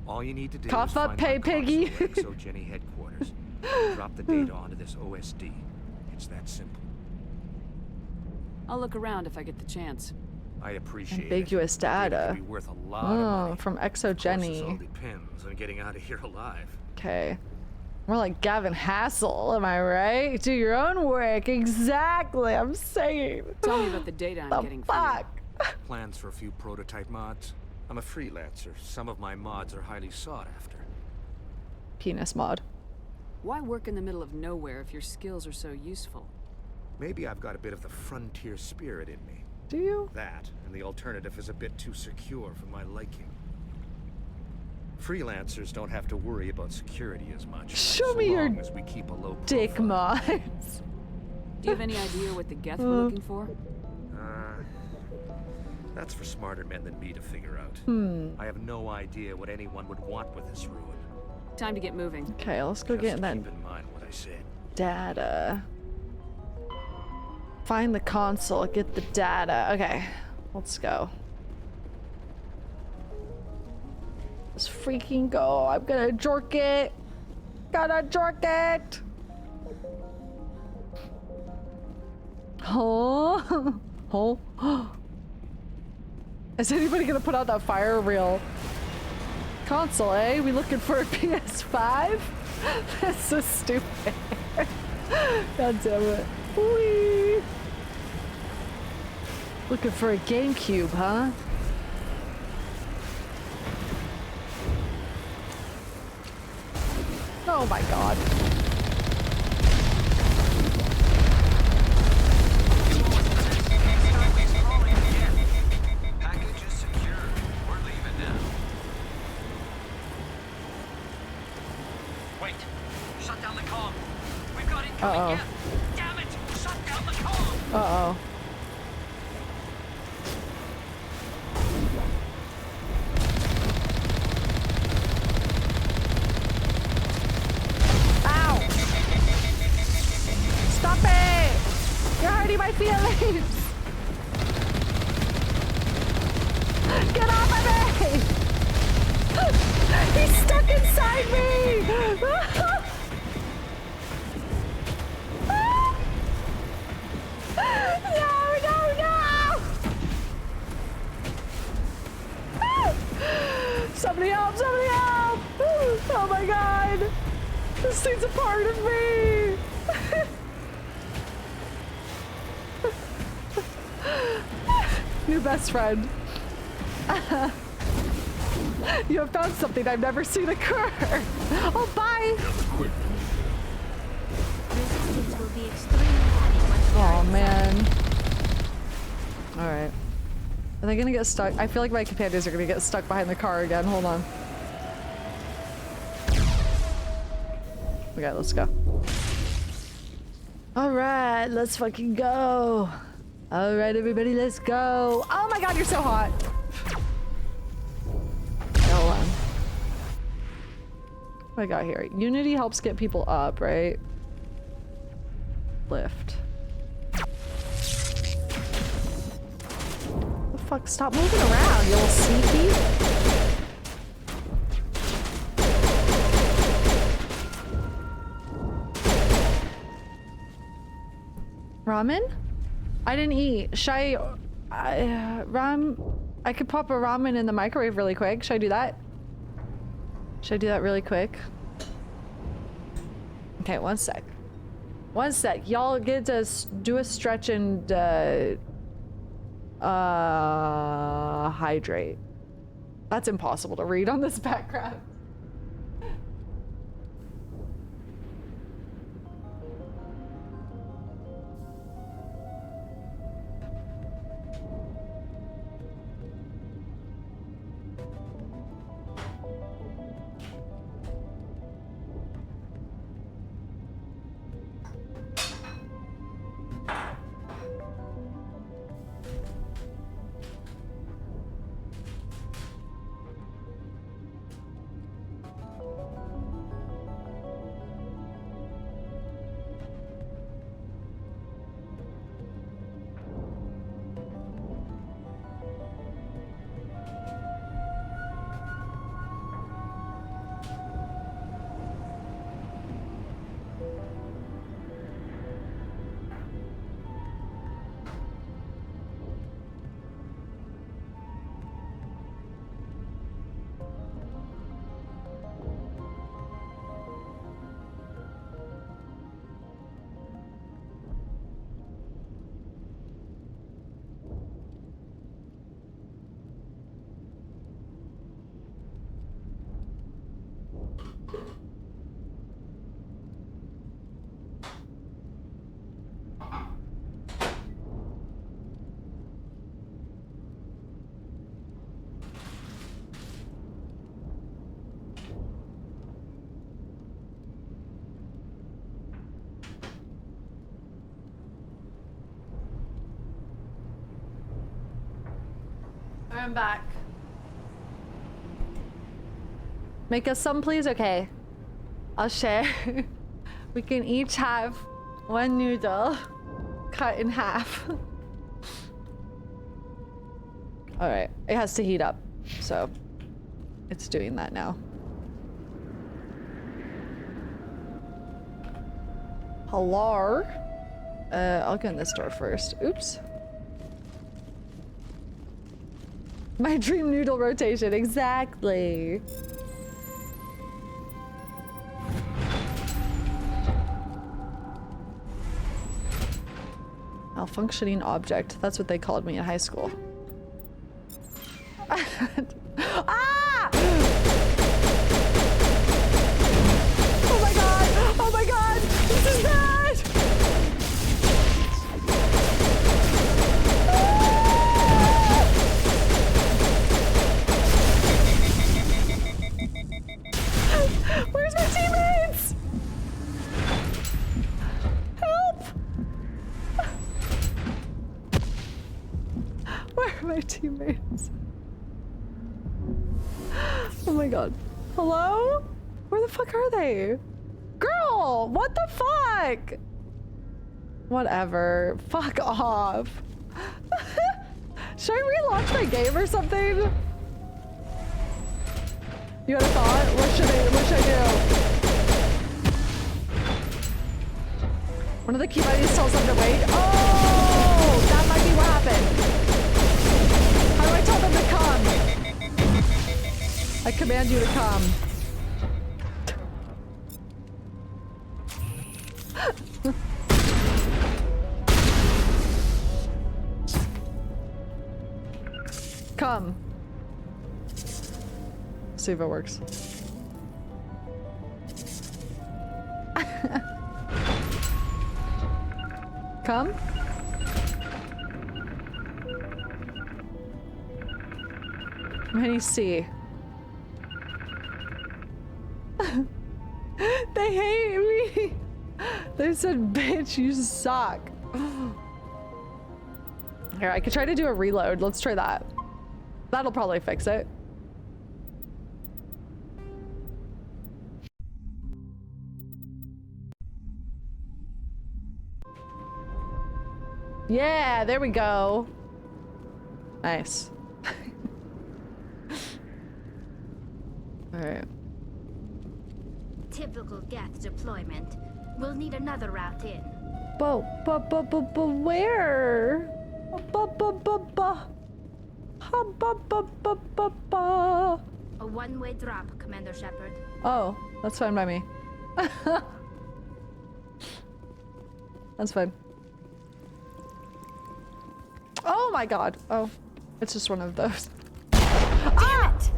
All you need to do Cough is up, find pay my piggy. console at ExoGeni headquarters. Drop the data onto this OSD. It's that simple. I'll look around if I get the chance. I appreciate Ambiguous it. data. Could be worth a lot of money. From Of course, this all ExoGeni. depends on getting out of here alive. Okay. More like Gavin Hassel, am I right? Do your own work. Exactly. I'm saying. Tell me about the data I'm getting from you. Plans for a few prototype mods. I'm a freelancer. Some of my mods are highly sought after. Penis mod. Why work in the middle of nowhere if your skills are so useful? Maybe I've got a bit of the frontier spirit in me. Do you? That, and the alternative is a bit too secure for my liking. Freelancers don't have to worry about security as much. Show so me your long as we keep a low dick profile. mods. Do you have any idea what the Geth were looking for? That's for smarter men than me to figure out. I have no idea what anyone would want with this ruin. Time to get moving. Okay, let's go get that Keep in mind what I said. data. Find the console, get the data. Okay, let's go. Let's freaking go. I'm gonna jerk it. Gotta jerk it. Oh. Oh. Is anybody gonna put out that fire reel console, eh? We looking for a PS5? That's so stupid. God damn it. Whee! Looking for a GameCube, huh? Oh my god. Package is secure. We're leaving now. Wait. Shut down the comm. We've got incoming Geth. Damn it! Shut down the comm. Uh-oh. Ow! Stop it! You're hurting my feelings! Get off of me! He's stuck inside me! No! Somebody help! Somebody help! Oh my god! This thing's a part of me! New best friend. You have found something I've never seen occur. Oh, bye! Resistance will be extremely heavy once we are Oh inside. man. Alright. Are they gonna get stuck? I feel like my companions are gonna get stuck behind the car again. Hold on. Okay, let's go. Alright, let's fucking go. Alright, everybody, let's go. Oh my god, you're so hot. Hold on. What do I got here? Unity helps get people up, right? Lift. The fuck? Stop moving around, you little sneaky. Ramen? I didn't eat. Should I could pop a ramen in the microwave really quick. Should I do that? Should I do that really quick? Okay, one sec. One sec. Y'all get to do a stretch and hydrate. That's impossible to read on this background. I'm back. Make us some, please? Okay. I'll share. We can each have one noodle cut in half. Alright, it has to heat up, so it's doing that now. Hello? I'll go in this door first. Oops. My dream noodle rotation, exactly. Malfunctioning object. That's what they called me in high school. Ah! Oh my god! Oh my god! This is bad! Ah! Where's my teammates? Help! Where are my teammates? Oh my god. Hello? Where the fuck are they? Girl, what the fuck? Whatever. Fuck off. Should I relaunch my game or something? You had a thought? What should I do? One of the key buddies tells them to wait. Oh, that might be what happened. How do I tell them to come? I command you to come. Come. See if it works. Come. Many see. They hate me. They said, bitch, you suck. Here, I could try to do a reload. Let's try that. That'll probably fix it. Yeah, there we go. Nice. All right. Typical Geth deployment. We'll need another route in. But where? A one-way drop, Commander Shepard. Oh, that's fine by me. That's fine. Oh my god. Oh, it's just one of those. Damn it!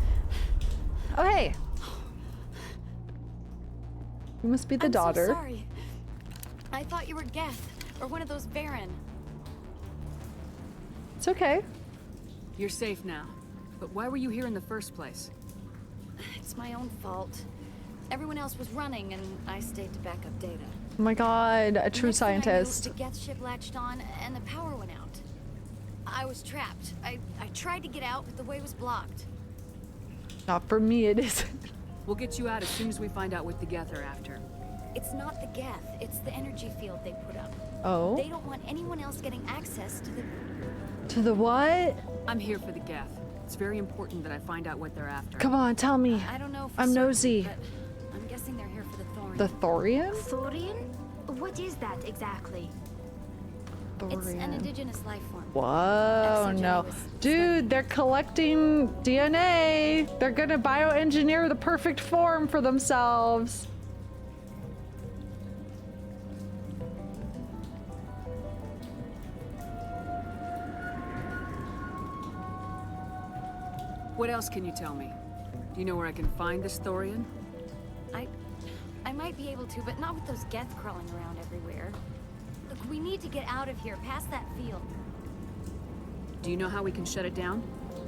Oh, hey. You must be the daughter. So sorry. I thought you were Geth, or one of those Baron. It's okay. You're safe now. But why were you here in the first place? It's my own fault. Everyone else was running, and I stayed to back up data. Oh my god, a true Next thing I knew, scientist. the Geth ship latched on, and the power went out. I was trapped. I tried to get out, but the way was blocked. Not for me, it isn't. We'll get you out as soon as we find out what the Geth are after. It's not the Geth, it's the energy field they put up. Oh? They don't want anyone else getting access to the... To the what? I'm here for the Geth. It's very important that I find out what they're after. Come on, tell me. I don't know for I'm certain, nosy. but I'm guessing they're here for the Thorian. The Thorian? Thorian? What is that exactly? It's an indigenous life form. Whoa, no. Dude, they're collecting DNA. They're gonna bioengineer the perfect form for themselves. What else can you tell me? Do you know where I can find this Thorian? I might be able to, but not with those Geth crawling around everywhere. Look, we need to get out of here, past that field. Do you know how we can shut it down?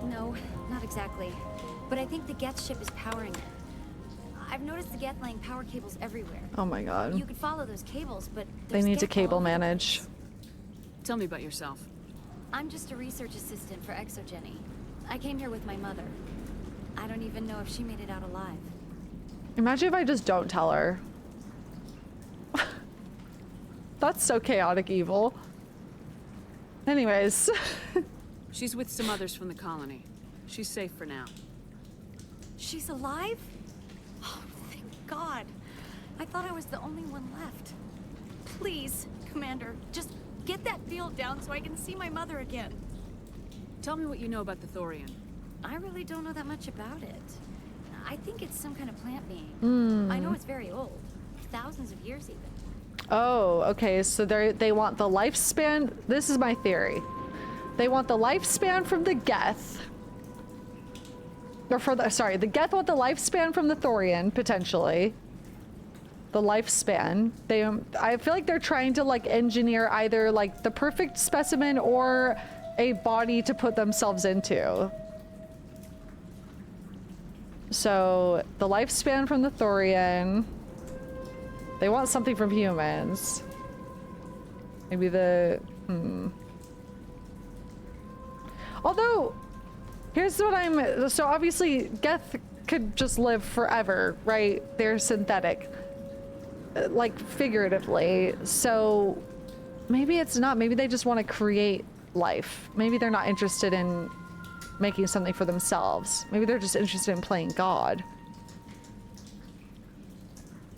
No, not exactly. But I think the Geth ship is powering it. I've noticed the Geth laying power cables everywhere. Oh my god. You could follow those cables, but They need to cable manage. Tell me about yourself. I'm just a research assistant for Exogeny. I came here with my mother. I don't even know if she made it out alive. Imagine if I just don't tell her. That's so chaotic evil. Anyways. She's with some others from the colony. She's safe for now. She's alive? Oh, thank God. I thought I was the only one left. Please, Commander, just get that field down so I can see my mother again. Tell me what you know about the Thorian. I really don't know that much about it. I think it's some kind of plant being. I know it's very old. Thousands of years even. Oh, okay, so they want the lifespan. This is my theory. They want the lifespan from the Geth. Or the Geth want the lifespan from the Thorian, potentially. The lifespan. I feel like they're trying to like engineer either like the perfect specimen or a body to put themselves into. So the lifespan from the Thorian. They want something from humans. Maybe Although, here's what so obviously Geth could just live forever, right? They're synthetic. Like figuratively. So maybe it's not, maybe they just want to create life. Maybe they're not interested in making something for themselves. Maybe they're just interested in playing God.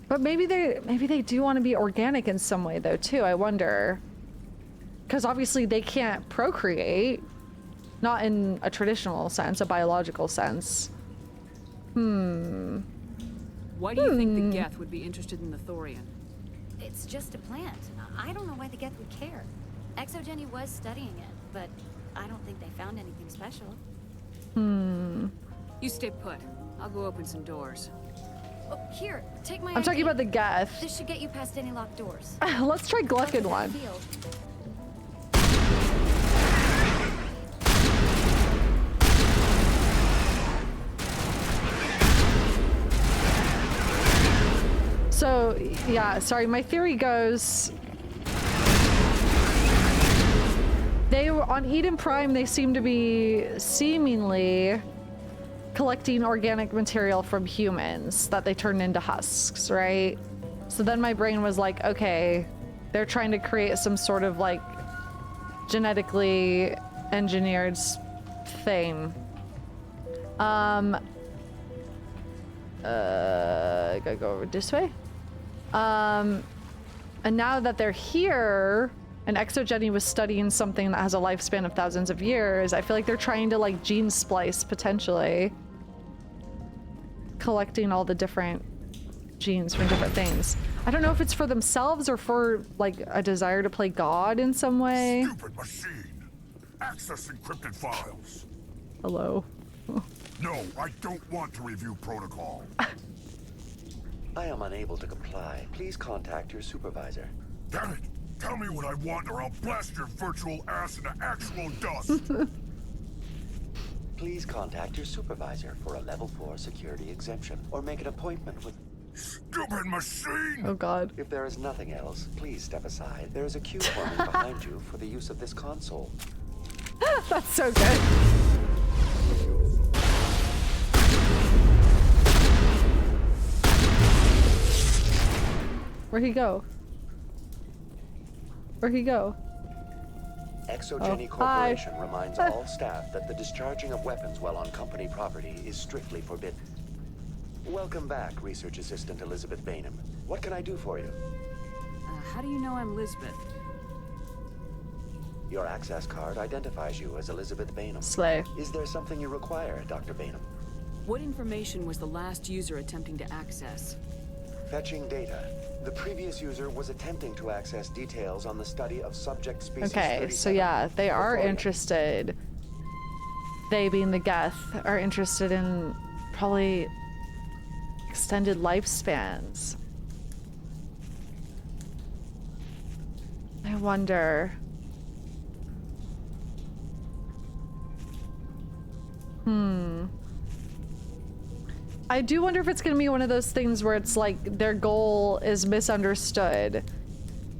But maybe they do want to be organic in some way though too, I wonder. Because obviously they can't procreate. Not in a traditional sense, a biological sense. Why do you think the Geth would be interested in the Thorian? It's just a plant. I don't know why the Geth would care. Exogeny was studying it, but I don't think they found anything special. You stay put. I'll go open some doors. Oh, here, take my I'm talking about the Geth. This should get you past any locked doors. Let's try Gluck in one. So, yeah, sorry, my theory goes... They were on Eden Prime, they seem to be seemingly collecting organic material from humans that they turned into husks, right? So then my brain was like, okay, they're trying to create some sort of like genetically engineered thing. Gotta go over this way. And now that they're here, and Exogeny was studying something that has a lifespan of thousands of years, I feel like they're trying to like gene splice potentially. Collecting all the different genes from different things. I don't know if it's for themselves or for like a desire to play God in some way. Stupid machine! Access encrypted files. Hello. No, I don't want to review protocol. I am unable to comply. Please contact your supervisor. Damn it! Tell me what I want or I'll blast your virtual ass into actual dust! Please contact your supervisor for a level 4 security exemption or make an appointment with... Stupid machine! Oh god. If there is nothing else, please step aside. There is a queue forming behind you for the use of this console. That's so good. Where'd he go? Where'd he go? Exogeny Corporation reminds all staff that the discharging of weapons while on company property is strictly forbidden. Welcome back, Research Assistant Elizabeth Bainham. What can I do for you? How do you know I'm Lisbeth? Your access card identifies you as Elizabeth Bainham. Slay. Is there something you require, Dr. Bainham? What information was the last user attempting to access? Fetching data. The previous user was attempting to access details on the study of subject species. Okay, so yeah, they are interested. They, being the Geth, are interested in probably extended lifespans. I wonder. I do wonder if it's going to be one of those things where it's like their goal is misunderstood.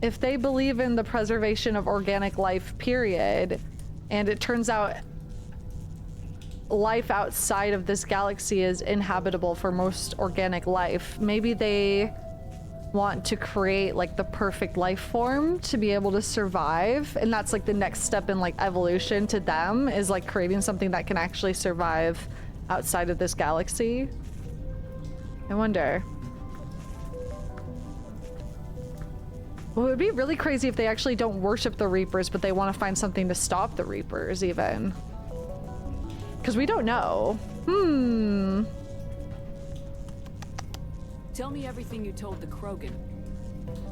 If they believe in the preservation of organic life, period, and it turns out life outside of this galaxy is inhabitable for most organic life. Maybe they want to create like the perfect life form to be able to survive, and that's like the next step in like evolution to them, is like creating something that can actually survive outside of this galaxy. I wonder. Well, it would be really crazy if they actually don't worship the Reapers, but they want to find something to stop the Reapers even. Because we don't know. Tell me everything you told the Krogan.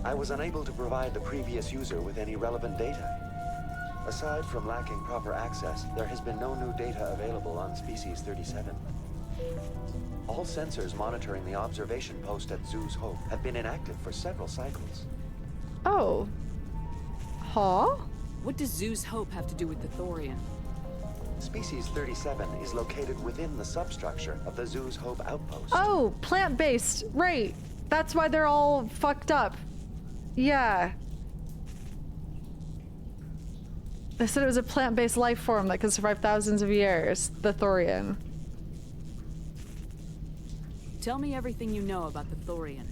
I was unable to provide the previous user with any relevant data. Aside from lacking proper access, there has been no new data available on Species 37. All sensors monitoring the observation post at Zoo's Hope have been inactive for several cycles. Oh. Huh? What does Zoo's Hope have to do with the Thorian? Species 37 is located within the substructure of the Zoo's Hope outpost. Oh, plant-based. Right. That's why they're all fucked up. Yeah. They said it was a plant-based life form that could survive thousands of years. The Thorian. Tell me everything you know about the Thorian.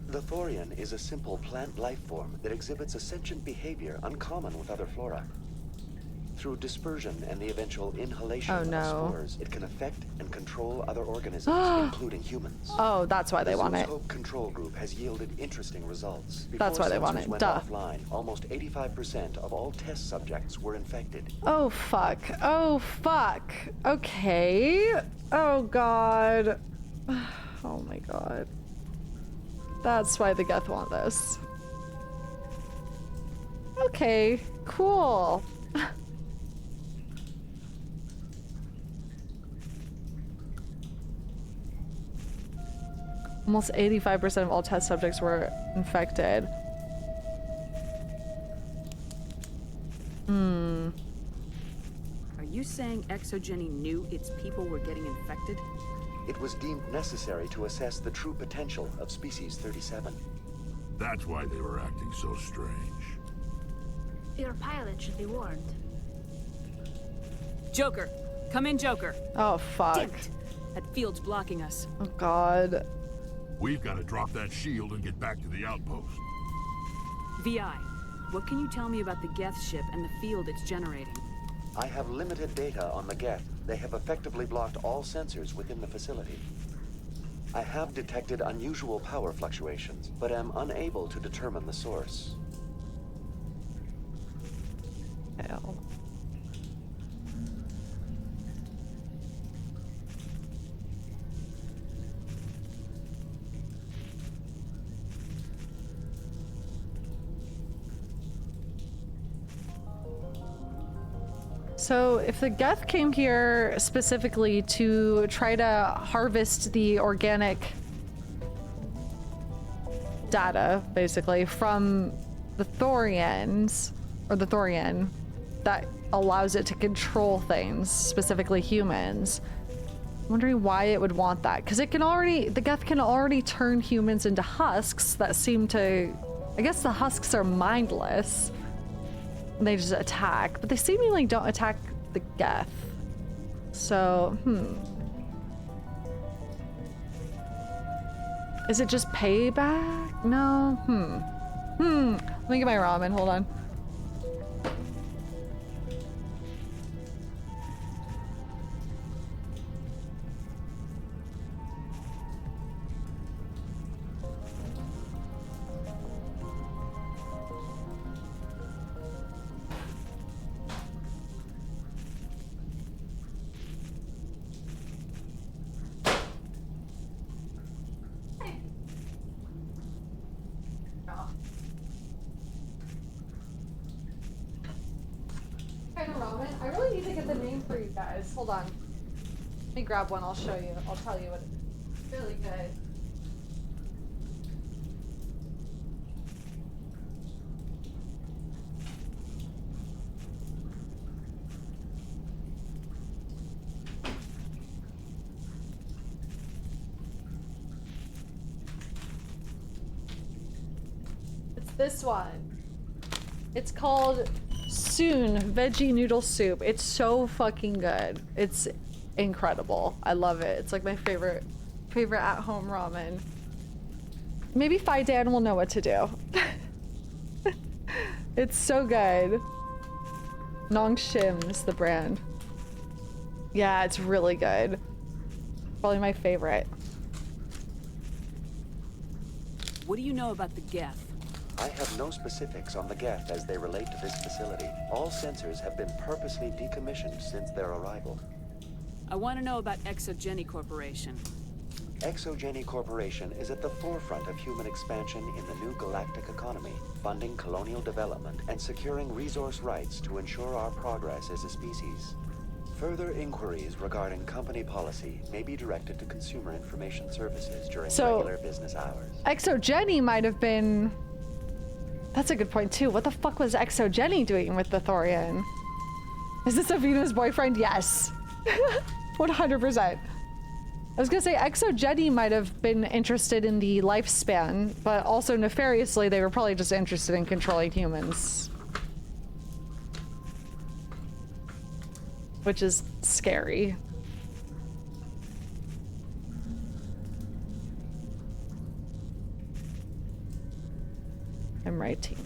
The Thorian is a simple plant life form that exhibits a sentient behavior uncommon with other flora. Through dispersion and the eventual inhalation of spores, it can affect and control other organisms, including humans. Oh, that's why they want it. The Hope control group has yielded interesting results. That's why they want it. Went offline, almost 85% of all test subjects were infected. Oh, fuck. Oh, fuck. Okay. Oh, God. Oh, my God. That's why the Geth want this. Okay, cool. Almost 85% of all test subjects were infected. Are you saying Exogeny knew its people were getting infected? It was deemed necessary to assess the true potential of Species 37. That's why they were acting so strange. Your pilot should be warned. Joker! Come in, Joker! Oh, fuck. Damn it. That field's blocking us. Oh, God. We've got to drop that shield and get back to the outpost. VI, what can you tell me about the Geth ship and the field it's generating? I have limited data on the Geth. They have effectively blocked all sensors within the facility. I have detected unusual power fluctuations, but am unable to determine the source. Hell. So if the Geth came here specifically to try to harvest the organic data, basically, from the Thorians, or the Thorian, that allows it to control things, specifically humans. I'm wondering why it would want that, because it can already, the Geth can already turn humans into husks that seem to, I guess the husks are mindless. They just attack, but they seemingly don't attack the Geth. So, Is it just payback? No? Let me get my ramen, hold on. I really need to get the name for you guys. Hold on. Let me grab one. I'll show you. I'll tell you what it's really good. It's this one. It's called Soon, veggie noodle soup. It's so fucking good. It's incredible. I love it. It's like my favorite at-home ramen. Maybe Phi Dan will know what to do. It's so good. Nong Shim is the brand. Yeah, it's really good. Probably my favorite. What do you know about the Geth? I have no specifics on the Geth as they relate to this facility. All sensors have been purposely decommissioned since their arrival. I want to know about Exogeny Corporation. Exogeny Corporation is at the forefront of human expansion in the new galactic economy, funding colonial development and securing resource rights to ensure our progress as a species. Further inquiries regarding company policy may be directed to Consumer Information Services during regular business hours. Exogeny might have been... That's a good point too. What the fuck was Exogeny doing with the Thorian? Is this Avina's boyfriend? Yes. 100%. I was gonna say Exogeny might have been interested in the lifespan, but also nefariously they were probably just interested in controlling humans. Which is scary. I'm writing.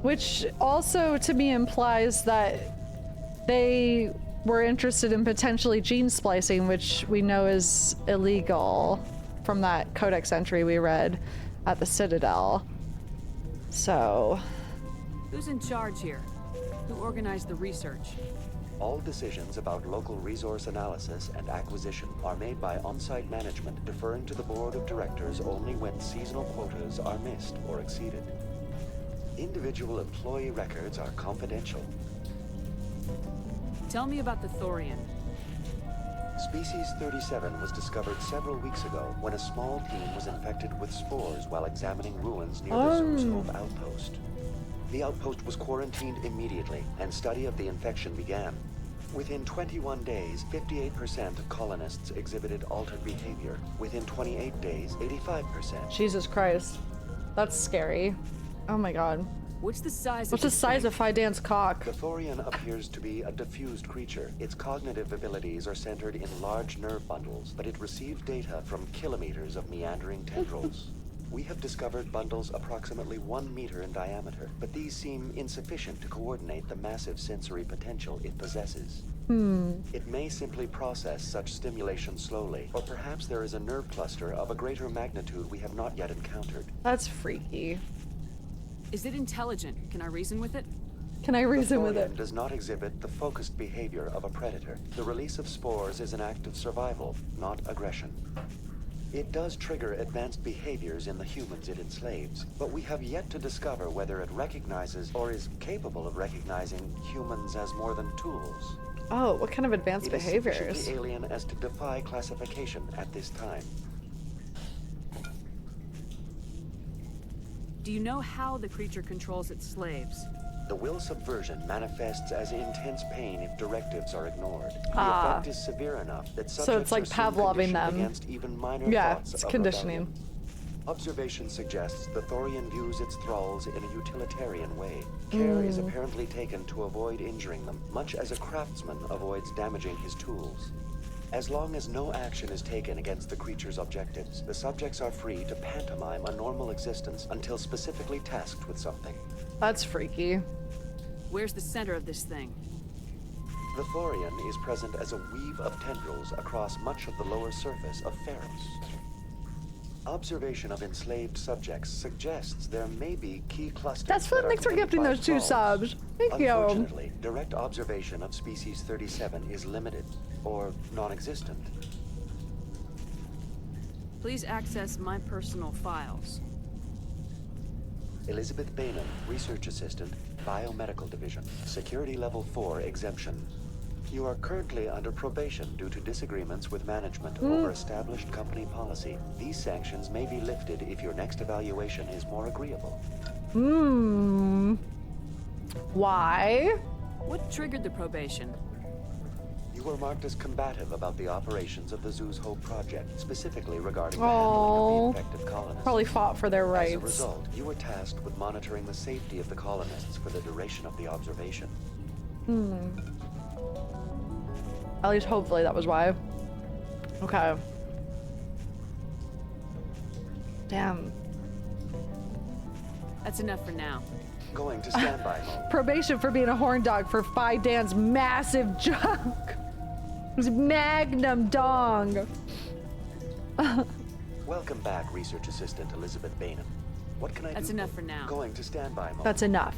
Which also to me implies that they were interested in potentially gene splicing, which we know is illegal from that codex entry we read at the Citadel. So... Who's in charge here? Who organized the research? All decisions about local resource analysis and acquisition are made by on-site management, deferring to the board of directors only when seasonal quotas are missed or exceeded. Individual employee records are confidential. Tell me about the Thorian. Species 37 was discovered several weeks ago when a small team was infected with spores while examining ruins near the Zoom's home outpost. The outpost was quarantined immediately, and study of the infection began. Within 21 days, 58% of colonists exhibited altered behavior. Within 28 days, 85%. Jesus Christ. That's scary. Oh my god. What's the size of Phi Dan's cock? The Thorian appears to be a diffused creature. Its cognitive abilities are centered in large nerve bundles, but it receives data from kilometers of meandering tendrils. We have discovered bundles approximately 1 meter in diameter, but these seem insufficient to coordinate the massive sensory potential it possesses. It may simply process such stimulation slowly, or perhaps there is a nerve cluster of a greater magnitude we have not yet encountered. That's freaky. Is it intelligent? Can I reason with it? Can I reason with it? The Thorian does not exhibit the focused behavior of a predator. The release of spores is an act of survival, not aggression. It does trigger advanced behaviors in the humans it enslaves, but we have yet to discover whether it recognizes or is capable of recognizing humans as more than tools. Oh, what kind of advanced behaviors? It is sufficiently alien as to defy classification at this time. Do you know how the creature controls its slaves? The will subversion manifests as intense pain if directives are ignored. The effect is severe enough that subjects so it's like Pavloving them against even minor thoughts it's of conditioning. rebellion. Observation suggests the Thorian views its thralls in a utilitarian way. Care is apparently taken to avoid injuring them, much as a craftsman avoids damaging his tools. As long as no action is taken against the creature's objectives, the subjects are free to pantomime a normal existence until specifically tasked with something. That's freaky. Where's the center of this thing? The Thorian is present as a weave of tendrils across much of the lower surface of Feros. Observation of enslaved subjects suggests there may be key clusters. That's what makes for gifting those 2 subs. Thank you. Unfortunately, direct observation of species 37 is limited, or non-existent. Please access my personal files. Elizabeth Bainham, Research Assistant, Biomedical Division, Security Level 4 exemption. You are currently under probation due to disagreements with management over established company policy. These sanctions may be lifted if your next evaluation is more agreeable. Why? What triggered the probation? You were marked as combative about the operations of the Zoo's Hope project, specifically regarding the handling of the infected colonists. Probably fought for their rights. As a result, you were tasked with monitoring the safety of the colonists for the duration of the observation. At least hopefully that was why. Okay. Damn. That's enough for now. Going to standby mode. Probation for being a horn dog for Phi Dan's massive junk. His magnum dong. Welcome back, Research Assistant Elizabeth Bainham. What can I do? That's enough for now. Going to standby mode. That's enough.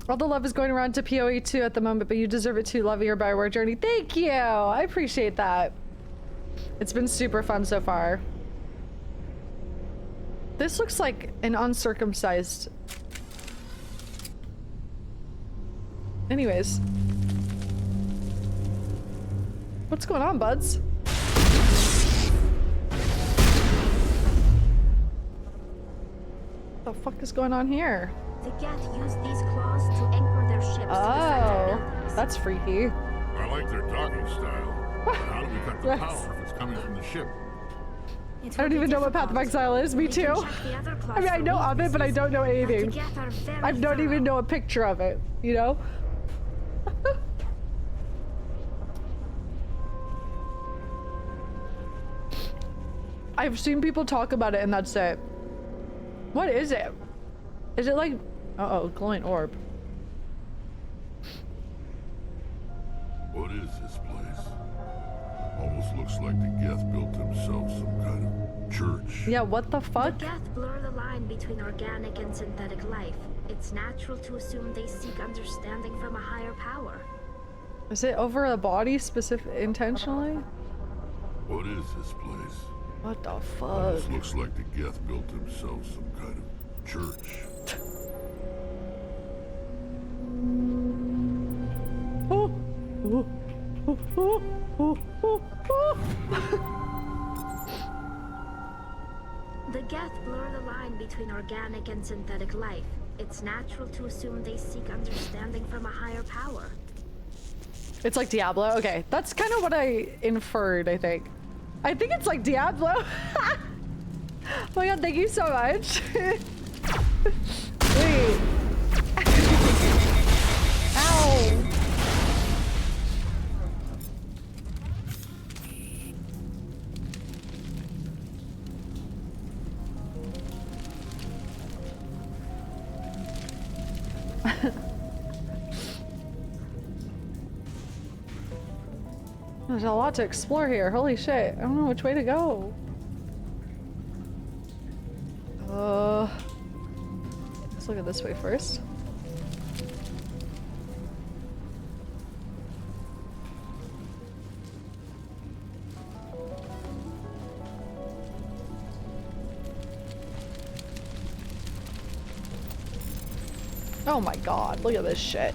All the love is going around to PoE 2 at the moment, but you deserve it too. Loving your Bioware journey. Thank you! I appreciate that. It's been super fun so far. This looks like an uncircumcised... Anyways. What's going on, buds? What the fuck is going on here? The Geth use these claws to anchor their ships to the sides of buildings. That's freaky. I like their docking style. But how do we cut the power if it's coming from the ship? I don't even know what Path of Exile is. Me too. I mean, I know of it, but I don't know anything. I don't even know a picture of it, you know? I've seen people talk about it and that's it. What is it? Is it like... Uh-oh, glowing orb. What is this place? Almost looks like the Geth built themselves some kind of church. Yeah, what the fuck? The Geth blur the line between organic and synthetic life. It's natural to assume they seek understanding from a higher power. Is it over a body specific intentionally? What is this place? What the fuck? Almost looks like the Geth built themselves some kind of church. The Geth blur the line between organic and synthetic life. It's natural to assume they seek understanding from a higher power. It's like Diablo? Okay, that's kind of what I inferred, I think. I think it's like Diablo. Oh my god, thank you so much. Wait. Ow. There's a lot to explore here. Holy shit. I don't know which way to go. Let's look at this way first. Oh my god, look at this shit.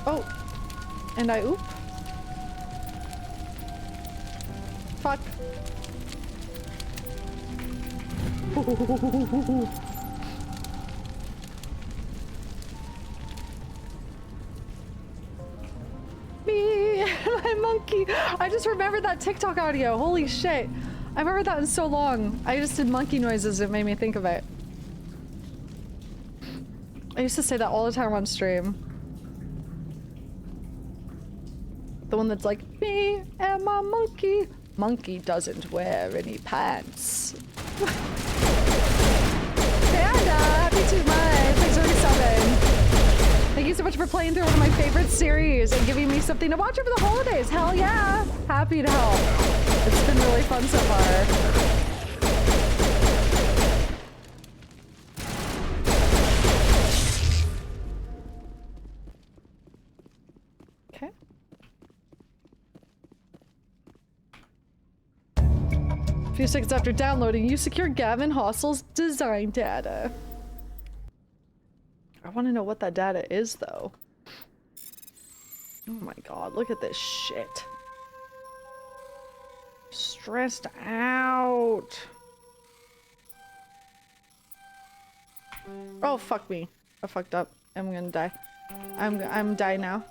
Oh. And I oop. Fuck. Me, my monkey. I just remembered that TikTok audio. Holy shit. I haven't heard that in so long. I just did monkey noises. It made me think of it. I used to say that all the time on stream. The one that's like, me and my monkey. Monkey doesn't wear any pants. Panda, happy 2 months. Thanks for 7. Thank you so much for playing through one of my favorite series and giving me something to watch over the holidays. Hell yeah. Happy to help. It's been really fun so far. A few seconds after downloading, you secure Gavin Hostel's design data. I want to know what that data is, though. Oh my god, look at this shit. stressed out. Oh, fuck me. I fucked up. I'm gonna die. I'm dying now.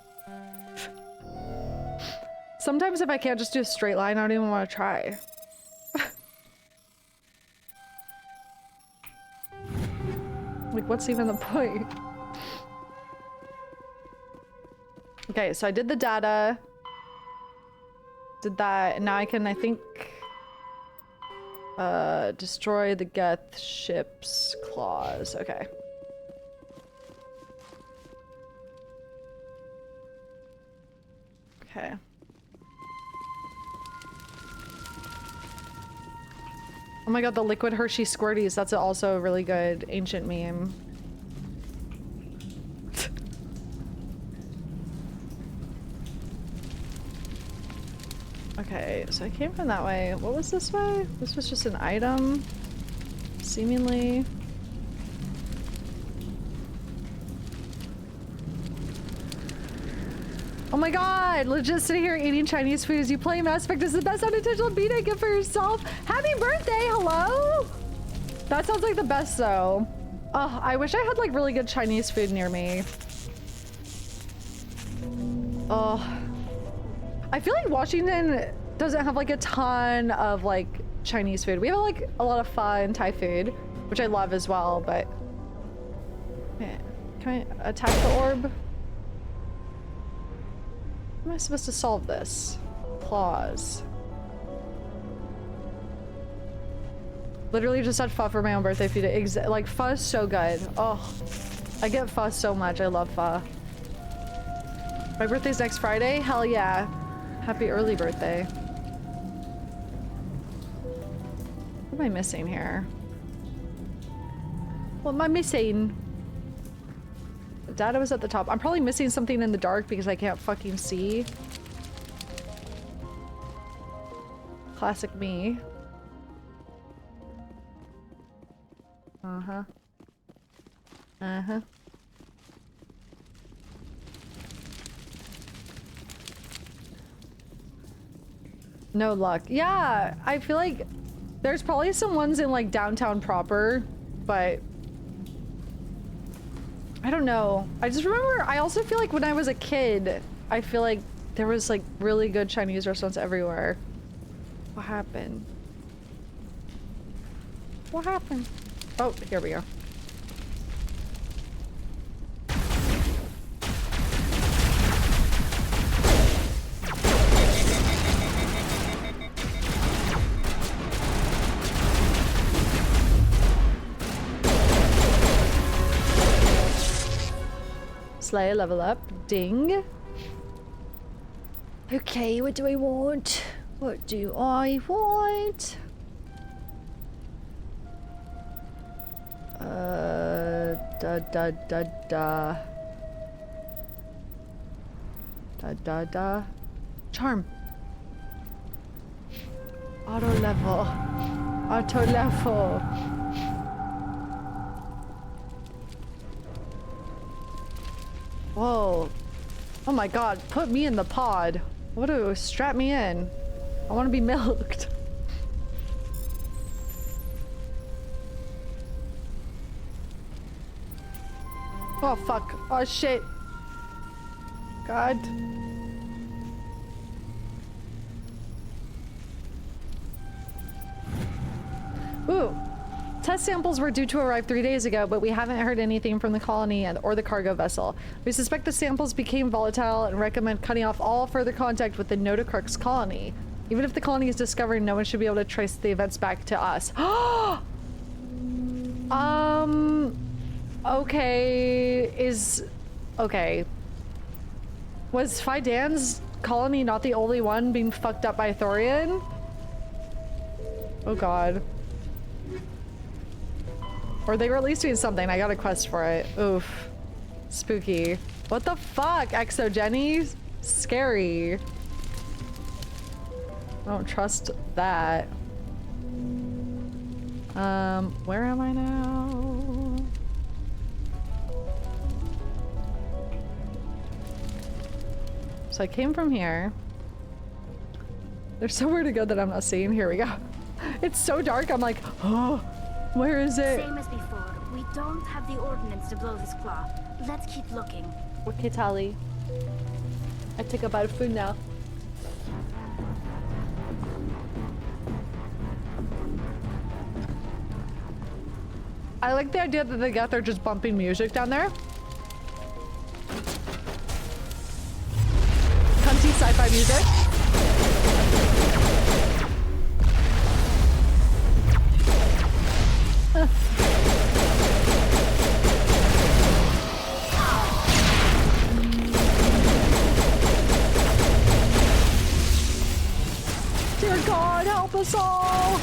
Sometimes if I can't just do a straight line, I don't even want to try. Like, what's even the point? Okay, so I did the data. Did that, and now I can, I think, destroy the Geth ship's claws. Okay. Okay. Oh my god, the liquid Hershey Squirties. That's also a really good ancient meme. Okay, so I came from that way. What was this way? This was just an item, seemingly. Oh my god! Legit sitting here eating Chinese food as you play Mass Effect is the best unintentional beat I get for yourself. Happy birthday! Hello? That sounds like the best though. Oh, I wish I had like really good Chinese food near me. Oh. I feel like Washington doesn't have like a ton of like Chinese food. We have like a lot of pho and Thai food, which I love as well, but... Man, can I attack the orb? How am I supposed to solve this? Claws. Literally just had pho for my own birthday food. Like, pho is so good. Oh, I get pho so much. I love pho. My birthday's next Friday? Hell yeah. Happy early birthday. What am I missing here? What am I missing? The data was at the top. I'm probably missing something in the dark because I can't fucking see. Classic me. Uh-huh. Uh-huh. No luck. Yeah, I feel like there's probably some ones in like downtown proper, but I don't know. I just remember, I also feel like when I was a kid, I feel like there was like really good Chinese restaurants everywhere. What happened? What happened? Oh, here we go. Slay, level up. Ding. Okay, what do I want? What do I want? Charm. Auto level. Auto level. Whoa. Oh my god, put me in the pod. What do? Strap me in. I want to be milked. Oh fuck. Oh shit. God. Ooh. Test samples were due to arrive 3 days ago, but we haven't heard anything from the colony or the cargo vessel. We suspect the samples became volatile and recommend cutting off all further contact with the Notokrux colony. Even if the colony is discovered, no one should be able to trace the events back to us. Okay. Okay. Was Fidan's colony not the only one being fucked up by Thorian? Oh god. Or they were at least doing something. I got a quest for it. Oof. Spooky. What the fuck, Exogeny? Scary. I don't trust that. Where am I now? So I came from here. There's somewhere to go that I'm not seeing. Here we go. It's so dark. I'm like, oh, where is it? Same as before. We don't have the ordnance to blow this claw. Let's keep looking. Okay, Tali. I take a bite of food now. I like the idea that the Geth are just bumping music down there. Cunty sci-fi music. Dear God, help us all!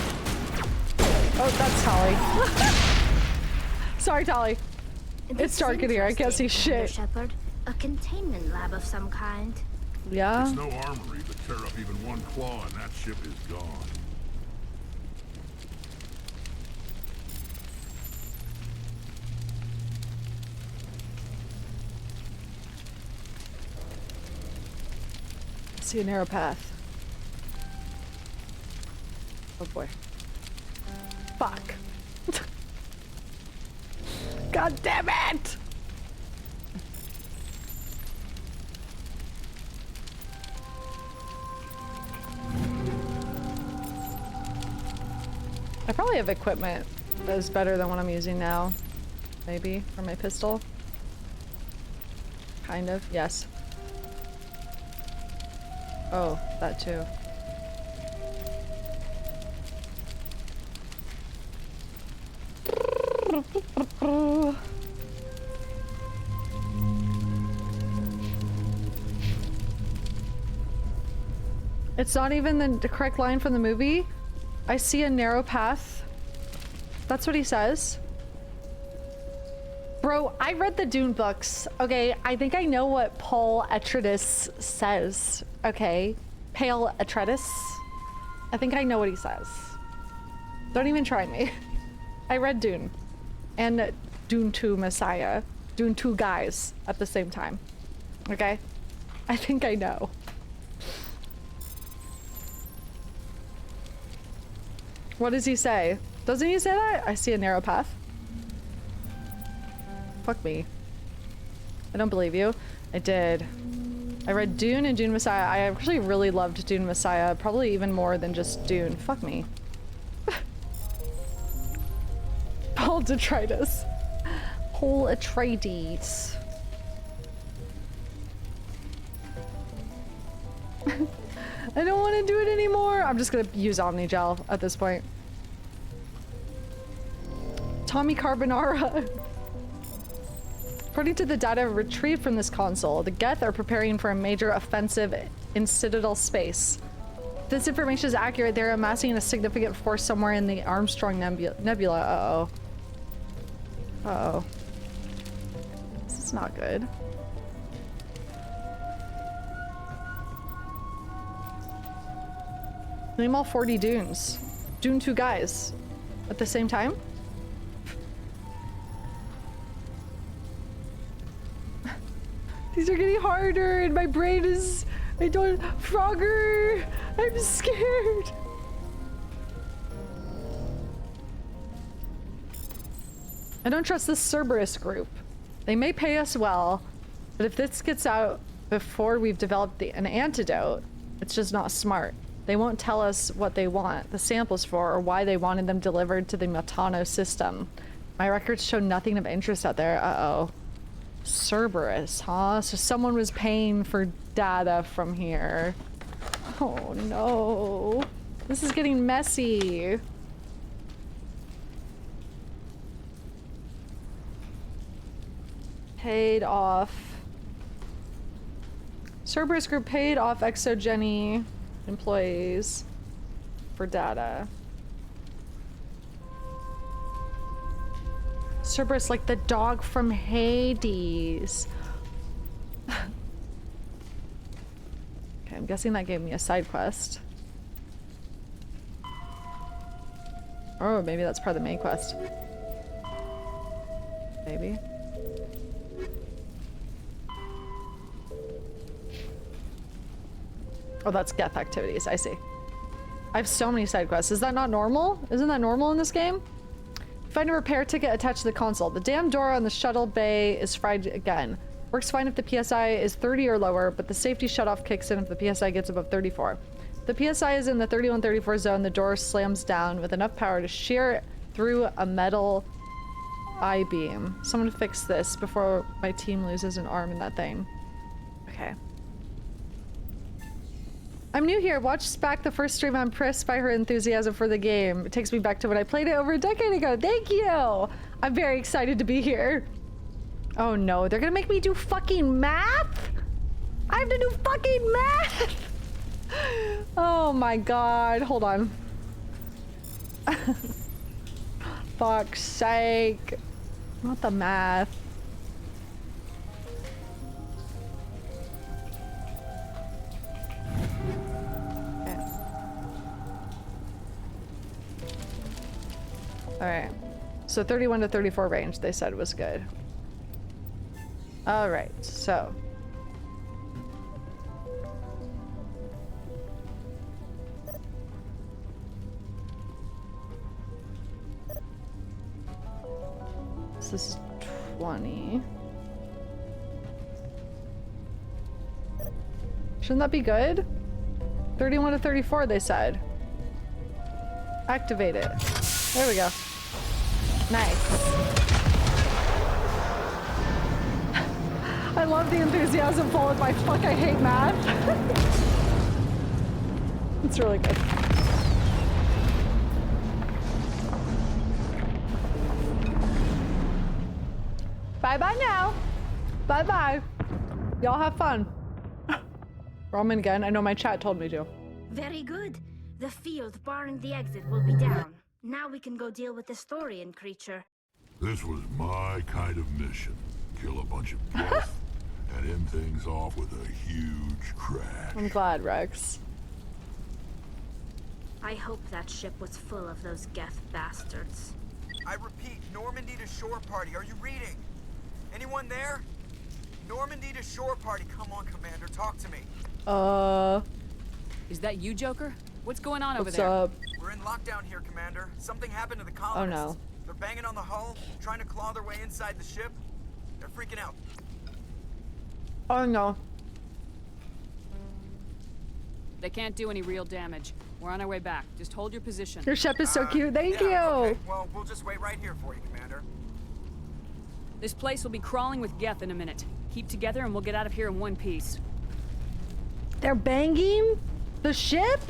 Oh, that's Tali. Sorry, Tali. It's dark in here. I can't see shit. Shepard, a containment lab of some kind. Yeah. It's no armory, but tear up even one claw and that ship is gone. See a narrow path. Oh boy. Fuck. God damn it! I probably have equipment that is better than what I'm using now. Maybe, for my pistol. Kind of, yes. Oh, that too. It's not even the correct line from the movie. I see a narrow path. That's what he says. Bro, I read the Dune books. Okay, I think I know what Paul Atreides says. Okay, Pale Atreides. I think I know what he says. Don't even try me. I read Dune. And Dune 2 Messiah. Dune 2 guys at the same time. Okay? I think I know. What does he say? Doesn't he say that? I see a narrow path. Fuck me. I don't believe you. I did. I read Dune and Dune Messiah. I actually really loved Dune Messiah. Probably even more than just Dune. Fuck me. Paul Detritus. Paul Atreides. I don't want to do it anymore. I'm just gonna use Omnigel at this point. Tommy Carbonara. According to the data retrieved from this console, the Geth are preparing for a major offensive in Citadel space. If this information is accurate, they're amassing a significant force somewhere in the Armstrong Nebula. Uh-oh. Uh-oh. This is not good. Name all 40 Dunes. Dune 2 guys. At the same time? These are getting harder and my brain is... I don't... Frogger! I'm scared! I don't trust this Cerberus group. They may pay us well, but if this gets out before we've developed an antidote, it's just not smart. They won't tell us what they want the samples for or why they wanted them delivered to the Matano system. My records show nothing of interest out there. Uh-oh. Cerberus, huh? So someone was paying for data from here. Oh no. This is getting messy. Paid off. Cerberus group paid off Exogeny employees for data. Cerberus, like the dog from Hades. Okay, I'm guessing that gave me a side quest. Oh, maybe that's part of the main quest. Maybe. Oh, that's Geth activities, I see. I have so many side quests. Is that not normal? Isn't that normal in this game? Find a repair ticket attached to the console. The damn door on the shuttle bay is fried again. Works fine if the PSI is 30 or lower, but the safety shutoff kicks in if the PSI gets above 34. If the PSI is in the 31-34 zone, the door slams down with enough power to shear through a metal I-beam. Someone fix this before my team loses an arm in that thing. Okay. I'm new here. Watched back the first stream. I'm impressed by her enthusiasm for the game. It takes me back to when I played it over a decade ago. Thank you! I'm very excited to be here. Oh no, they're gonna make me do fucking math? I have to do fucking math! Oh my god, hold on. Fuck's sake. Not the math. Alright. So 31 to 34 range, they said was good. Alright, so. So this is 20. Shouldn't that be good? 31 to 34, they said. Activate it. There we go. Nice. I love the enthusiasm followed by fuck, I hate math. It's really good. Bye-bye now. Bye-bye. Y'all have fun. Ramen again. I know my chat told me to. Very good. The field barring the exit will be down. Now we can go deal with this Thorian creature. This was my kind of mission. Kill a bunch of geth and end things off with a huge crash. I'm glad, Rex. I hope that ship was full of those geth bastards. I repeat, Normandy to shore party. Are you reading? Anyone there? Normandy to shore party. Come on, Commander. Talk to me. Is that you, Joker? What's going on over What's there? up? We're in lockdown here, Commander. Something happened to the colonists. Oh no. They're banging on the hull, trying to claw their way inside the ship. They're freaking out. Oh no. They can't do any real damage. We're on our way back. Just hold your position. Your ship is so cute. Thank you. Okay. Well, we'll just wait right here for you, Commander. This place will be crawling with geth in a minute. Keep together and we'll get out of here in one piece. They're banging the ship?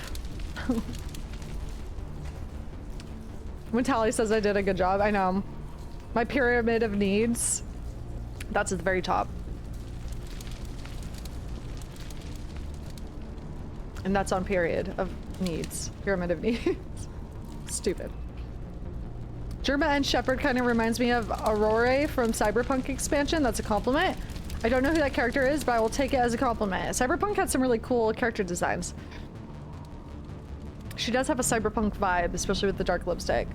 When Tally says I did a good job, I know. My pyramid of needs. That's at the very top. And that's on period of needs. Pyramid of needs. Stupid. Germa and Shepard kind of reminds me of Aurora from Cyberpunk expansion. That's a compliment. I don't know who that character is, but I will take it as a compliment. Cyberpunk had some really cool character designs. She does have a cyberpunk vibe, especially with the dark lipstick.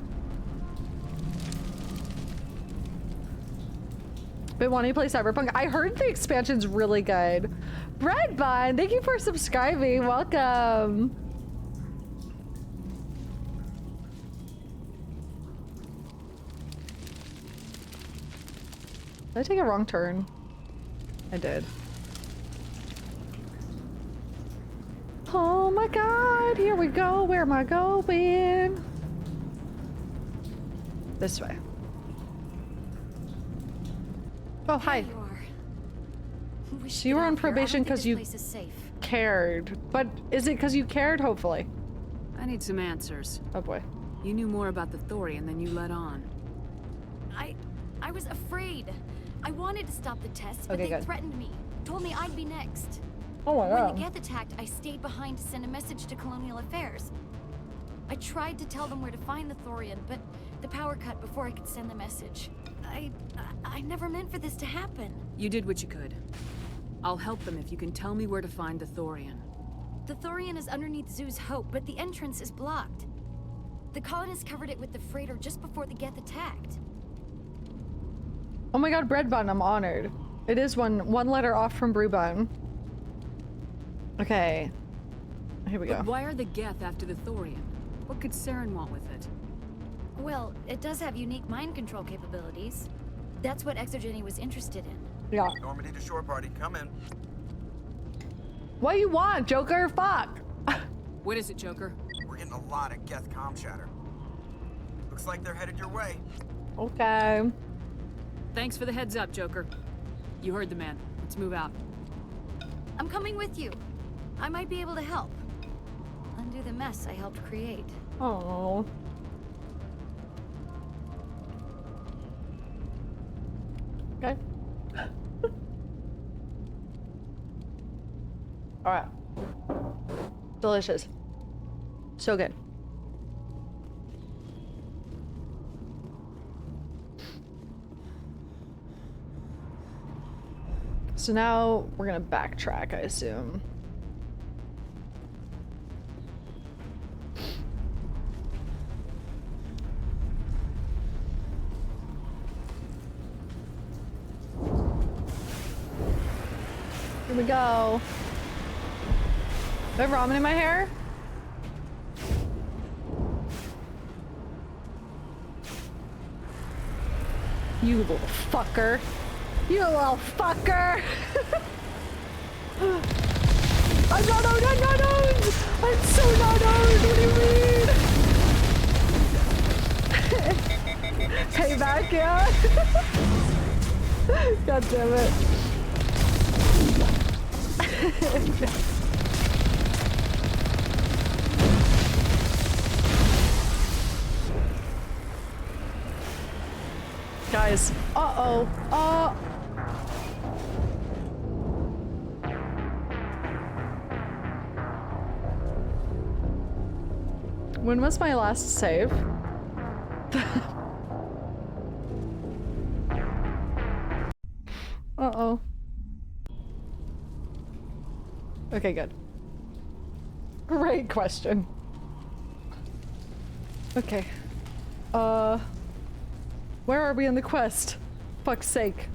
But wanting to play Cyberpunk? I heard the expansion's really good. Breebunn, thank you for subscribing. Welcome. Did I take a wrong turn? I did. Oh my god, here we go. Where am I going? This way. Oh, hi. There you are. So you were on probation because you safe. cared. But is it because you cared, hopefully? I need some answers. Oh boy. You knew more about the Thorian than you let on. I was afraid. I wanted to stop the tests, but Okay, they good. threatened me. Told me I'd be next. Oh my god. When the Geth attacked, I stayed behind to send a message to Colonial Affairs. I tried to tell them where to find the Thorian, but the power cut before I could send the message. I never meant for this to happen. You did what you could. I'll help them if you can tell me where to find the Thorian. The Thorian is underneath Zoo's Hope, but the entrance is blocked. The colonists covered it with the freighter just before the Geth attacked. Oh my god, Breebunn, I'm honored. It is one letter off from Breebunn. Okay. Here we But go. why are the Geth after the Thorian? What could Saren want with it? Well, it does have unique mind control capabilities. That's what Exogeny was interested in. Yeah. Normandy to shore party, come in. What you want, Joker? Fuck. What is it, Joker? We're getting a lot of Geth comm chatter. Looks like they're headed your way. Okay. Thanks for the heads up, Joker. You heard the man. Let's move out. I'm coming with you. I might be able to help. Undo the mess I helped create. Oh. Okay. All right. Delicious. So good. So now we're gonna backtrack, I assume. Here we go. Do I have ramen in my hair? You little fucker. You little fucker. I'm not owned, I'm not owned. I'm so not owned, what do you mean? Payback, yeah? God damn it. Guys, uh-oh. When was my last save? Uh-oh. Okay, good. Great question. Okay. Where are we in the quest? Fuck's sake.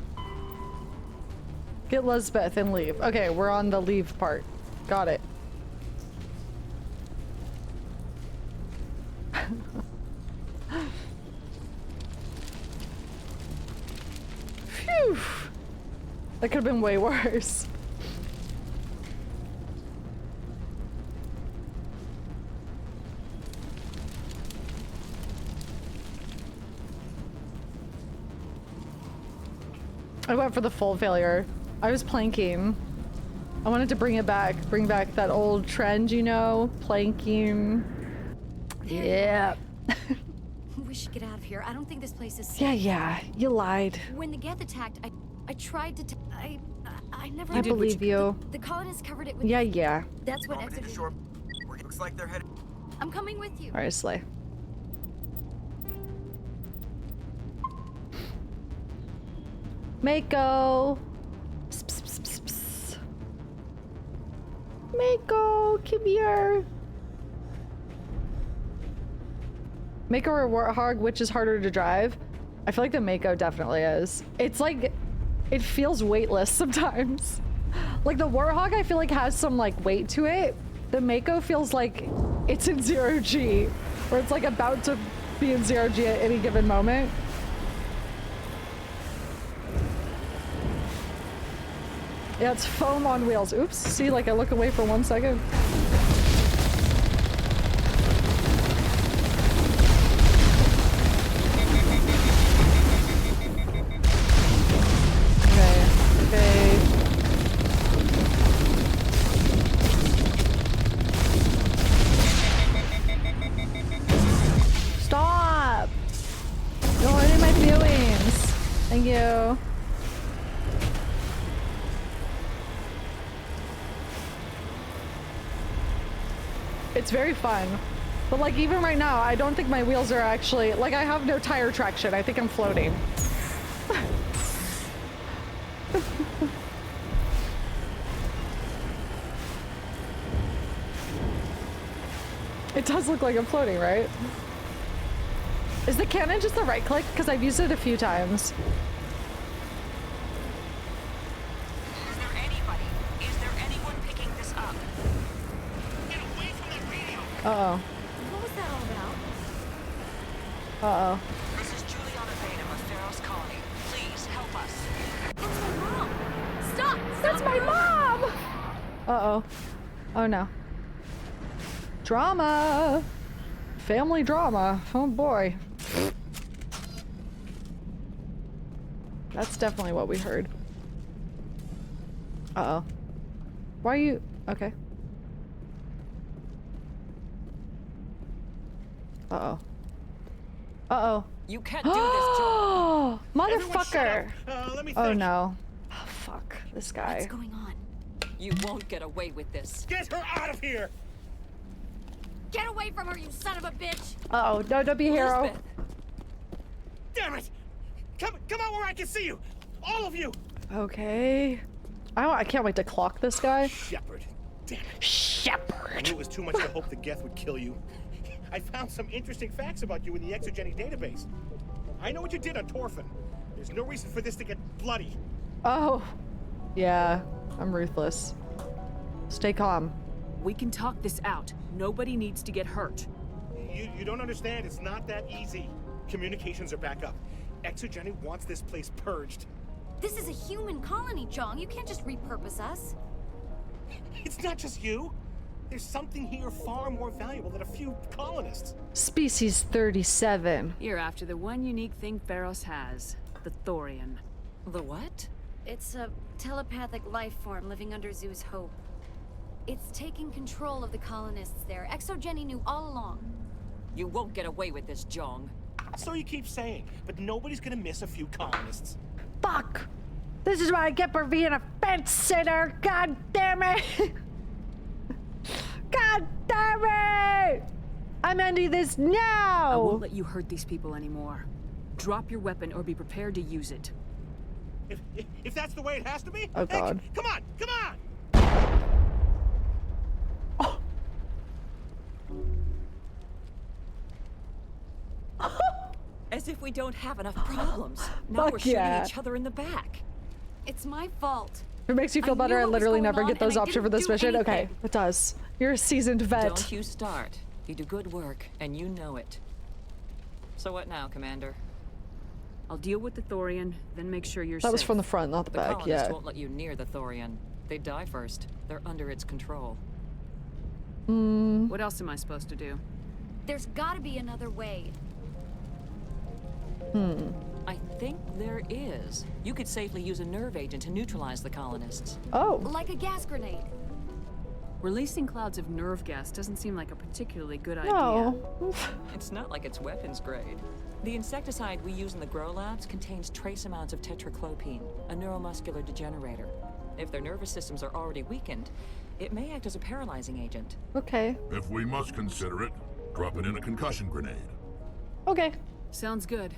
Get Lisbeth and leave. Okay, we're on the leave part. Got it. Phew. That could have been way worse. I went for the full failure. I was planking. I wanted to bring it back. Bring back that old trend, you know? Planking. Yeah. We should get out of here. I don't think this place is safe. Yeah, you lied. When the Geth attacked, I tried to I never I believe you. The colonists covered it with Yeah. That's what Normandy to shore. Looks like they're headed. I'm coming with you. Alright, Slay. Mako! Psst, psst, psst, psst, psst. Mako, come here! Mako or Warthog, which is harder to drive? I feel like the Mako definitely is. It's like, it feels weightless sometimes. Like the Warthog I feel like has some like weight to it. The Mako feels like it's in 0G, where it's like about to be in 0G at any given moment. Yeah, it's foam on wheels. Oops, see, like I look away for 1 second. Okay. Stop! You're hurting my feelings. Thank you. It's very fun. But like even right now, I don't think my wheels are actually, like I have no tire traction. I think I'm floating. It does look like I'm floating, right? Is the cannon just the right click? Because I've used it a few times. Is there anyone picking this up? Get away Uh-oh. What was that all about? Uh-oh. This is Juliana Bainham of Feros Colony. Please help us. That's my mom. Stop! That's my mom! Uh-oh. Oh no. Drama! Family drama. Oh boy. That's definitely what we heard. Uh-oh. Why are you... Okay. Uh-oh. Uh-oh. You can't do this, Joel. Motherfucker! Let me Oh think. no. Oh, fuck. This guy. What's going on? You won't get away with this. Get her out of here! Get away from her, you son of a bitch! Uh-oh. No, don't be a hero. Elizabeth. Damn it! Come out where I can see you! All of you! Okay. I can't wait to clock this guy. Shepard. Damn it. Shepard! I knew it was too much to hope the Geth would kill you. I found some interesting facts about you in the exogenic database. I know what you did on Torfin. There's no reason for this to get bloody. Oh. Yeah. I'm ruthless. Stay calm. We can talk this out. Nobody needs to get hurt. You don't understand. It's not that easy. Communications are back up. Exogeny wants this place purged. This is a human colony, Jong. You can't just repurpose us. It's not just you. There's something here far more valuable than a few colonists. Species 37. You're after the one unique thing Feros has. The Thorian. The what? It's a telepathic life form living under Zoo's hope. It's taking control of the colonists there. Exogeny knew all along. You won't get away with this, Jong. So you keep saying, but nobody's gonna miss a few colonists. Fuck! This is what I get for being a fence sitter! God damn it! God damn it! I'm ending this now! I won't let you hurt these people anymore. Drop your weapon or be prepared to use it. If that's the way it has to be? Oh god. Come on! Come on! As if we don't have enough problems. Now we're shooting each other in the back. It's my fault. If it makes you feel better, I literally never get those options for this mission. Okay, it does. You're a seasoned vet. Don't you start. You do good work, and you know it. So what now, Commander? I'll deal with the Thorian, then make sure you're safe. That was from the front, not the back. colonists Yeah. won't let you near the Thorian. They die first. They're under its control. What else am I supposed to do? There's gotta be another way. I think there is. You could safely use a nerve agent to neutralize the colonists. Oh. Like a gas grenade. Releasing clouds of nerve gas doesn't seem like a particularly good idea. No. It's not like it's weapons grade. The insecticide we use in the grow labs contains trace amounts of tetraclopine, a neuromuscular degenerator. If their nervous systems are already weakened, it may act as a paralyzing agent. Okay. If we must consider it, drop it in a concussion grenade. Okay. Sounds good.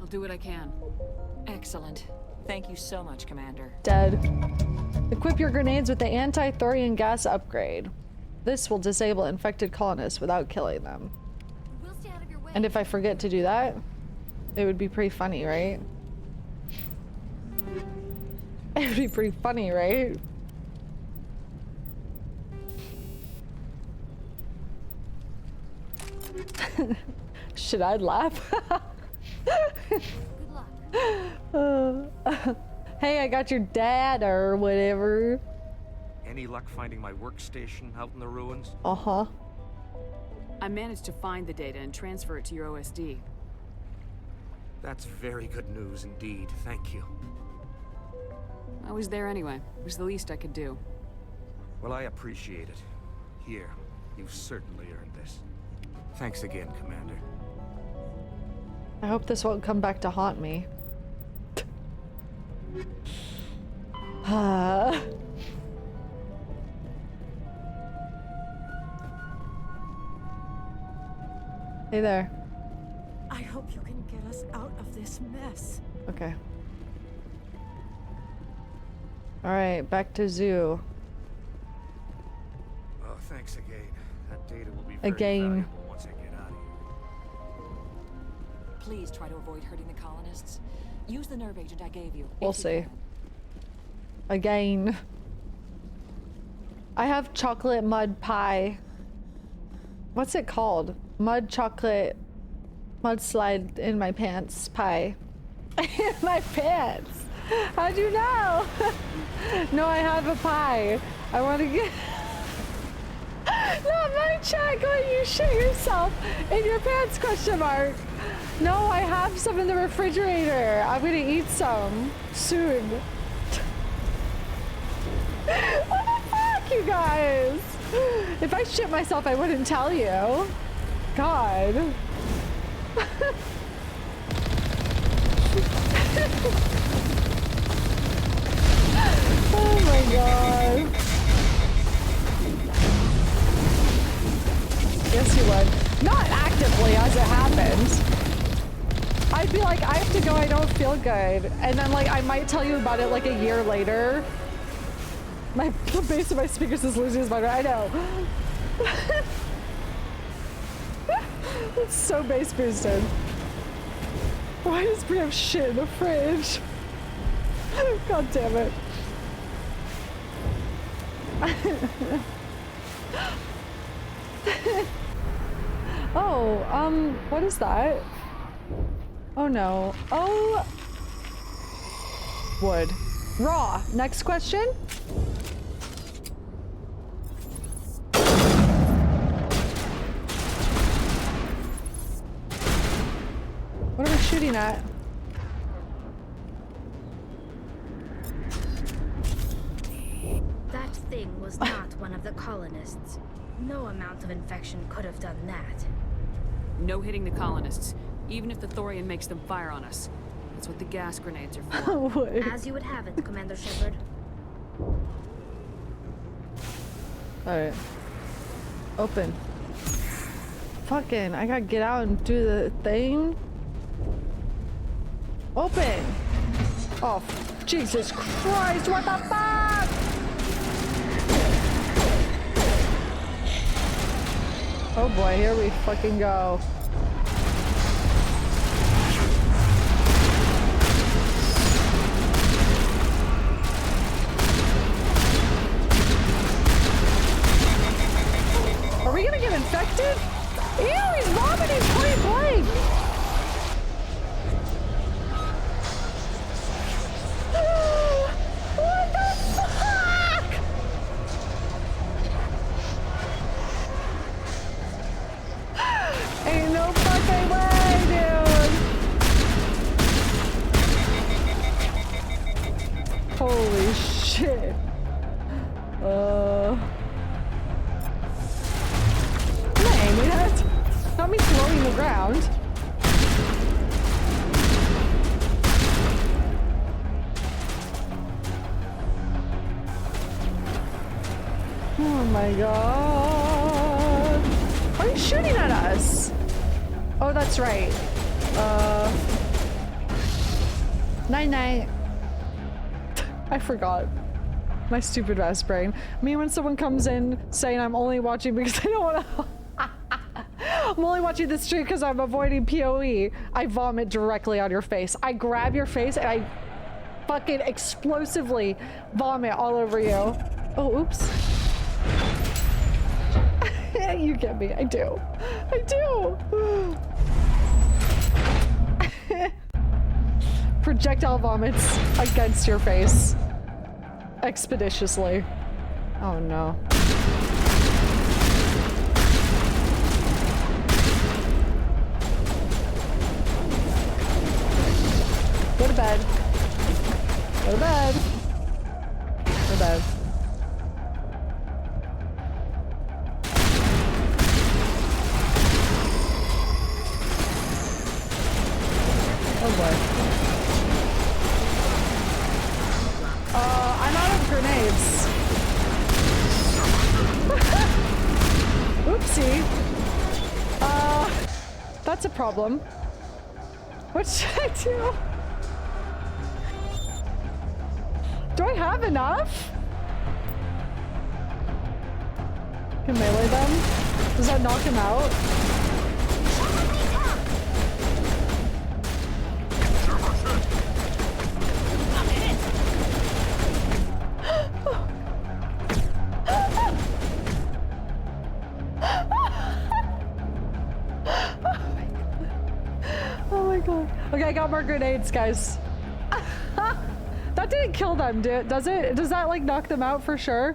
I'll do what I can. Excellent. Thank you so much, Commander. Dead. Equip your grenades with the anti-Thorian gas upgrade. This will disable infected colonists without killing them. We'll stay out of your way. And if I forget to do that, it would be pretty funny, right? It would be pretty funny, right? Should I laugh? Good luck. Hey, I got your dad or whatever. Any luck finding my workstation out in the ruins? Uh-huh. I managed to find the data and transfer it to your OSD. That's very good news indeed. Thank you. I was there anyway. It was the least I could do. Well, I appreciate it. Here, you've certainly earned this. Thanks again, Commander. I hope this won't come back to haunt me. Hey there. I hope you can get us out of this mess. Okay. Alright, back to zoo. Oh, thanks again. That data will be very Again. valuable once I get out of here. Please try to avoid hurting the colonists. Use the nerve agent I gave you. We'll see. Again. I have chocolate mud pie. What's it called? Mud chocolate mudslide in my pants pie. In my pants. How'd you know? No, I have a pie. I want to get. Not my chocolate. You shit yourself in your pants? Question mark. No, I have some in the refrigerator. I'm gonna eat some soon. What the fuck, you guys? If I shit myself, I wouldn't tell you. God. Oh my god. Yes, you would. Not actively as it happened. I'd be like, I have to go, I don't feel good. And then like, I might tell you about it like a year later. The base of my speakers is losing his mind. I know. It's so bass boosted. Why does Bree have shit in the fridge? God damn it. Oh, what is that? Oh no. Oh. Wood. Raw. Next question. What are we shooting at? That thing was not one of the colonists. No amount of infection could have done that. No hitting the colonists, even if the Thorian makes them fire on us. That's what the gas grenades are for. As you would have it, Commander Shepard. Alright. Open. Fucking, I gotta get out and do the thing. Open! Oh, Jesus Christ, what the fuck? Oh boy, here we fucking go. Are we gonna get infected? Ew, he's vomiting point blank! What the fuck? Ain't no fucking way, dude! Holy shit. I'm not aiming at. Not me throwing the ground. Oh my god. Are you shooting at us? Oh, that's right. Night-night. I forgot. My stupid ass brain. Me when someone comes in saying I'm only watching because I don't want to... I'm only watching this stream because I'm avoiding PoE. I vomit directly on your face. I grab your face and I fucking explosively vomit all over you. Oh, oops. You get me. I do. I do. Projectile vomits against your face. Expeditiously. Oh no. Go to bed. Go to bed. Go to bed. Oh boy. I'm out of grenades. Oopsie. That's a problem. What should I do? Do I have enough? Can melee them? Does that knock him out? god. Okay, I got more grenades, guys. That didn't kill them, does it? Does that like knock them out for sure?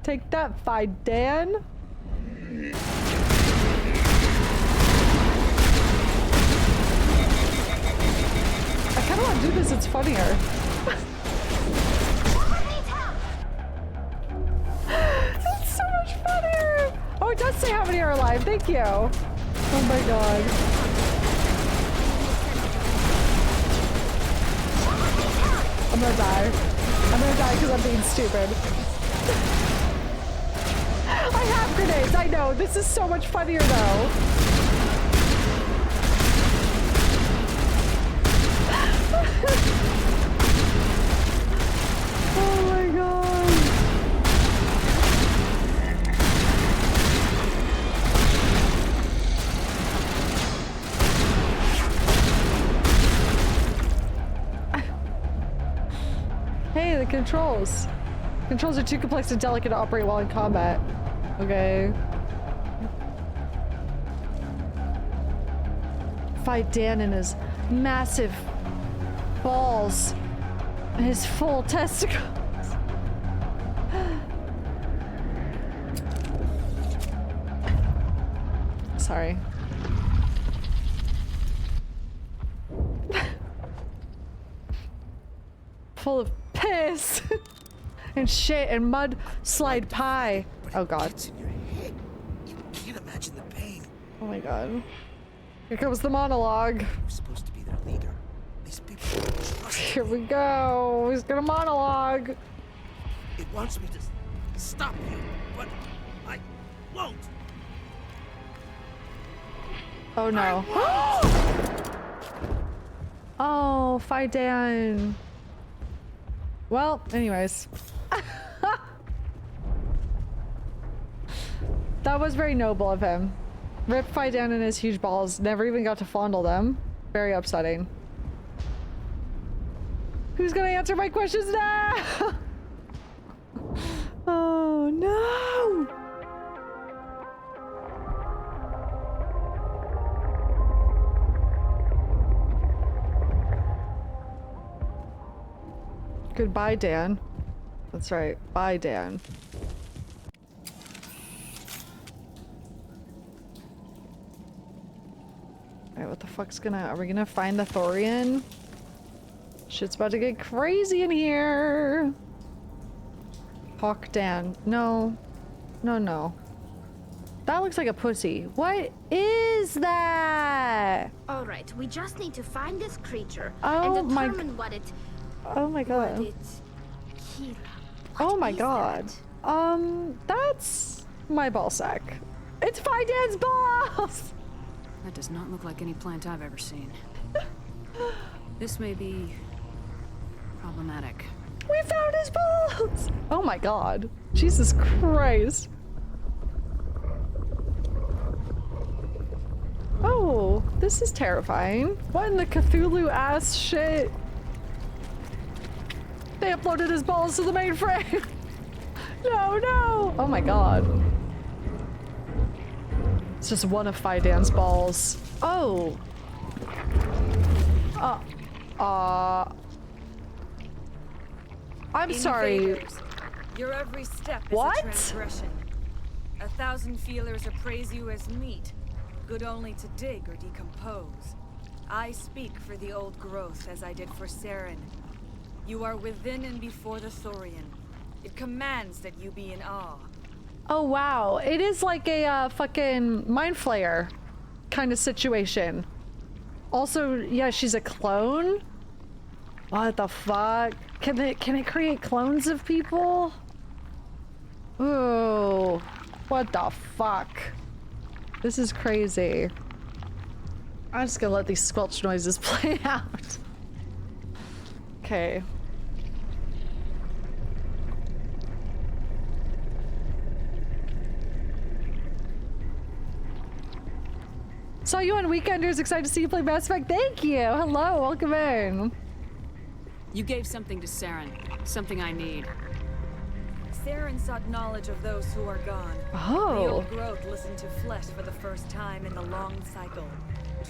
Take that, Dan. I kind of want to do this, it's funnier. It's so much funnier! Oh, it does say how many are alive, thank you! Oh my god. I'm gonna die. I'm gonna die because I'm being stupid. I have grenades, I know. This is so much funnier though. Oh my god. Hey, the controls. Controls are too complex and delicate to operate while in combat. Okay. Fight Dan and his massive balls and his full testicles. Sorry. Full of piss and shit and mud slide pie. Oh god. You can't imagine the pain. Oh my god. Here comes the monologue. You're supposed to be their leader. These people don't trust Here we go. He's gonna monologue. It wants me to stop you, but I won't. Oh no. Oh, fight Dan. Well, anyways. That was very noble of him. Rip fight Dan in his huge balls. Never even got to fondle them. Very upsetting. Who's gonna answer my questions now? Oh no! Goodbye, Dan. That's right. Bye, Dan. Alright, what the fuck's gonna... Are we gonna find the Thorian? Shit's about to get crazy in here. Hawk Dan. No. No, no. That looks like a pussy. What is that? Alright, we just need to find this creature Oh and my... determine what it... Oh my god. What it... Kira. Oh my god. That's my ball sack. It's Fight Dan's balls! That does not look like any plant I've ever seen. This may be problematic. We found his balls! Oh my god. Jesus Christ. Oh, this is terrifying. What in the Cthulhu ass shit? They uploaded his balls to the mainframe. No, no. Oh my god. It's just one of Fight Dan's balls. Oh. I'm sorry. Invaders. Your every step is What? a transgression. 1,000 feelers appraise you as meat, good only to dig or decompose. I speak for the old growth as I did for Saren. You are within and before the Thorian. It commands that you be in awe. Oh wow, it is like a fucking mind flayer kind of situation. Also, yeah, she's a clone. What the fuck? Can it create clones of people? Ooh, what the fuck? This is crazy. I'm just gonna let these squelch noises play out. Okay. Saw you on Weekenders. Excited to see you play Mass Effect. Thank you. Hello. Welcome in. You gave something to Saren. Something I need. Saren sought knowledge of those who are gone. Oh. The old growth listened to flesh for the first time in the long cycle.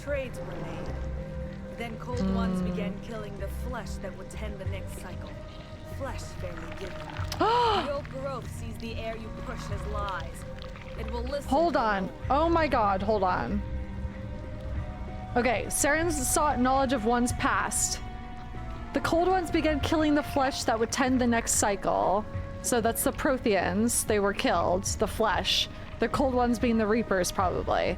trades were made. Then cold ones began killing the flesh that would tend the next cycle. Flesh fairly given. The old growth sees the air you push as lies. It will listen. Hold on. Oh my god, hold on. Okay, Sarens sought knowledge of one's past. The cold ones began killing the flesh that would tend the next cycle. So that's the Protheans. They were killed. The flesh. The cold ones being the Reapers, probably.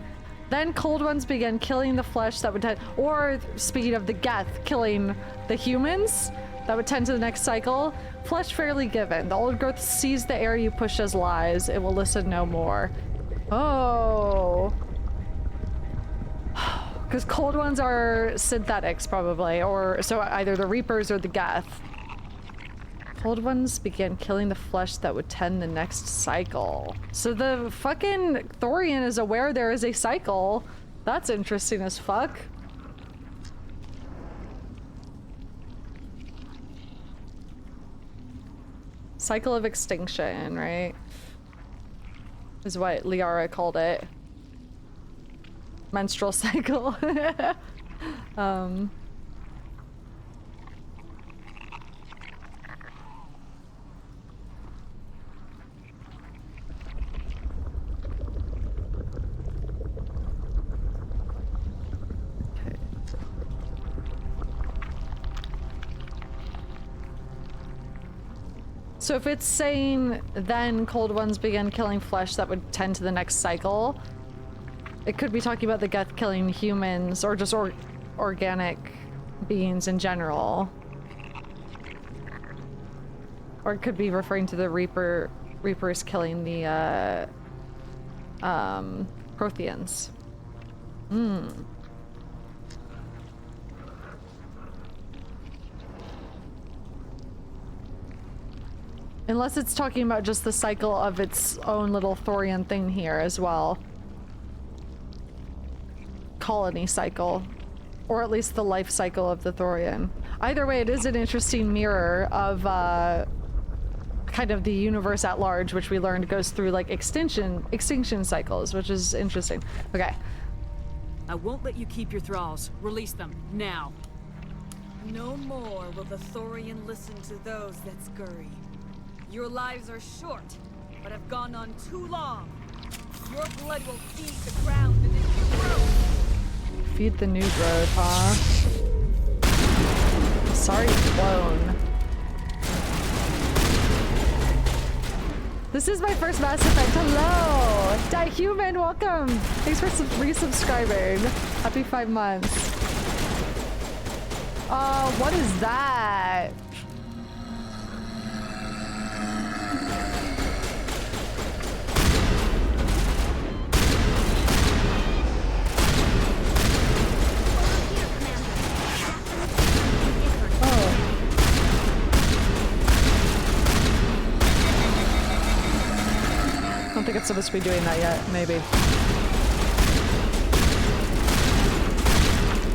Then cold ones began killing the flesh that would tend, or speaking of the Geth, killing the humans that would tend to the next cycle. Flesh fairly given. The old growth sees the air you push as lies. It will listen no more. Oh. Because cold ones are synthetics, probably, or so either the Reapers or the Geth. Cold ones began killing the flesh that would tend the next cycle. So the fucking Thorian is aware there is a cycle. That's interesting as fuck. Cycle of extinction, right? Is what Liara called it. Menstrual cycle. So if it's saying then cold ones began killing flesh that would tend to the next cycle, it could be talking about the Geth killing humans or just organic beings in general. Or it could be referring to the Reapers killing the Protheans. Unless it's talking about just the cycle of its own little Thorian thing here as well. Colony cycle. Or at least the life cycle of the Thorian. Either way, it is an interesting mirror of kind of the universe at large, which we learned goes through like extinction cycles, which is interesting. Okay. I won't let you keep your thralls. Release them, now. No more will the Thorian listen to those that scurry. Your lives are short, but have gone on too long. Your blood will feed the ground and the new growth. Feed the new growth, huh? Sorry, clone. This is my first Mass Effect. Hello! Human, welcome! Thanks for resubscribing. Happy 5 months. What is that? I don't think it's supposed to be doing that yet, maybe.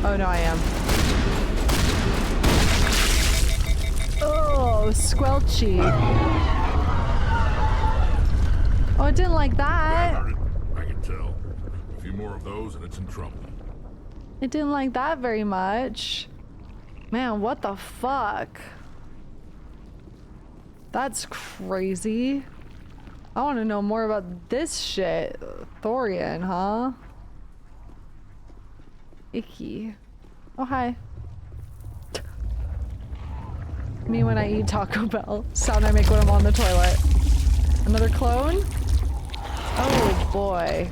Oh no, I am. Oh, squelchy. Oh, I didn't like that. I can tell. A few more of those and it's in trouble. I didn't like that very much. Man, what the fuck? That's crazy. I want to know more about this shit. Thorian, huh? Icky. Oh, hi. Me when I eat Taco Bell. Sound I make when I'm on the toilet. Another clone? Oh, boy.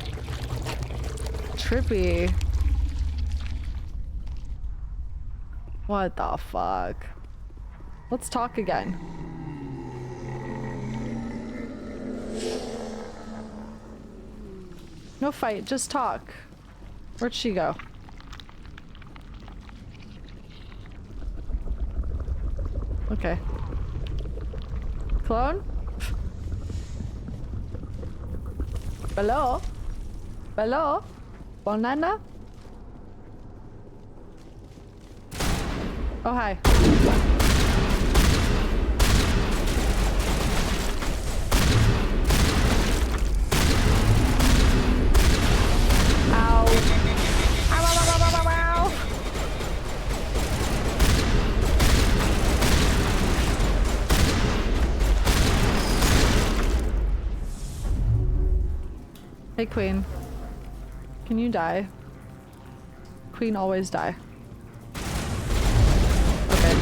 Trippy. What the fuck? Let's talk again. No fight, just talk. Where'd she go? Okay. Clone? Hello? Hello? Banana? Oh, hi. Ow. Hey, Queen. Can you die? Queen always die. Okay.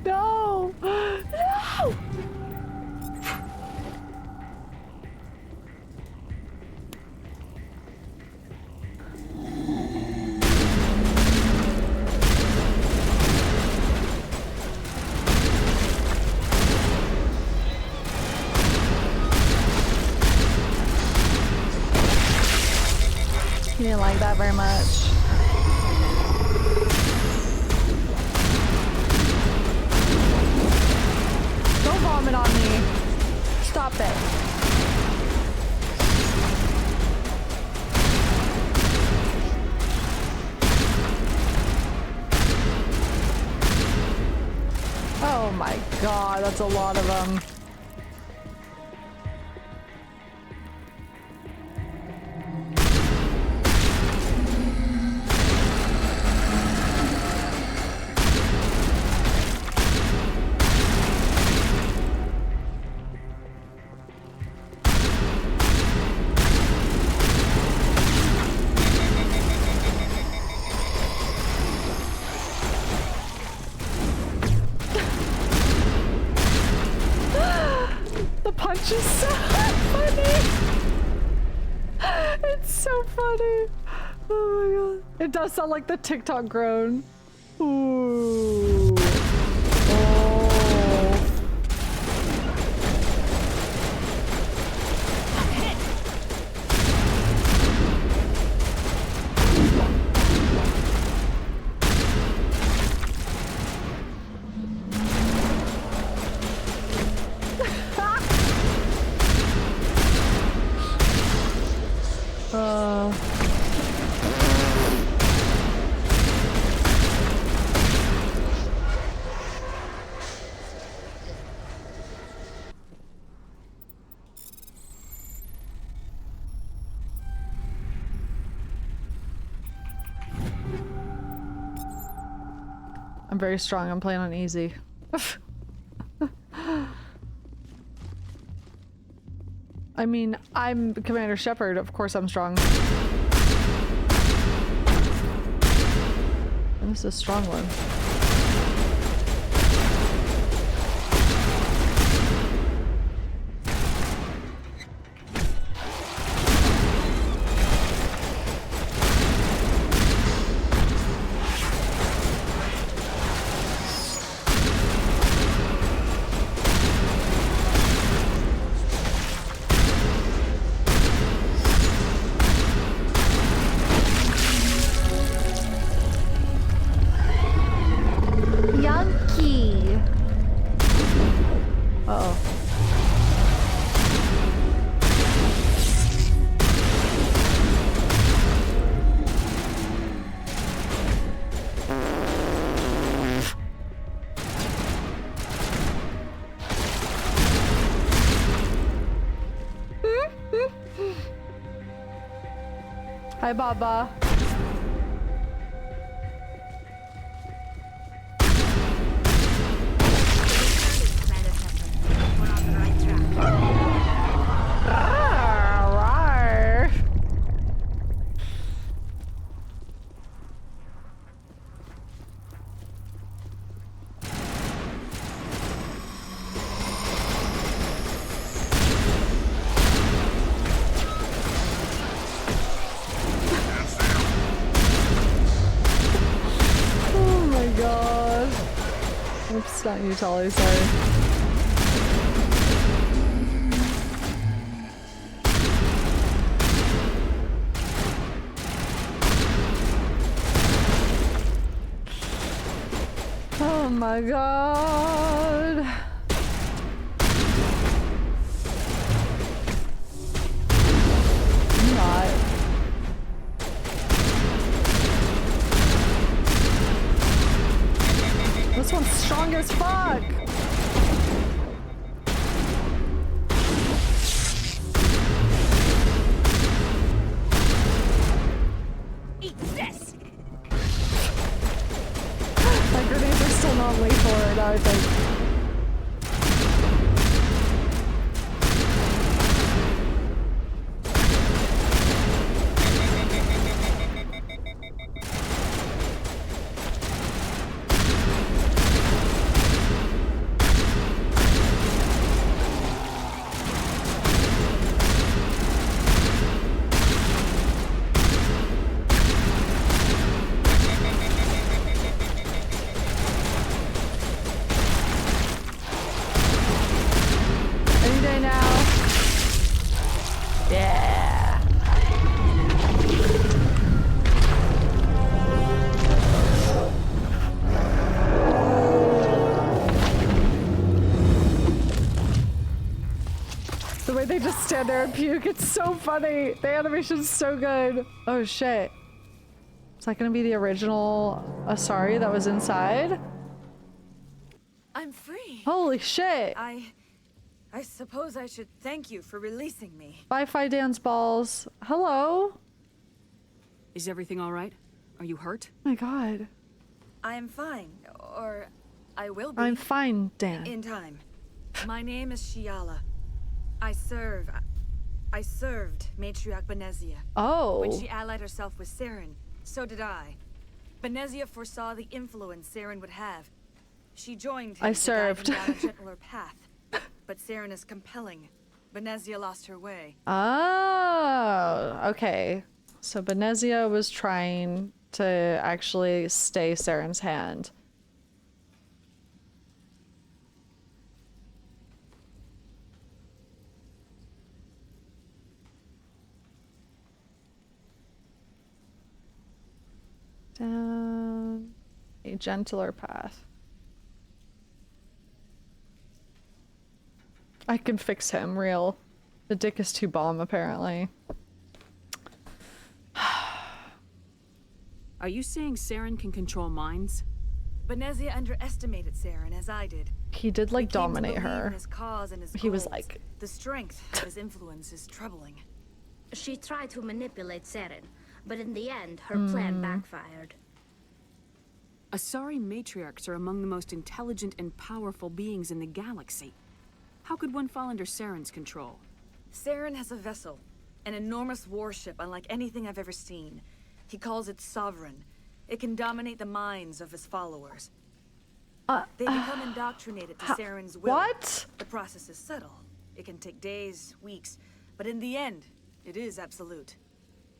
No! No! He didn't like that very much. Don't vomit on me. Stop it. Oh my god, that's a lot of them. Punch is so funny. It's so funny. Oh my god. It does sound like the TikTok groan. Ooh. Oh. I'm very strong. I'm playing on easy. I mean, I'm Commander Shepard. Of course I'm strong. And this is a strong one. Hi, Baba. Oops, not you, Tolly, sorry. Oh my god. I'm not. This one's strong as fuck! Eat this! on Lee for now, I think. They just stand there and puke. It's so funny. The animation's so good. Oh shit. Is that gonna be the original Asari that was inside? I'm free. Holy shit. I suppose I should thank you for releasing me. Wi-Fi dance balls. Hello. Is everything all right? Are you hurt? Oh my god. I am fine. Or I will be. I'm fine, Dan. In time. My name is Shiala. I served Matriarch Benezia. Oh. When she allied herself with Saren, so did I. Benezia foresaw the influence Saren would have. She joined him I to served. guide him down a gentler path. But Saren is compelling. Benezia lost her way. Oh, okay. So Benezia was trying to actually stay Saren's hand. Down a gentler path. I can fix him, real. The dick is too bomb, apparently. Are you saying Saren can control minds? Benezia underestimated Saren, as I did. He did, like, dominate her. His cause and his He was goals. like... The strength of his influence is troubling. She tried to manipulate Saren, but in the end, her plan backfired. Asari matriarchs are among the most intelligent and powerful beings in the galaxy. How could one fall under Saren's control? Saren has a vessel, an enormous warship unlike anything I've ever seen. He calls it Sovereign. It can dominate the minds of his followers. They become indoctrinated to Saren's will. What? The process is subtle. It can take days, weeks, but in the end, it is absolute.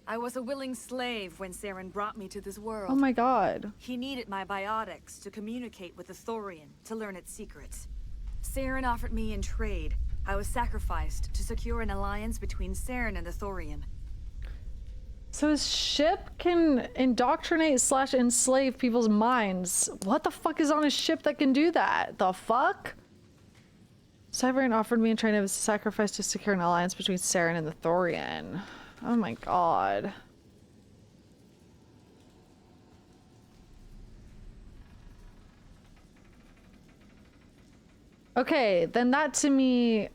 I was a willing slave when Saren brought me to this world. Oh my god. He needed my biotics to communicate with the Thorian, to learn its secrets. Saren offered me in trade. I was sacrificed to secure an alliance between Saren and the Thorian. So his ship can indoctrinate / enslave people's minds. What the fuck is on his ship that can do that? The fuck? Sovereign offered me in trade as a sacrifice to secure an alliance between Saren and the Thorian. Oh my god. Okay, then that to me,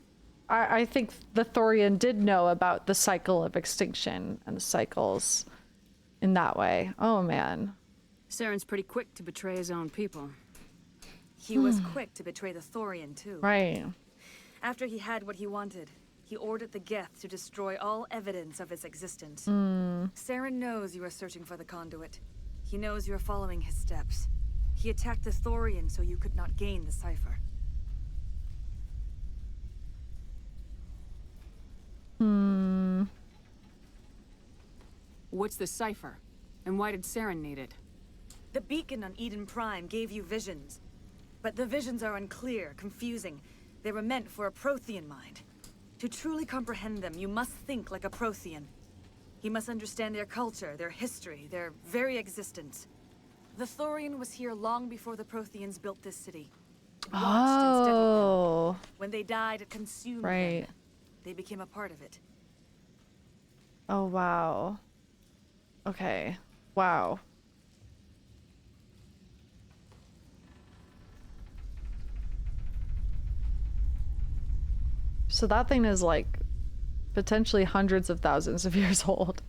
I think the Thorian did know about the cycle of extinction and the cycles in that way. Oh man. Saren's pretty quick to betray his own people. He was quick to betray the Thorian too. Right. After he had what he wanted, he ordered the Geth to destroy all evidence of its existence. Saren knows you are searching for the conduit. He knows you are following his steps. He attacked the Thorian so you could not gain the cipher. What's the cipher? And why did Saren need it? The beacon on Eden Prime gave you visions. But the visions are unclear, confusing. They were meant for a Prothean mind. To truly comprehend them, you must think like a Prothean. You must understand their culture, their history, their very existence. The Thorian was here long before the Protheans built this city. It watched and studied them. When they died, it consumed them. They became a part of it. Oh wow. Okay. Wow. So that thing is like potentially hundreds of thousands of years old.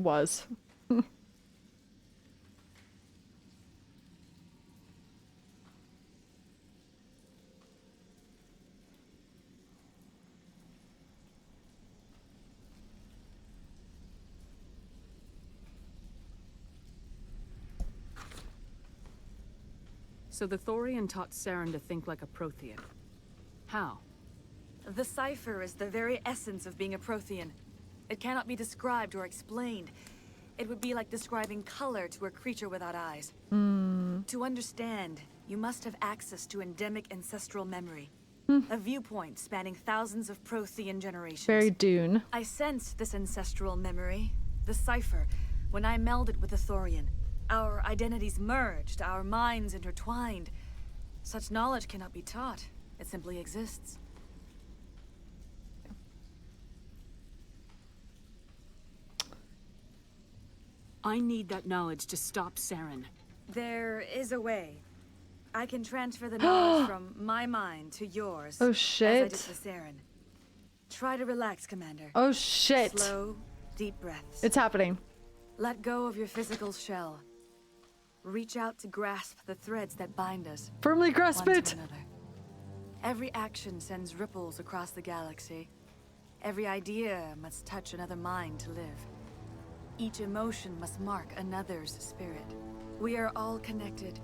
Was. So the Thorian taught Saren to think like a Prothean. How? The cipher is the very essence of being a Prothean. It cannot be described or explained. It would be like describing color to a creature without eyes. To understand, you must have access to endemic ancestral memory. A viewpoint spanning thousands of Prothean generations. Very Dune. I sensed this ancestral memory, the cipher, when I melded with the Thorian. Our identities merged, our minds intertwined. Such knowledge cannot be taught. It simply exists. I need that knowledge to stop Saren. There is a way. I can transfer the knowledge from my mind to yours. Oh shit. As I did with Saren. Try to relax, Commander. Oh shit. Slow, deep breaths. It's happening. Let go of your physical shell. Reach out to grasp the threads that bind us. Firmly grasp it. Another. Every action sends ripples across the galaxy. Every idea must touch another mind to live. Each emotion must mark another's spirit. We are all connected.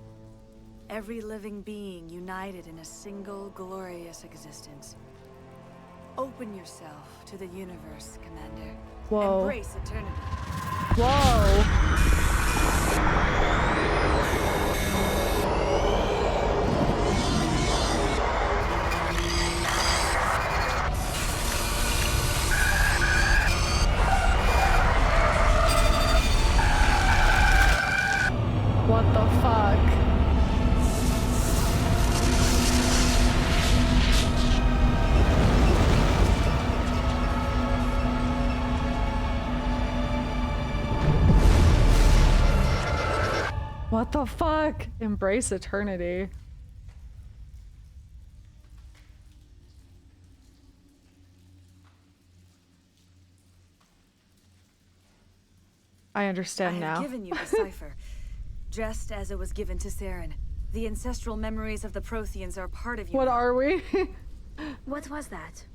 Every living being united in a single glorious existence. Open yourself to the universe, Commander. Whoa. Embrace eternity. Whoa. What the fuck? What the fuck? Embrace eternity. I understand now. I have given you the cipher, just as it was given to Saren. The ancestral memories of the Protheans are part of you. What are we? What was that?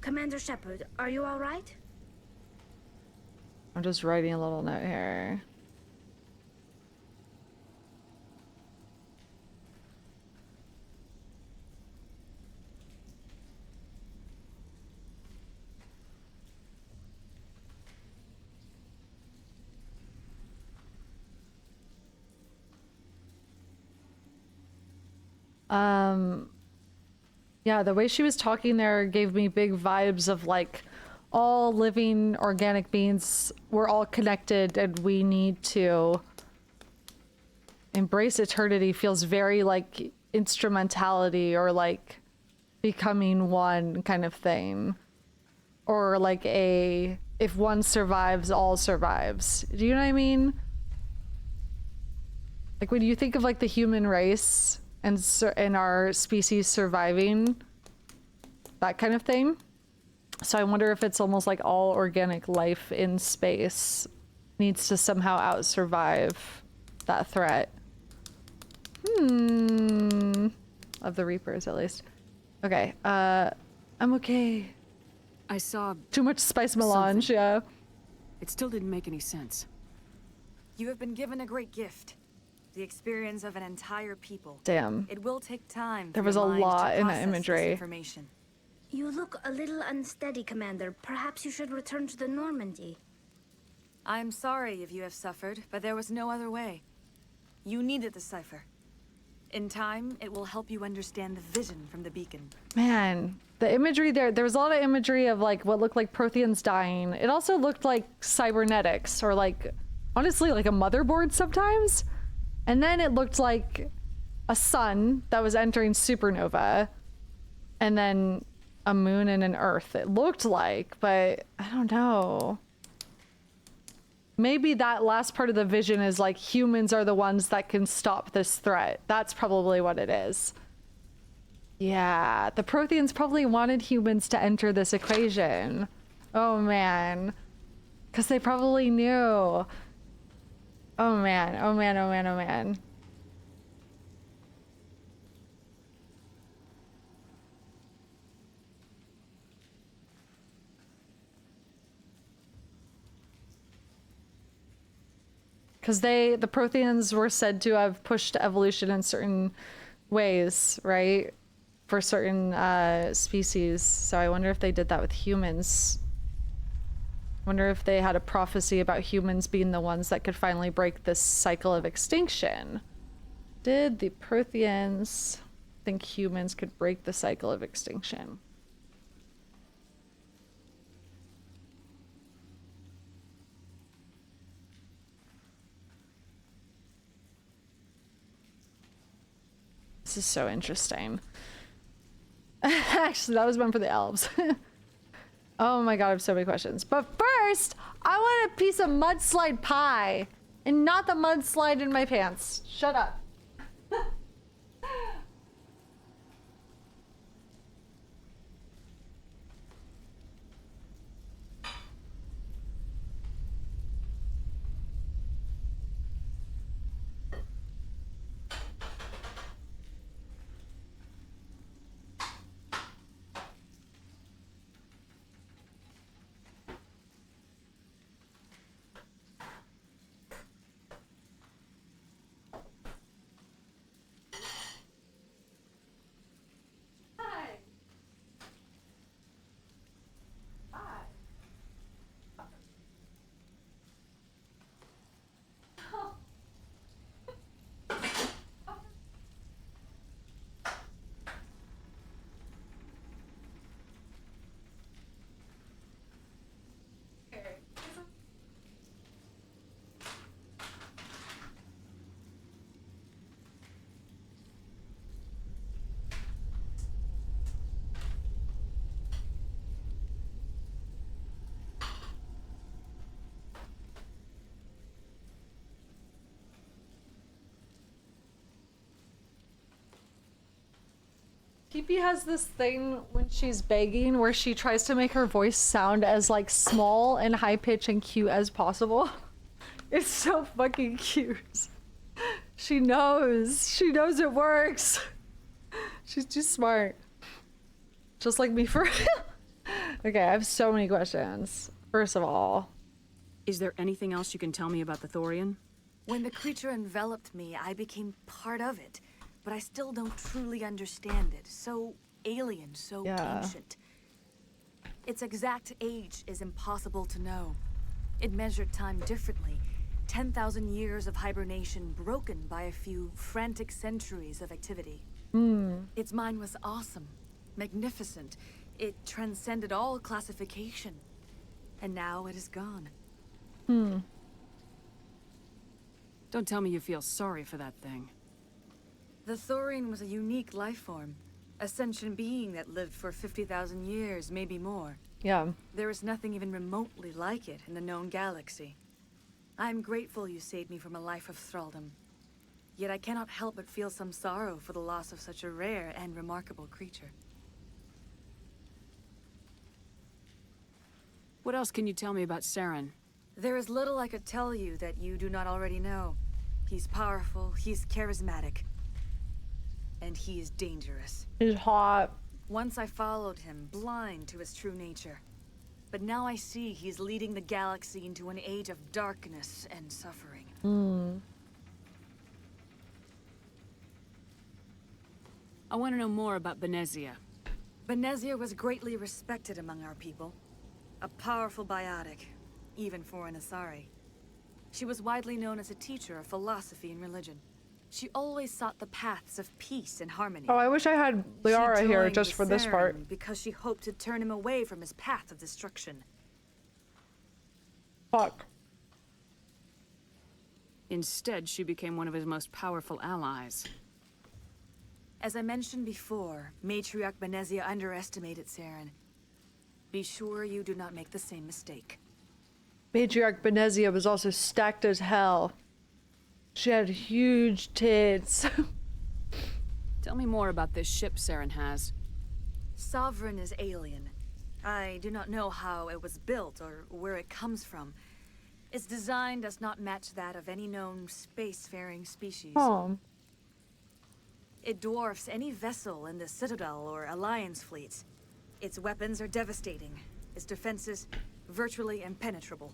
Commander Shepard, are you all right? I'm just writing a little note here. Yeah, the way she was talking there gave me big vibes of like all living organic beings, we're all connected and we need to embrace eternity. Feels very like instrumentality or like becoming one kind of thing. Or like a, if one survives, all survives. Do you know what I mean? Like when you think of like the human race and our species surviving, that kind of thing. So I wonder if it's almost like all organic life in space needs to somehow out-survive that threat. Of the Reapers, at least. Okay, I'm okay. I saw too much spice melange, yeah. It still didn't make any sense. You have been given a great gift. The experience of an entire people. Damn. It will take time. There was a lot in that imagery. You look a little unsteady, Commander. Perhaps you should return to the Normandy. I'm sorry if you have suffered, but there was no other way. You needed the cipher. In time, it will help you understand the vision from the beacon. Man, the imagery there was a lot of imagery of like what looked like Protheans dying. It also looked like cybernetics or like, honestly, like a motherboard sometimes. And then it looked like a sun that was entering supernova and then a moon and an earth. It looked like, but I don't know. Maybe that last part of the vision is like humans are the ones that can stop this threat. That's probably what it is. Yeah, the Protheans probably wanted humans to enter this equation. Oh man. Because they probably knew. Oh man, oh man, oh man, oh man. Because the Protheans were said to have pushed evolution in certain ways, right? For certain species. So I wonder if they did that with humans. Wonder if they had a prophecy about humans being the ones that could finally break this cycle of extinction. Did the Protheans think humans could break the cycle of extinction? This is so interesting. Actually, that was one for the elves. Oh my god, I have so many questions. But first, I want a piece of mudslide pie. And not the mudslide in my pants. Shut up. Peepee has this thing when she's begging where she tries to make her voice sound as like small and high pitched and cute as possible. It's so fucking cute. She knows it works. She's too smart. Just like me for real. Okay, I have so many questions. First of all, is there anything else you can tell me about the Thorian? When the creature enveloped me, I became part of it. But I still don't truly understand it. So alien, so ancient. Its exact age is impossible to know. It measured time differently. 10,000 years of hibernation broken by a few frantic centuries of activity. Its mind was awesome, magnificent. It transcended all classification. And now it is gone. Don't tell me you feel sorry for that thing. The Thorian was a unique life form. A sentient being that lived for 50,000 years, maybe more. Yeah. There is nothing even remotely like it in the known galaxy. I'm grateful you saved me from a life of thraldom. Yet I cannot help but feel some sorrow for the loss of such a rare and remarkable creature. What else can you tell me about Saren? There is little I could tell you that you do not already know. He's powerful, he's charismatic. And he is dangerous. He's hot. Once I followed him, blind to his true nature. But now I see he's leading the galaxy into an age of darkness and suffering. I want to know more about Benezia. Benezia was greatly respected among our people. A powerful biotic, even for an Asari. She was widely known as a teacher of philosophy and religion. She always sought the paths of peace and harmony. Oh, I wish I had Liara here just for this part. Because she hoped to turn him away from his path of destruction. Fuck. Instead, she became one of his most powerful allies. As I mentioned before, Matriarch Benezia underestimated Saren. Be sure you do not make the same mistake. Matriarch Benezia was also stacked as hell. She had huge tits. Tell me more about this ship Saren has. Sovereign is alien. I do not know how it was built or where it comes from. Its design does not match that of any known spacefaring species. Oh. It dwarfs any vessel in the Citadel or Alliance fleets. Its weapons are devastating. Its defenses virtually impenetrable.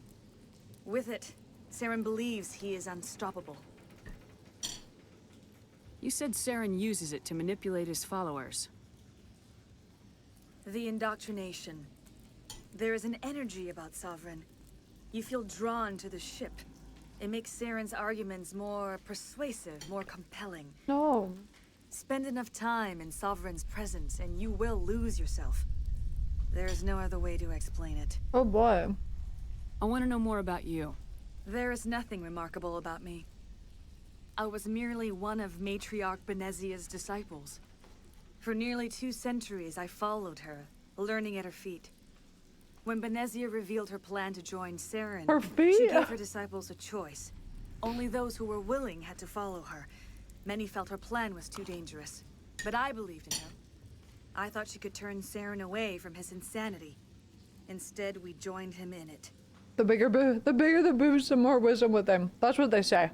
With it, Saren believes he is unstoppable. You said Saren uses it to manipulate his followers. The indoctrination. There is an energy about Sovereign. You feel drawn to the ship. It makes Saren's arguments more persuasive, more compelling. No. Spend enough time in Sovereign's presence and you will lose yourself. There is no other way to explain it. Oh boy. I want to know more about you. There is nothing remarkable about me. I was merely one of Matriarch Benezia's disciples. For nearly 2 centuries, I followed her, learning at her feet. When Benezia revealed her plan to join Saren, she gave her disciples a choice. Only those who were willing had to follow her. Many felt her plan was too dangerous, but I believed in her. I thought she could turn Saren away from his insanity. Instead, we joined him in it. The bigger the boost, the more wisdom with them. That's what they say.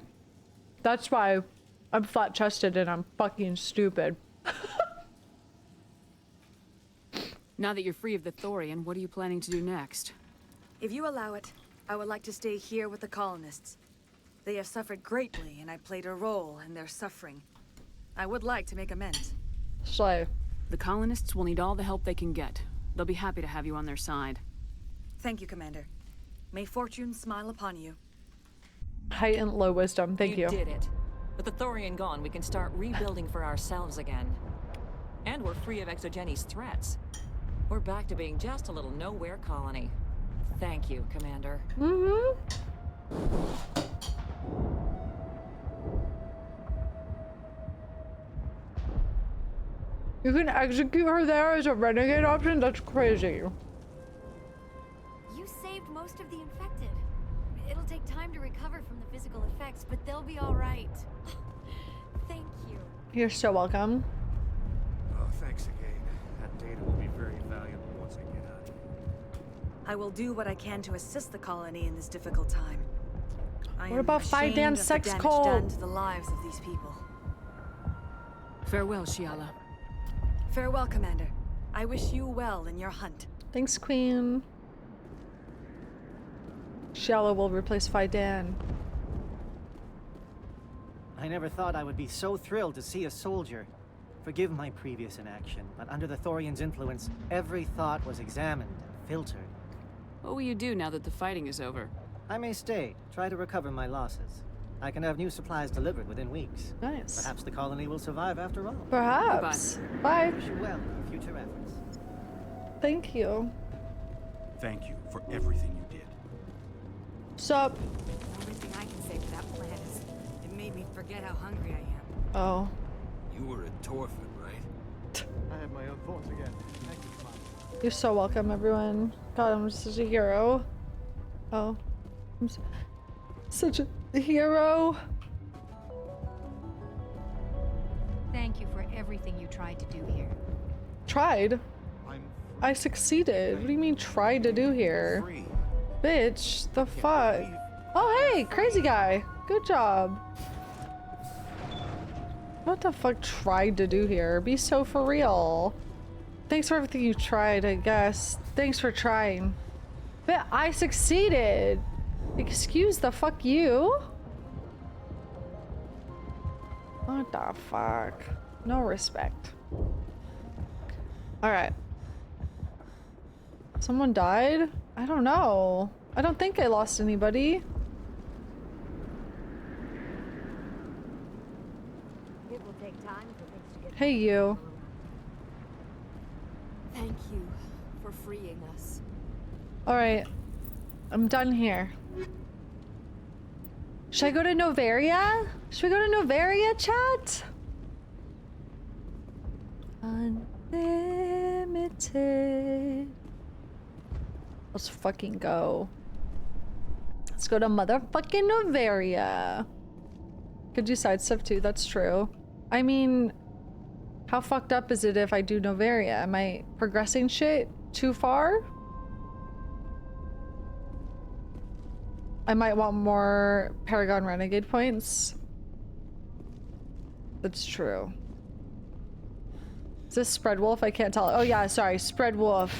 That's why I'm flat-chested and I'm fucking stupid. Now that you're free of the Thorian, what are you planning to do next? If you allow it, I would like to stay here with the colonists. They have suffered greatly, and I played a role in their suffering. I would like to make amends. So, the colonists will need all the help they can get. They'll be happy to have you on their side. Thank you, Commander. May fortune smile upon you. Height and low wisdom. Thank you. You did it. With the Thorian gone, we can start rebuilding for ourselves again. And we're free of Exogeni's threats. We're back to being just a little nowhere colony. Thank you, Commander. Mm-hmm. You can execute her there as a renegade option? That's crazy. You saved most of the infected. It'll take time to recover from the physical effects, but they'll be all right. Thank you. You're so welcome. Oh, thanks again. That data will be very valuable once I get out of here. I will do what I can to assist the colony in this difficult time. What about Fidan's sex cult? Done to the lives of these people. Farewell, Shiala. Farewell, Commander. I wish you well in your hunt. Thanks, Queen. Shiala will replace Fidan. I never thought I would be so thrilled to see a soldier. Forgive my previous inaction, but under the Thorian's influence, every thought was examined and filtered. What will you do now that the fighting is over? I may stay, try to recover my losses. I can have new supplies delivered within weeks. Nice. Perhaps the colony will survive after all. Perhaps. Bye. Wish you well in your future efforts. Thank you. Thank you for everything you did. Sup? The only thing I can say for that plan is it made me forget how hungry I am. Oh. You were a Torfin, right? I have my own thoughts again. Thank you, Commander. You're so welcome, everyone. God, I'm such a hero. Oh. I'm such a hero. Thank you for everything you tried to do here. Tried? I succeeded. What do you mean tried to do here? Bitch, the fuck? Oh, hey, crazy guy. Good job. What the fuck tried to do here? Be so for real. Thanks for everything you tried, I guess. Thanks for trying. But I succeeded. Excuse the fuck you? What the fuck? No respect. Alright. Someone died? I don't know. I don't think I lost anybody. It will take time for things to get Hey, you. Thank you for freeing us. Alright. I'm done here. Should I go to Novaria? Should we go to Novaria, chat? Unlimited. Let's fucking go. Let's go to motherfucking Novaria. Could do side stuff too, that's true. I mean, how fucked up is it if I do Novaria? Am I progressing shit? too far. I might want more Paragon Renegade points. That's true. Is this Spread Wolf? I can't tell. Oh yeah, sorry, Spread Wolf.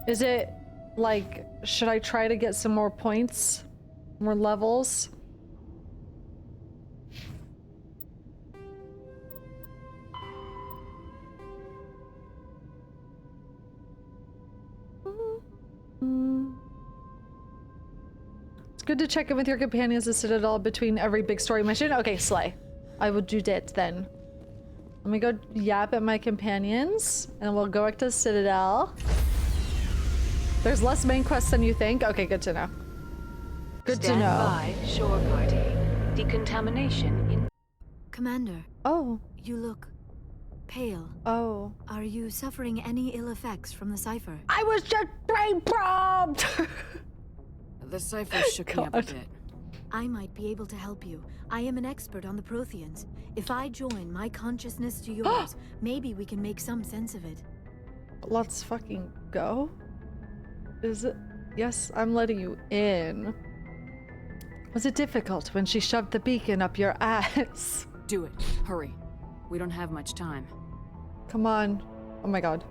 Is it like, should I try to get some more points? More levels? It's good to check in with your companions at Citadel between every big story mission. Okay, slay. I will do that then. Let me go yap at my companions, and we'll go back to Citadel. There's less main quests than you think. Okay, good to know. Good to know. Stand by, shore party. Decontamination in... Commander. Oh. You look pale. Oh. Are you suffering any ill effects from the cipher? I was just brain probed! The cipher shook me up a bit. I might be able to help you. I am an expert on the Protheans. If I join my consciousness to yours, maybe we can make some sense of it. Let's fucking go. Is it? Yes, I'm letting you in. Was it difficult when she shoved the beacon up your ass? Do it. Hurry. We don't have much time. Come on. Oh my god.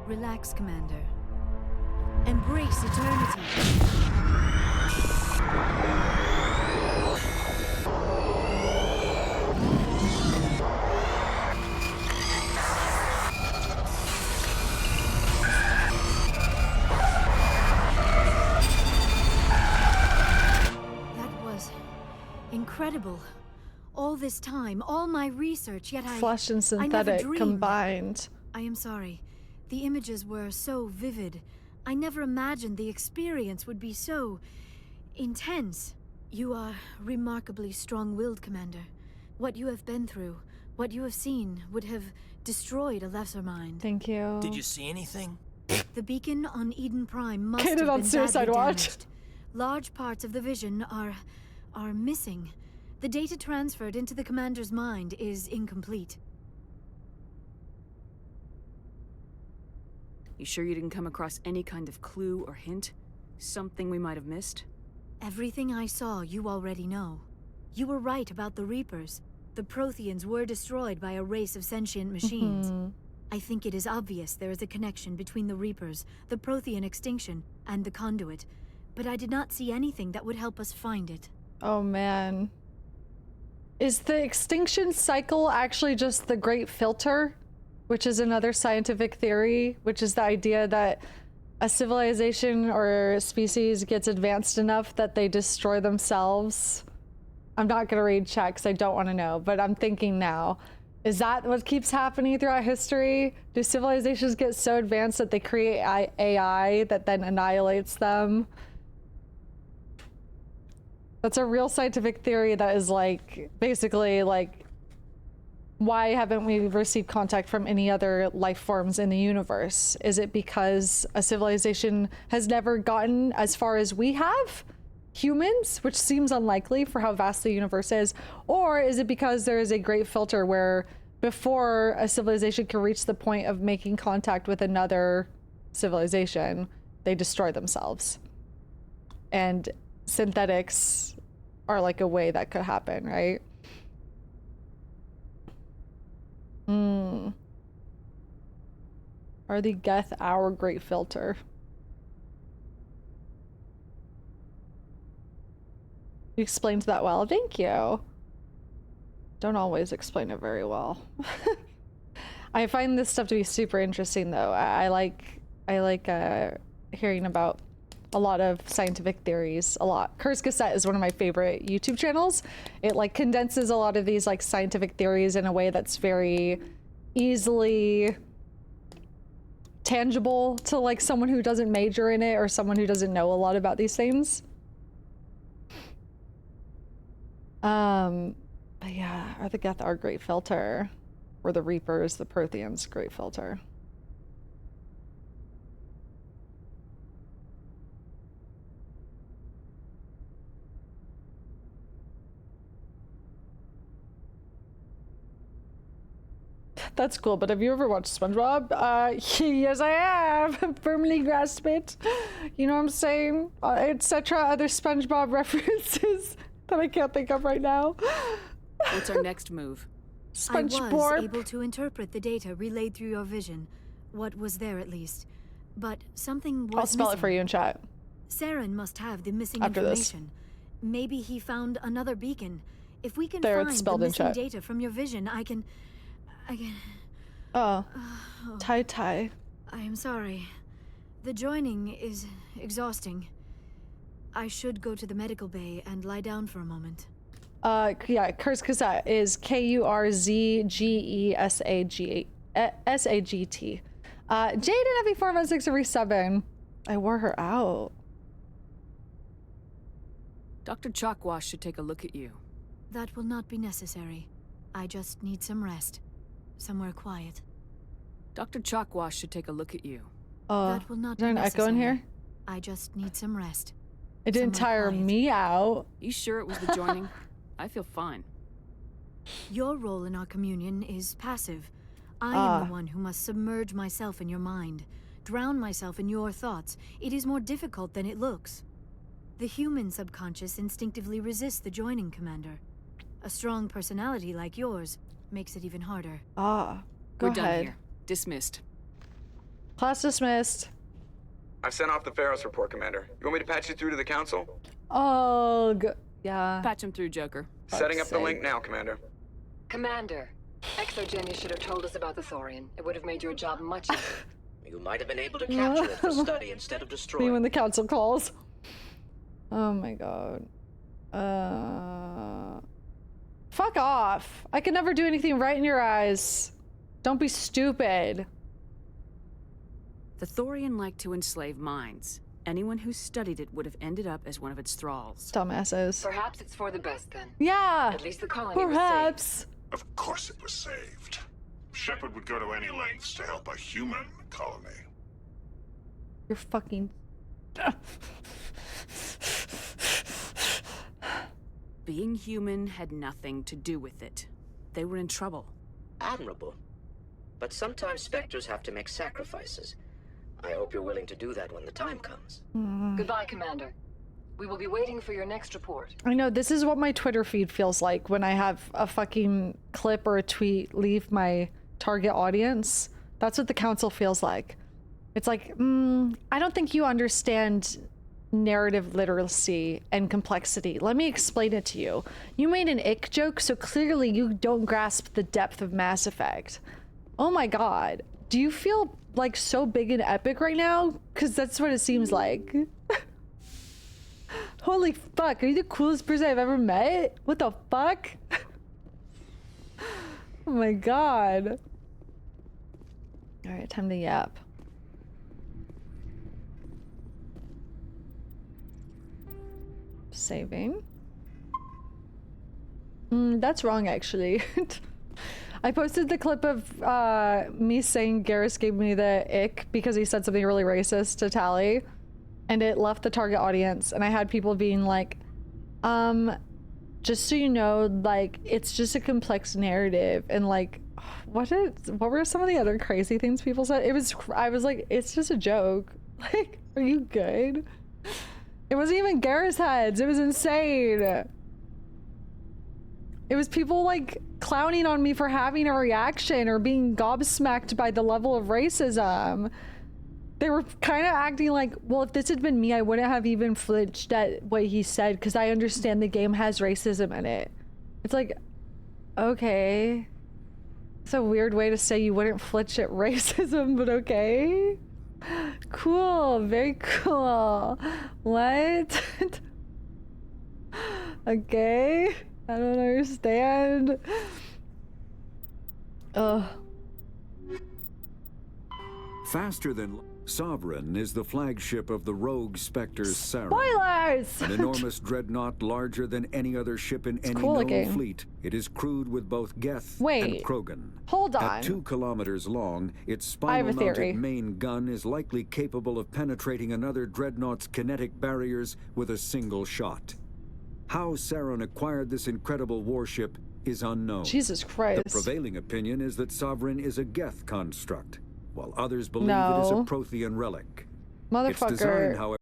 Relax, Commander. Embrace eternity. That was incredible. All this time, all my research, yet Flesh and synthetic combined. I am sorry. The images were so vivid. I never imagined the experience would be so intense. You are remarkably strong-willed, Commander. What you have been through, what you have seen, would have destroyed a lesser mind. Thank you. Did you see anything? The beacon on Eden Prime must have Get it on been Suicide badly Watch. damaged. Large parts of the vision are missing. The data transferred into the Commander's mind is incomplete. You sure you didn't come across any kind of clue or hint? Something we might have missed? Everything I saw, you already know. You were right about the Reapers. The Protheans were destroyed by a race of sentient machines. I think it is obvious there is a connection between the Reapers, the Prothean extinction, and the Conduit, but I did not see anything that would help us find it. Oh man. Is the extinction cycle actually just the Great Filter? Which is another scientific theory, which is the idea that a civilization or a species gets advanced enough that they destroy themselves. I'm not gonna read chat because I don't want to know, but I'm thinking now. Is that what keeps happening throughout history? Do civilizations get so advanced that they create AI that then annihilates them? That's a real scientific theory that is like, basically like, why haven't we received contact from any other life forms in the universe? Is it because a civilization has never gotten as far as we have? Humans, which seems unlikely for how vast the universe is. Or is it because there is a great filter where before a civilization can reach the point of making contact with another civilization, they destroy themselves? And synthetics are like a way that could happen, right? Are the Geth our great filter? You explained that well. Thank you. Don't always explain it very well. I find this stuff to be super interesting though. I like hearing about a lot of scientific theories a lot. Curse Cassette is one of my favorite YouTube channels. It like condenses a lot of these like scientific theories in a way that's very easily tangible to like someone who doesn't major in it or someone who doesn't know a lot about these things. But yeah, are the Geth our great filter? Or the Reapers, the Protheans, great filter? That's cool, but have you ever watched SpongeBob? Yes, I have. Firmly grasp it. You know what I'm saying? Etc. Other SpongeBob references that I can't think of right now. What's our next move? I was able to interpret the data relayed through your vision. What was there, at least. But something was I'll spell missing. it for you in chat. Saren must have the missing After this. information. Maybe he found another beacon. If we can There, it's find the spelled in missing chat. data from your vision, I can... Oh. Tai. I am sorry. The joining is exhausting. I should go to the medical bay and lie down for a moment. Yeah, Kurzgesagt is Kurzgesagt. Jaden every 416 every 7. I wore her out. Dr. Chalkwash should take a look at you. That will not be necessary. I just need some rest. Somewhere quiet. Dr. Chalkwash should take a look at you. That will not is there be an echo in necessary. here? I just need some rest. It didn't tire me out. You sure it was the joining? I feel fine. Your role in our communion is passive. I am the one who must submerge myself in your mind, drown myself in your thoughts. It is more difficult than it looks. The human subconscious instinctively resists the joining, Commander. A strong personality like yours makes it even harder. Go We're ahead. done here. Dismissed. Class dismissed. I've sent off the Feros report, Commander. You want me to patch you through to the Council? Yeah. Patch him through, Joker. Setting up the link now, Commander. Commander, Exogeny should have told us about the Thorian. It would have made your job much easier. You might have been able to capture it for study instead of Me destroying. when the council calls. Oh my god. Fuck off. I can never do anything right in your eyes. Don't be stupid. The Thorian liked to enslave minds. Anyone who studied it would have ended up as one of its thralls. Dumbasses. Perhaps it's for the best then. Yeah. At least the colony was Perhaps. Of course it was saved. Shepard would go to any lengths to help a human colony. You're fucking... Being human had nothing to do with it. They were in trouble. Admirable. But sometimes Spectres have to make sacrifices. I hope you're willing to do that when the time comes. Goodbye, Commander. We will be waiting for your next report. I know, this is what my Twitter feed feels like when I have a fucking clip or a tweet leave my target audience. That's what the council feels like. It's like, I don't think you understand narrative literacy and complexity. Let me explain it to you. You made an ick joke, so clearly you don't grasp the depth of Mass Effect. Oh my god. Do you feel like so big and epic right now? Because that's what it seems like. Holy fuck, are you the coolest person I've ever met? What the fuck? Oh my god. Alright, time to yap. Saving. That's wrong, actually. I posted the clip of me saying Garrus gave me the ick because he said something really racist to Tally, and it left the target audience, and I had people being like, just so you know, like, it's just a complex narrative, and like, what were some of the other crazy things people said? I was like, it's just a joke. Like, are you good? It wasn't even Garrus heads. It was insane. It was people like clowning on me for having a reaction or being gobsmacked by the level of racism. They were kind of acting like, well, if this had been me, I wouldn't have even flinched at what he said because I understand the game has racism in it. It's like, okay. It's a weird way to say you wouldn't flinch at racism, but okay. Cool, very cool. What? Okay. I don't understand. Ugh. Faster than Sovereign is the flagship of the rogue Spectres Therum. Spoilers! An enormous dreadnought larger than any other ship in any cool known looking. fleet. It is crewed with both Geth Wait, and Krogan. hold on. At 2 kilometers long, its I have a theory. spinal-mounted main gun is likely capable of penetrating another dreadnought's kinetic barriers with a single shot. How Saren acquired this incredible warship is unknown. Jesus Christ. The prevailing opinion is that Sovereign is a Geth construct, while others believe it is a No. Prothean relic. Motherfucker. Its design, however,